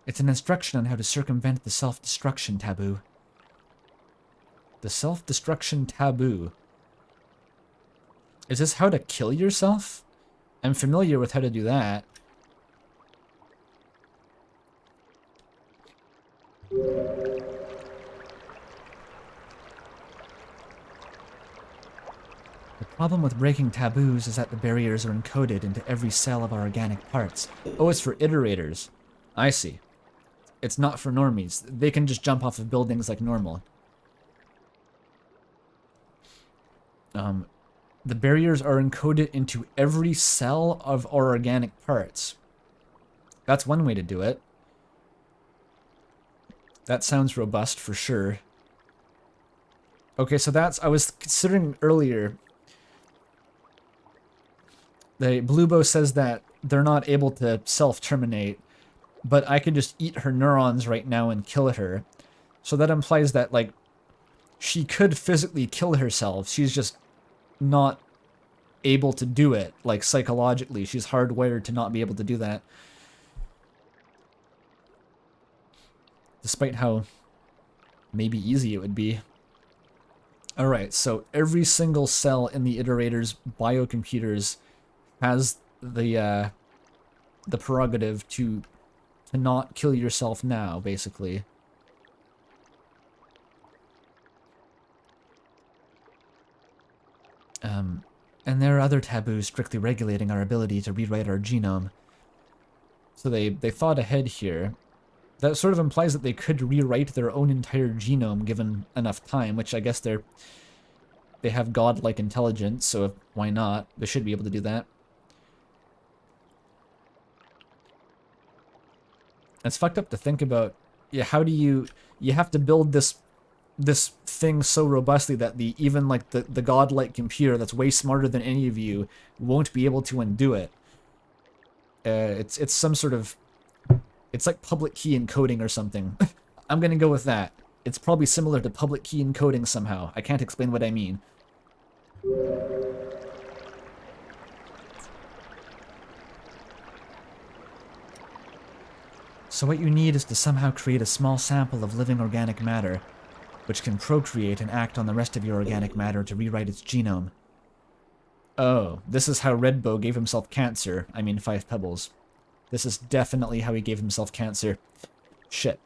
It's an instruction on how to circumvent the self-destruction taboo. The self-destruction taboo. Is this how to kill yourself? I'm familiar with how to do that. The problem with breaking taboos is that the barriers are encoded into every cell of our organic parts. Oh, it's for iterators. I see. It's not for normies. They can just jump off of buildings like normal. The barriers are encoded into every cell of our organic parts. That's one way to do it. That sounds robust for sure. Okay, so I was considering earlier. The Bluebo says that they're not able to self-terminate, but I could just eat her neurons right now and kill her. So that implies that, like, she could physically kill herself. She's just not able to do it, like, psychologically. She's hardwired to not be able to do that. Despite how maybe easy it would be. Alright, so every single cell in the iterator's biocomputers has the prerogative to not kill yourself now, basically. And there are other taboos strictly regulating our ability to rewrite our genome. So they thought ahead here. That sort of implies that they could rewrite their own entire genome given enough time, which I guess they have godlike intelligence, so why not? They should be able to do that. It's fucked up to think about. Yeah, how do you have to build this thing so robustly that even like the godlike computer that's way smarter than any of you won't be able to undo it. It's some sort of, it's like public key encoding or something. I'm gonna go with that. It's probably similar to public key encoding somehow. I can't explain what I mean. So what you need is to somehow create a small sample of living organic matter, which can procreate and act on the rest of your organic matter to rewrite its genome. Oh, this is how Redbow gave himself cancer. I mean, 5 Pebbles. This is definitely how he gave himself cancer. Shit.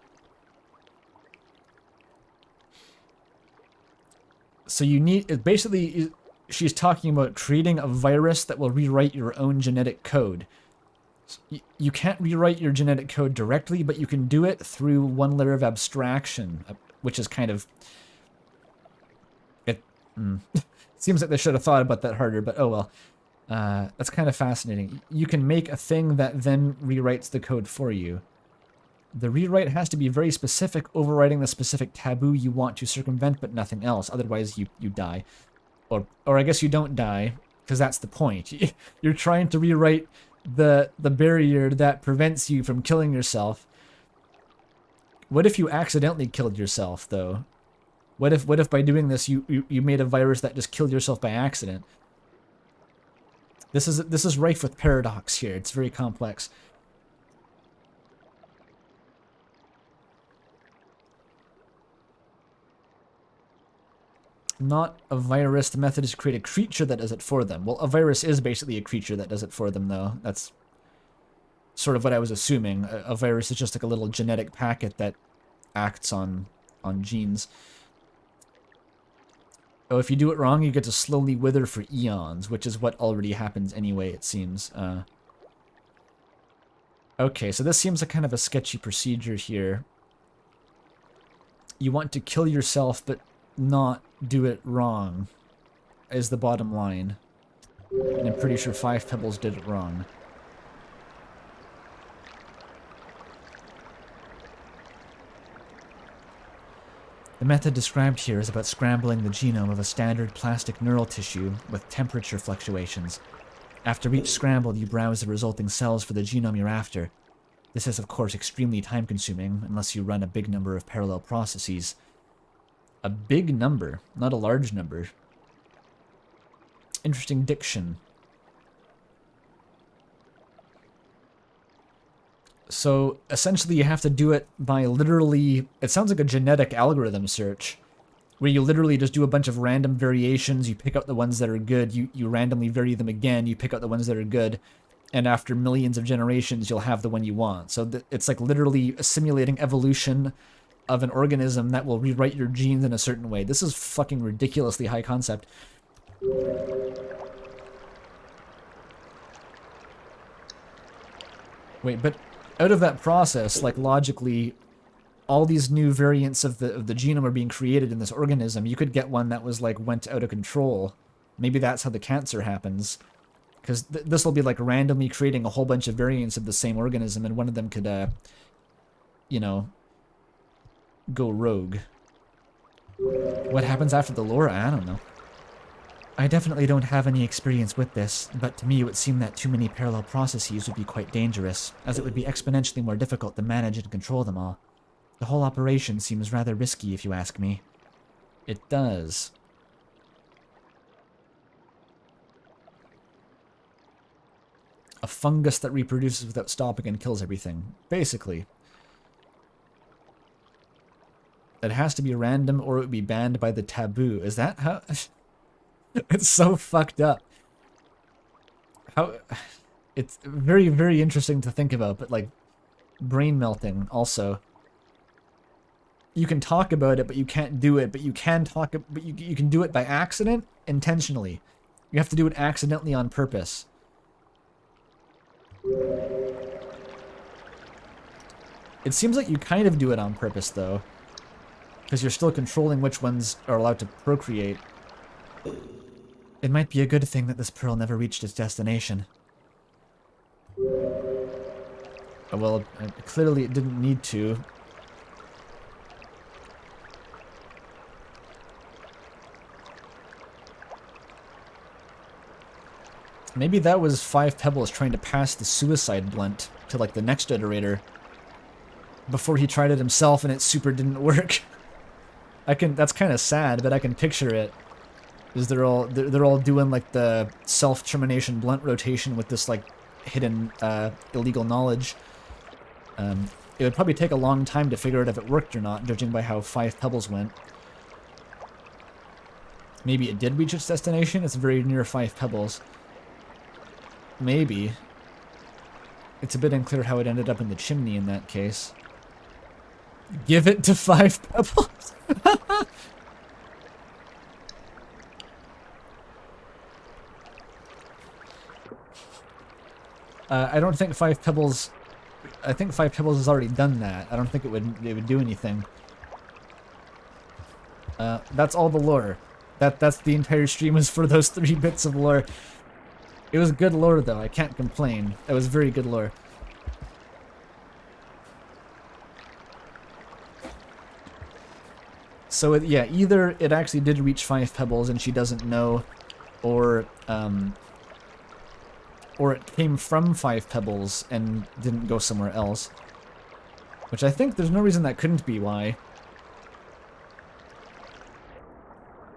So you need, basically, she's talking about creating a virus that will rewrite your own genetic code. You can't rewrite your genetic code directly, but you can do it through one layer of abstraction, which is kind of... It seems like they should have thought about that harder, but oh well. That's kind of fascinating. You can make a thing that then rewrites the code for you. The rewrite has to be very specific, overriding the specific taboo you want to circumvent, but nothing else. Otherwise, you die. Or I guess you don't die, because that's the point. You're trying to rewrite the barrier that prevents you from killing yourself. What if you accidentally killed yourself, though? What if by doing this you made a virus that just killed yourself by accident? This is rife with paradox here. It's very complex. Not a virus. The method is to create a creature that does it for them. Well, a virus is basically a creature that does it for them, though. That's sort of what I was assuming. A virus is just like a little genetic packet that acts on genes. Oh, if you do it wrong, you get to slowly wither for eons, which is what already happens anyway, it seems. Okay, so this seems like kind of a sketchy procedure here. You want to kill yourself, but not do it wrong, is the bottom line. And I'm pretty sure 5 Pebbles did it wrong. The method described here is about scrambling the genome of a standard plastic neural tissue with temperature fluctuations. After each scramble, you browse the resulting cells for the genome you're after. This is, of course, extremely time-consuming unless you run a big number of parallel processes. A big number, not a large number. Interesting diction. So, essentially you have to do it by literally... It sounds like a genetic algorithm search, where you literally just do a bunch of random variations, you pick out the ones that are good, you randomly vary them again, you pick out the ones that are good, and after millions of generations you'll have the one you want. So it's like literally simulating evolution of an organism that will rewrite your genes in a certain way. This is fucking ridiculously high concept. Wait, but out of that process, like logically, all these new variants of the genome are being created in this organism. You could get one that was like went out of control. Maybe that's how the cancer happens. Because this will be like randomly creating a whole bunch of variants of the same organism, and one of them could, you know, go rogue. What happens after the lore? I don't know. I definitely don't have any experience with this, but to me it would seem that too many parallel processes would be quite dangerous, as it would be exponentially more difficult to manage and control them all. The whole operation seems rather risky, if you ask me. It does. A fungus that reproduces without stopping and kills everything. Basically. It has to be random or it would be banned by the taboo. Is that how... It's so fucked up. How... It's very, very interesting to think about, but like... brain melting, also. You can talk about it, but you can't do it. But you can talk... But you can do it by accident, intentionally. You have to do it accidentally on purpose. It seems like you kind of do it on purpose, though. Because you're still controlling which ones are allowed to procreate. It might be a good thing that this pearl never reached its destination. Oh, well, clearly it didn't need to. Maybe that was 5 Pebbles trying to pass the suicide blunt to, like, the next iterator. Before he tried it himself and it super didn't work. That's kind of sad, but I can picture it. Is they're all doing, like, the self-termination blunt rotation with this, like, hidden, illegal knowledge. It would probably take a long time to figure out if it worked or not, judging by how 5 Pebbles went. Maybe it did reach its destination? It's very near 5 Pebbles. Maybe. It's a bit unclear how it ended up in the chimney in that case. Give it to 5 Pebbles? I don't think 5 Pebbles... I think 5 Pebbles has already done that. I don't think it would do anything. That's all the lore. That's the entire stream was for those 3 bits of lore. It was good lore, though. I can't complain. It was very good lore. So, yeah, either it actually did reach 5 Pebbles and she doesn't know, or it came from 5 Pebbles and didn't go somewhere else. Which I think there's no reason that couldn't be why.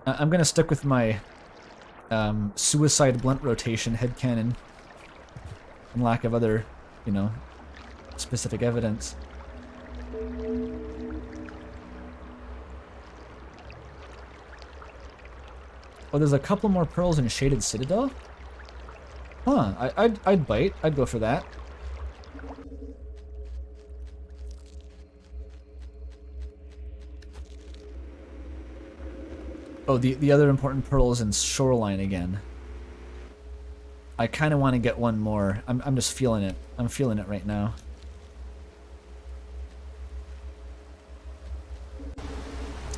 I'm gonna stick with my suicide blunt rotation headcanon in lack of other, you know, specific evidence. Oh, there's a couple more pearls in Shaded Citadel? Huh, I'd bite. I'd go for that. Oh, the other important pearl is in Shoreline again. I kind of want to get one more. I'm just feeling it. I'm feeling it right now.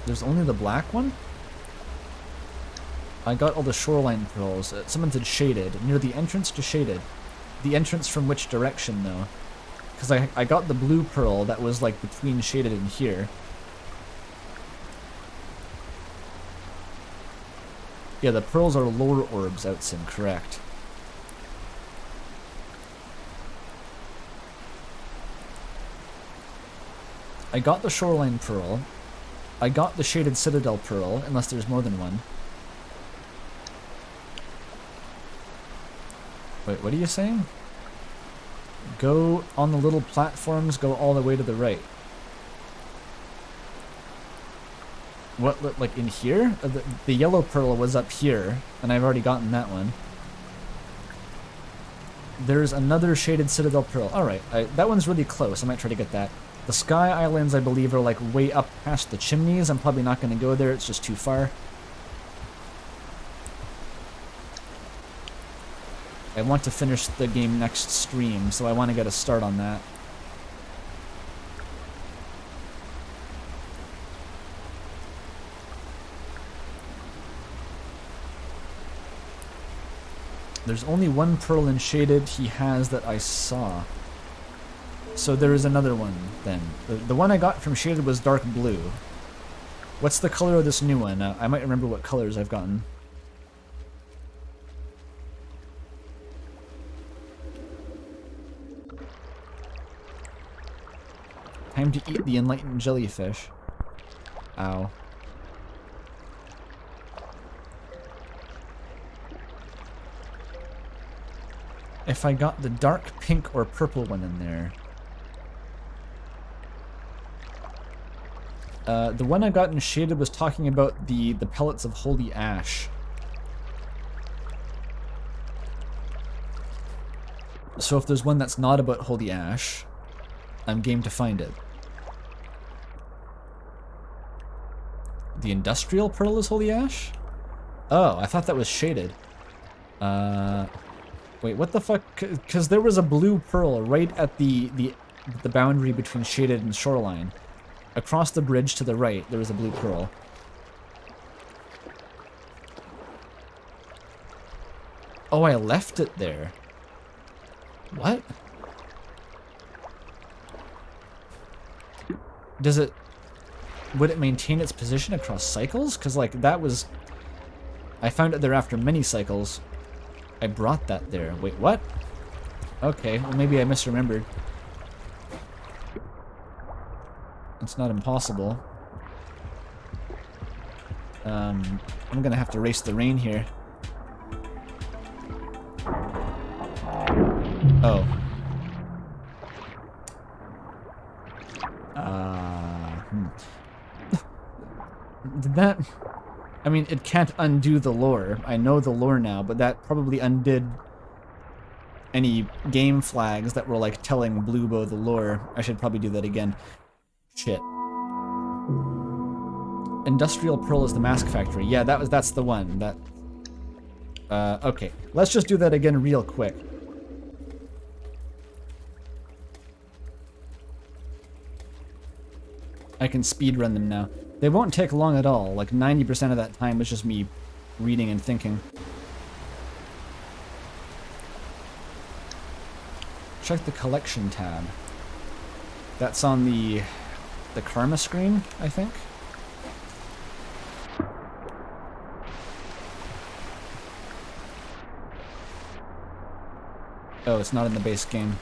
There's only the black one? I got all the Shoreline pearls. Someone said Shaded. Near the entrance to Shaded. The entrance from which direction, though? Because I got the blue pearl that was, like, between Shaded and here. Yeah, the pearls are lower orbs, Outsin, correct. I got the Shoreline pearl. I got the Shaded Citadel pearl, unless there's more than one. Wait, what are you saying? Go on the little platforms, go all the way to the right. What, like in here? The yellow pearl was up here, and I've already gotten that one. There's another Shaded Citadel pearl. Alright, that one's really close. I might try to get that. The Sky Islands, I believe, are like way up past the chimneys. I'm probably not going to go there. It's just too far. I want to finish the game next stream, so I want to get a start on that. There's only one pearl in Shaded he has that I saw. So there is another one, then. The one I got from Shaded was dark blue. What's the color of this new one? I might remember what colors I've gotten. Time to eat the enlightened jellyfish. Ow. If I got the dark pink or purple one in there. The one I got in Shaded was talking about the pellets of holy ash. So if there's one that's not about holy ash, I'm game to find it. The industrial pearl is holy ash? Oh, I thought that was Shaded. Wait, what the fuck? Because there was a blue pearl right at the boundary between Shaded and Shoreline. Across the bridge to the right, there was a blue pearl. Oh, I left it there. What? Does it... Would it maintain its position across cycles? Because, like, that was... I found it there after many cycles. I brought that there. Wait, what? Okay, well maybe I misremembered. It's not impossible. I'm gonna have to race the rain here. Oh. Did that... I mean, it can't undo the lore. I know the lore now, but that probably undid any game flags that were, like, telling Bluebo the lore. I should probably do that again. Shit. Industrial Pearl is the mask factory. Yeah, that's the one. That... okay. Let's just do that again real quick. I can speedrun them now. They won't take long at all. Like 90% of that time is just me reading and thinking. Check the collection tab. That's on the karma screen, I think. Oh, it's not in the base game.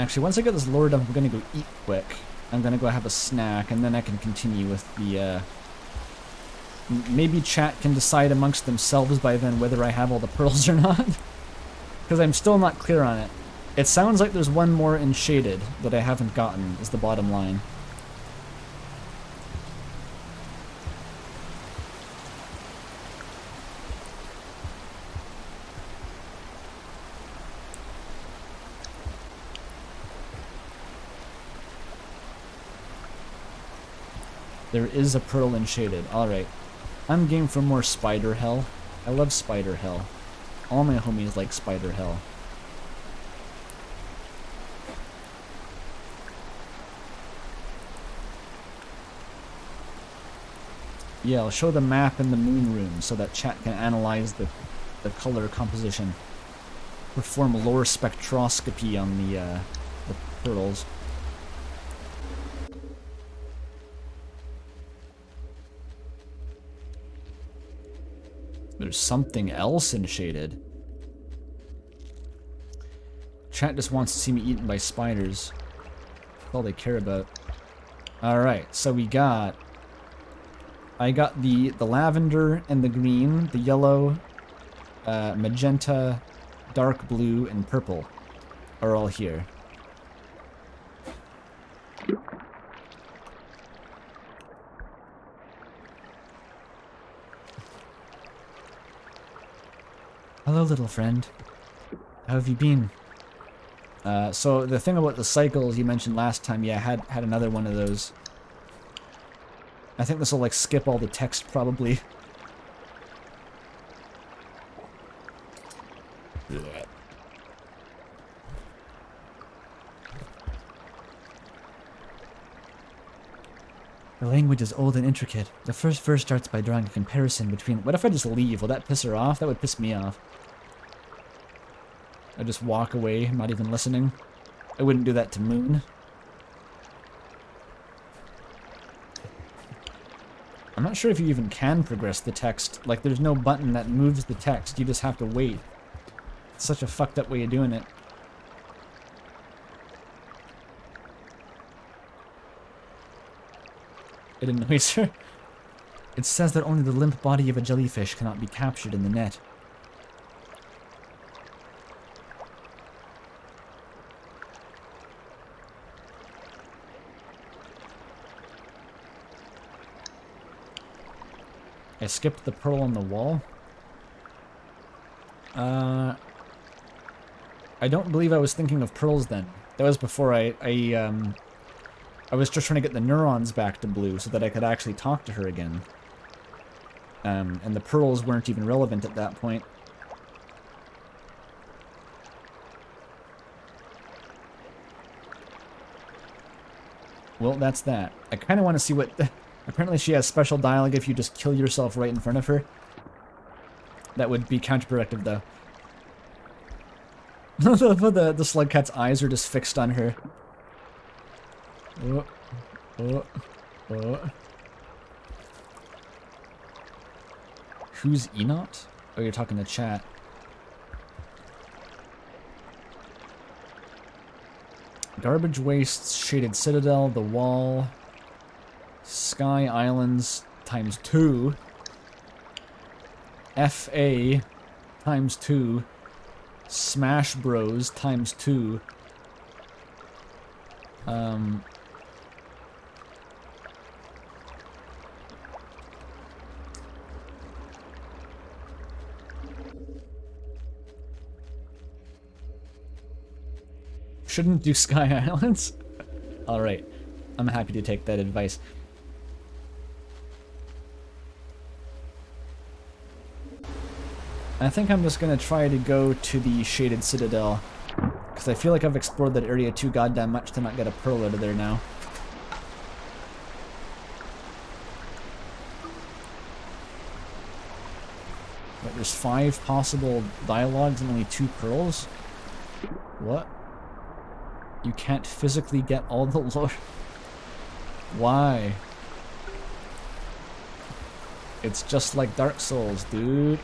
Actually, once I get this lowered up, I'm gonna go eat quick. I'm gonna go have a snack, and then I can continue with the, maybe chat can decide amongst themselves by then whether I have all the pearls or not. Because I'm still not clear on it. It sounds like there's one more in shaded that I haven't gotten, is the bottom line. There is a pearl in shaded. Alright. I'm game for more spider hell. I love spider hell. All my homies like spider hell. Yeah, I'll show the map in the moon room so that chat can analyze the color composition. Perform lore spectroscopy on the pearls. There's something else in shaded. Chat just wants to see me eaten by spiders. That's all they care about. Alright, so we got... I got the lavender and the green, the yellow, magenta, dark blue, and purple are all here. Hello, little friend. How have you been? So the thing about the cycles you mentioned last time, yeah, I had another one of those. I think this will like skip all the text probably.
Yeah.
The language is old and intricate. The first verse starts by drawing a comparison between... What if I just leave? Will that piss her off? That would piss me off. I just walk away, not even listening. I wouldn't do that to Moon. I'm not sure if you even can progress the text. Like, there's no button that moves the text. You just have to wait. It's such a fucked up way of doing it. It annoys her. It says that only the limp body of a jellyfish cannot be captured in the net. I skipped the pearl on the wall. I don't believe I was thinking of pearls then. That was before I was just trying to get the neurons back to blue so that I could actually talk to her again. And the pearls weren't even relevant at that point. Well, that's that. I kind of want to see what... Apparently she has special dialogue if you just kill yourself right in front of her. That would be counterproductive, though. the slug cat's eyes are just fixed on her. Oh, oh, oh. Who's Enot? Oh, you're talking to chat. Garbage wastes, shaded citadel, the wall, sky islands times 2, FA times 2, Smash Bros times 2, shouldn't do Sky Islands? Alright, I'm happy to take that advice. I think I'm just gonna try to go to the Shaded Citadel, because I feel like I've explored that area too goddamn much to not get a pearl out of there now. Wait, there's 5 possible dialogues and only 2 pearls? What? You can't physically get all the lore? Why? It's just like Dark Souls, dude.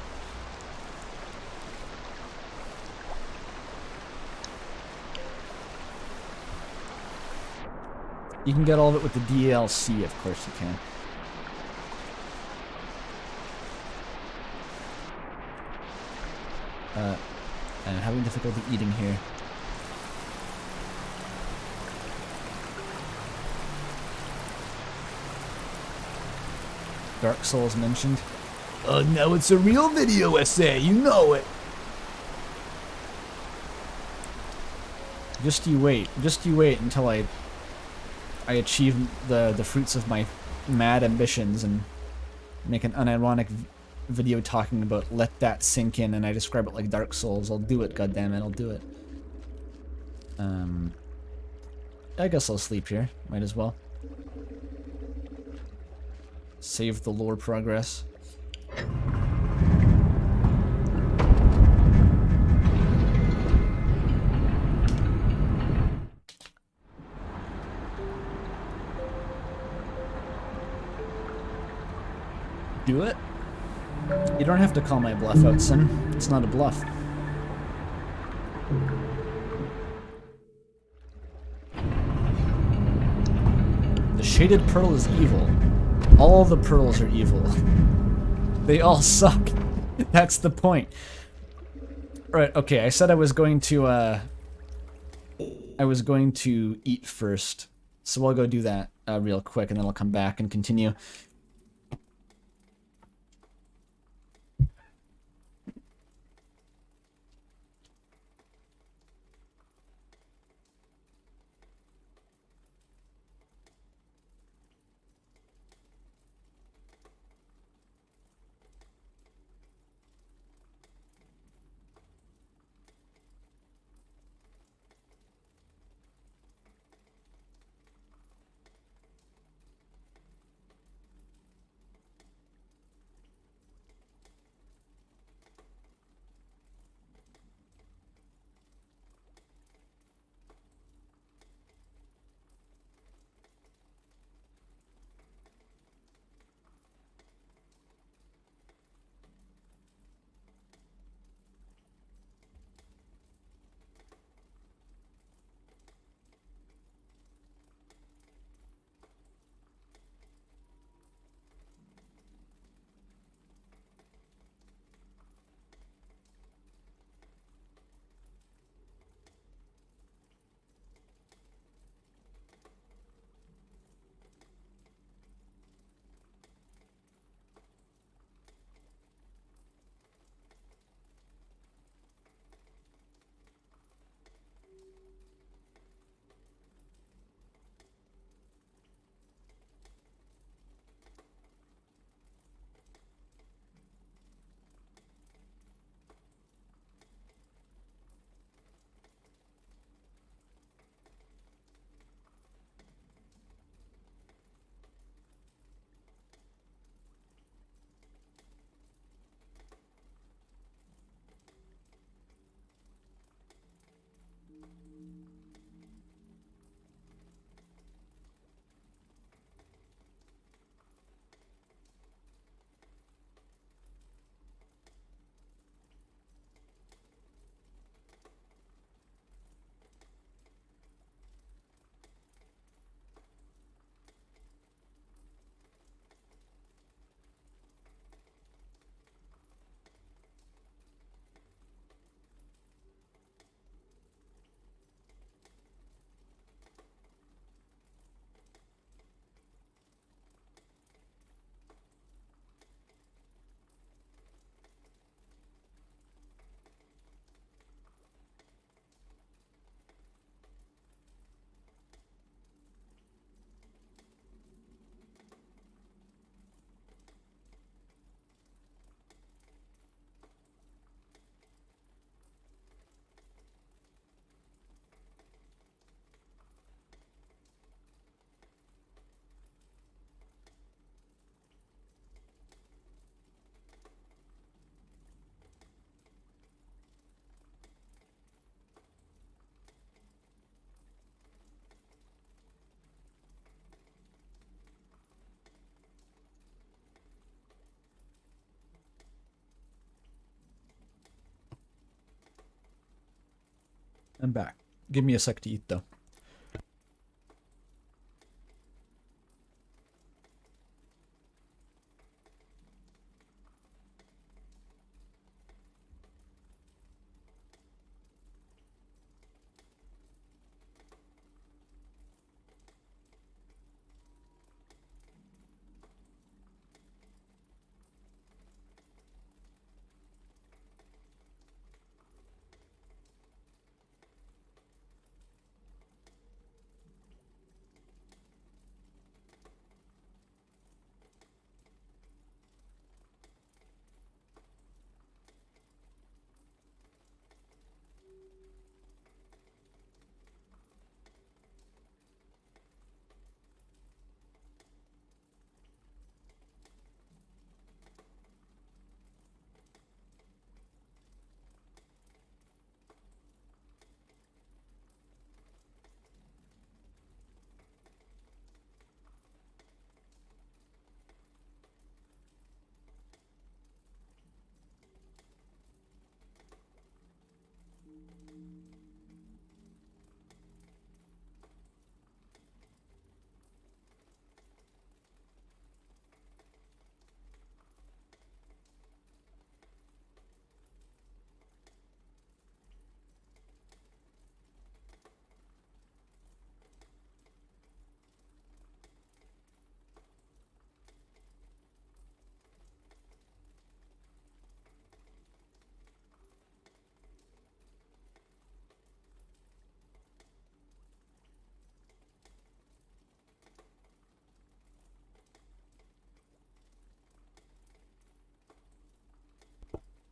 You can get all of it with the DLC, of course you can. I'm having difficulty eating here. Dark Souls mentioned.
Now it's a real video essay, you know it.
Just you wait until I achieve the fruits of my mad ambitions and make an unironic video talking about let that sink in, and I describe it like Dark Souls. I'll do it, goddammit, I'll do it. I guess I'll sleep here. Might as well. Save the lore progress. Do it? You don't have to call my bluff out, son. It's not a bluff. The shaded pearl is evil. All the pearls are evil. They all suck. That's the point. Right, okay, I said I was going to eat first. So I'll go do that real quick, and then I'll come back and continue. I'm back. Give me a sec to eat, though.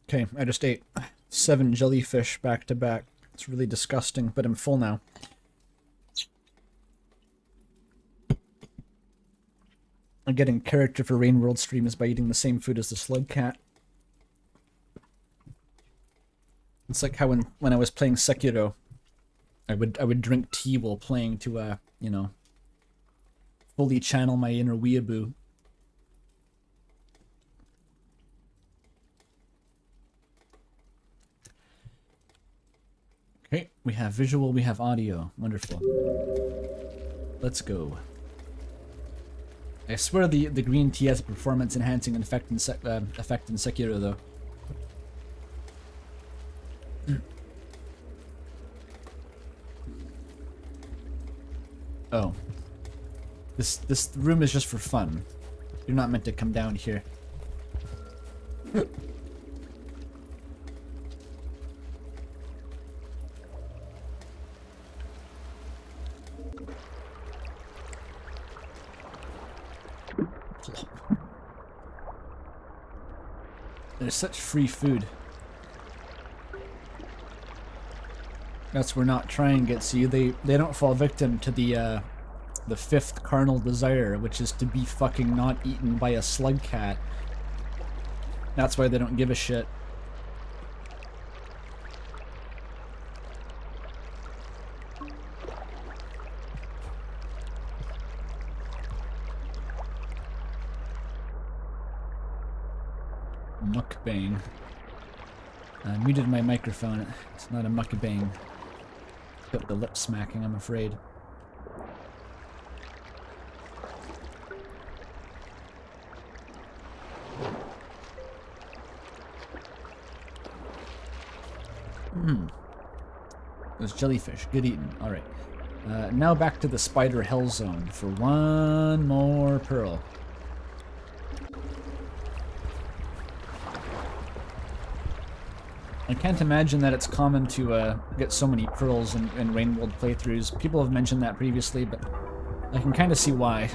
Okay, I just ate 7 jellyfish back to back. It's really disgusting, but I'm full now. I'm getting character for Rain World streams by eating the same food as the slug cat. It's like how when I was playing Sekiro, I would drink tea while playing to you know, fully channel my inner weeaboo. Okay, we have visual, we have audio. Wonderful. Let's go. I swear the green tea has a performance enhancing effect in Sekiro though. Oh. This room is just for fun. You're not meant to come down here. There's such free food. That's where not trying gets you. They don't fall victim to the 5th carnal desire, which is to be fucking not eaten by a slug cat. That's why they don't give a shit. Mukbang. I muted my microphone. It's not a mukbang. Got the lip smacking, I'm afraid. Those jellyfish, good eating. Alright. Now back to the spider hell zone for one more pearl. I can't imagine that it's common to get so many pearls in Rainworld playthroughs. People have mentioned that previously, but I can kind of see why.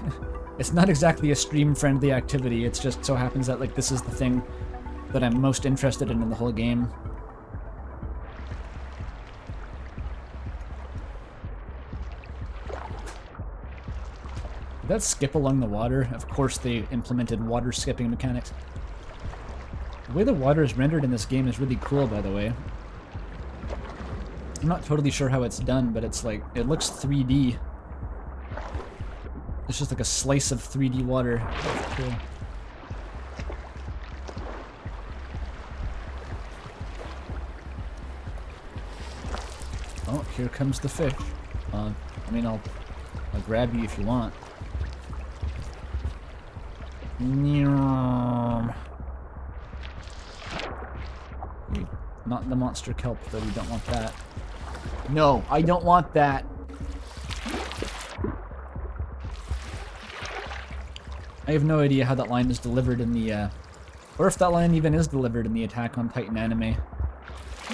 It's not exactly a stream-friendly activity, it's just so happens that like this is the thing that I'm most interested in the whole game. Did that skip along the water? Of course they implemented water skipping mechanics. The way the water is rendered in this game is really cool, by the way. I'm not totally sure how it's done, but it's like, it looks 3D. It's just like a slice of 3D water. Cool. Oh, here comes the fish. I mean, I'll grab you if you want. Not the monster kelp, though. We don't want that. No, I don't want that. I have no idea how that line is delivered in the, or if that line even is delivered in the Attack on Titan anime.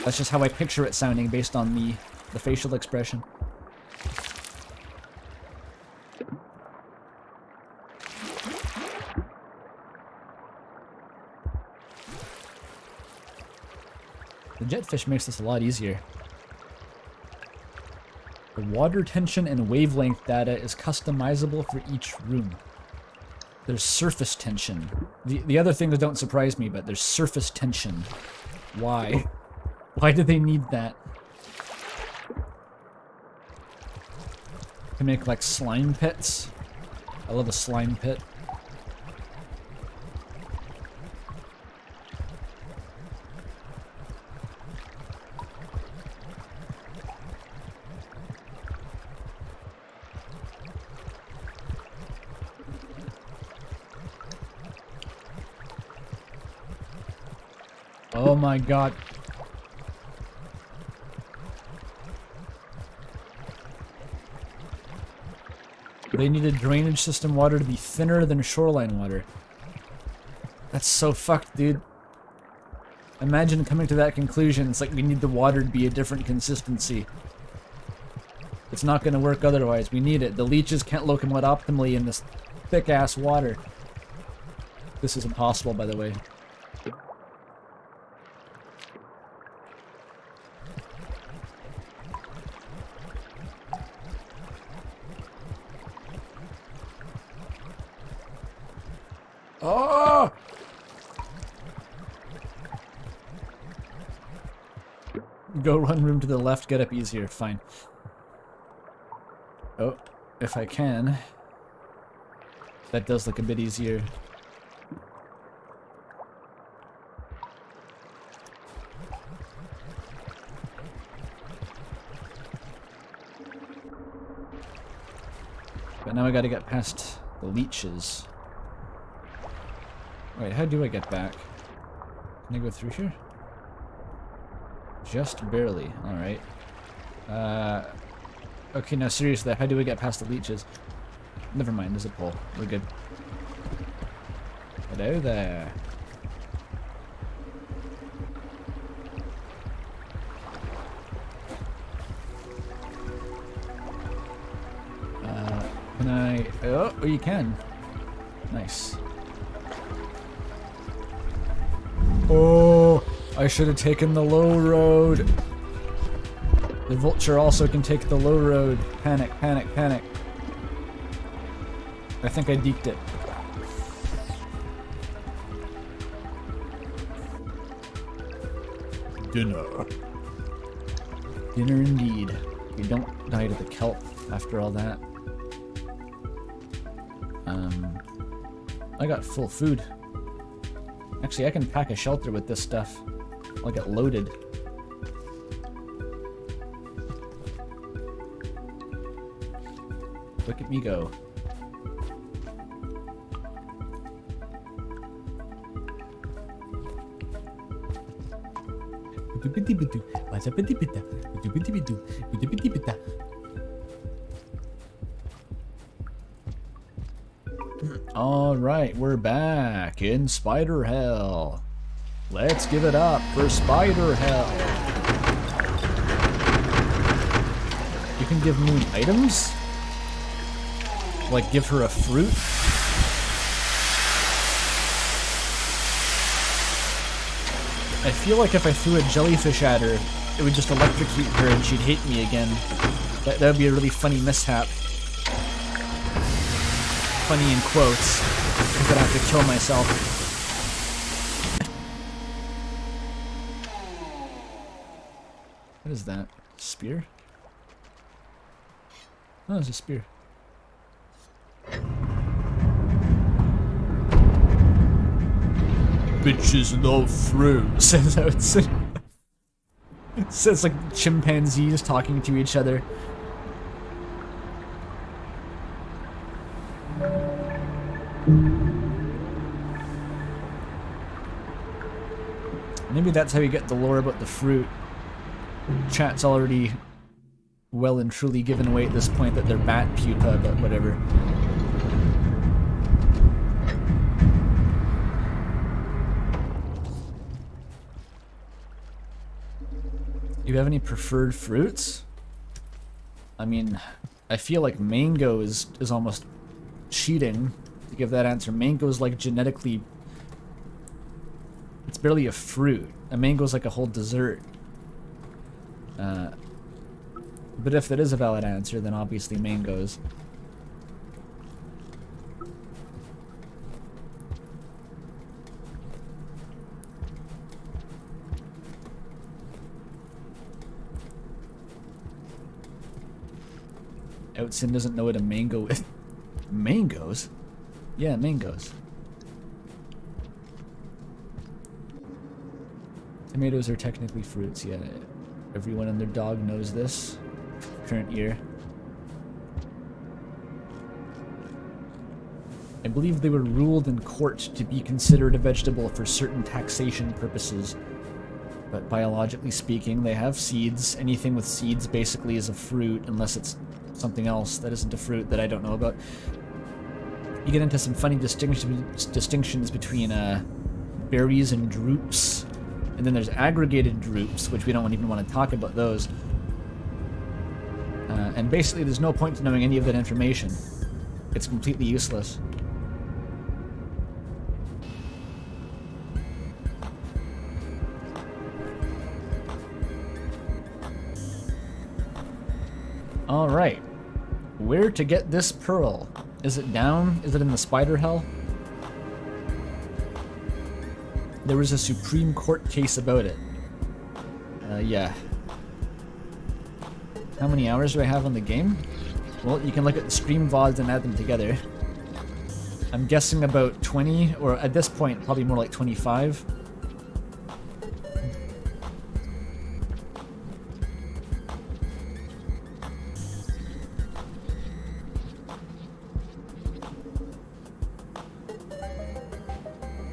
That's just how I picture it sounding based on the facial expression. The jetfish makes this a lot easier. The water tension and wavelength data is customizable for each room. There's surface tension. The other things don't surprise me, but there's surface tension. Why? Why do they need that? To make like slime pits? I love a slime pit. Oh my god. They needed drainage system water to be thinner than shoreline water. That's so fucked, dude. Imagine coming to that conclusion. It's like we need the water to be a different consistency. It's not going to work otherwise. We need it. The leeches can't locomote optimally in this thick-ass water. This is impossible, by the way. Oh! Go one room to the left, get up easier. Fine. Oh, if I can. That does look a bit easier. But now I gotta get past the leeches. Wait, how do I get back? Can I go through here? Just barely. Alright. Okay, now seriously, how do we get past the leeches? Never mind, there's a pole. We're good. Hello there. Can I... Oh, you can. Nice. Oh, I should have taken the low road. The vulture also can take the low road. Panic, panic, panic. I think I deked it.
Dinner.
Dinner indeed. We don't die to the kelp after all that. I got full food. Actually, I can pack a shelter with this stuff. I'll get loaded. Look at me go. Alright, we're back in Spider Hell. Let's give it up for Spider Hell. You can give Moon items? Like give her a fruit? I feel like if I threw a jellyfish at her, it would just electrocute her and she'd hate me again. That would be a really funny mishap. Funny in quotes, because I'd have to kill myself. What is that? Spear? Oh, it's a spear.
Bitches love fruit.
It says like chimpanzees talking to each other. Maybe that's how you get the lore about the fruit. Chat's already well and truly given away at this point that they're bat pupa, but whatever. Do you have any preferred fruits? I mean, I feel like mango is almost cheating to give that answer. Mango is like genetically... It's barely a fruit. A mango is like a whole dessert. But if that is a valid answer, then obviously mangoes. Outsin doesn't know what a mango is. Mangoes? Yeah, mangoes. Tomatoes are technically fruits, yeah. Everyone and their dog knows this. Current year. I believe they were ruled in court to be considered a vegetable for certain taxation purposes. But biologically speaking, they have seeds. Anything with seeds basically is a fruit, unless it's something else that isn't a fruit that I don't know about. You get into some funny distinctions between berries and drupes. And then there's aggregated drupes, which we don't even want to talk about those. And basically there's no point to knowing any of that information. It's completely useless. Alright. Where to get this pearl? Is it down? Is it in the spider hell? There was a Supreme Court case about it. Yeah. How many hours do I have on the game? Well, you can look at the stream VODs and add them together. I'm guessing about 20, or at this point, probably more like 25.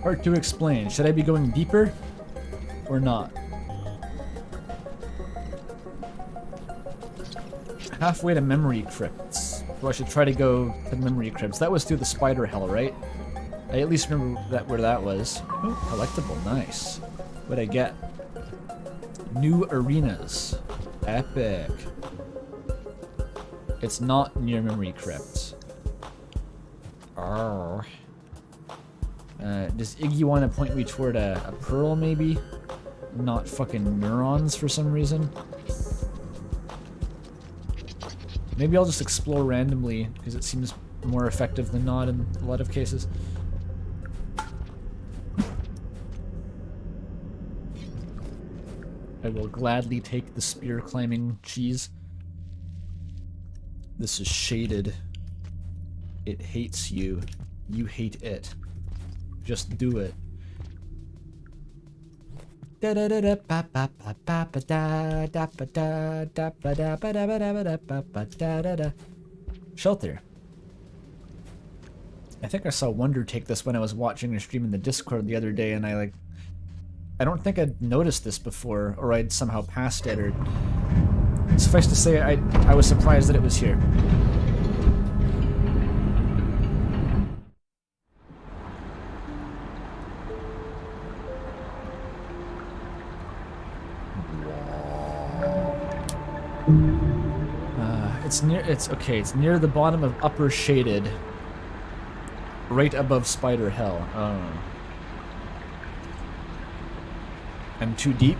Hard to explain. Should I be going deeper or not? Halfway to memory crypts. So I should try to go to memory crypts. That was through the spider hell, right? I at least remember where that was. Oh, collectible, nice. What'd I get? New arenas. Epic. It's not near memory crypts. Arrgh. Does Iggy want to point me toward a pearl, maybe? Not fucking neurons for some reason? Maybe I'll just explore randomly, because it seems more effective than not in a lot of cases. I will gladly take the spear climbing cheese. This is shaded. It hates you. You hate it. Just do it. Shelter. I think I saw Wonder take this when I was watching a stream in the Discord the other day, and I don't think I'd noticed this before, or I'd somehow passed it, or suffice to say, I was surprised that it was here. It's near the bottom of upper shaded, right above spider hell. Oh. I'm too deep.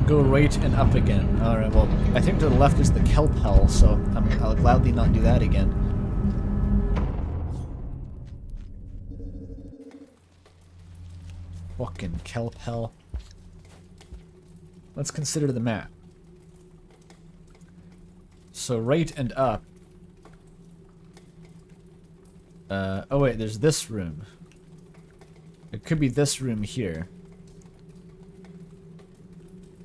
Go right and up again. Alright, well, I think to the left is the kelp hell, so I'll gladly not do that again. Fucking kelp hell. Let's consider the map. So right and up. Oh wait, there's this room. It could be this room here.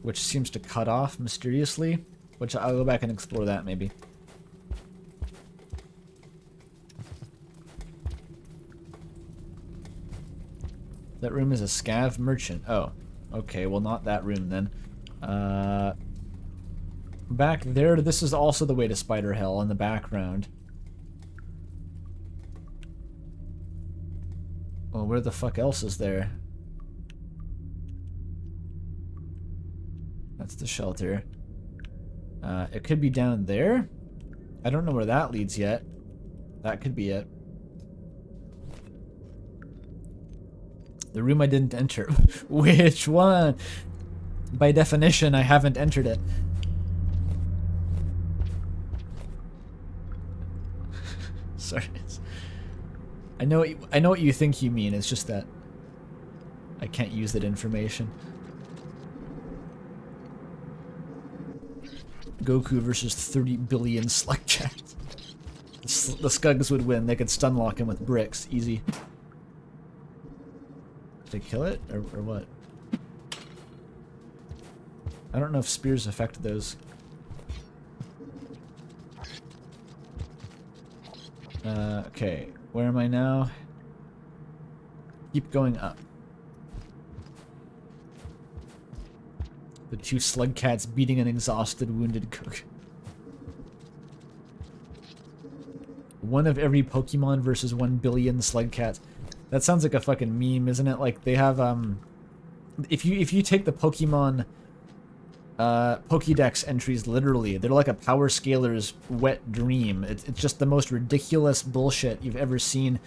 Which seems to cut off mysteriously. Which I'll go back and explore that maybe. That room is a scav merchant. Oh. Okay, well not that room then. Back there, this is also the way to Spider Hell in the background. Well, where the fuck else is there? That's the shelter. It could be down there? I don't know where that leads yet. That could be it. The room I didn't enter. Which one? By definition, I haven't entered it. Sorry. I know what you think you mean. It's just that I can't use that information. Goku versus 30 billion slug cats. The Skugs would win. They could stun lock him with bricks. Easy. Did I kill it? Or what? I don't know if spears affect those. Okay. Where am I now? Keep going up. The two slug cats beating an exhausted, wounded cook. One of every Pokemon versus 1 billion slug cats. That sounds like a fucking meme, isn't it? Like they have if you take the Pokemon Pokédex entries literally, they're like a power scaler's wet dream. It's just the most ridiculous bullshit you've ever seen.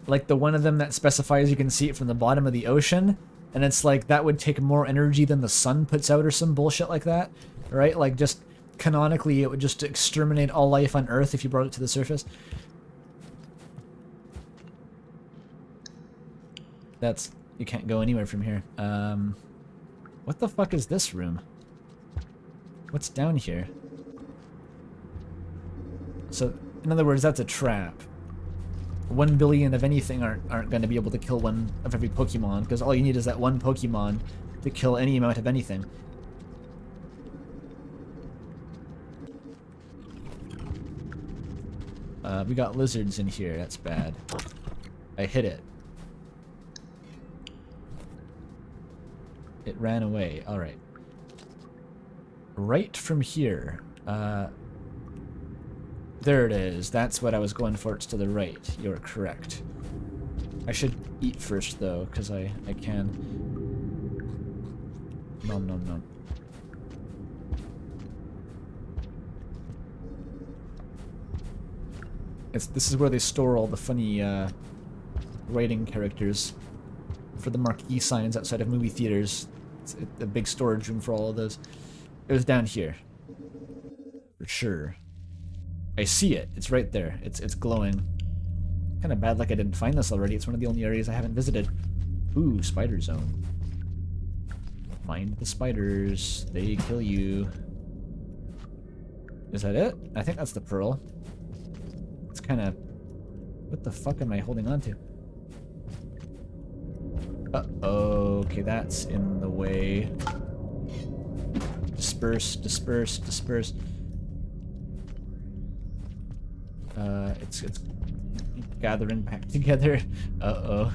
Like the one of them that specifies you can see it from the bottom of the ocean, and it's like that would take more energy than the sun puts out or some bullshit like that, right? Like just canonically it would just exterminate all life on Earth if you brought it to the surface. That's... You can't go anywhere from here. What the fuck is this room? What's down here? So, in other words, that's a trap. 1 billion of anything aren't going to be able to kill one of every Pokemon, because all you need is that one Pokemon to kill any amount of anything. We got lizards in here, that's bad. I hit it. It ran away, alright. Right from here. There it is. That's what I was going for. It's to the right. You're correct. I should eat first, though, because I can. Nom nom nom. This is where they store all the funny writing characters for the marquee signs outside of movie theaters. It's a big storage room for all of those. It was down here. For sure. I see it. It's right there. It's glowing. Kind of bad like I didn't find this already. It's one of the only areas I haven't visited. Ooh, spider zone. Find the spiders. They kill you. Is that it? I think that's the pearl. It's kind of... What the fuck am I holding on to? Uh-oh. Okay, that's in the way. Disperse, disperse, disperse. It's gathering back together. Uh-oh.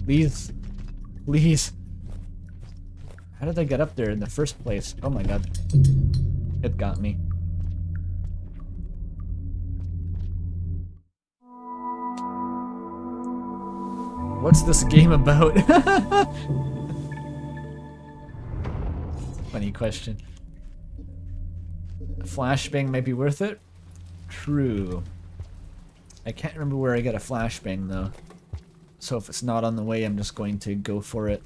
Please. Please. How did I get up there in the first place? Oh my god. It got me. What's this game about? Funny question. A flashbang might be worth it? True. I can't remember where I get a flashbang though. So if it's not on the way, I'm just going to go for it.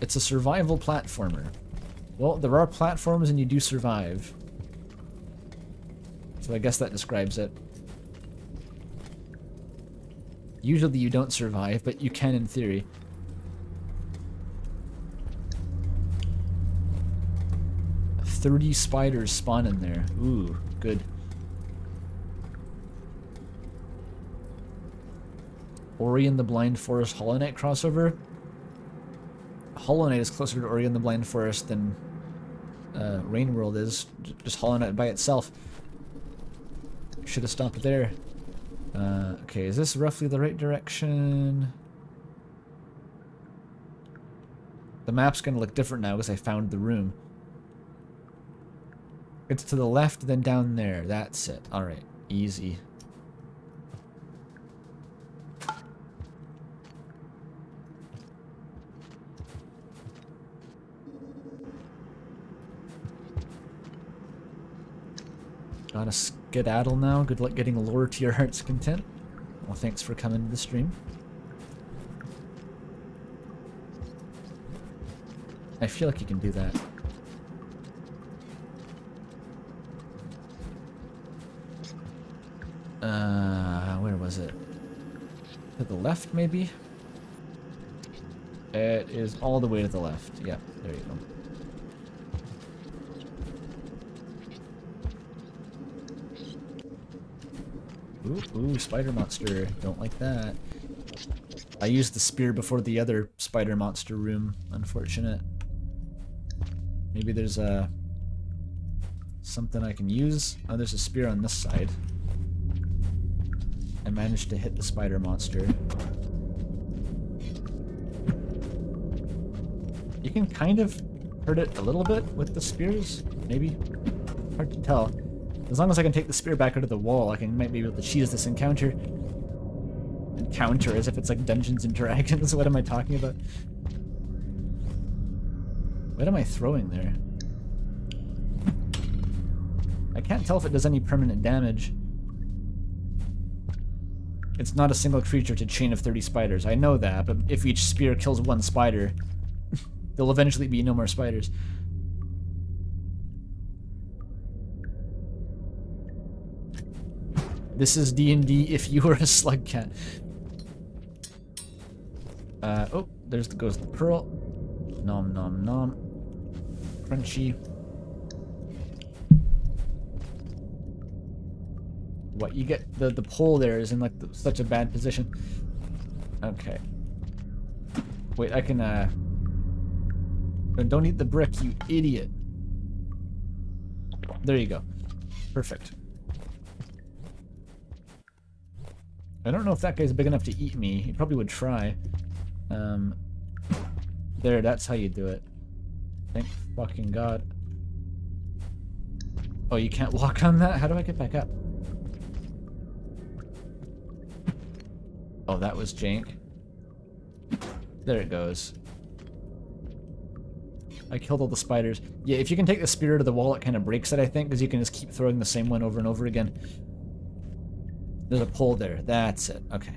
It's a survival platformer. Well, there are platforms and you do survive. So I guess that describes it. Usually you don't survive, but you can in theory. "30 spiders spawn in there." Ooh, good. Ori and the Blind Forest Hollow Knight crossover. Hollow Knight is closer to Ori and the Blind Forest than Rain World is. Just Hollow Knight by itself. Should have stopped there. Okay, is this roughly the right direction? The map's gonna look different now because I found the room. It's to the left, then down there. That's it. Alright, easy. Gotta skedaddle now. Good luck getting lore to your heart's content. Well, thanks for coming to the stream. I feel like you can do that. Where was it? To the left, maybe? It is all the way to the left. Yeah, there you go. Ooh, spider monster. Don't like that. I used the spear before the other spider monster room. Unfortunate. Maybe there's something I can use. Oh, there's a spear on this side. I managed to hit the spider monster. You can kind of hurt it a little bit with the spears, maybe. Hard to tell. As long as I can take the spear back out of the wall, I might be able to cheese this encounter. Encounter, as if it's like Dungeons and Dragons. What am I talking about? What am I throwing there? I can't tell if it does any permanent damage. It's not a single creature to chain of 30 spiders. I know that, but if each spear kills one spider, there'll eventually be no more spiders. This is D&D if you were a slug cat. Oh, goes the pearl. Nom nom nom. Crunchy. What, you get the pole there is in like such a bad position. Okay. Wait, I can don't eat the brick, you idiot. There you go. Perfect. I don't know if that guy's big enough to eat me. He probably would try. There, that's how you do it. Thank fucking God. Oh, you can't walk on that? How do I get back up? Oh, that was jank. There it goes. I killed all the spiders. Yeah, if you can take the spirit of the wall, it kind of breaks it, I think, because you can just keep throwing the same one over and over again. There's a pole there. That's it. Okay.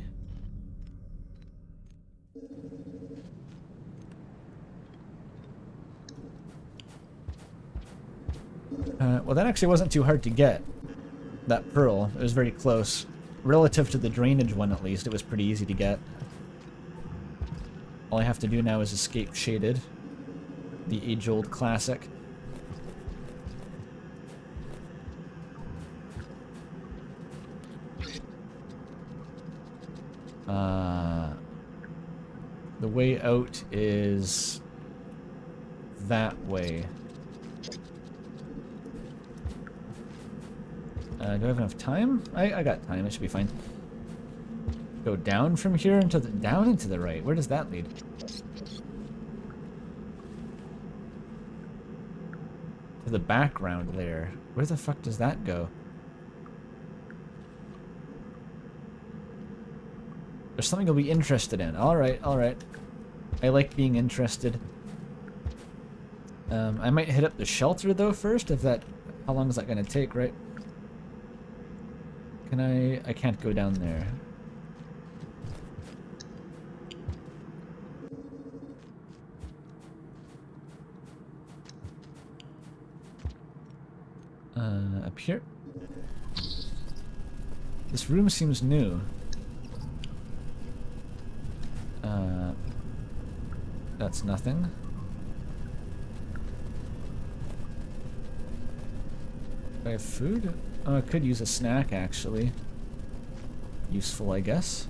Well, that actually wasn't too hard to get. That pearl. It was very close. Relative to the drainage one, at least, it was pretty easy to get. All I have to do now is escape shaded. The age-old classic. The way out is that way. Do I have enough time? I got time. It should be fine. Go down from here into the down into the right. Where does that lead? To the background there. Where the fuck does that go? There's something you'll be interested in. Alright, alright. I like being interested. I might hit up the shelter though first, if that... How long is that gonna take, right? Can I can't go down there. Up here? This room seems new. That's nothing. Do I have food? Oh, I could use a snack, actually. Useful, I guess.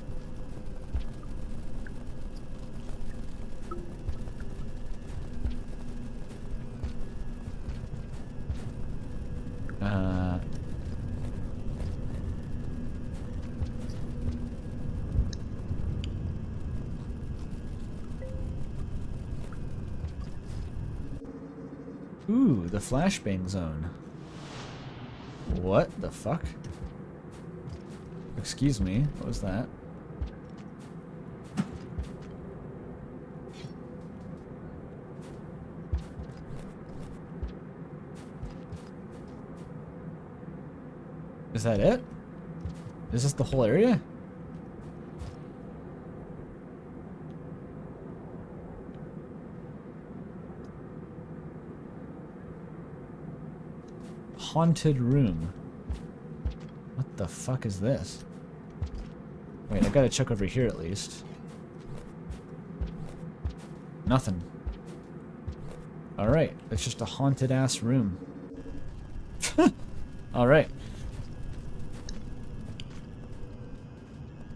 Ooh, the flashbang zone. What the fuck? Excuse me, what was that? Is that it? Is this the whole area? Haunted room. What the fuck is this? Wait, I gotta check over here at least. Nothing. Alright, it's just a haunted ass room. Alright.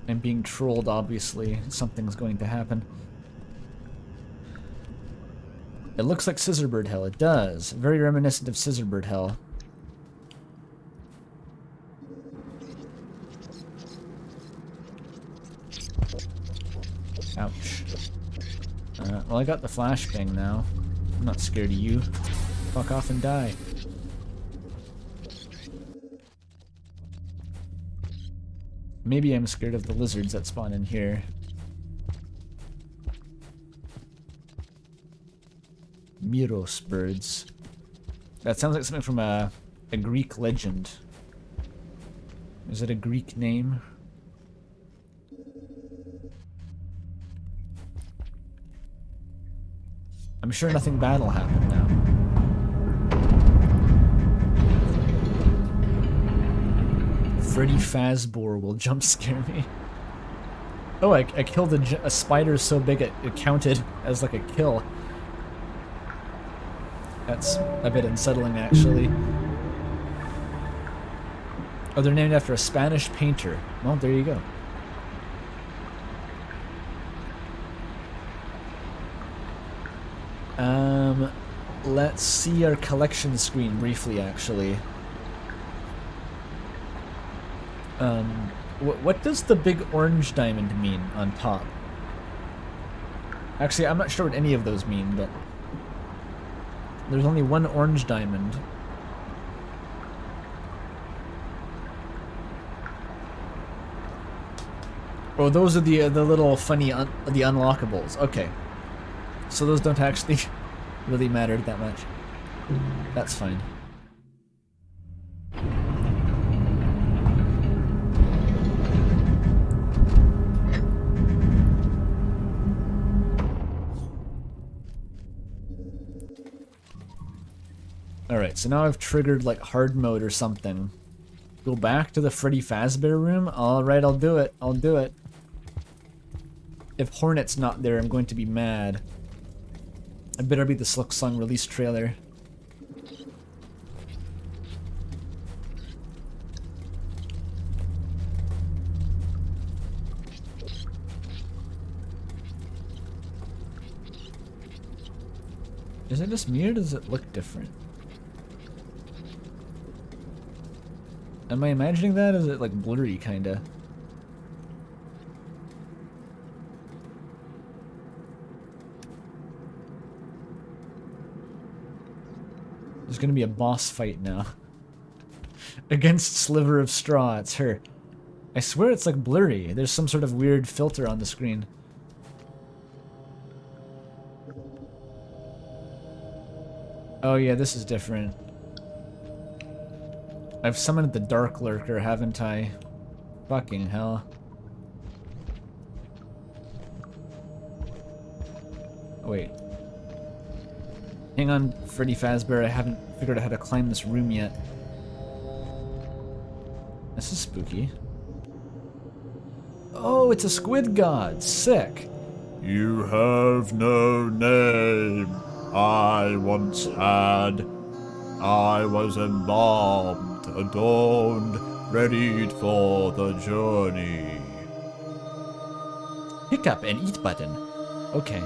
I'm being trolled, obviously. Something's going to happen. It looks like Scissorbird Hell. It does. Very reminiscent of Scissorbird Hell. Ouch. Well, I got the flashbang now. I'm not scared of you. Fuck off and die. Maybe I'm scared of the lizards that spawn in here. Miros birds. That sounds like something from a Greek legend. Is it a Greek name? I'm sure nothing bad will happen now. Freddy Fazbear will jump scare me. Oh, I killed a spider so big it counted as like a kill. That's a bit unsettling, actually. Oh, they're named after a Spanish painter. Well, there you go. Let's see our collection screen briefly, actually. What does the big orange diamond mean on top? Actually, I'm not sure what any of those mean, but there's only one orange diamond. Oh, those are the little funny the unlockables. Okay, so those don't actually really matter that much. That's fine. Alright, so now I've triggered like hard mode or something. Go back to the Freddy Fazbear room? Alright, I'll do it. I'll do it. If Hornet's not there, I'm going to be mad. I better be the Slick Song release trailer. Is it just me or does it look different? Am I imagining that? Is it like blurry kinda? There's gonna be a boss fight now. Against Sliver of Straw, it's her. I swear it's like blurry. There's some sort of weird filter on the screen. Oh yeah, this is different. I've summoned the Dark Lurker, haven't I? Fucking hell. Oh, wait. Hang on, Freddy Fazbear, I haven't figured out how to climb this room yet. This is spooky. Oh, it's a squid god! Sick!
You have no name. I once had. I was embalmed, adorned, readied for the journey.
Pick up and eat button. Okay.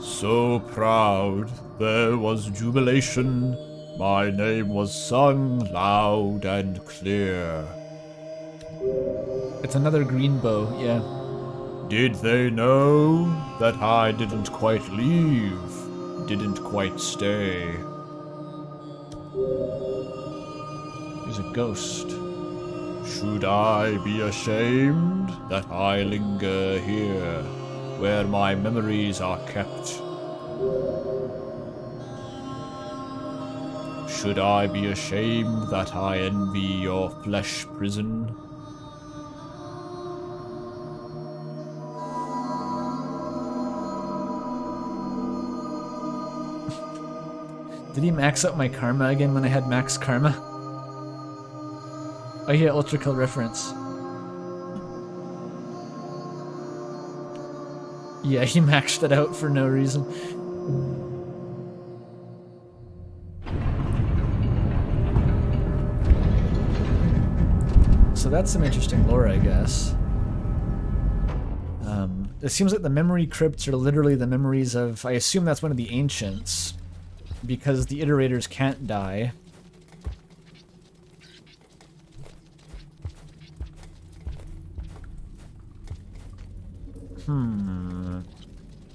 So proud, there was jubilation. My name was sung loud and clear.
It's another green bow, yeah.
Did they know that I didn't quite leave, didn't quite stay?
He's a ghost.
Should I be ashamed that I linger here, where my memories are kept? Should I be ashamed that I envy your flesh prison?
Did he max up my karma again when I had max karma? Oh yeah, Ultra Kill reference. Yeah, he maxed it out for no reason. So that's some interesting lore, I guess. It seems like the memory crypts are literally the memories of... I assume that's one of the ancients, because the iterators can't die.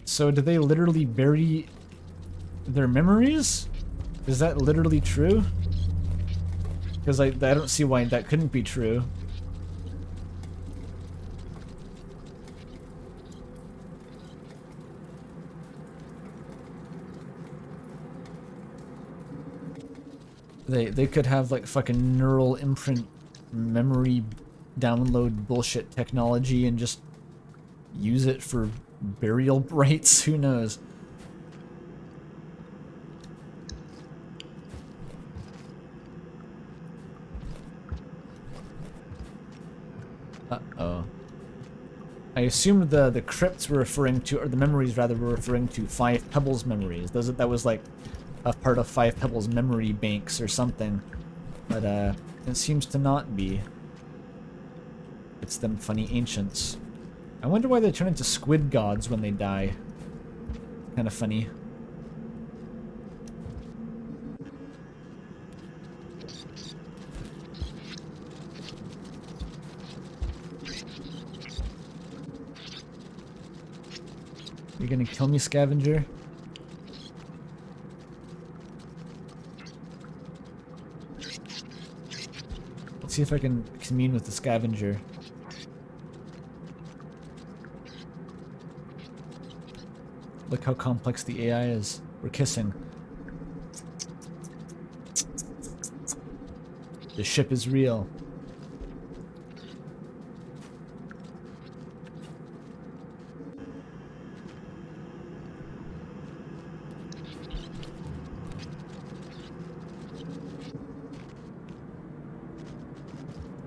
So do they literally bury their memories? Is that literally true? Because I don't see why that couldn't be true. They could have like fucking neural imprint memory download bullshit technology and just use it for burial rites, who knows? Uh-oh. I assumed the crypts were referring to, or the memories rather, were referring to Five Pebbles memories. That was like a part of Five Pebbles memory banks or something. But it seems to not be. It's them funny ancients. I wonder why they turn into squid gods when they die. Kind of funny. You gonna kill me, scavenger? Let's see if I can commune with the scavenger. Look how complex the AI is. We're kissing. The ship is real.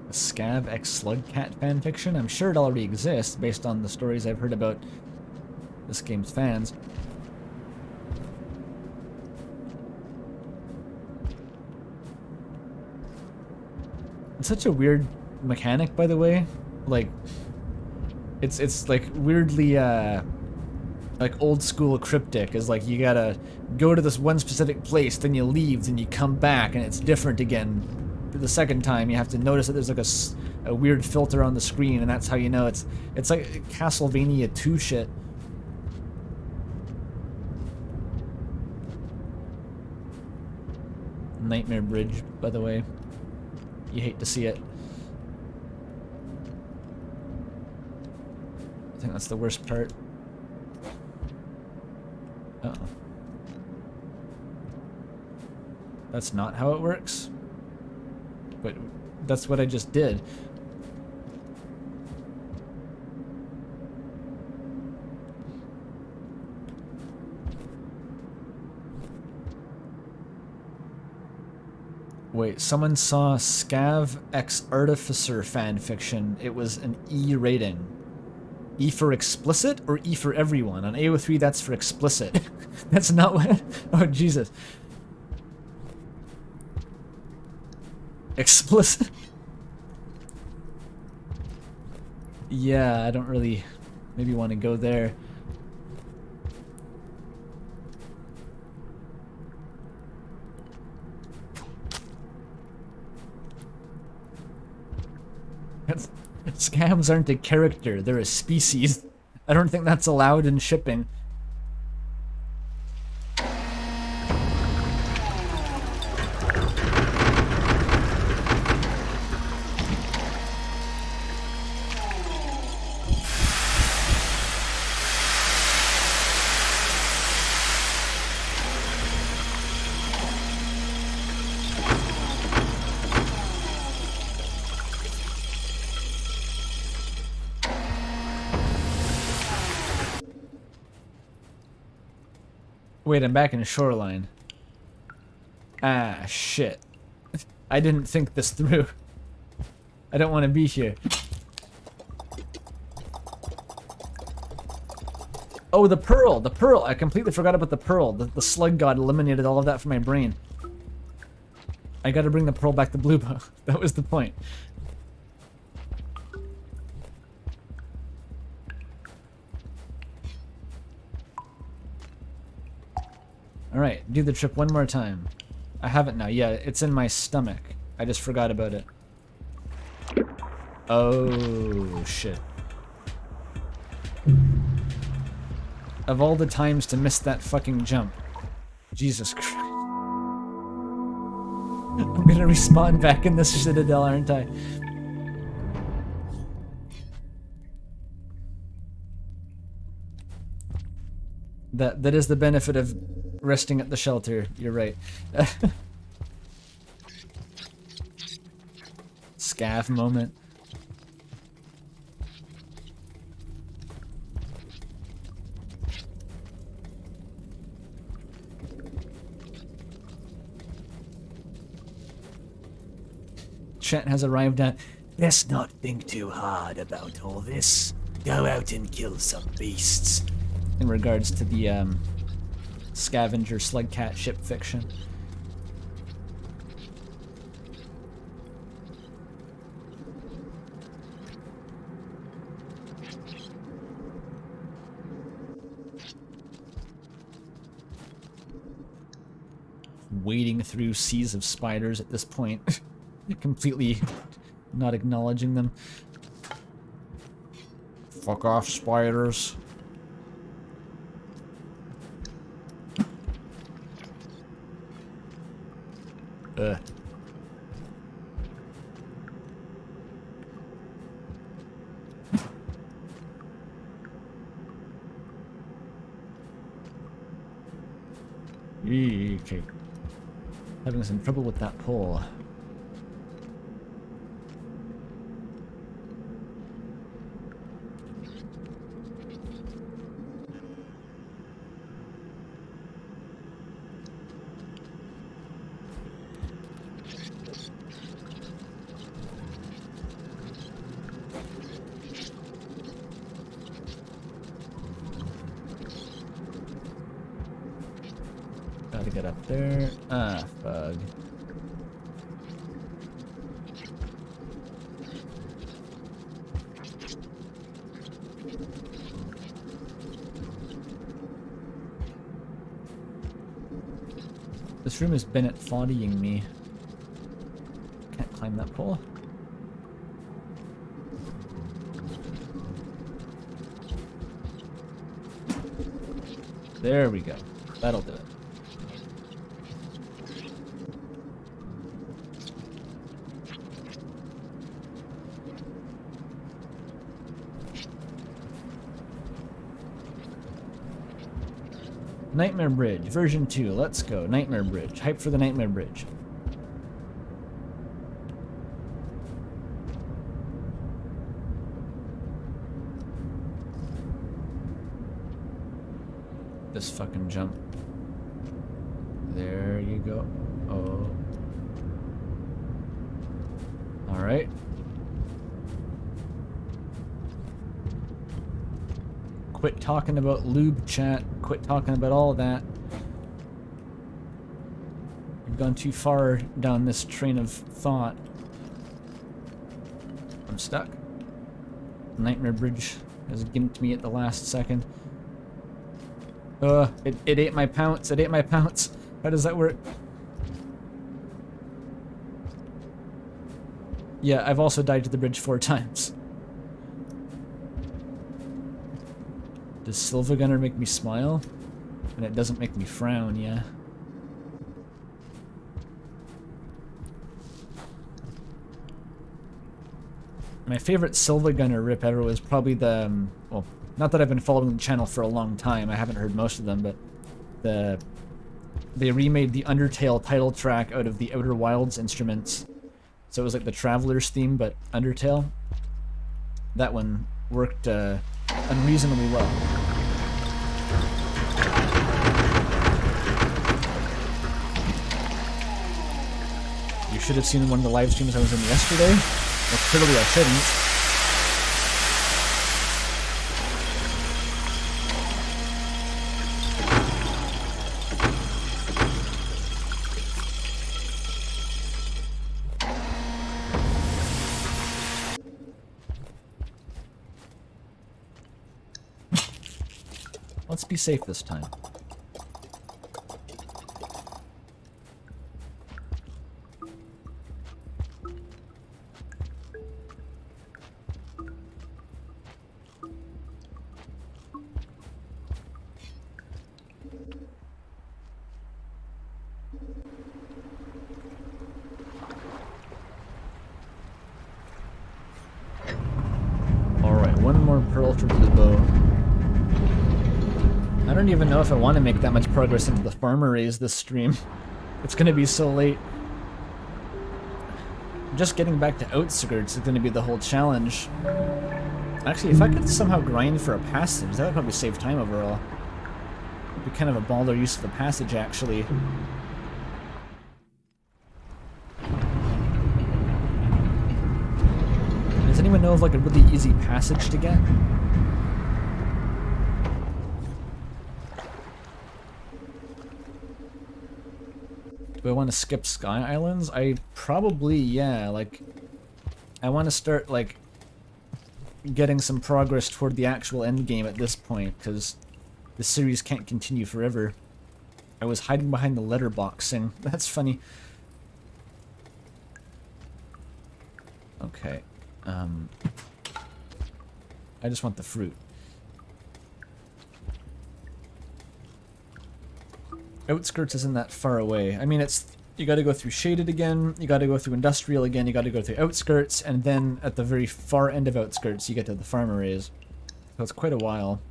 A Scav X Slugcat fanfiction? I'm sure it already exists based on the stories I've heard about this game's fans. It's such a weird mechanic, by the way. Like, it's like weirdly like old school cryptic. Is like you gotta go to this one specific place, then you leave, then you come back, and it's different again. For the second time, you have to notice that there's like a weird filter on the screen, and that's how you know it's like Castlevania 2 shit. Nightmare Bridge, by the way. You hate to see it. I think that's the worst part. Uh-oh. That's not how it works? But that's what I just did. Wait, someone saw Scav X Artificer fanfiction. It was an E rating. E for explicit or E for everyone? On AO3, that's for explicit. That's not what... Oh, Jesus. Explicit? Yeah, I don't really maybe want to go there. Scams aren't a character, they're a species. I don't think that's allowed in shipping. Wait, I'm back in Shoreline. Ah, shit. I didn't think this through. I don't want to be here. Oh, the pearl! The pearl! I completely forgot about the pearl. The slug god eliminated all of that from my brain. I gotta bring the pearl back to Bluebo. That was the point. Alright, do the trip one more time. I have it now. Yeah, it's in my stomach. I just forgot about it. Oh, shit. Of all the times to miss that fucking jump. Jesus Christ. I'm gonna respawn back in this citadel, aren't I? That is the benefit of resting at the shelter. You're right. Scav moment. Chet has arrived at Best not think too hard about all this. Go out and kill some beasts. In regards to the scavenger slug cat ship fiction. Wading through seas of spiders at this point. Completely not acknowledging them. Fuck off, spiders. Ugh. Okay. Having some trouble with that pole. Gotta get up there. Ah, fug. This room is Bennett Foddying me. Can't climb that pole. There we go. That'll do it. Nightmare Bridge, version 2, let's go. Nightmare Bridge, hype for the Nightmare Bridge. This fucking jump. There you go. Oh. Alright. Quit talking about lube, chat. Quit talking about all of that. You've gone too far down this train of thought. I'm stuck. Nightmare Bridge has gimped me at the last second. It ate my pounce. It ate my pounce. How does that work? Yeah, I've also died to the bridge 4 times. Does Silva Gunner make me smile? And it doesn't make me frown, yeah. My favorite Silva Gunner rip ever was probably the, well, not that I've been following the channel for a long time, I haven't heard most of them, but they remade the Undertale title track out of the Outer Wilds instruments. So it was like the Traveler's theme, but Undertale. That one worked unreasonably well. You should have seen one of the live streams I was in yesterday. Well, clearly I shouldn't. Let's be safe this time. Alright, one more pearl for Bluebo. I don't even know if I want to make that much progress into the farmeries this stream. It's gonna be so late. Just getting back to outskirts is gonna be the whole challenge. Actually, if I could somehow grind for a passage, that would probably save time overall. It'd be kind of a baller use of the passage, actually. anyone know of like a really easy passage to get? Do I want to skip Sky Islands? I probably, yeah, like, I want to start, like, getting some progress toward the actual end game at this point, because the series can't continue forever. I was hiding behind the letterboxing. That's funny. Okay. I just want the fruit. Outskirts isn't that far away. I mean, it's, you gotta go through Shaded again, you gotta go through Industrial again, you gotta go through Outskirts, and then at the very far end of Outskirts, you get to the farm arrays. So it's quite a while.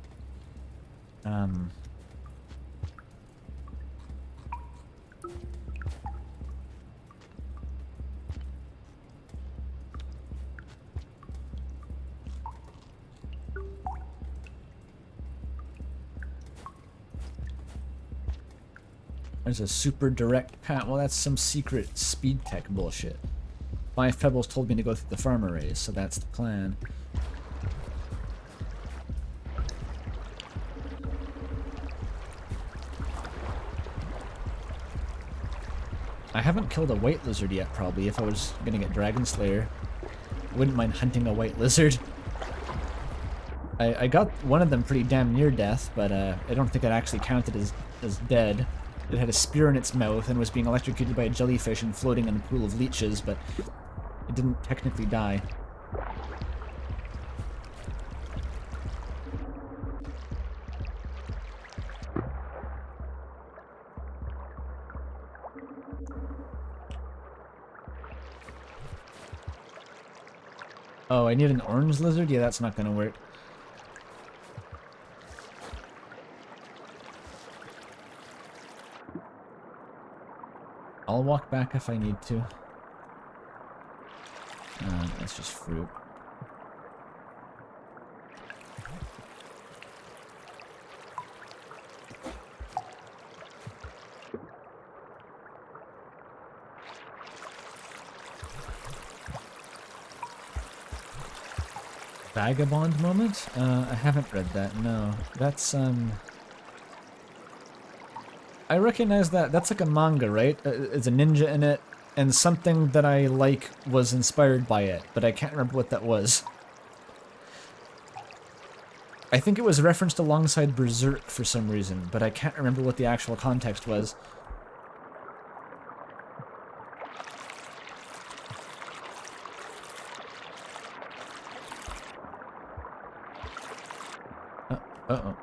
There's a super direct path. Well, that's some secret speed tech bullshit. 5 Pebbles told me to go through the farm arrays, so that's the plan. I haven't killed a white lizard yet, probably, if I was gonna get Dragon Slayer. Wouldn't mind hunting a white lizard. I got one of them pretty damn near death, but I don't think it actually counted as dead. It had a spear in its mouth and was being electrocuted by a jellyfish and floating in a pool of leeches, but it didn't technically die. Oh, I need an orange lizard? Yeah, that's not gonna work. I'll walk back if I need to. That's just fruit. Vagabond moment? I haven't read that, no. That's, I recognize that. That's like a manga, right? It's a ninja in it, and something that I like was inspired by it, but I can't remember what that was. I think it was referenced alongside Berserk for some reason, but I can't remember what the actual context was. Uh-oh.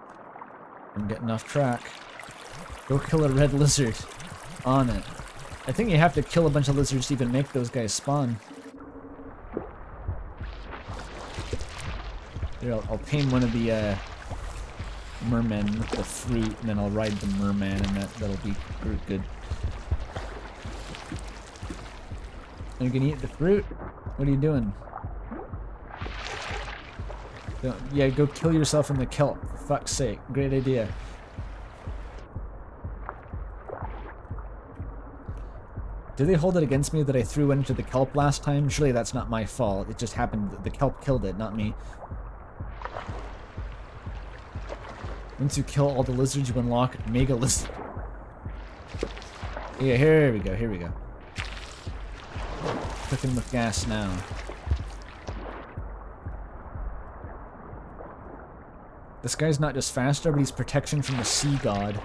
I'm getting off track. Go kill a red lizard. On it. I think you have to kill a bunch of lizards to even make those guys spawn. Here, I'll tame one of the mermen with the fruit, and then I'll ride the merman, and that'll be good. Are you gonna eat the fruit? What are you doing? Yeah, go kill yourself in the kelp, for fuck's sake. Great idea. Did they hold it against me that I threw into the kelp last time? Surely that's not my fault. It just happened that the kelp killed it, not me. Once you kill all the lizards, you unlock Mega Lizard. Yeah, here we go, here we go. Cooking with gas now. This guy's not just faster, but he's protection from the sea god.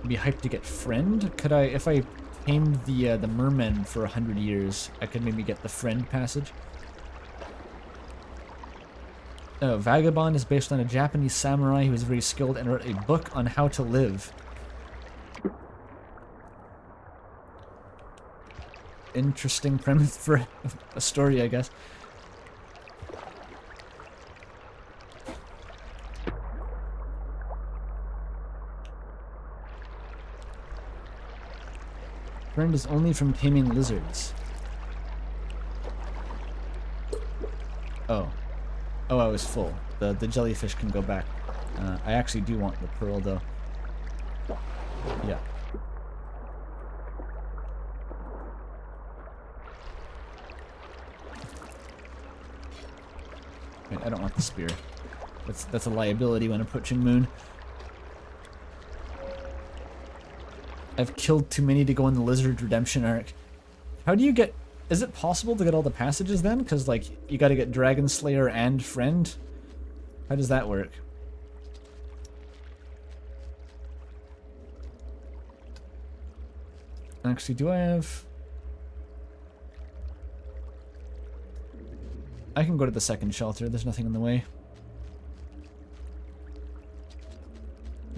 Be hyped to get friend? Could I, if I tamed the mermen for 100 years, I could maybe get the friend passage? Oh, Vagabond is based on a Japanese samurai who was very skilled and wrote a book on how to live. Interesting premise for a story, I guess. Friend is only from taming lizards. Oh. Oh, I was full. The jellyfish can go back. I actually do want the pearl, though. Yeah. Wait, I don't want the spear. That's a liability when approaching moon. I've killed too many to go on the lizard redemption arc. How do you get... Is it possible to get all the passages then? Because, like, you gotta get Dragon Slayer and Friend? How does that work? Actually, do I have... I can go to the second shelter. There's nothing in the way.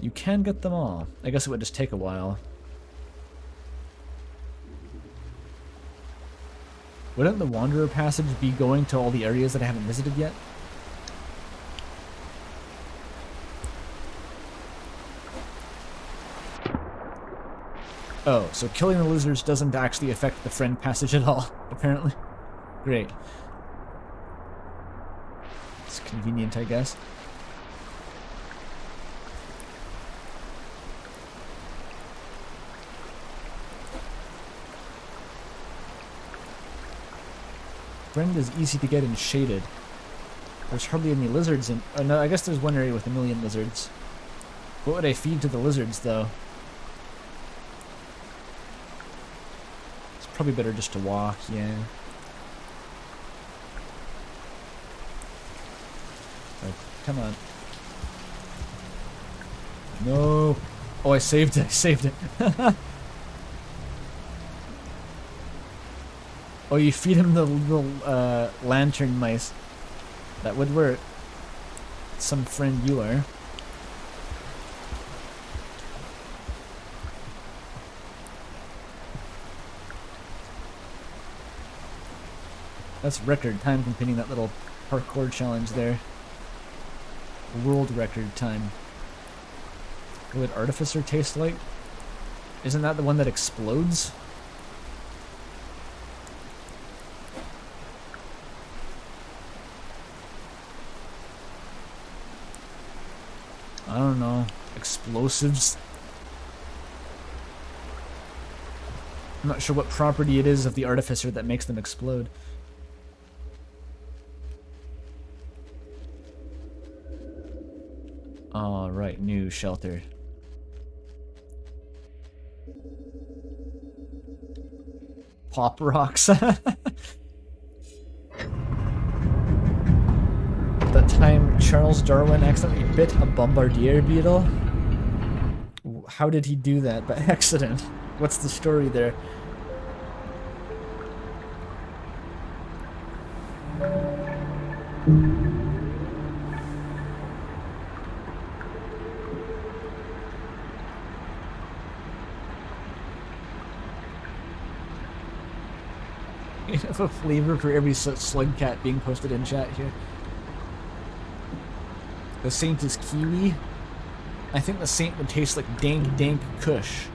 You can get them all. I guess it would just take a while. Wouldn't the Wanderer Passage be going to all the areas that I haven't visited yet? Oh, so killing the lizards doesn't actually affect the friend passage at all, apparently. Great. It's convenient, I guess. Friend is easy to get and shaded. There's hardly any lizards in... Oh no, I guess there's one area with 1 million lizards. What would I feed to the lizards, though? It's probably better just to walk, yeah. Oh, come on. No! Oh, I saved it, I saved it. Oh, you feed him the little lantern mice. That would work. Some friend you are. That's record time completing that little parkour challenge there. World record time. What would Artificer taste like? Isn't that the one that explodes? I don't know. Explosives? I'm not sure what property it is of the Artificer that makes them explode. Alright, new shelter. Pop rocks. That time Charles Darwin accidentally bit a bombardier beetle? How did he do that? By accident. What's the story there? You have a flavor for every slug cat being posted in chat here. The Saint is kiwi. I think the Saint would taste like dank, dank kush.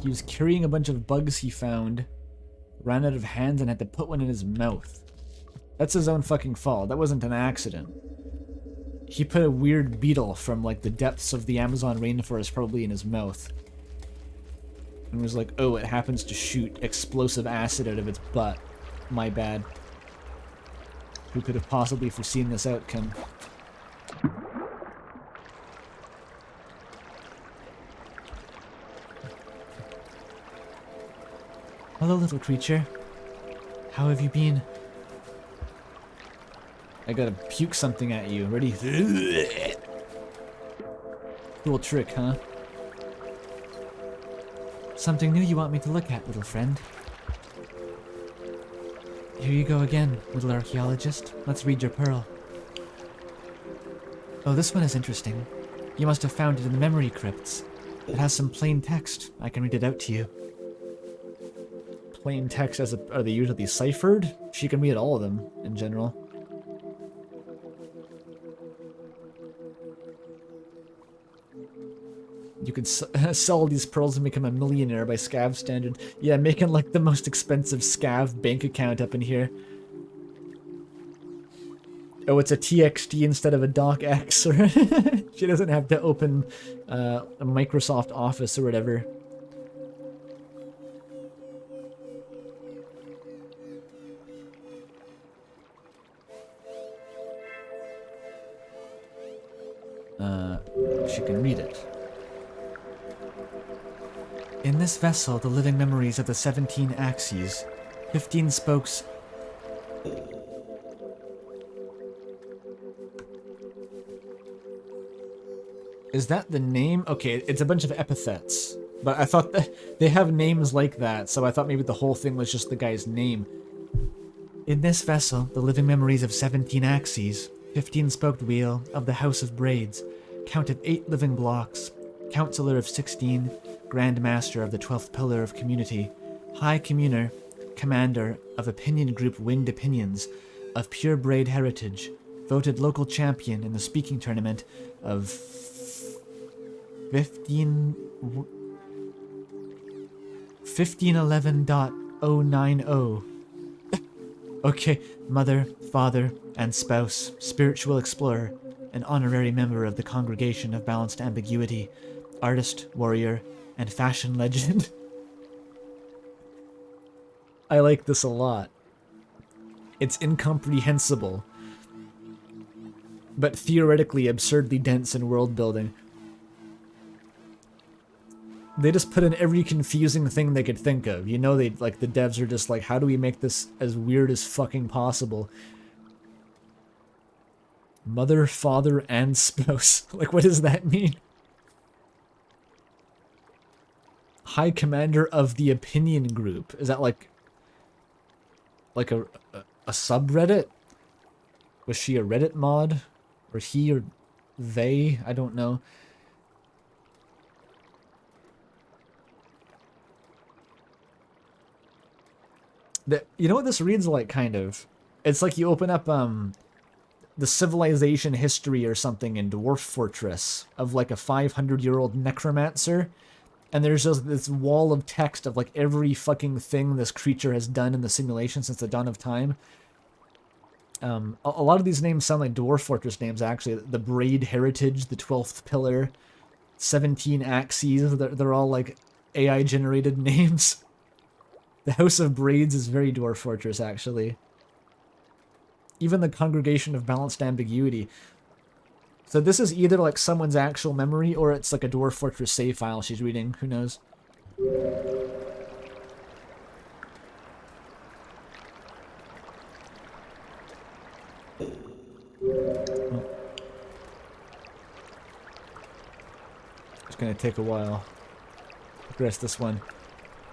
He was carrying a bunch of bugs he found, ran out of hands, and had to put one in his mouth. That's his own fucking fault. That wasn't an accident. He put a weird beetle from like the depths of the Amazon rainforest probably in his mouth. And was like, oh, it happens to shoot explosive acid out of its butt. My bad. Who could have possibly foreseen this outcome? Hello, little creature. How have you been? I gotta puke something at you. Ready? Cool trick, huh? Something new you want me to look at, little friend? Here you go again, little archaeologist. Let's read your pearl. Oh, this one is interesting. You must have found it in the memory crypts. It has some plain text. I can read it out to you. Plain text, are they usually ciphered? She can read all of them, in general. You could sell these pearls and become a millionaire by scav standard. Yeah, making like the most expensive scav bank account up in here. Oh, it's a TXT instead of a docx. Or she doesn't have to open a Microsoft Office or whatever. She can read it. In this vessel, the living memories of the 17 axes, 15 spokes. Is that the name? Okay, it's a bunch of epithets. But I thought that they have names like that, so I thought maybe the whole thing was just the guy's name. In this vessel, the living memories of 17 axes, 15-spoked wheel of the House of Braids, count of 8 living blocks, Counselor of 16, Grand Master of the 12th Pillar of Community, High Communer, Commander of Opinion Group Winged Opinions, of Pure Braid Heritage, voted local champion in the speaking tournament of 1511.090. Okay, mother, father, and spouse, spiritual explorer, an honorary member of the Congregation of Balanced Ambiguity, artist, warrior, and fashion legend. I like this a lot. It's incomprehensible, but theoretically absurdly dense in world building. They just put in every confusing thing they could think of. You know, they like the devs are just like, how do we make this as weird as fucking possible? Mother, father, and spouse. Like, what does that mean? High Commander of the Opinion Group. Is that like a subreddit? Was she a Reddit mod? Or he or they? I don't know. You know what this reads like, kind of? It's like you open up the civilization history or something in Dwarf Fortress of like a 500-year-old necromancer, and there's just this wall of text of like every fucking thing this creature has done in the simulation since the dawn of time. A lot of these names sound like Dwarf Fortress names, actually. The Braid Heritage, the 12th Pillar, 17 Axes, they're all like AI-generated names. The House of Braids is very Dwarf Fortress, actually. Even the Congregation of Balanced Ambiguity. So this is either like someone's actual memory, or it's like a Dwarf Fortress save file she's reading. Who knows? Oh. It's gonna take a while. Progress this one.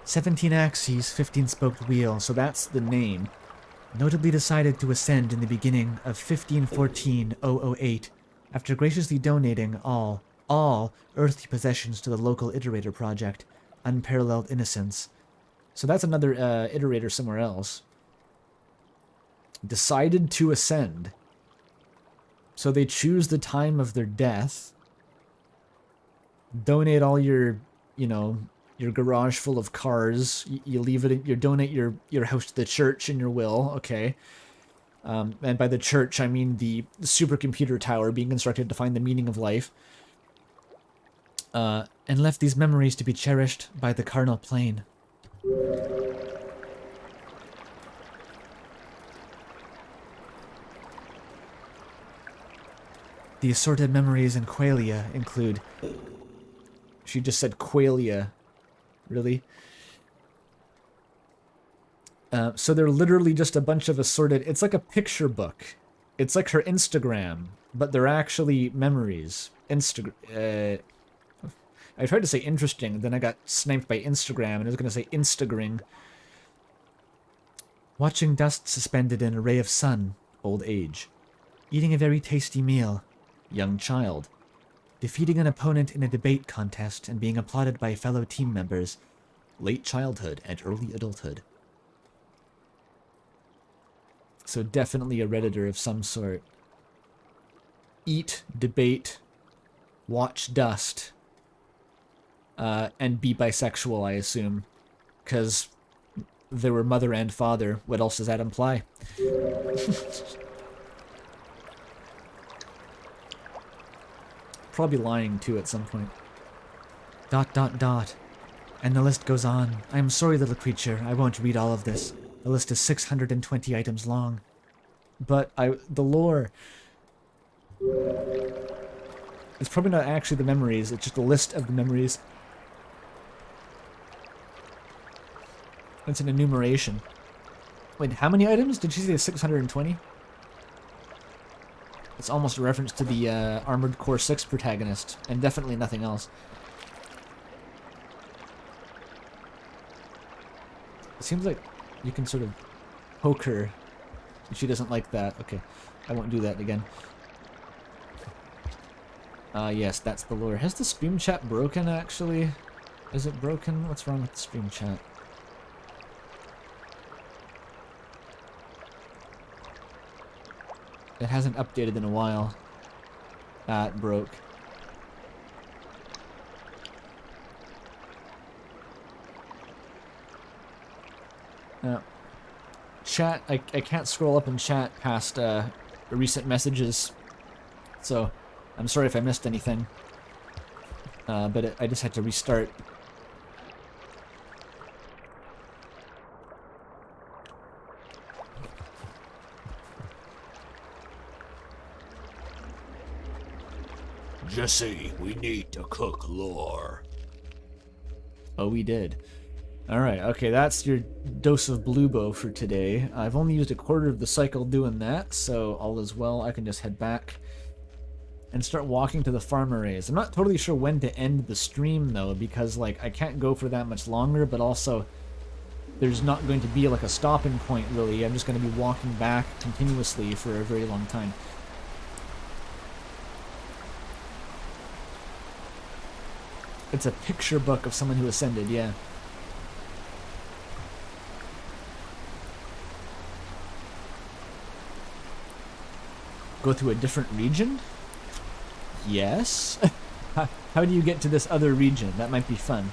17 axes, 15-spoked wheel, so that's the name. Notably decided to ascend in the beginning of 1514-008, after graciously donating all earthly possessions to the local Iterator project, Unparalleled Innocence. So that's another Iterator somewhere else. Decided to ascend. So they choose the time of their death, donate all your, you know, your garage full of cars, you leave it, you donate your house to the church in your will, okay. And by the church, I mean the supercomputer tower being constructed to find the meaning of life. And left these memories to be cherished by the carnal plane. The assorted memories in Qualia include... She just said Qualia. Really? So they're literally just a bunch of assorted... It's like a picture book. It's like her Instagram, but they're actually memories. I tried to say interesting, then I got sniped by Instagram, and I was going to say Instagring. Watching dust suspended in a ray of sun, old age. Eating a very tasty meal, young child. Defeating an opponent in a debate contest and being applauded by fellow team members, late childhood and early adulthood. So definitely a Redditor of some sort. Eat, debate, watch dust. and be bisexual, I assume, because they were mother and father. What else does that imply? Probably lying too at some point. ... And the list goes on. I am sorry, little creature. I won't read all of this. The list is 620 items long. But the lore... It's probably not actually the memories, it's just a list of the memories. It's an enumeration. Wait, how many items? Did she say 620? It's almost a reference to the Armored Core 6 protagonist, and definitely nothing else. It seems like you can sort of poke her. She doesn't like that. Okay, I won't do that again. Yes, that's the lore. Has the stream chat broken, actually? Is it broken? What's wrong with the stream chat? It hasn't updated in a while. It broke. Chat, I can't scroll up in chat past recent messages, so I'm sorry if I missed anything. But I just had to restart.
Jesse, we need to cook lore.
Oh, we did. Alright, okay, that's your dose of Bluebo for today. I've only used a quarter of the cycle doing that, so all is well. I can just head back and start walking to the farm arrays. I'm not totally sure when to end the stream, though, because, like, I can't go for that much longer, but also there's not going to be, like, a stopping point, really. I'm just going to be walking back continuously for a very long time. It's a picture book of someone who ascended, yeah. Go through a different region? Yes. How do you get to this other region? That might be fun.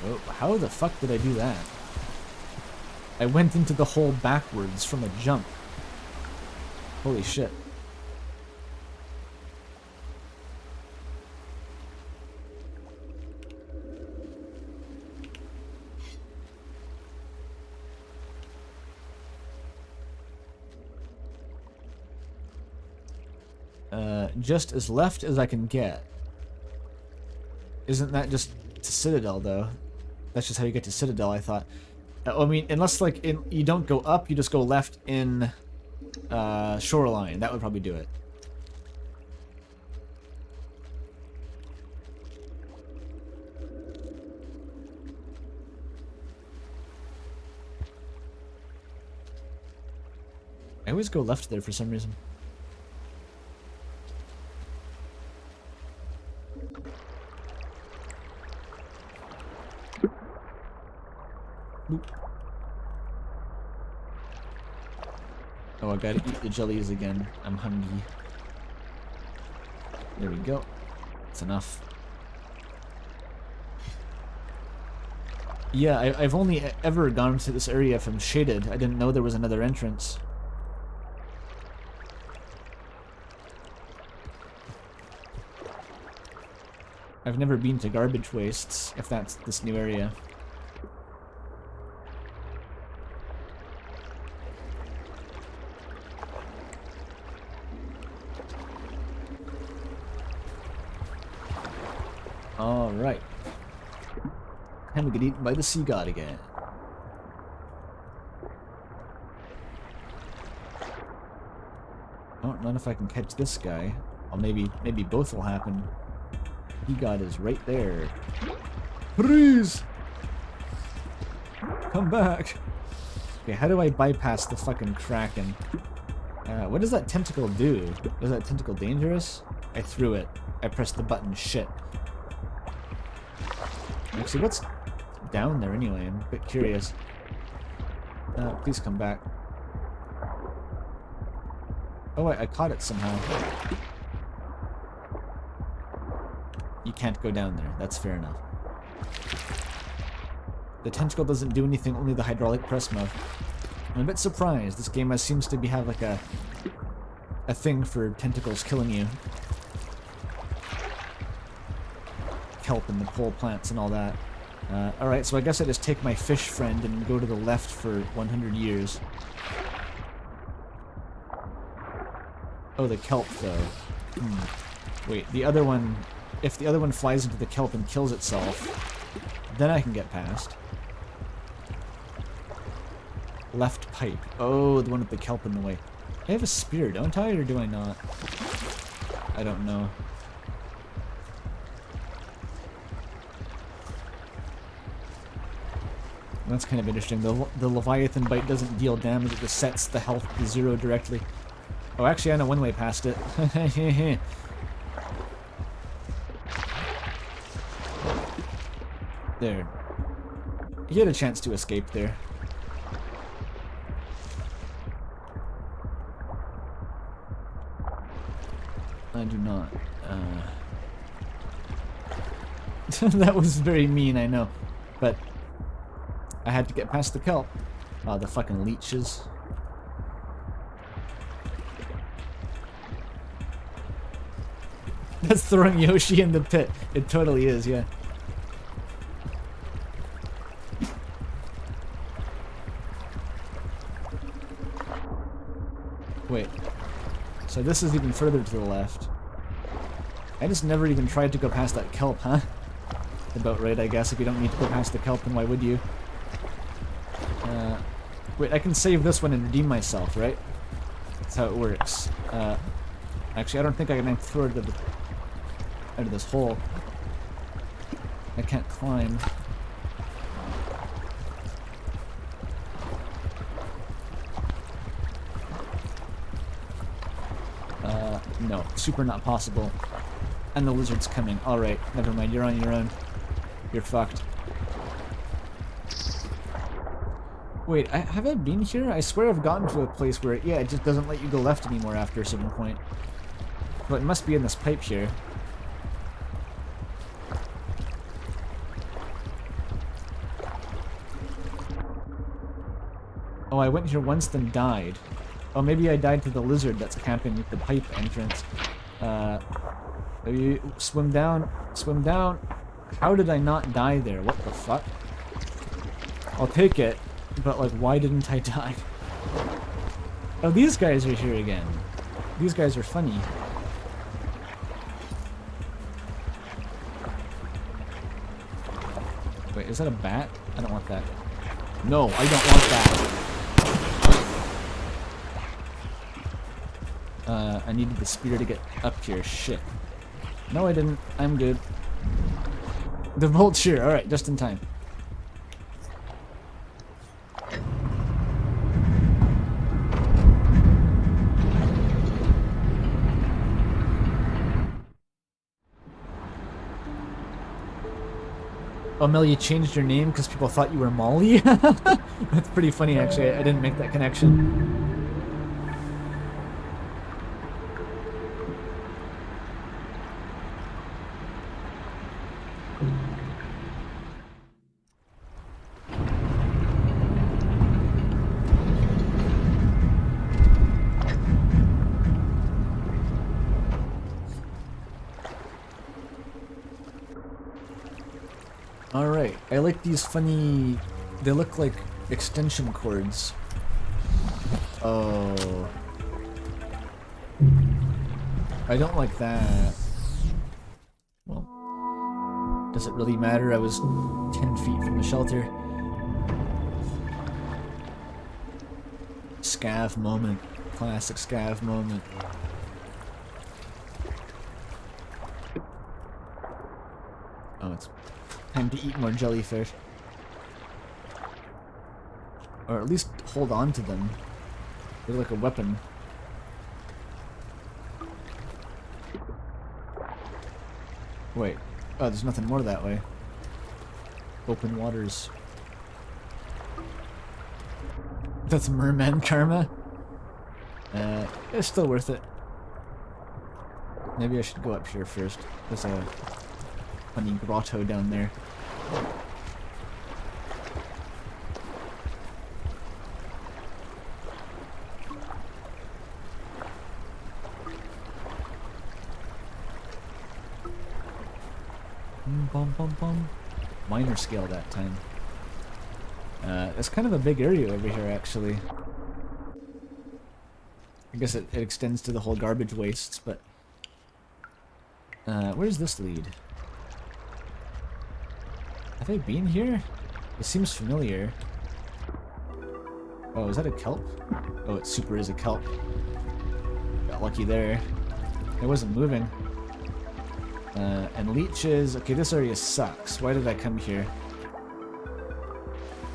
Oh, how the fuck did I do that? I went into the hole backwards from a jump. Holy shit. Just as left as I can get. Isn't that just to Citadel, though? That's just how you get to Citadel, I thought. I mean, unless, like, you don't go up, you just go left in Shoreline. That would probably do it. I always go left there for some reason. Oh, I gotta eat the jellies again. I'm hungry. There we go. That's enough. Yeah, I've only ever gone to this area from Shaded. I didn't know there was another entrance. I've never been to Garbage Wastes, if that's this new area. Alright. Time to get eaten by the sea god again. I don't know if I can catch this guy. Or maybe both will happen. Sea god is right there. Please! Come back! Okay, how do I bypass the fucking Kraken? What does that tentacle do? Is that tentacle dangerous? I threw it. I pressed the button. Shit. Actually, what's down there anyway? I'm a bit curious. Please come back. Oh, I caught it somehow. You can't go down there. That's fair enough. The tentacle doesn't do anything, only the hydraulic press move. I'm a bit surprised. This game seems to have like a thing for tentacles killing you. Kelp and the pole plants and all that. Alright, so I guess I just take my fish friend and go to the left for 100 years. Oh, the kelp, though. Wait, the other one... If the other one flies into the kelp and kills itself, then I can get past. Left pipe. Oh, the one with the kelp in the way. I have a spear, don't I, or do I not? I don't know. That's kind of interesting. The Leviathan bite doesn't deal damage, it just sets the health to 0 directly. Oh, actually, I know one way past it. There. You had a chance to escape there. I do not. That was very mean, I know. But I had to get past the kelp. Oh, the fucking leeches. That's throwing Yoshi in the pit. It totally is, yeah. Wait. So this is even further to the left. I just never even tried to go past that kelp, huh? About right, I guess. If you don't need to go past the kelp, then why would you? Wait, I can save this one and redeem myself, right? That's how it works. Actually, I don't think I can throw it out of this hole. I can't climb. No, super not possible. And the lizard's coming. Alright, never mind, you're on your own. You're fucked. Wait, have I been here? I swear I've gotten to a place where, yeah, it just doesn't let you go left anymore after a certain point. But it must be in this pipe here. Oh, I went here once then died. Oh, maybe I died to the lizard that's camping at the pipe entrance. Maybe swim down, swim down. How did I not die there? What the fuck? I'll take it, but like, why didn't I die? Oh, these guys are here again. These guys are funny. Wait, is that a bat? I don't want that. No, I don't want that. I needed the spear to get up here. Shit. No, I didn't. I'm good. The vulture. Alright, just in time. Oh, Mel, you changed your name because people thought you were Molly? That's pretty funny, actually. I didn't make that connection. Alright, I like these funny... They look like extension cords. Oh. I don't like that. Well, does it really matter? I was 10 feet from the shelter. Scav moment. Classic scav moment. Oh, it's time to eat more jellyfish. Or at least hold on to them. They're like a weapon. Wait. Oh, there's nothing more that way. Open waters. That's merman karma? It's still worth it. Maybe I should go up here first. There's a funny grotto down there. Bum, bum, bum. Minor scale that time. It's kind of a big area over here, actually. I guess it extends to the whole garbage wastes, but... where's this lead? Have I been here? It seems familiar. Oh, is that a kelp? Oh, it super is a kelp. Got lucky there. It wasn't moving. And leeches... Okay, this area sucks. Why did I come here?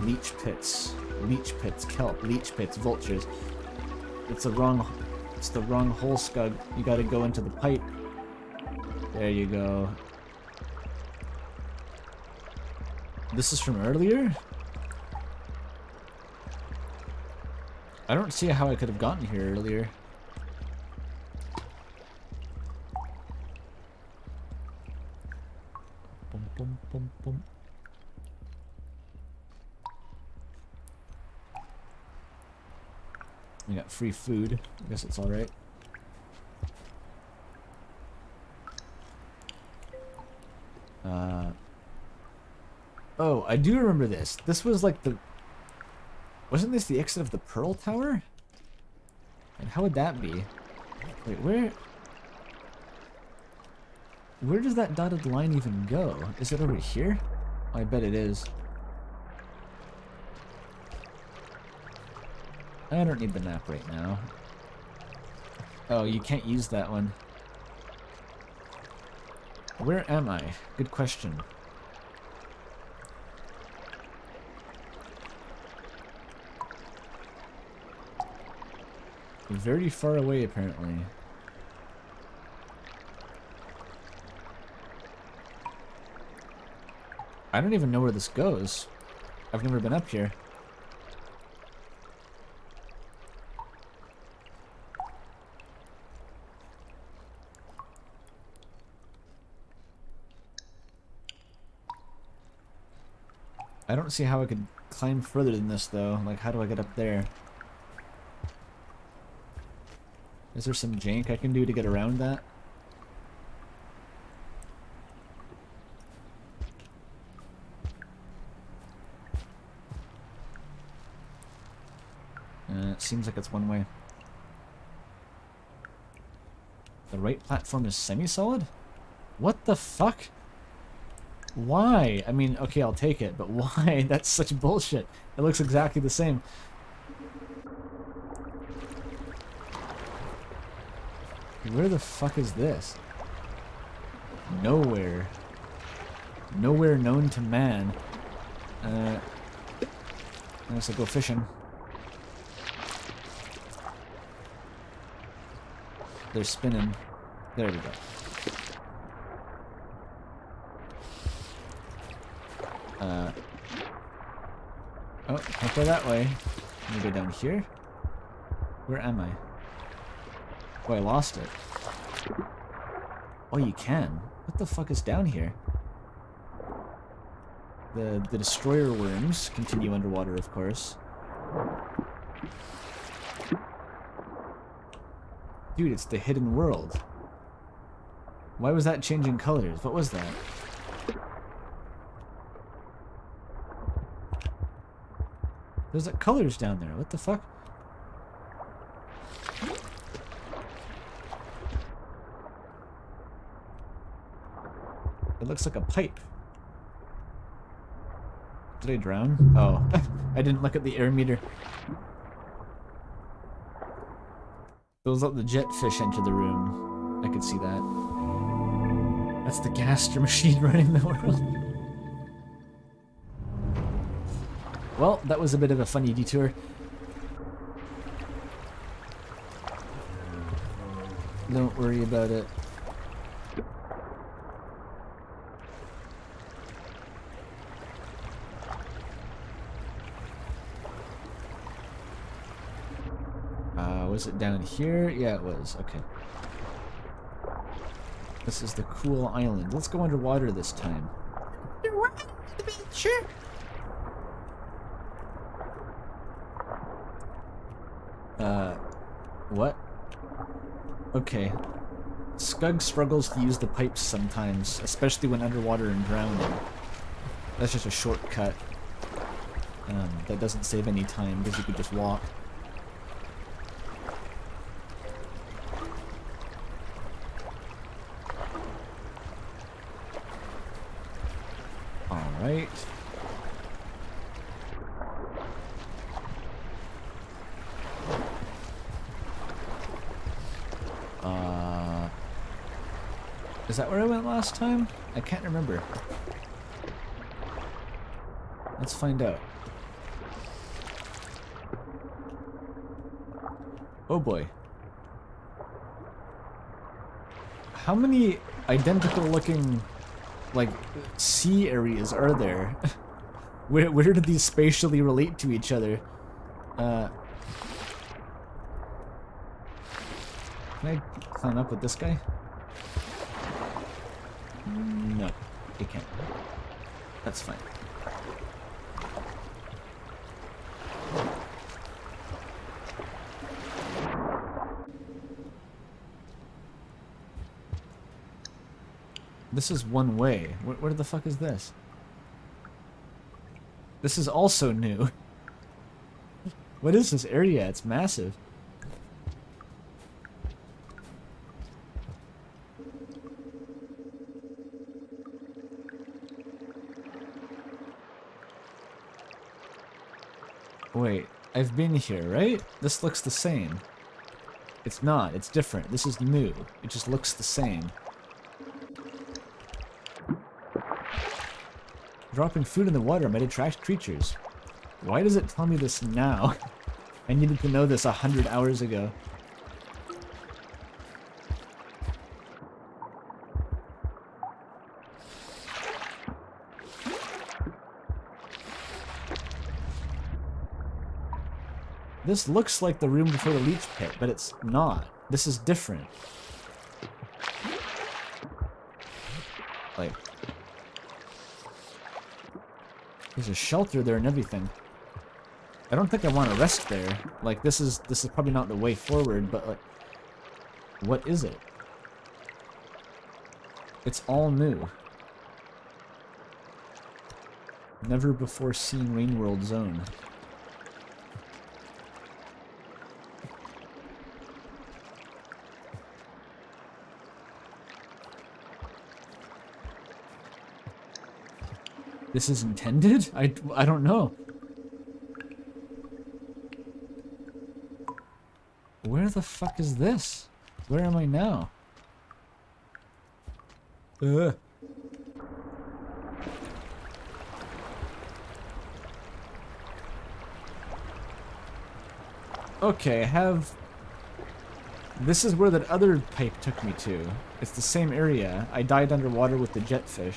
Leech pits, kelp, leech pits, vultures. It's the wrong hole, Scug. You gotta go into the pipe. There you go. This is from earlier? I don't see how I could have gotten here earlier. Boom, boom, boom, boom. We got free food. I guess it's alright. Oh, I do remember this. This was like the... Wasn't this the exit of the Pearl Tower? And how would that be? Wait, where... Where does that dotted line even go? Is it over here? Oh, I bet it is. I don't need the map right now. Oh, you can't use that one. Where am I? Good question. Very far away, apparently. I don't even know where this goes. I've never been up here. I don't see how I could climb further than this, though. Like, how do I get up there? Is there some jank I can do to get around that? It seems like it's one way. The right platform is semi-solid? What the fuck? Why? I mean, okay, I'll take it, but why? That's such bullshit. It looks exactly the same. Where the fuck is this? Nowhere. Nowhere known to man. Unless I go fishing. They're spinning. There we go. Oh, can't go that way. Let me go down here. Where am I? Oh, I lost it. Oh, you can. What the fuck is down here? The destroyer worms continue underwater, of course. Dude, it's the hidden world. Why was that changing colors? What was that? There's like colors down there. What the fuck? It looks like a pipe. Did I drown? Oh, I didn't look at the air meter. Those let the jetfish enter the room. I could see that. That's the gaster machine running the world. Well, that was a bit of a funny detour. Don't worry about it. Was it down here? Yeah, it was. Okay. This is the cool island. Let's go underwater this time.
Sure.
What? Okay. Scug struggles to use the pipes sometimes, especially when underwater and drowning. That's just a shortcut. That doesn't save any time because you could just walk. Alright. Is that where I went last time? I can't remember. Let's find out. Oh boy. How many identical looking, like, sea areas are there? Where do these spatially relate to each other? Can I climb up with this guy? No, you can't. That's fine. This is one way. Where the fuck is this? This is also new. What is this area? It's massive. Wait, I've been here, right? This looks the same. It's not, it's different. This is new. It just looks the same. Dropping food in the water might attract creatures. Why does it tell me this now? I needed to know this 100 hours ago. This looks like the room before the leech pit, but it's not. This is different. Like, there's a shelter there and everything. I don't think I want to rest there. Like, this is probably not the way forward, but like, what is it? It's all new. Never before seen Rain World Zone. This is intended? I don't know. Where the fuck is this? Where am I now? Okay, I have... This is where that other pipe took me to. It's the same area. I died underwater with the jetfish.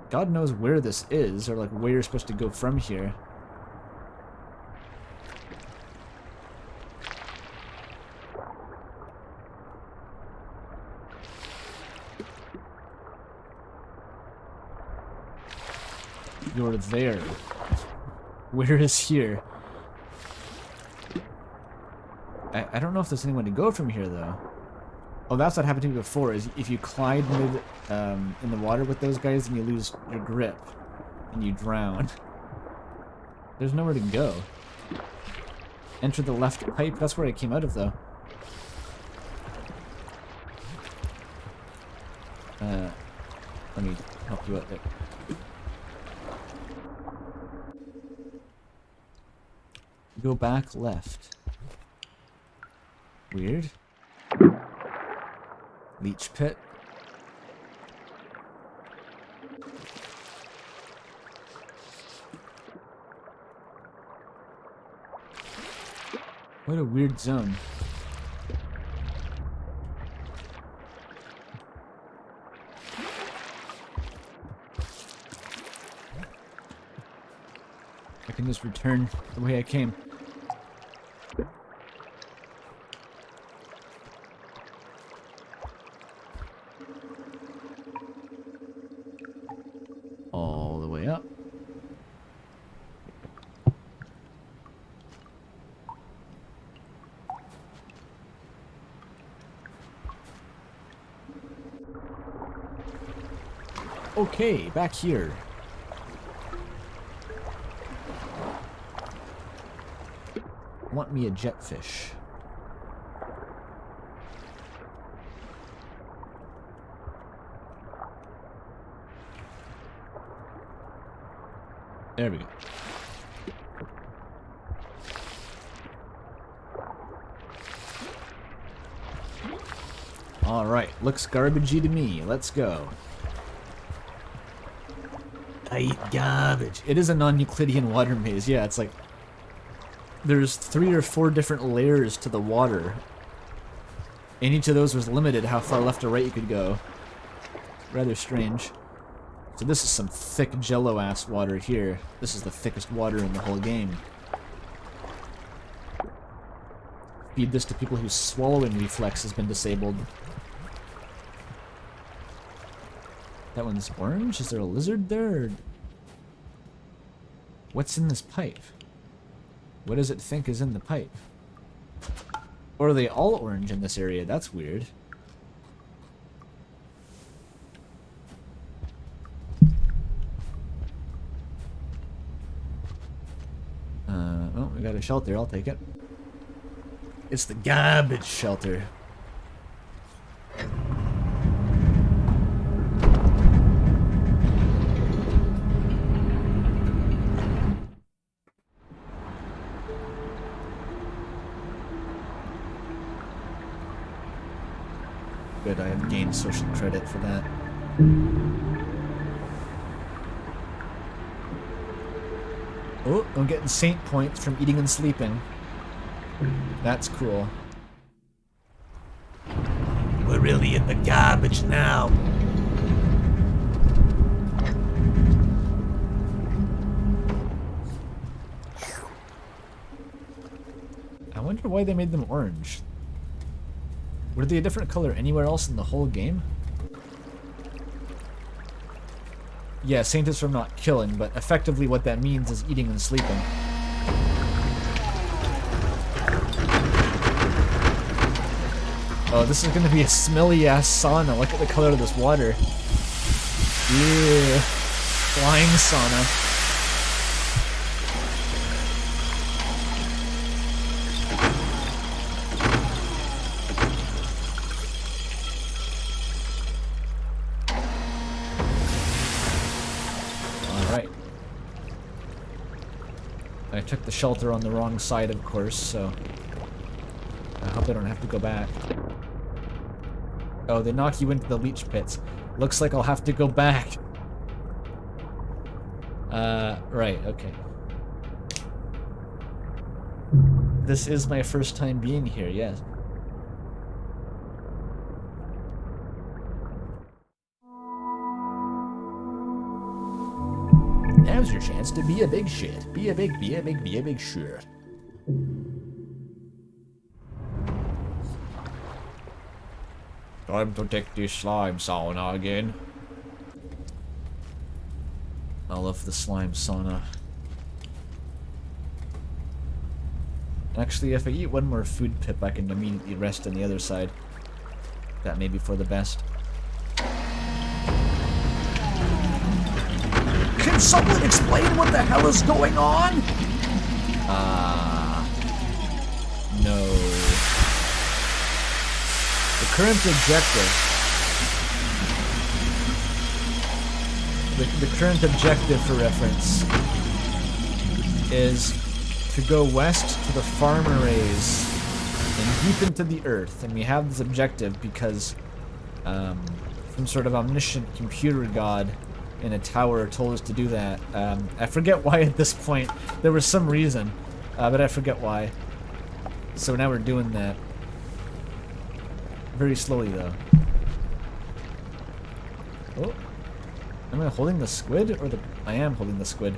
God knows where this is, or like where you're supposed to go from here. You're there. Where is here? I don't know if there's anyone to go from here though. Oh, that's what happened to me before, is if you glide mid, in the water with those guys, then you lose your grip. And you drown. There's nowhere to go. Enter the left pipe, that's where I came out of though. Let me help you out there. Go back left. Weird. Leech pit. What a weird zone. I can just return the way I came. Okay, back here. Want me a jetfish. There we go. Alright, looks garbagey to me. Let's go. I eat garbage. It is a non-Euclidean water maze. Yeah, it's like there's 3 or 4 different layers to the water. And each of those was limited how far left or right you could go. Rather strange. So this is some thick jello-ass water here. This is the thickest water in the whole game. Feed this to people whose swallowing reflex has been disabled. That one's orange? Is there a lizard there? Or... what's in this pipe? What does it think is in the pipe? Or are they all orange in this area? That's weird. Oh, we got a shelter. I'll take it. It's the garbage shelter. Good, I have gained social credit for that. Oh, I'm getting saint points from eating and sleeping. That's cool. We're really in the garbage now. I wonder why they made them orange. Were they a different color anywhere else in the whole game? Yeah, saint is from not killing, but effectively what that means is eating and sleeping. Oh, this is gonna be a smelly-ass sauna. Look at the color of this water. Yeah. Flying sauna. I took the shelter on the wrong side, of course, so I hope I don't have to go back. Oh, they knock you into the leech pits. Looks like I'll have to go back. Right, okay. This is my first time being here, yes. Now's your chance to be a big shit. Be a big shit.
Time to take this slime sauna again.
I love the slime sauna. Actually, if I eat one more food pip, I can immediately rest on the other side. That may be for the best. Can someone explain what the hell is going on? No. The current objective... The current objective, for reference, is to go west to the farm arrays and deep into the earth. And we have this objective because some sort of omniscient computer god in a tower told us to do that. I forget why at this point. There was some reason, but I forget why. So now we're doing that. Very slowly, though. Oh. Am I holding the squid, or the... I am holding the squid.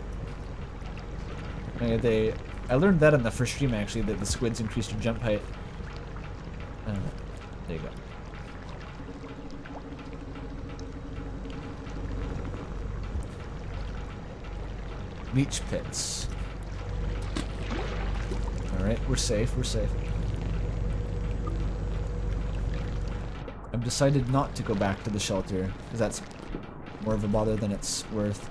I learned that in the first stream, actually, that the squids increased your jump height. There you go. Leech pits. Alright, we're safe, we're safe. I've decided not to go back to the shelter, because that's more of a bother than it's worth.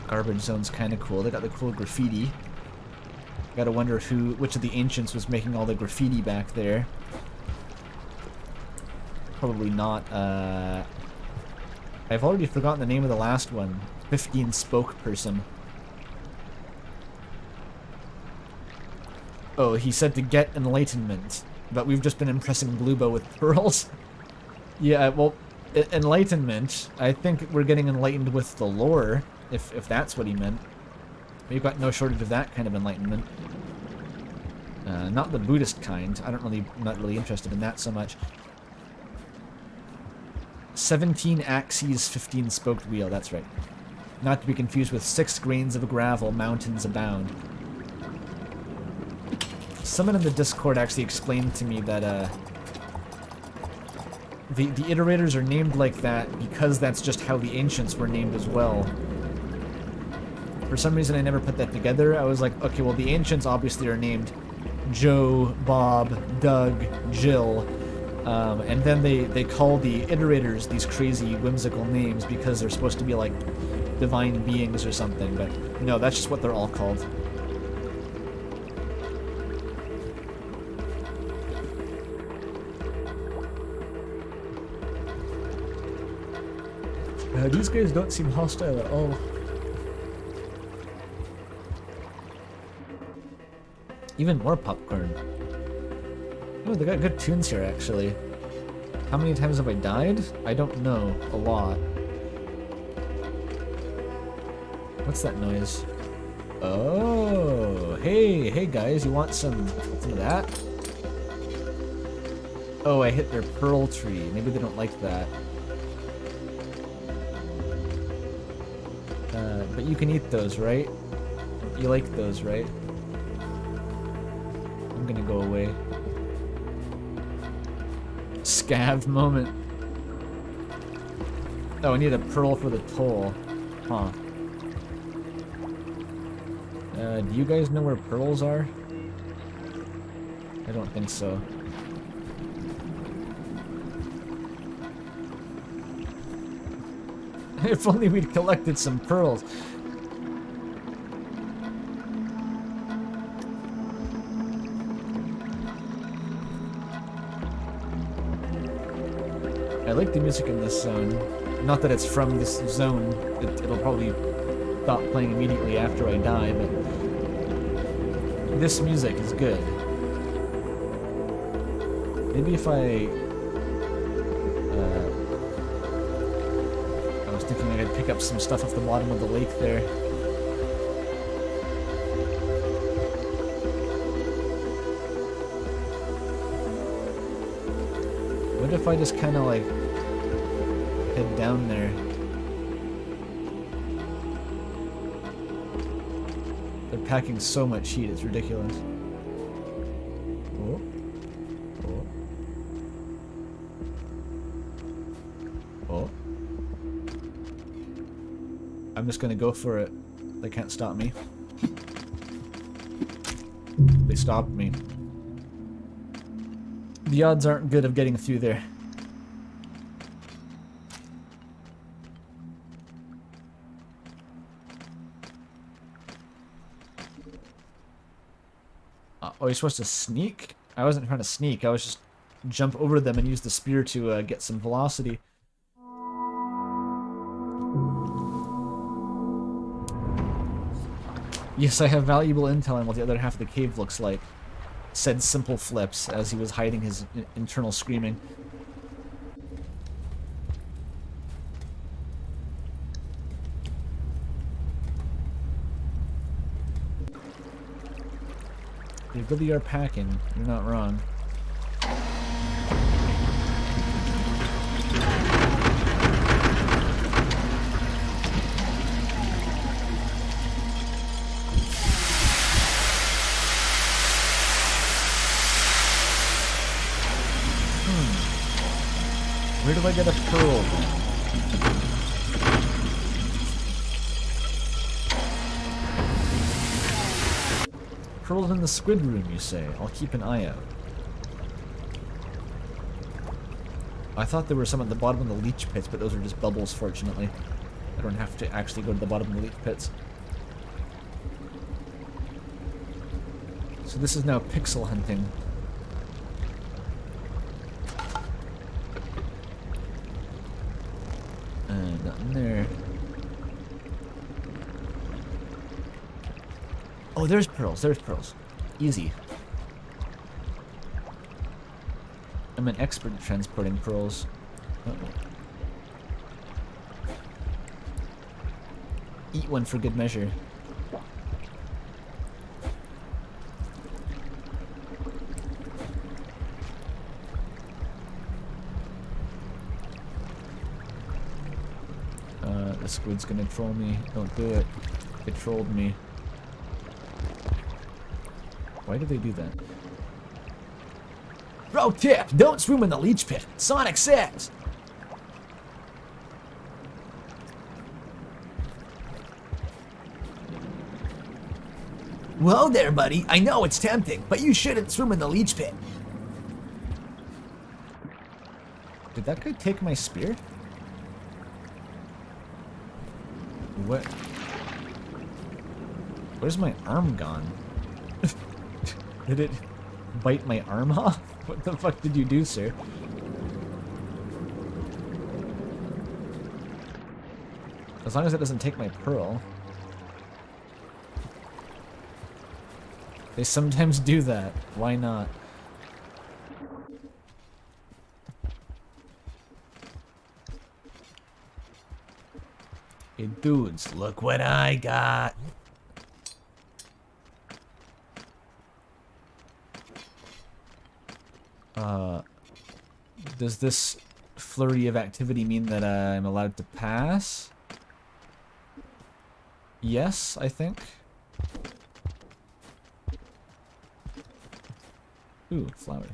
Garbage zone's kind of cool. They got the cool graffiti. Gotta wonder which of the ancients was making all the graffiti back there. Probably not, I've already forgotten the name of the last one. 15 spoke person. Oh, he said to get enlightenment, but we've just been impressing Bluebo with pearls. Yeah, well, enlightenment, I think we're getting enlightened with the lore, if that's what he meant. We've got no shortage of that kind of enlightenment. Not the Buddhist kind. I'm not really interested in that so much. 17 axes, 15 spoked wheel, that's right. Not to be confused with 6 grains of gravel, mountains abound. Someone in the Discord actually explained to me that the iterators are named like that because that's just how the ancients were named as well. For some reason I never put that together. I was like, okay, well the ancients obviously are named Joe, Bob, Doug, Jill, and then they call the iterators these crazy whimsical names because they're supposed to be like divine beings or something, but no, that's just what they're all called. These guys don't seem hostile at all. Even more popcorn. Oh, they got good tunes here, actually. How many times have I died? I don't know. A lot. What's that noise? Oh, hey guys, you want some of that? Oh, I hit their pearl tree. Maybe they don't like that. But you can eat those, right? You like those, right? I'm gonna go away. Scav moment. Oh, I need a pearl for the toll. Huh. Do you guys know where pearls are? I don't think so. If only we'd collected some pearls. I like the music in this zone. Not that it's from this zone. It'll probably stop playing immediately after I die, but this music is good. Maybe if I was thinking I could pick up some stuff off the bottom of the lake there. What if I just kind of like head down there? They're packing so much heat, it's ridiculous. Oh. Oh. Oh. I'm just gonna go for it. They can't stop me. They stopped me. The odds aren't good of getting through there. Oh, you're supposed to sneak? I wasn't trying to sneak, I was just jump over them and use the spear to get some velocity. Yes, I have valuable intel on what the other half of the cave looks like, said Simple Flips as he was hiding his internal screaming. They really are packing, you're not wrong. Where do I get a pearl? Pearls in the squid room, you say? I'll keep an eye out. I thought there were some at the bottom of the leech pits, but those are just bubbles, fortunately. I don't have to actually go to the bottom of the leech pits. So this is now pixel hunting. Nothing there. Oh, there's pearls. There's pearls. Easy. I'm an expert at transporting pearls. Uh-oh. Eat one for good measure. The squid's gonna troll me. Don't do it. It trolled me. Why did they do that? Pro tip! Don't swim in the leech pit. Sonic says! Whoa there, buddy. I know it's tempting, but you shouldn't swim in the leech pit. Did that guy take my spear? What? Where's my arm gone? Did it bite my arm off? What the fuck did you do, sir? As long as it doesn't take my pearl. They sometimes do that. Why not? Hey dudes, look what I got. Does this flurry of activity mean that I'm allowed to pass? Yes, I think. Ooh, flower.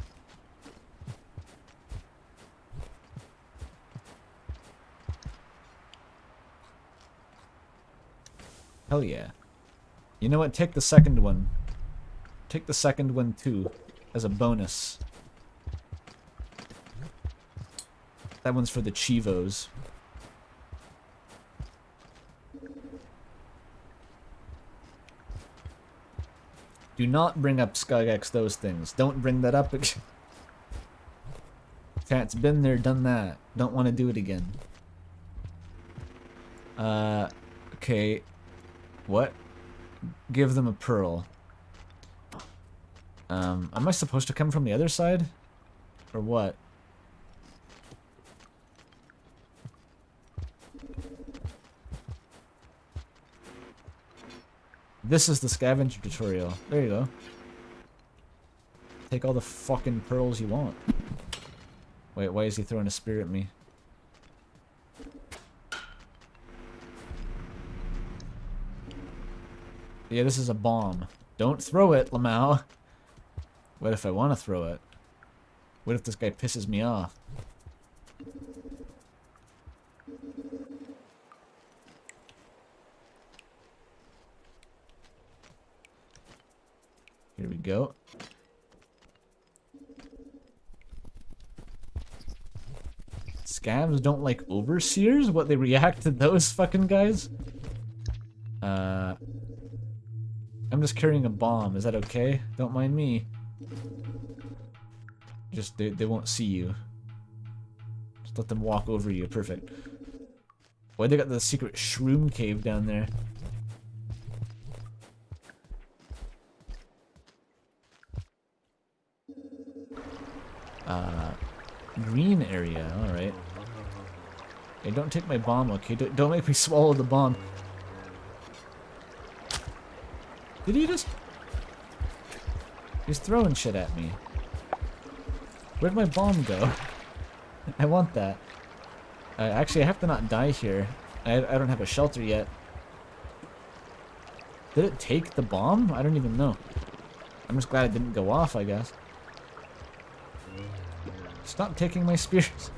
Hell yeah. You know what? Take the second one. Take the second one too, as a bonus. That one's for the Chivos. Do not bring up Skygex those things. Don't bring that up again. Cat's been there, done that. Don't want to do it again. Okay. What? Give them a pearl. Am I supposed to come from the other side? Or what? This is the scavenger tutorial. There you go. Take all the fucking pearls you want. Wait, why is he throwing a spear at me? Yeah, this is a bomb. Don't throw it, Lamau. What if I want to throw it? What if this guy pisses me off? Here we go. Scavs don't like overseers? What, they react to those fucking guys? I'm just carrying a bomb. Is that okay? Don't mind me. Just, they won't see you. Just let them walk over you. Perfect. Why they got the secret shroom cave down there? Green area, alright. Hey, don't take my bomb, okay? Don't make me swallow the bomb. Did he just... He's throwing shit at me. Where'd my bomb go? I want that. Actually, I have to not die here. I don't have a shelter yet. Did it take the bomb? I don't even know. I'm just glad it didn't go off, I guess. Stop taking my spears.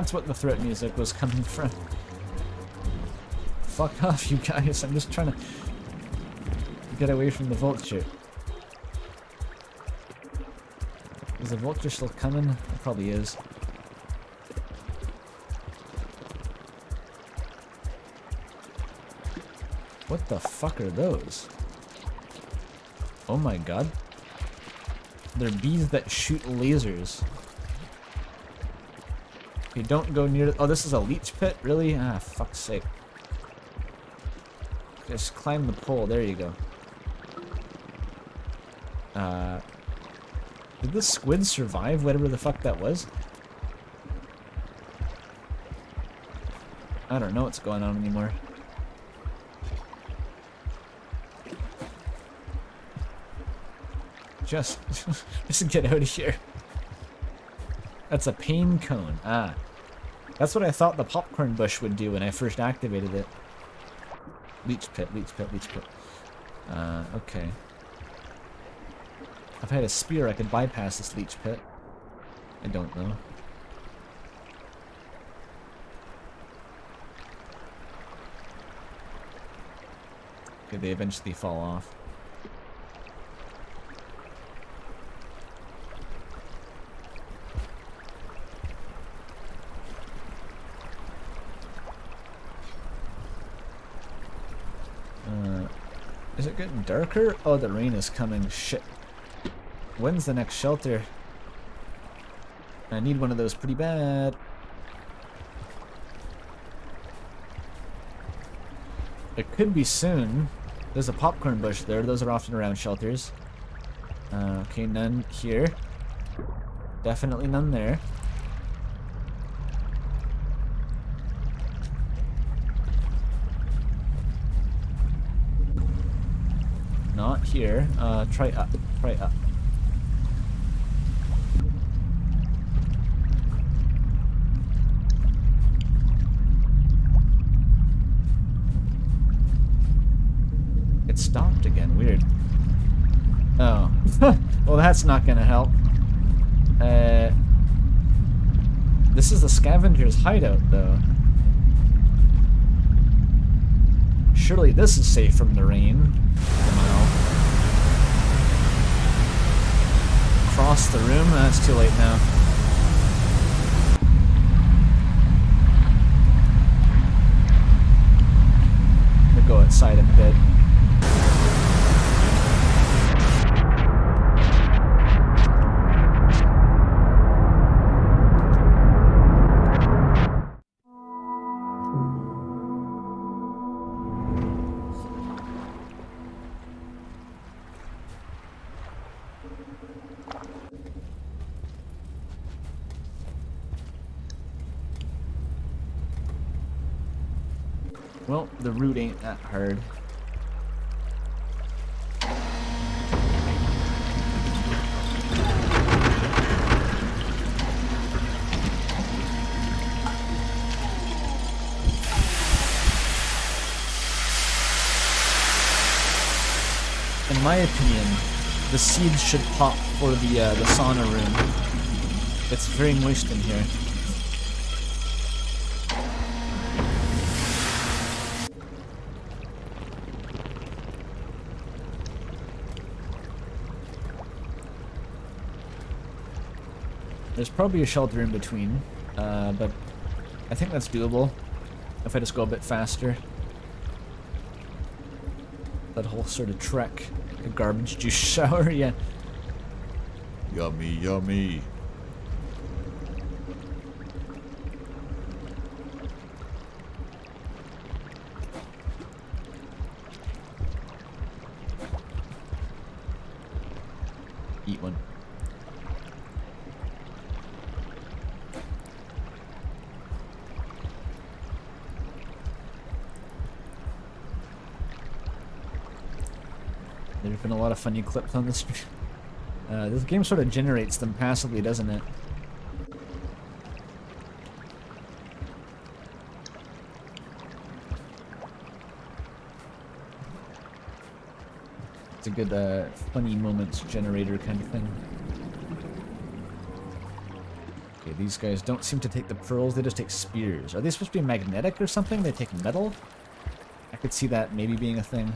that's what the threat music was coming from. Fuck off, you guys. I'm just trying to get away from the vulture. Is the vulture still coming? It probably is. What the fuck are those? Oh my god. They're bees that shoot lasers. Okay, don't go near... Oh, this is a leech pit? Really? Ah, fuck's sake. Just climb the pole. There you go. Did the squid survive whatever the fuck that was? I don't know what's going on anymore. Just get out of here. That's a pain cone. Ah. That's what I thought the popcorn bush would do when I first activated it. Leech pit, leech pit, leech pit. Okay. If I had a spear, I could bypass this leech pit. I don't know. Okay, they eventually fall off. Is it getting darker? Oh, the rain is coming. Shit. When's the next shelter? I need one of those pretty bad. It could be soon. There's a popcorn bush there. Those are often around shelters. Okay, none here. Definitely none there. Not here. Try up. Try up. It stopped again. Weird. Oh. Well, that's not gonna help. This is the scavenger's hideout, though. Surely this is safe from the rain. Across the room? That's too late now. We'll go outside a bit. Well, the route ain't that hard. In my opinion, the seeds should pop for the sauna room. It's very moist in here. There's probably a shelter in between, but I think that's doable if I just go a bit faster. That whole sort of trek, a garbage juice shower, yeah.
Yummy, yummy.
Eat one. There's been a lot of funny clips on this stream. This game sort of generates them passively, doesn't it? It's a good funny moments generator kind of thing. Okay, These guys don't seem to take the pearls, they just take spears. Are they supposed to be magnetic or something? They take metal? I could see that maybe being a thing.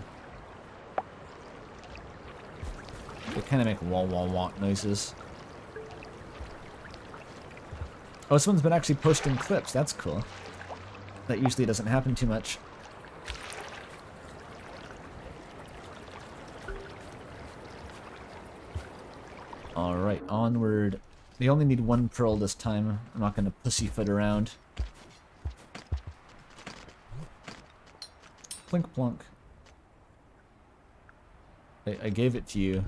They kind of make wah wah wah noises. Oh, someone's been actually posting clips. That's cool. That usually doesn't happen too much. Alright, onward. They only need one pearl this time. I'm not going to pussyfoot around. Plink plunk. I gave it to you.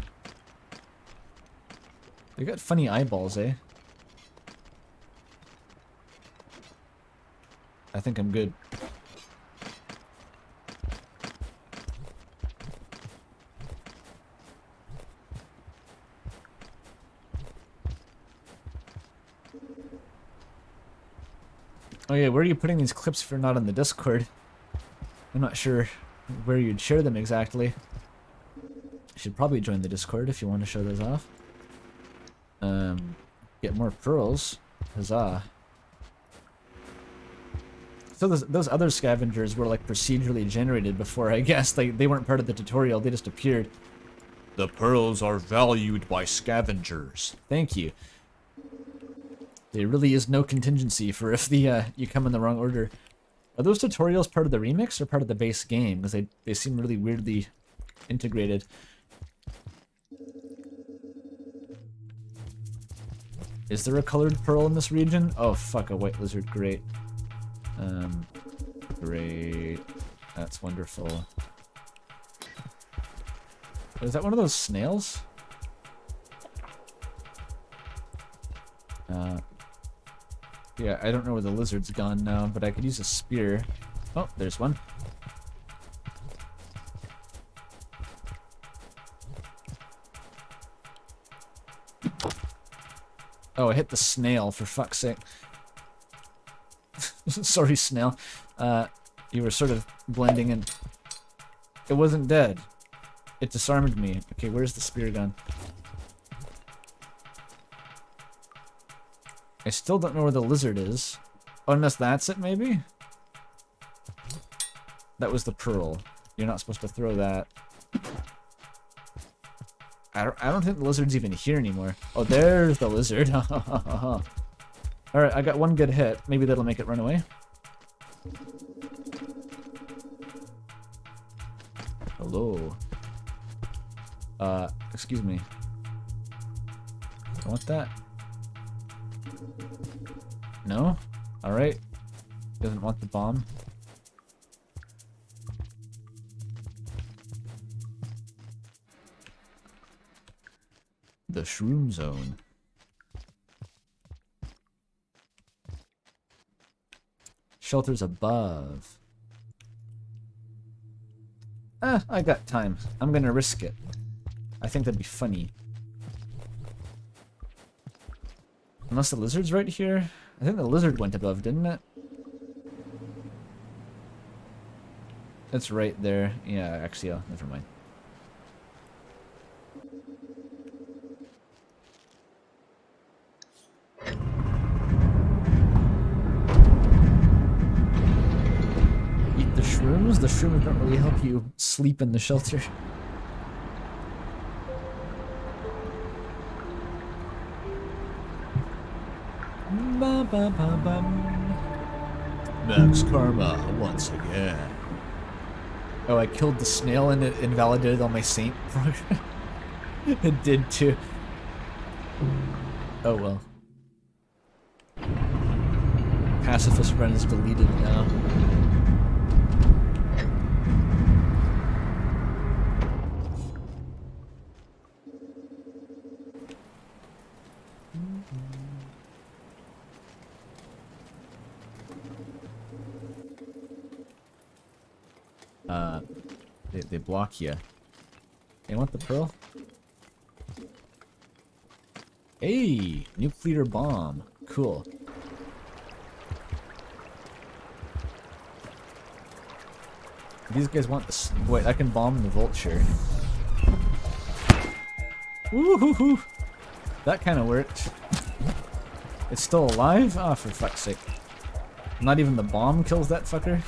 They got funny eyeballs, eh? I think I'm good. Oh yeah, where are you putting these clips if you're not on the Discord? I'm not sure where you'd share them exactly. You should probably join the Discord if you want to show those off. Get more pearls. Huzzah. So those other scavengers were like procedurally generated before, I guess. Like they weren't part of the tutorial, they just appeared.
The pearls are valued by scavengers.
Thank you. There really is no contingency for if the you come in the wrong order. Are those tutorials part of the remix or part of the base game? Because they seem really weirdly integrated. Is there a colored pearl in this region? Oh fuck, a white lizard, great. Great. That's wonderful. Is that one of those snails? Yeah, I don't know where the lizard's gone now, but I could use a spear. Oh, there's one. Oh, I hit the snail, for fuck's sake. Sorry, snail. You were sort of blending in. It wasn't dead. It disarmed me. Okay, where's the spear gun? I still don't know where the lizard is. Oh, unless that's it, maybe? That was the pearl. You're not supposed to throw that. I don't think the lizard's even here anymore. Oh, there's the lizard. Alright, I got one good hit. Maybe that'll make it run away. Hello. Excuse me. I want that. No? Alright. Doesn't want the bomb. The shroom zone. Shelters above. I got time. I'm gonna risk it. I think that'd be funny. Unless the lizard's right here? I think the lizard went above, didn't it? It's right there. Yeah, actually, oh, never mind. Eat the shrooms? The shrooms don't really help you sleep in the shelter.
Max Karma once again.
Oh, I killed the snail and it invalidated all my saint progress. It did too. Oh well. Pacifist run is deleted now. They block you. They want the pearl? Hey! Nuclear bomb. Cool. These guys want this. Wait, I can bomb the vulture. Woohoo! That kind of worked. It's still alive? Oh, for fuck's sake. Not even the bomb kills that fucker?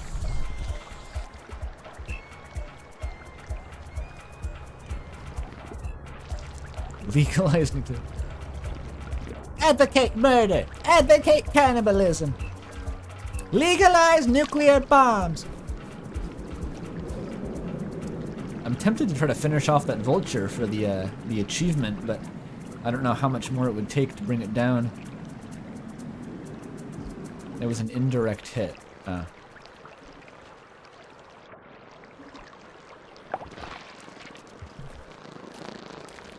Legalized nuclear. Advocate murder! Advocate cannibalism! Legalize nuclear bombs! I'm tempted to try to finish off that vulture for the achievement, but I don't know how much more it would take to bring it down. It was an indirect hit.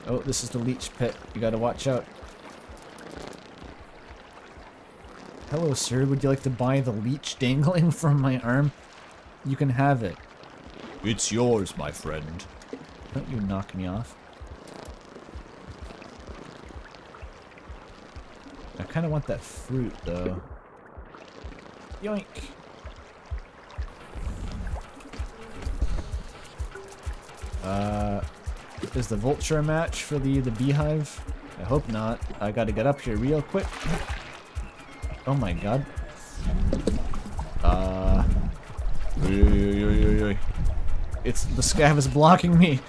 Oh, this is the leech pit. You gotta watch out. Hello, sir. Would you like to buy the leech dangling from my arm? You can have it.
It's yours, my friend.
Don't you knock me off. I kind of want that fruit, though. Yoink. Is the vulture a match for the beehive? I hope not. I gotta get up here real quick. Oh my god. It's the scav is blocking me.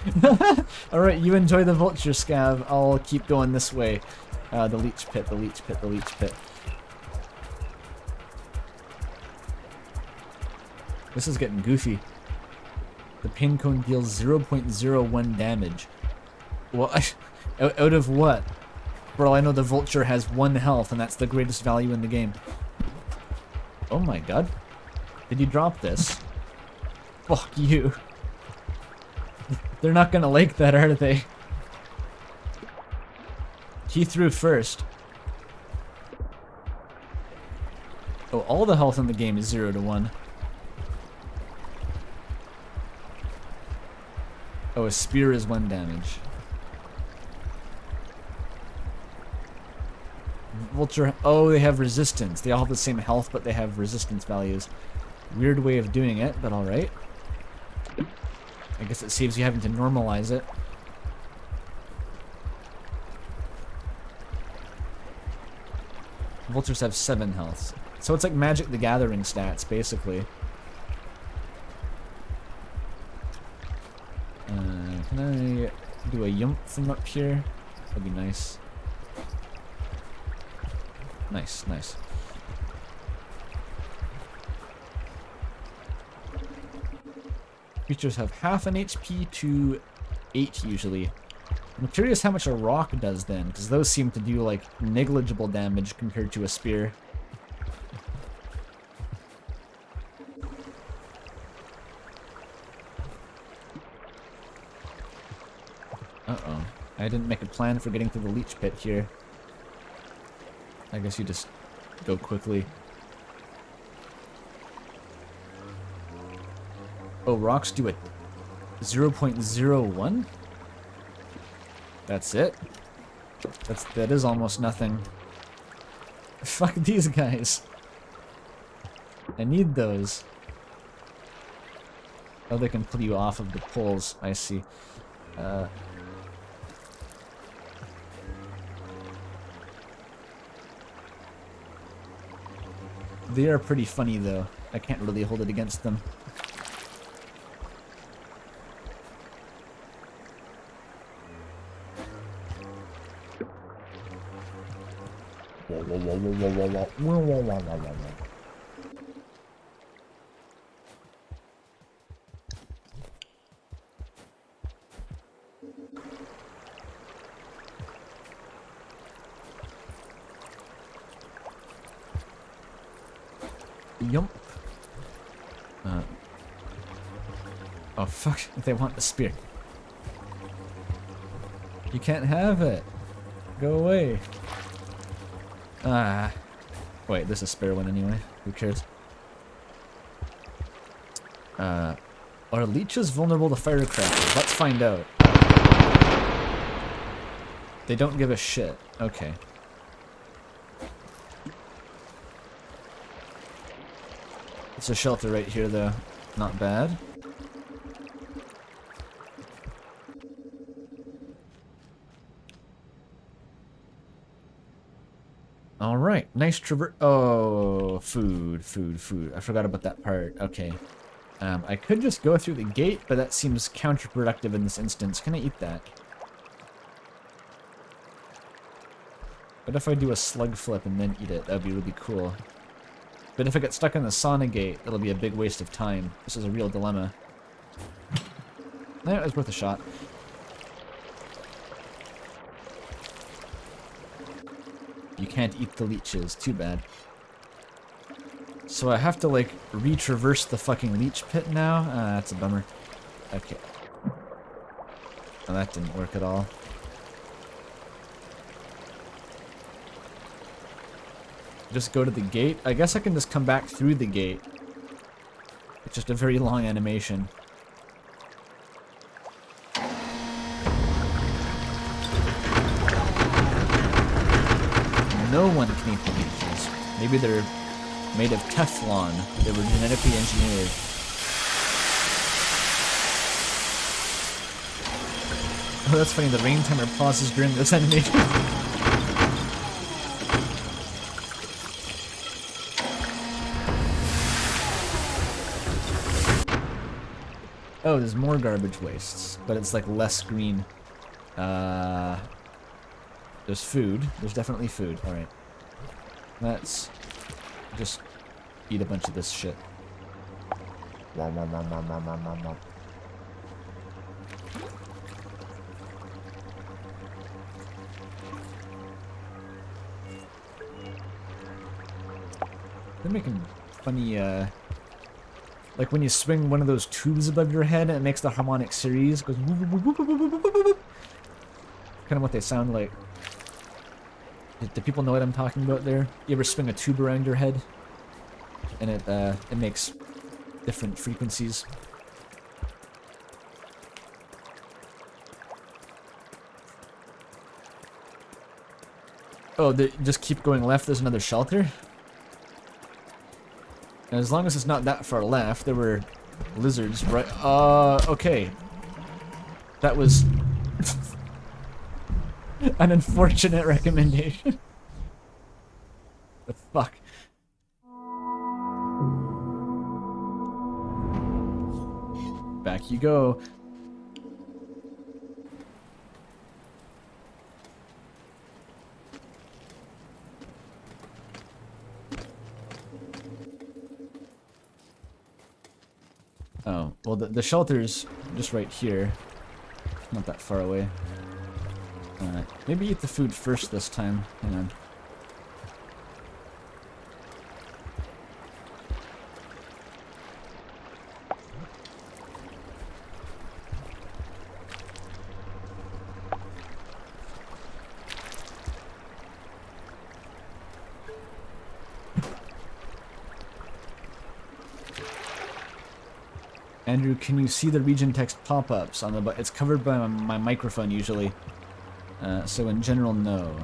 Alright, you enjoy the vulture, scav. I'll keep going this way. The leech pit, the leech pit, the leech pit. This is getting goofy. The pain cone deals 0.01 damage. Well, out of what? For all I know, the vulture has 1 health, and that's the greatest value in the game. Oh my god. Did you drop this? Fuck you. They're not gonna like that, are they? He threw first. Oh, all the health in the game is 0 to 1. Oh, a spear is 1 damage. Vulture. Oh, they have resistance. They all have the same health, but they have resistance values. Weird way of doing it, but alright. I guess it saves you having to normalize it. Vultures have 7 health. So it's like Magic the Gathering stats, basically. Can I do a yump from up here? That'd be nice. Nice, nice. Creatures have half an HP to 8 usually. I'm curious how much a rock does then, because those seem to do like negligible damage compared to a spear. Uh-oh. I didn't make a plan for getting to the leech pit here. I guess you just go quickly. Oh, rocks do a 0.01? That's it? That is almost nothing. Fuck these guys. I need those. Oh, they can pull you off of the poles. I see. They are pretty funny though. I can't really hold it against them. Yump. Oh fuck, they want the spear. You can't have it. Go away. Ah. Wait, this is a spare one anyway. Who cares? Are leeches vulnerable to firecrackers? Let's find out. They don't give a shit. Okay. It's a shelter right here though. Not bad. Alright, nice traverse. Oh, food, food, food. I forgot about that part. Okay. I could just go through the gate, but that seems counterproductive in this instance. Can I eat that? What if I do a slug flip and then eat it? That would be really cool. But if I get stuck in the sauna gate, it'll be a big waste of time. This is a real dilemma. It was worth a shot. You can't eat the leeches. Too bad. So I have to, like, retraverse the fucking leech pit now? Ah, that's a bummer. Okay. Well, that didn't work at all. Just go to the gate? I guess I can just come back through the gate. It's just a very long animation. No one can eat the leeches. Maybe they're made of Teflon. They were genetically engineered. Oh, that's funny. The rain timer pauses during this animation. Oh, there's more garbage wastes, but it's like less green. There's food. There's definitely food. Alright. Let's just eat a bunch of this shit. They're making funny, like when you swing one of those tubes above your head and it makes the harmonic series. It goes whoop, whoop, whoop, whoop, whoop, whoop, whoop, whoop. Kind of what they sound like. Do people know what I'm talking about there? You ever swing a tube around your head? And it makes different frequencies. Oh, they just keep going left, there's another shelter? And as long as it's not that far left, there were lizards, right? Okay. That was an unfortunate recommendation. The fuck? Back you go. Oh, well the shelter's just right here. Not that far away. Maybe eat the food first this time. Hang on. Andrew, can you see the region text pop-ups on the it's covered by my microphone usually. So in general, no.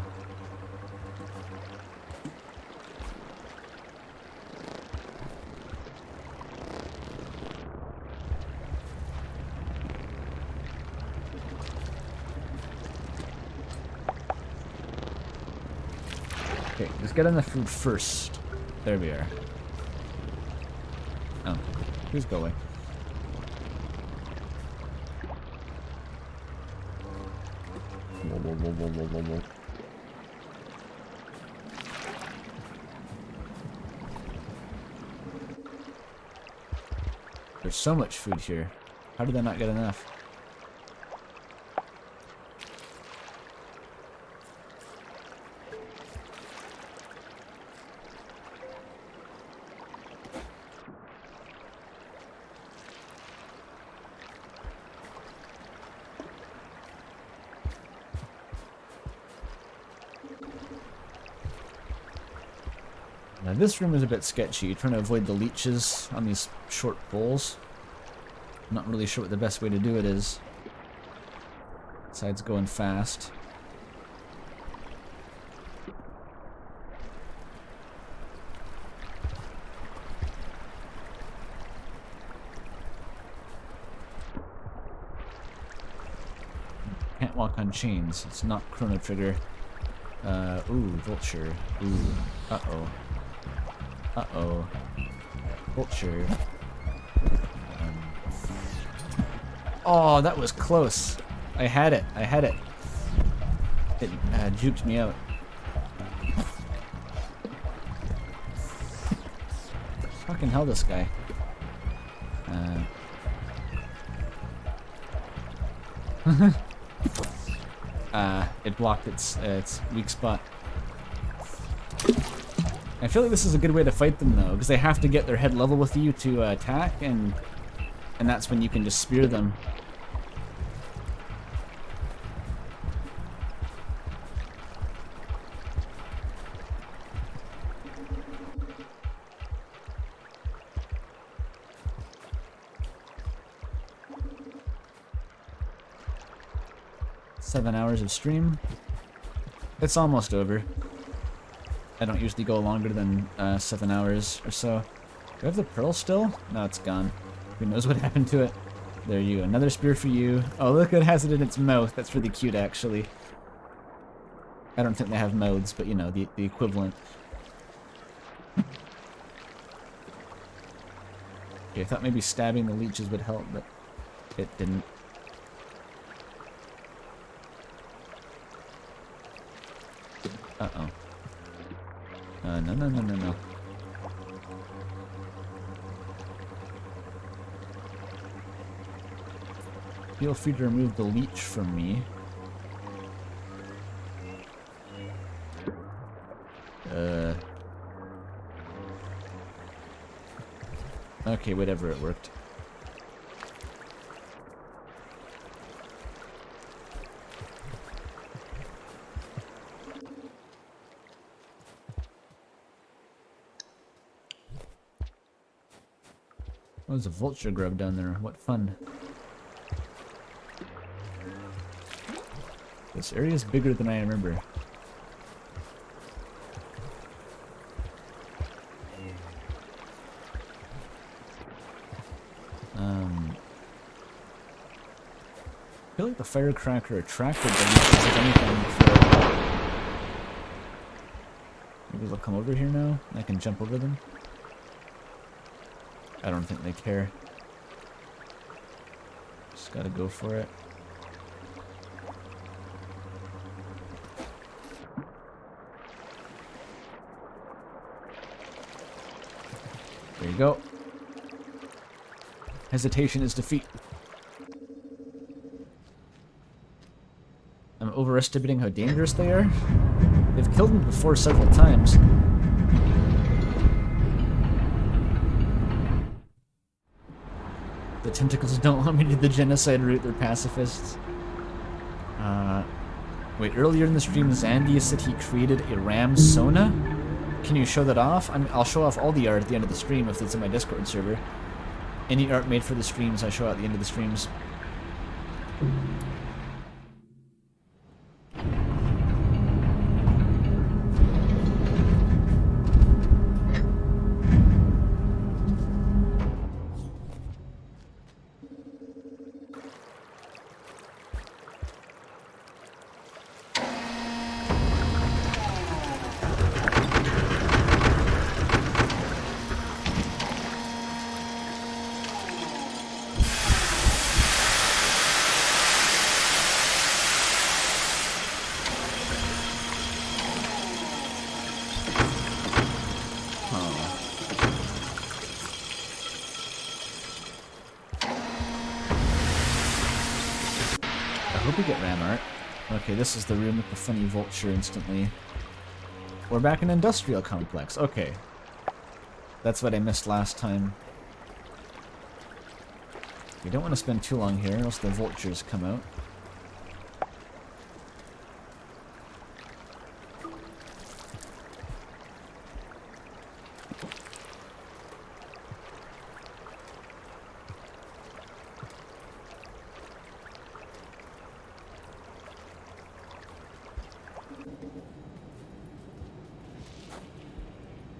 Okay, let's get on the food first. There we are. Oh, please go away. There's so much food here. How did I not get enough? Now this room is a bit sketchy, trying to avoid the leeches on these short poles. I'm not really sure what the best way to do it is. Besides going fast. Can't walk on chains, it's not Chrono Trigger. Ooh, vulture. Ooh. Uh-oh. Uh-oh. Vulture. Oh, that was close. I had it. I had it. It juked me out. Fucking hell, this guy. It blocked its weak spot. I feel like this is a good way to fight them though, because they have to get their head level with you to attack, and that's when you can just spear them. Seven hours of stream. It's almost over. I don't usually go longer than 7 hours or so. Do I have the pearl still? No, it's gone. Who knows what happened to it? There you go. Another spear for you. Oh, look, it has it in its mouth. That's really cute, actually. I don't think they have mouths, but you know, the equivalent. Okay, I thought maybe stabbing the leeches would help, but it didn't. Uh-oh. No. Feel free to remove the leech from me. Okay, whatever, it worked. Oh, there's a vulture grub down there. What fun. This area is bigger than I remember. I feel like the firecracker attracted the leeches, if anything, before. Maybe they'll come over here now? I can jump over them? I don't think they care. Just gotta go for it. There you go. Hesitation is defeat. I'm overestimating how dangerous they are. They've killed me before several times. The tentacles don't want me to do the genocide route, they're pacifists. Wait, earlier in the stream, Zandia said he created a ram Sona? Can you show that off? I'll show off all the art at the end of the stream if it's in my Discord server. Any art made for the streams, I show at the end of the streams. Okay, this is the room with the funny vulture instantly. We're back in Industrial Complex. Okay. That's what I missed last time. We don't want to spend too long here, or else the vultures come out.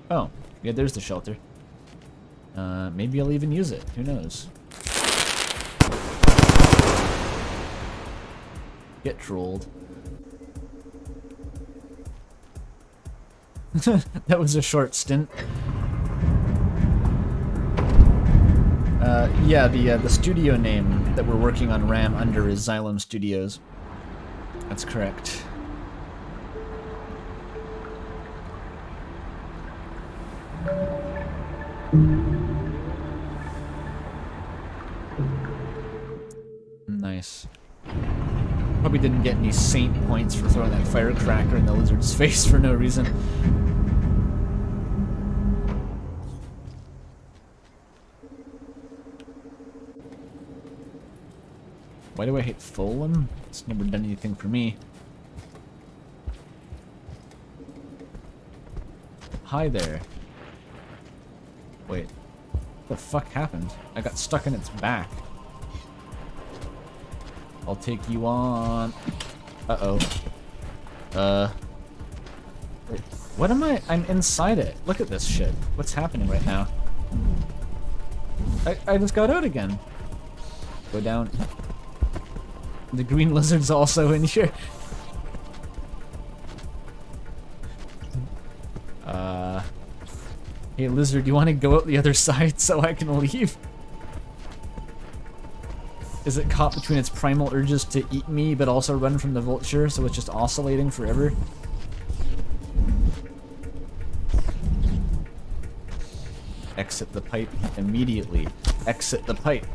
Oh, yeah, there's the shelter. Maybe I'll even use it. Who knows? Get trolled. That was a short stint. Yeah, the studio name that we're working on RAM under is Xylem Studios. That's correct. Nice. Probably didn't get any saint points for throwing that firecracker in the lizard's face for no reason. Why do I hate Fulham? It's never done anything for me. Hi there. Wait. What the fuck happened? I got stuck in its back. I'll take you on. Uh-oh. Wait, what am I? I'm inside it. Look at this shit. What's happening right now? I just got out again. Go down. The green lizard's also in here. Hey lizard, you want to go out the other side so I can leave? Is it caught between its primal urges to eat me but also run from the vulture, so it's just oscillating forever? Exit the pipe immediately. Exit the pipe.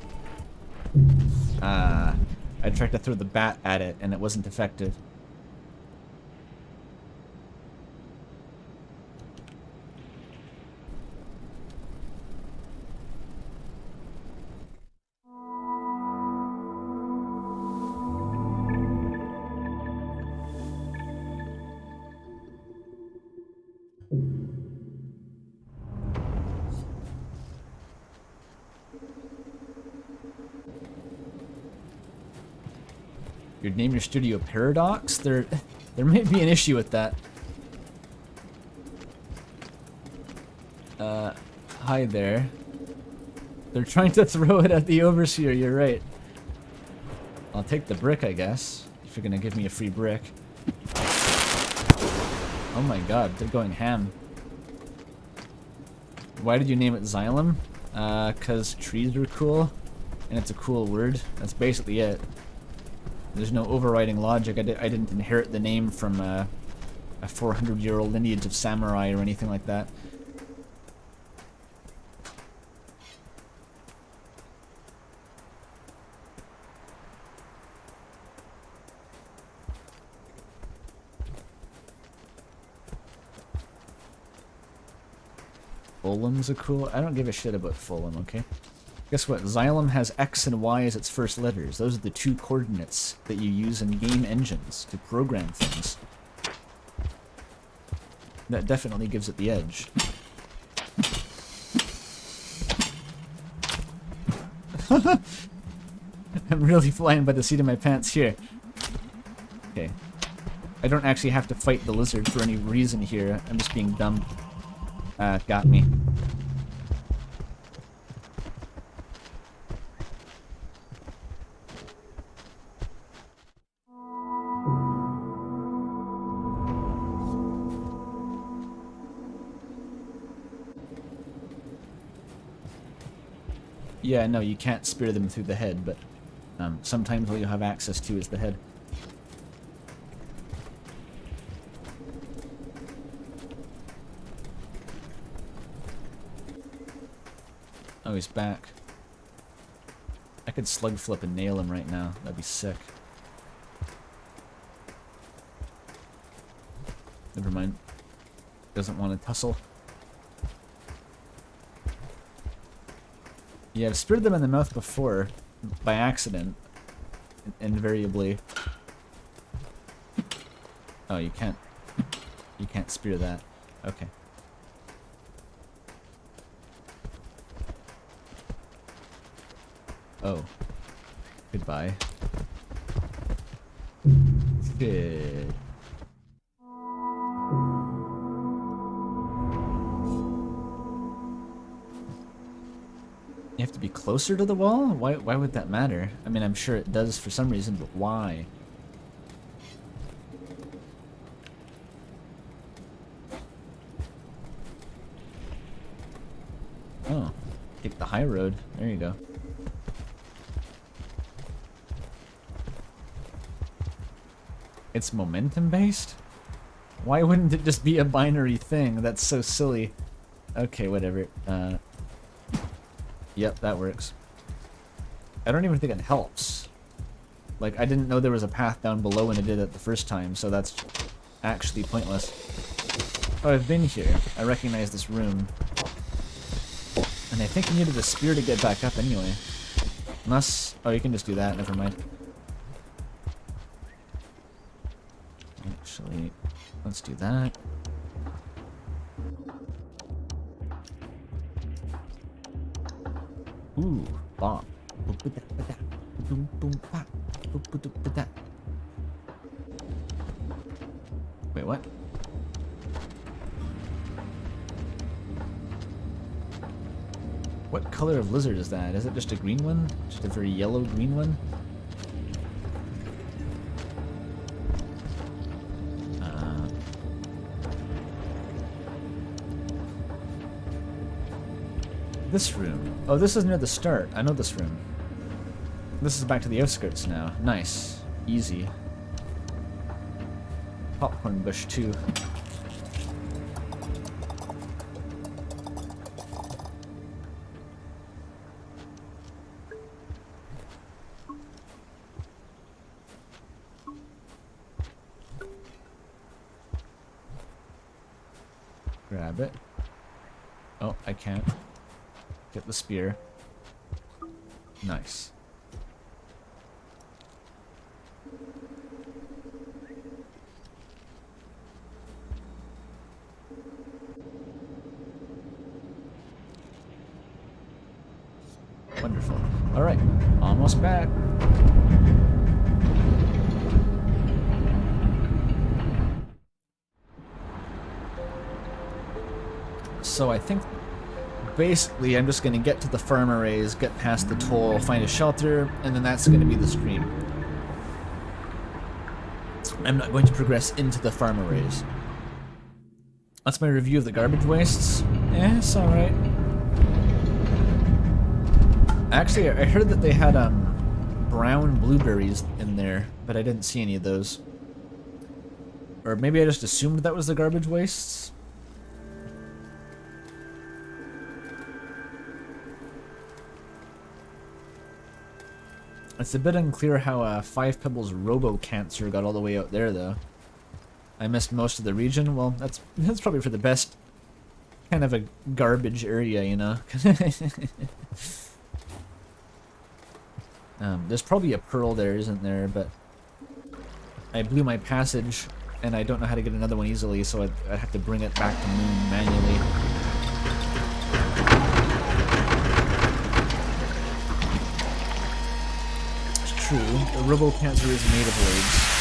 I tried to throw the bat at it and it wasn't effective. You'd name your studio Paradox? There may be an issue with that. Hi there. They're trying to throw it at the Overseer, you're right. I'll take the brick, I guess, if you're gonna give me a free brick. Oh my god, they're going ham. Why did you name it Xylem? 'Cause trees are cool, and it's a cool word. That's basically it. There's no overriding logic. I didn't inherit the name from a 400-year-old lineage of samurai or anything like that. Fulham's a cool... I don't give a shit about Fulham, okay? Guess what? Xylem has X and Y as its first letters. Those are the two coordinates that you use in game engines to program things. That definitely gives it the edge. I'm really flying by the seat of my pants here. Okay. I don't actually have to fight the lizard for any reason here. I'm just being dumb. Got me. Yeah, no, you can't spear them through the head, but sometimes all you have access to is the head. Oh, he's back. I could slug flip and nail him right now. That'd be sick. Never mind. Doesn't want to tussle. Yeah, I've speared them in the mouth before, by accident, invariably. Oh, you can't spear that. Okay. Oh. Goodbye. Shit. You have to be closer to the wall? Why would that matter? I mean, I'm sure it does for some reason, but why? high road. There you go. It's momentum based? Why wouldn't it just be a binary thing? That's so silly. Okay, whatever. Yep, that works. I don't even think it helps. Like, I didn't know there was a path down below when I did it the first time, so that's actually pointless. Oh, I've been here. I recognize this room. And I think you needed a spear to get back up anyway. Unless... Oh, you can just do that. Never mind. Actually, let's do that. Ooh, bomb. Wait, what? What color of lizard is that? Is it just a green one? Just a very yellow green one? This room. Oh, this is near the start. I know this room. This is back to the outskirts now. Nice. Easy. Popcorn bush, too. Grab it. Oh, I can't. Get the spear. Nice. Wonderful. Alright, almost back. So I think basically I'm just going to get to the farm arrays, get past the toll, find a shelter, and then that's going to be the stream. I'm not going to progress into the farm arrays. That's my review of the garbage wastes. Eh, it's alright. Actually, I heard that they had brown blueberries in there, but I didn't see any of those. Or maybe I just assumed that was the garbage wastes. It's a bit unclear how Five Pebbles Robo-Cancer got all the way out there, though. I missed most of the region. Well, that's probably for the best. Kind of a garbage area, you know? There's probably a pearl there, isn't there? But I blew my passage, and I don't know how to get another one easily, so I'd have to bring it back to Moon manually. True. The Robo-Cancer is made of legs.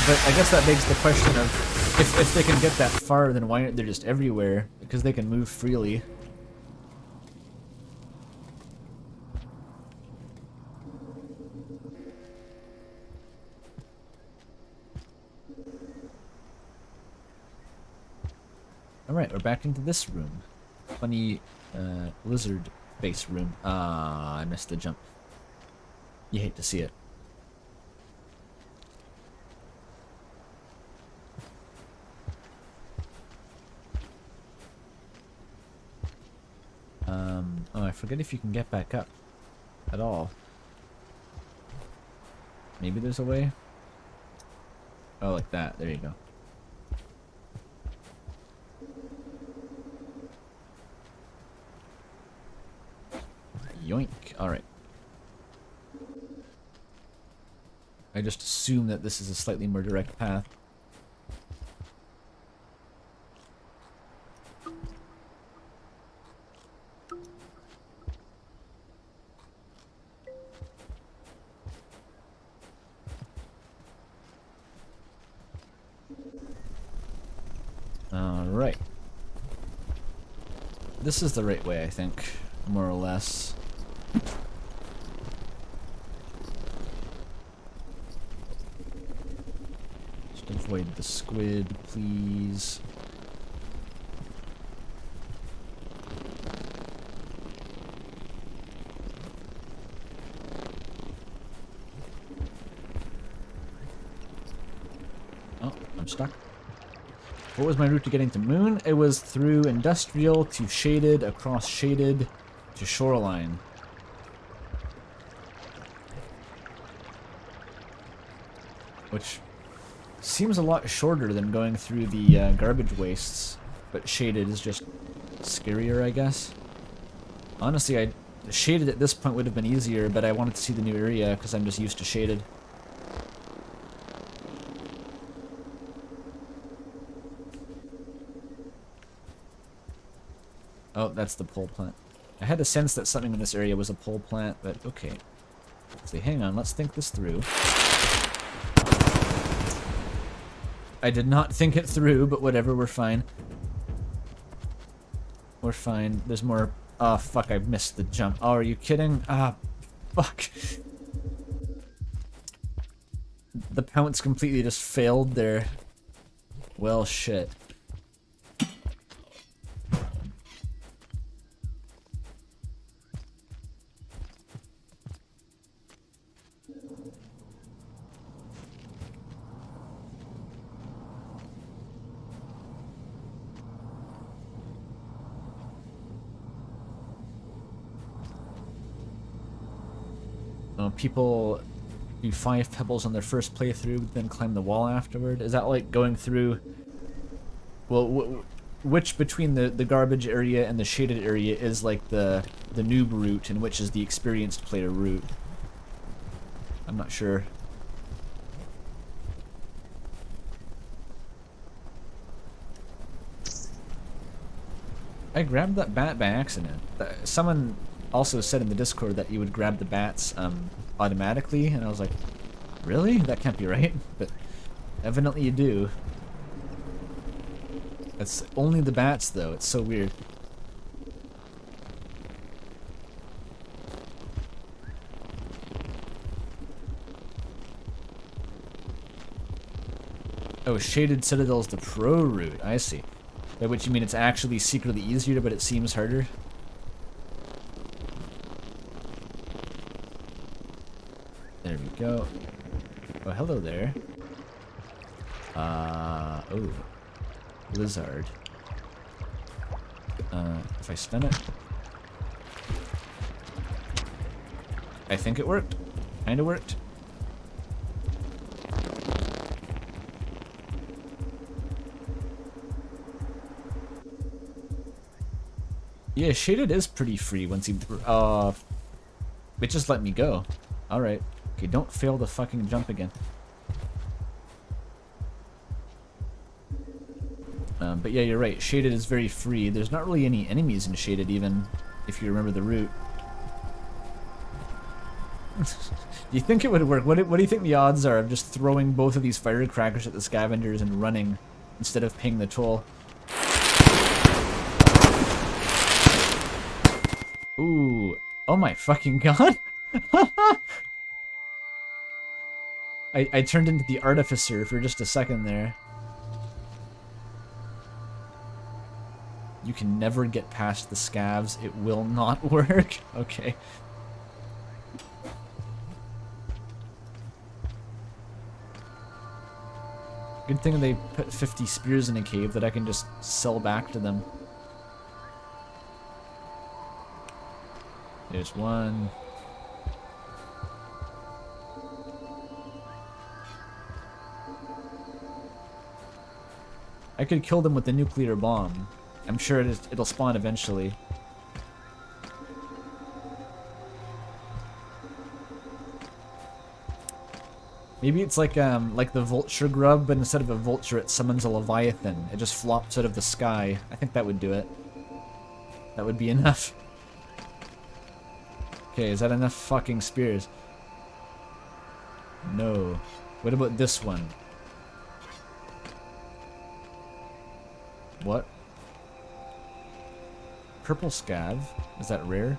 But I guess that begs the question of if they can get that far, then why aren't they just everywhere? Because they can move freely. Alright, we're back into this room. Funny lizard face room. Ah, I missed the jump. You hate to see it. Oh, I forget if you can get back up at all. Maybe there's a way? Oh, like that. There you go. Yoink. Alright. I just assume that this is a slightly more direct path. Alright. This is the right way, I think. More or less. Just avoid the squid, please. Oh, I'm stuck. What was my route to getting to Moon? It was through Industrial to Shaded, across Shaded to Shoreline. Which seems a lot shorter than going through the garbage wastes, but Shaded is just scarier, I guess. Honestly, Shaded at this point would have been easier, but I wanted to see the new area because I'm just used to Shaded. Oh, that's the pole plant. I had a sense that something in this area was a pole plant, but okay. So hang on, let's think this through. I did not think it through, but whatever, we're fine. We're fine. There's more. Oh, fuck, I missed the jump. Oh, are you kidding? Ah, fuck. The pounce completely just failed there. Well, shit. People do 5 pebbles on their first playthrough, then climb the wall afterward. Is that like going through... Well, which between the garbage area and the shaded area is like the noob route, and which is the experienced player route? I'm not sure. I grabbed that bat by accident. Someone also said in the Discord that you would grab the bats automatically, and I was like, really? That can't be right. But evidently you do. It's only the bats, though. It's so weird. Oh, Shaded Citadel's the pro route. I see. By which you mean it's actually secretly easier, but it seems harder? There we go. Oh, hello there. Oh. Blizzard. If I stun it. I think it worked. Kinda worked. Yeah, Shaded is pretty free once you... it just let me go. Alright. Okay, don't fail the fucking jump again. But yeah, you're right. Shaded is very free. There's not really any enemies in Shaded, even if you remember the route. Do you think it would work? What do you think the odds are of just throwing both of these firecrackers at the scavengers and running instead of paying the toll? Ooh. Oh my fucking god. I turned into the artificer for just a second there. You can never get past the scavs. It will not work. Okay. Good thing they put 50 spears in a cave that I can just sell back to them. There's one. I could kill them with the nuclear bomb. I'm sure it'll spawn eventually. Maybe it's like the vulture grub, but instead of a vulture, it summons a leviathan. It just flops out of the sky. I think that would do it. That would be enough. Okay, is that enough fucking spears? No. What about this one? What? Purple scav? Is that rare?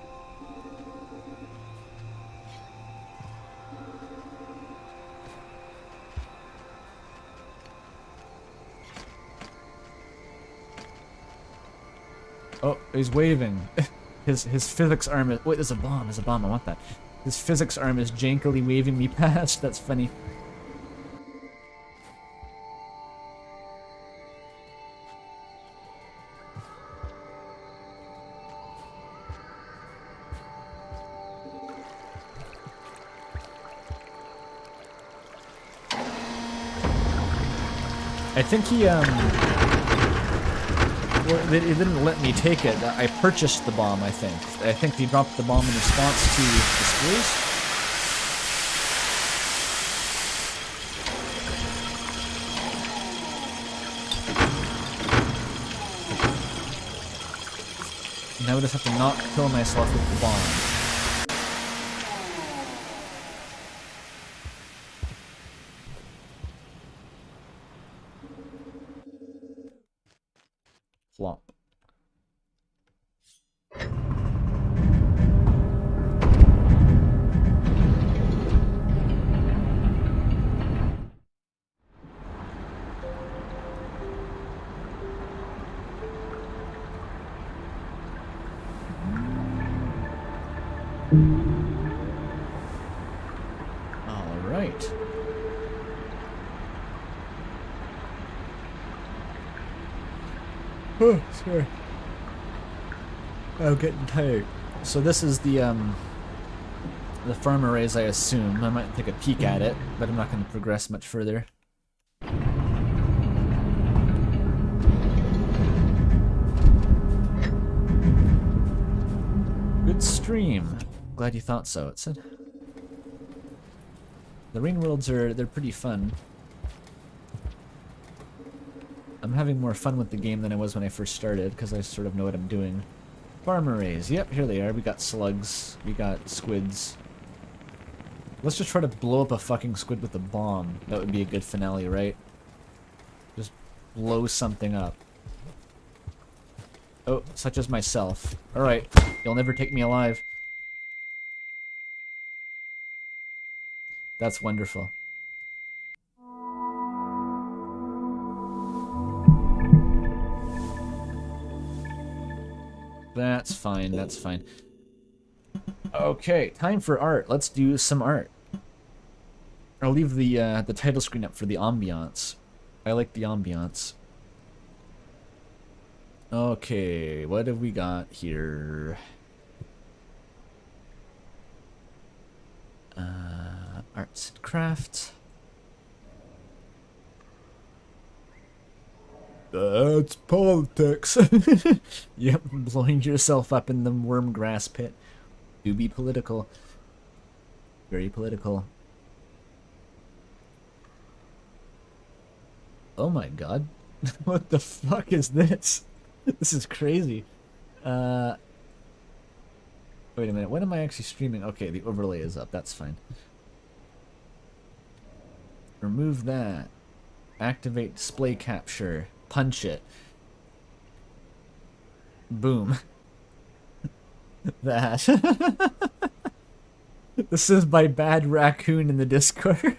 Oh, he's waving. His physics arm is... Wait, there's a bomb. There's a bomb. I want that. His physics arm is jankily waving me past. That's funny. I think he, well, it didn't let me take it. I purchased the bomb, I think. I think he dropped the bomb in response to displays. Now I just have to not kill myself with the bomb. Flop. All right. Oh, sorry. I'm getting tired. So this is the farm arrays, I assume. I might take a peek at it, but I'm not going to progress much further. Good stream. Glad you thought so, it said. The rain worlds they're pretty fun. I'm having more fun with the game than I was when I first started, because I sort of know what I'm doing. Farm arrays. Yep, here they are. We got slugs. We got squids. Let's just try to blow up a fucking squid with a bomb. That would be a good finale, right? Just blow something up. Oh, such as myself. Alright, you'll never take me alive. That's wonderful. That's fine, that's fine. Okay, time for art. Let's do some art. I'll leave the title screen up for the ambiance. I like the ambiance. Okay, what have we got here? Arts and crafts. That's politics. Yep, blowing yourself up in the worm grass pit. Do be political. Very political. Oh my god. What the fuck is this? This is crazy. Wait a minute, when am I actually streaming? Okay, the overlay is up, that's fine. Remove that. Activate display capture. Punch it. Boom. That. This is by Bad Raccoon in the Discord.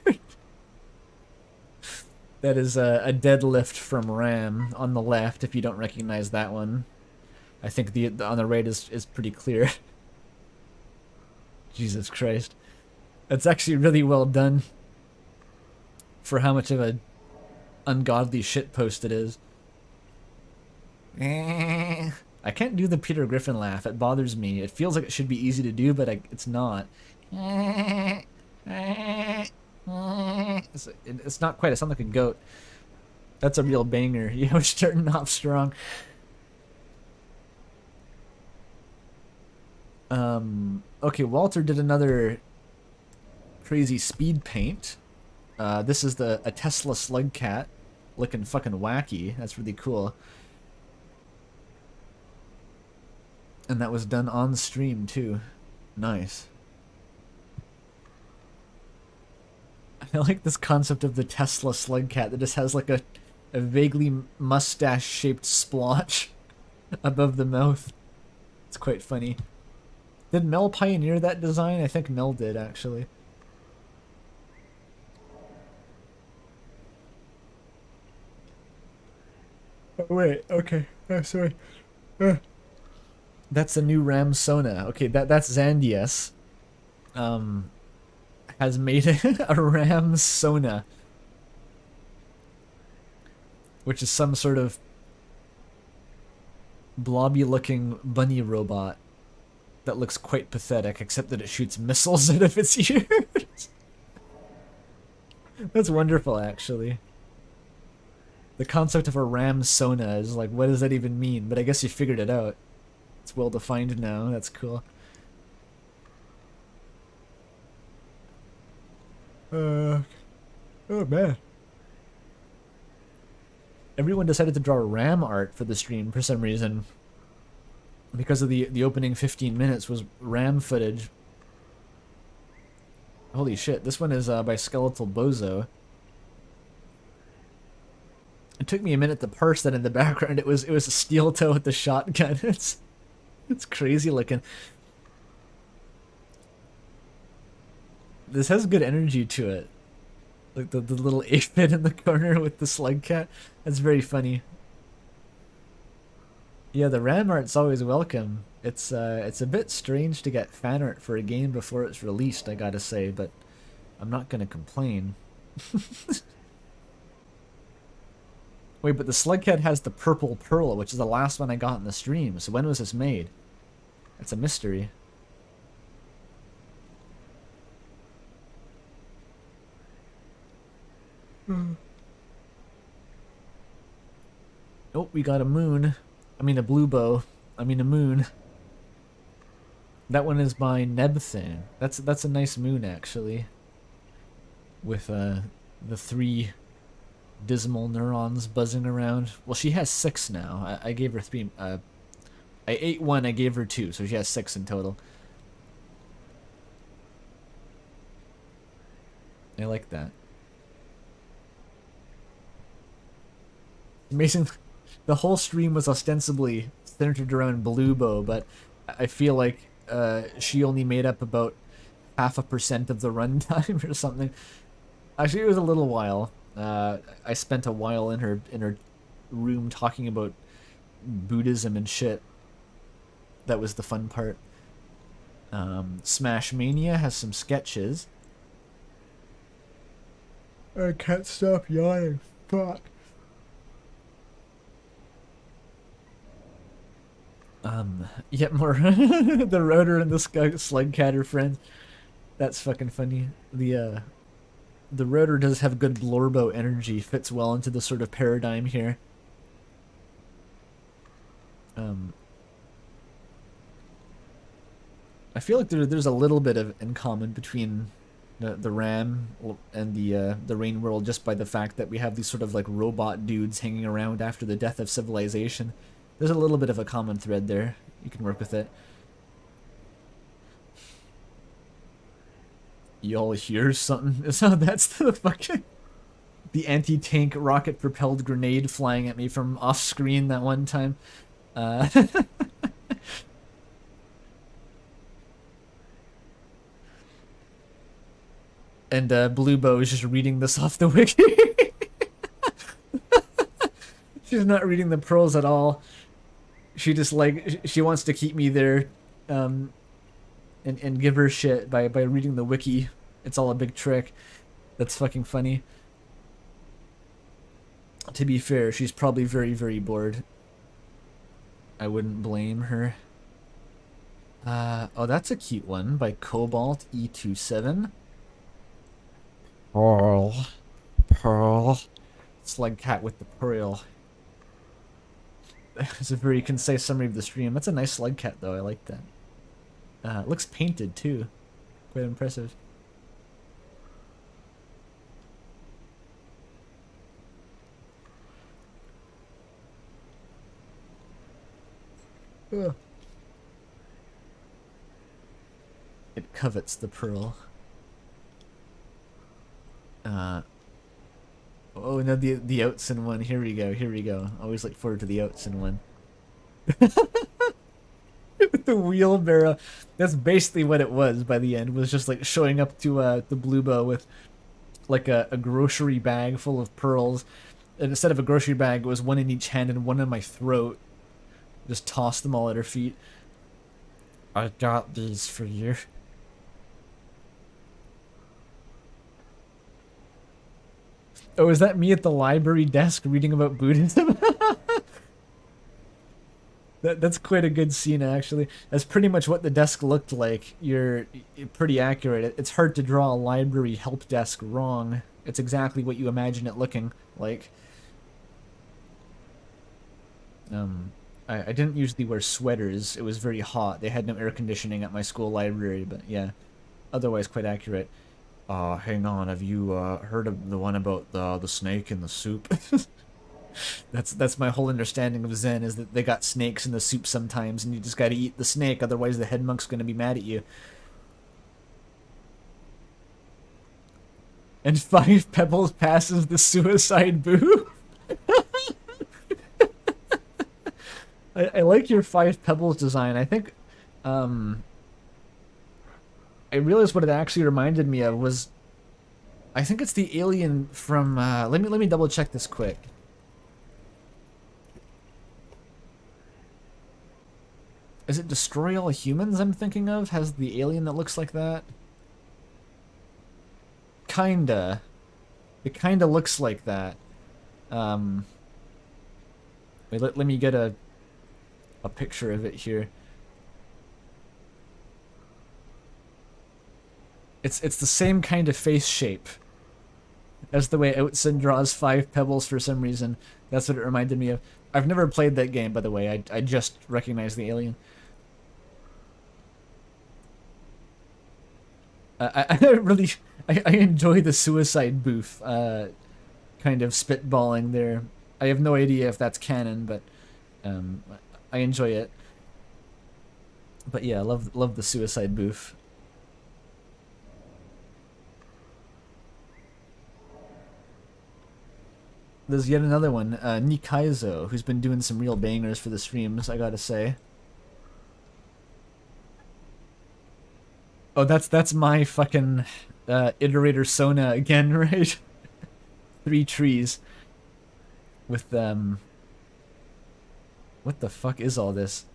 That is a deadlift from Ram on the left, if you don't recognize that one. I think the on the right is pretty clear. Jesus Christ. That's actually really well done for how much of a ungodly shitpost it is. I can't do the Peter Griffin laugh. It bothers me. It feels like it should be easy to do, but it's not. It's not quite. It sounds like a goat. That's a real banger. You know, starting off strong. Okay, Walter did another crazy speed paint. This is a Tesla slug cat looking fucking wacky. That's really cool. And that was done on stream too. Nice. I like this concept of the Tesla slug cat that just has like a vaguely mustache shaped splotch above the mouth. It's quite funny. Did Mel pioneer that design? I think Mel did, actually. Oh, wait, okay. Oh, sorry. That's a new RAM Sona. Okay, that's Zandius. Has made a RAM Sona, which is some sort of blobby-looking bunny robot that looks quite pathetic, except that it shoots missiles out of its ears. That's wonderful, actually. The concept of a RAM Sona is like, what does that even mean? But I guess you figured it out. It's well defined now. That's cool. Oh man. Everyone decided to draw RAM art for the stream for some reason. Because of the opening 15 minutes was RAM footage. Holy shit, this one is by Skeletal Bozo. It took me a minute to parse that in the background. It was a steel toe with the shotgun. It's crazy looking. This has good energy to it. Like the little aphid in the corner with the slug cat. That's very funny. Yeah, the RAM art's always welcome. It's a bit strange to get fan art for a game before it's released, I gotta say, but I'm not gonna complain. Wait, but the slug cat has the purple pearl, which is the last one I got in the stream. So when was this made? It's a mystery. Oh, we got a moon. I mean a Bluebo. I mean a moon. That one is by Nebthane. That's a nice moon, actually. With the 3 dismal neurons buzzing around. Well, she has 6 now. I gave her 3. I ate 1, I gave her 2, so she has 6 in total. I like that. Amazing. The whole stream was ostensibly centered around Bluebo, but I feel like she only made up about 0.5% of the runtime or something. Actually, it was a little while. I spent a while in her room talking about Buddhism and shit. That was the fun part. Smash Mania has some sketches. I can't stop yawning. Fuck. Yet more. The rotor and the slug cat are friends. That's fucking funny. The rotor does have good Bluebo energy. Fits well into the sort of paradigm here. I feel like there's a little bit of in common between the RAM and the Rain World, just by the fact that we have these sort of like robot dudes hanging around after the death of civilization. There's a little bit of a common thread there. You can work with it. Y'all hear something? So that's the fucking... The anti-tank rocket-propelled grenade flying at me from off-screen that one time. And Bluebo is just reading this off the wiki. She's not reading the pearls at all. She just she wants to keep me there, and give her shit by reading the wiki. It's all a big trick. That's fucking funny. To be fair, she's probably very, very bored. I wouldn't blame her. Oh, that's a cute one by Cobalt E27. Pearl. Slug cat with the pearl. It's a very concise summary of the stream. That's a nice slug cat, though. I like that. It looks painted, too. Quite impressive. Ugh. It covets the pearl. Oh no, the Outson one. Here we go. Here we go. Always look forward to the Outson one. With the wheelbarrow. That's basically what it was by the end. Was just like showing up to the Bluebo with like a grocery bag full of pearls, and instead of a grocery bag, it was one in each hand and one in my throat. Just tossed them all at her feet. I got these for you. Oh, is that me at the library desk reading about Buddhism? That's quite a good scene, actually. That's pretty much what the desk looked like. You're pretty accurate. It's hard to draw a library help desk wrong. It's exactly what you imagine it looking like. I didn't usually wear sweaters. It was very hot. They had no air conditioning at my school library, but yeah, otherwise quite accurate. Hang on. Have you heard of the one about the snake in the soup? That's my whole understanding of Zen, is that they got snakes in the soup sometimes, and you just gotta eat the snake, otherwise the head monk's gonna be mad at you. And 5 pebbles passes the suicide boo. I like your 5 pebbles design. I think, I realized what it actually reminded me of was, I think it's the alien from, let me double check this quick. Is it Destroy All Humans I'm thinking of? Has the alien that looks like that? Kinda. It kinda looks like that. Wait, let me get a picture of it here. It's the same kind of face shape as the way Outson draws 5 pebbles for some reason. That's what it reminded me of. I've never played that game, by the way. I just recognized the alien. I really I enjoy the suicide booth kind of spitballing there. I have no idea if that's canon, but I enjoy it. But yeah, love the suicide booth. There's yet another one, Nikaizo, who's been doing some real bangers for the streams, I gotta say. Oh, that's my fucking iterator Sona again, right? 3 trees with what the fuck is all this?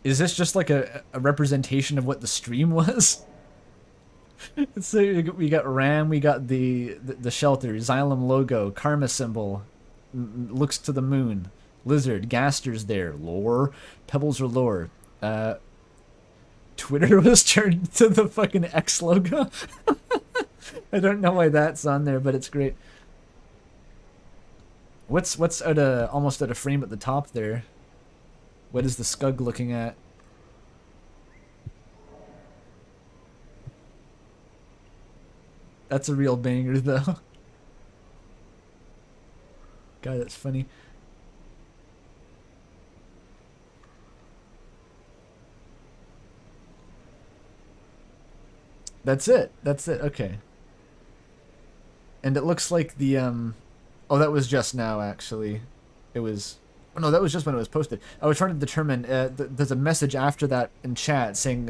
Is this just like a representation of what the stream was? So we got Ram, we got the shelter, Xylem logo, karma symbol, looks to the moon, lizard, Gaster's there, lore, pebbles are lore. Twitter was turned to the fucking X logo. I don't know why that's on there, but it's great. What's almost out of frame at the top there? What is the Scug looking at? That's a real banger, though. God, that's funny. That's it. That's it. Okay. And it looks like the oh, that was just now, actually. It was... Oh, no, that was just when it was posted. I was trying to determine... there's a message after that in chat saying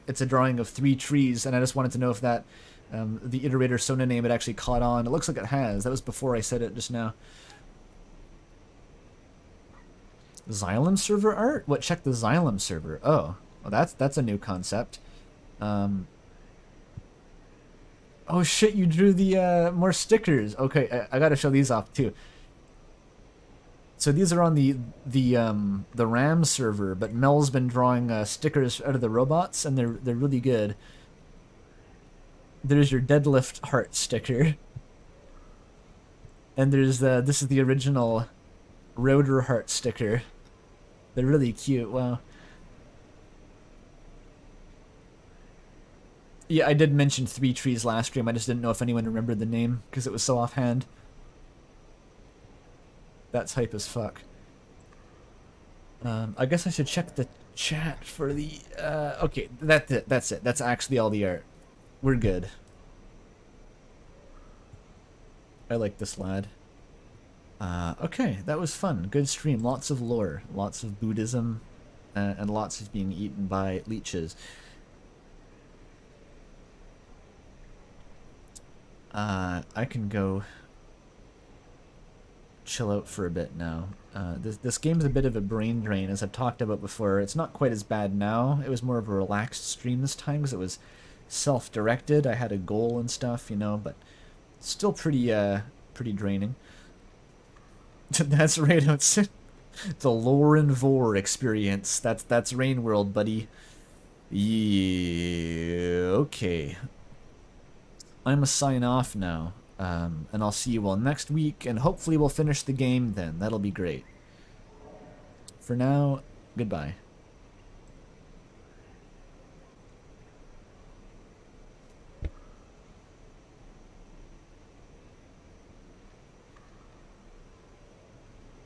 it's a drawing of 3 trees, and I just wanted to know if that... the iterator Sona name had actually caught on. It looks like it has. That was before I said it just now. Xylem server art? What? Check the Xylem server. Oh. Well, that's a new concept. Oh shit, you drew the more stickers. Okay, I gotta show these off too. So these are on the RAM server, but Mel's been drawing stickers out of the robots, and they're really good. There's your deadlift heart sticker. And there's this is the original rotor heart sticker. They're really cute. Wow. Yeah, I did mention 3 trees last stream. I just didn't know if anyone remembered the name because it was so offhand. That's hype as fuck. I guess I should check the chat for the okay, that's it. That's actually all the art. We're good. I like this lad. Okay, that was fun. Good stream. Lots of lore, lots of Buddhism, and lots of being eaten by leeches. I can go chill out for a bit now. This game's a bit of a brain drain, as I've talked about before. It's not quite as bad now. It was more of a relaxed stream this time because it was self-directed. I had a goal and stuff, you know, but still pretty draining. That's right, it's the Lauren Vor experience. That's Rain World, buddy. Yeah, okay. I'm gonna sign off now, and I'll see you all next week, and hopefully we'll finish the game then. That'll be great. For now, goodbye.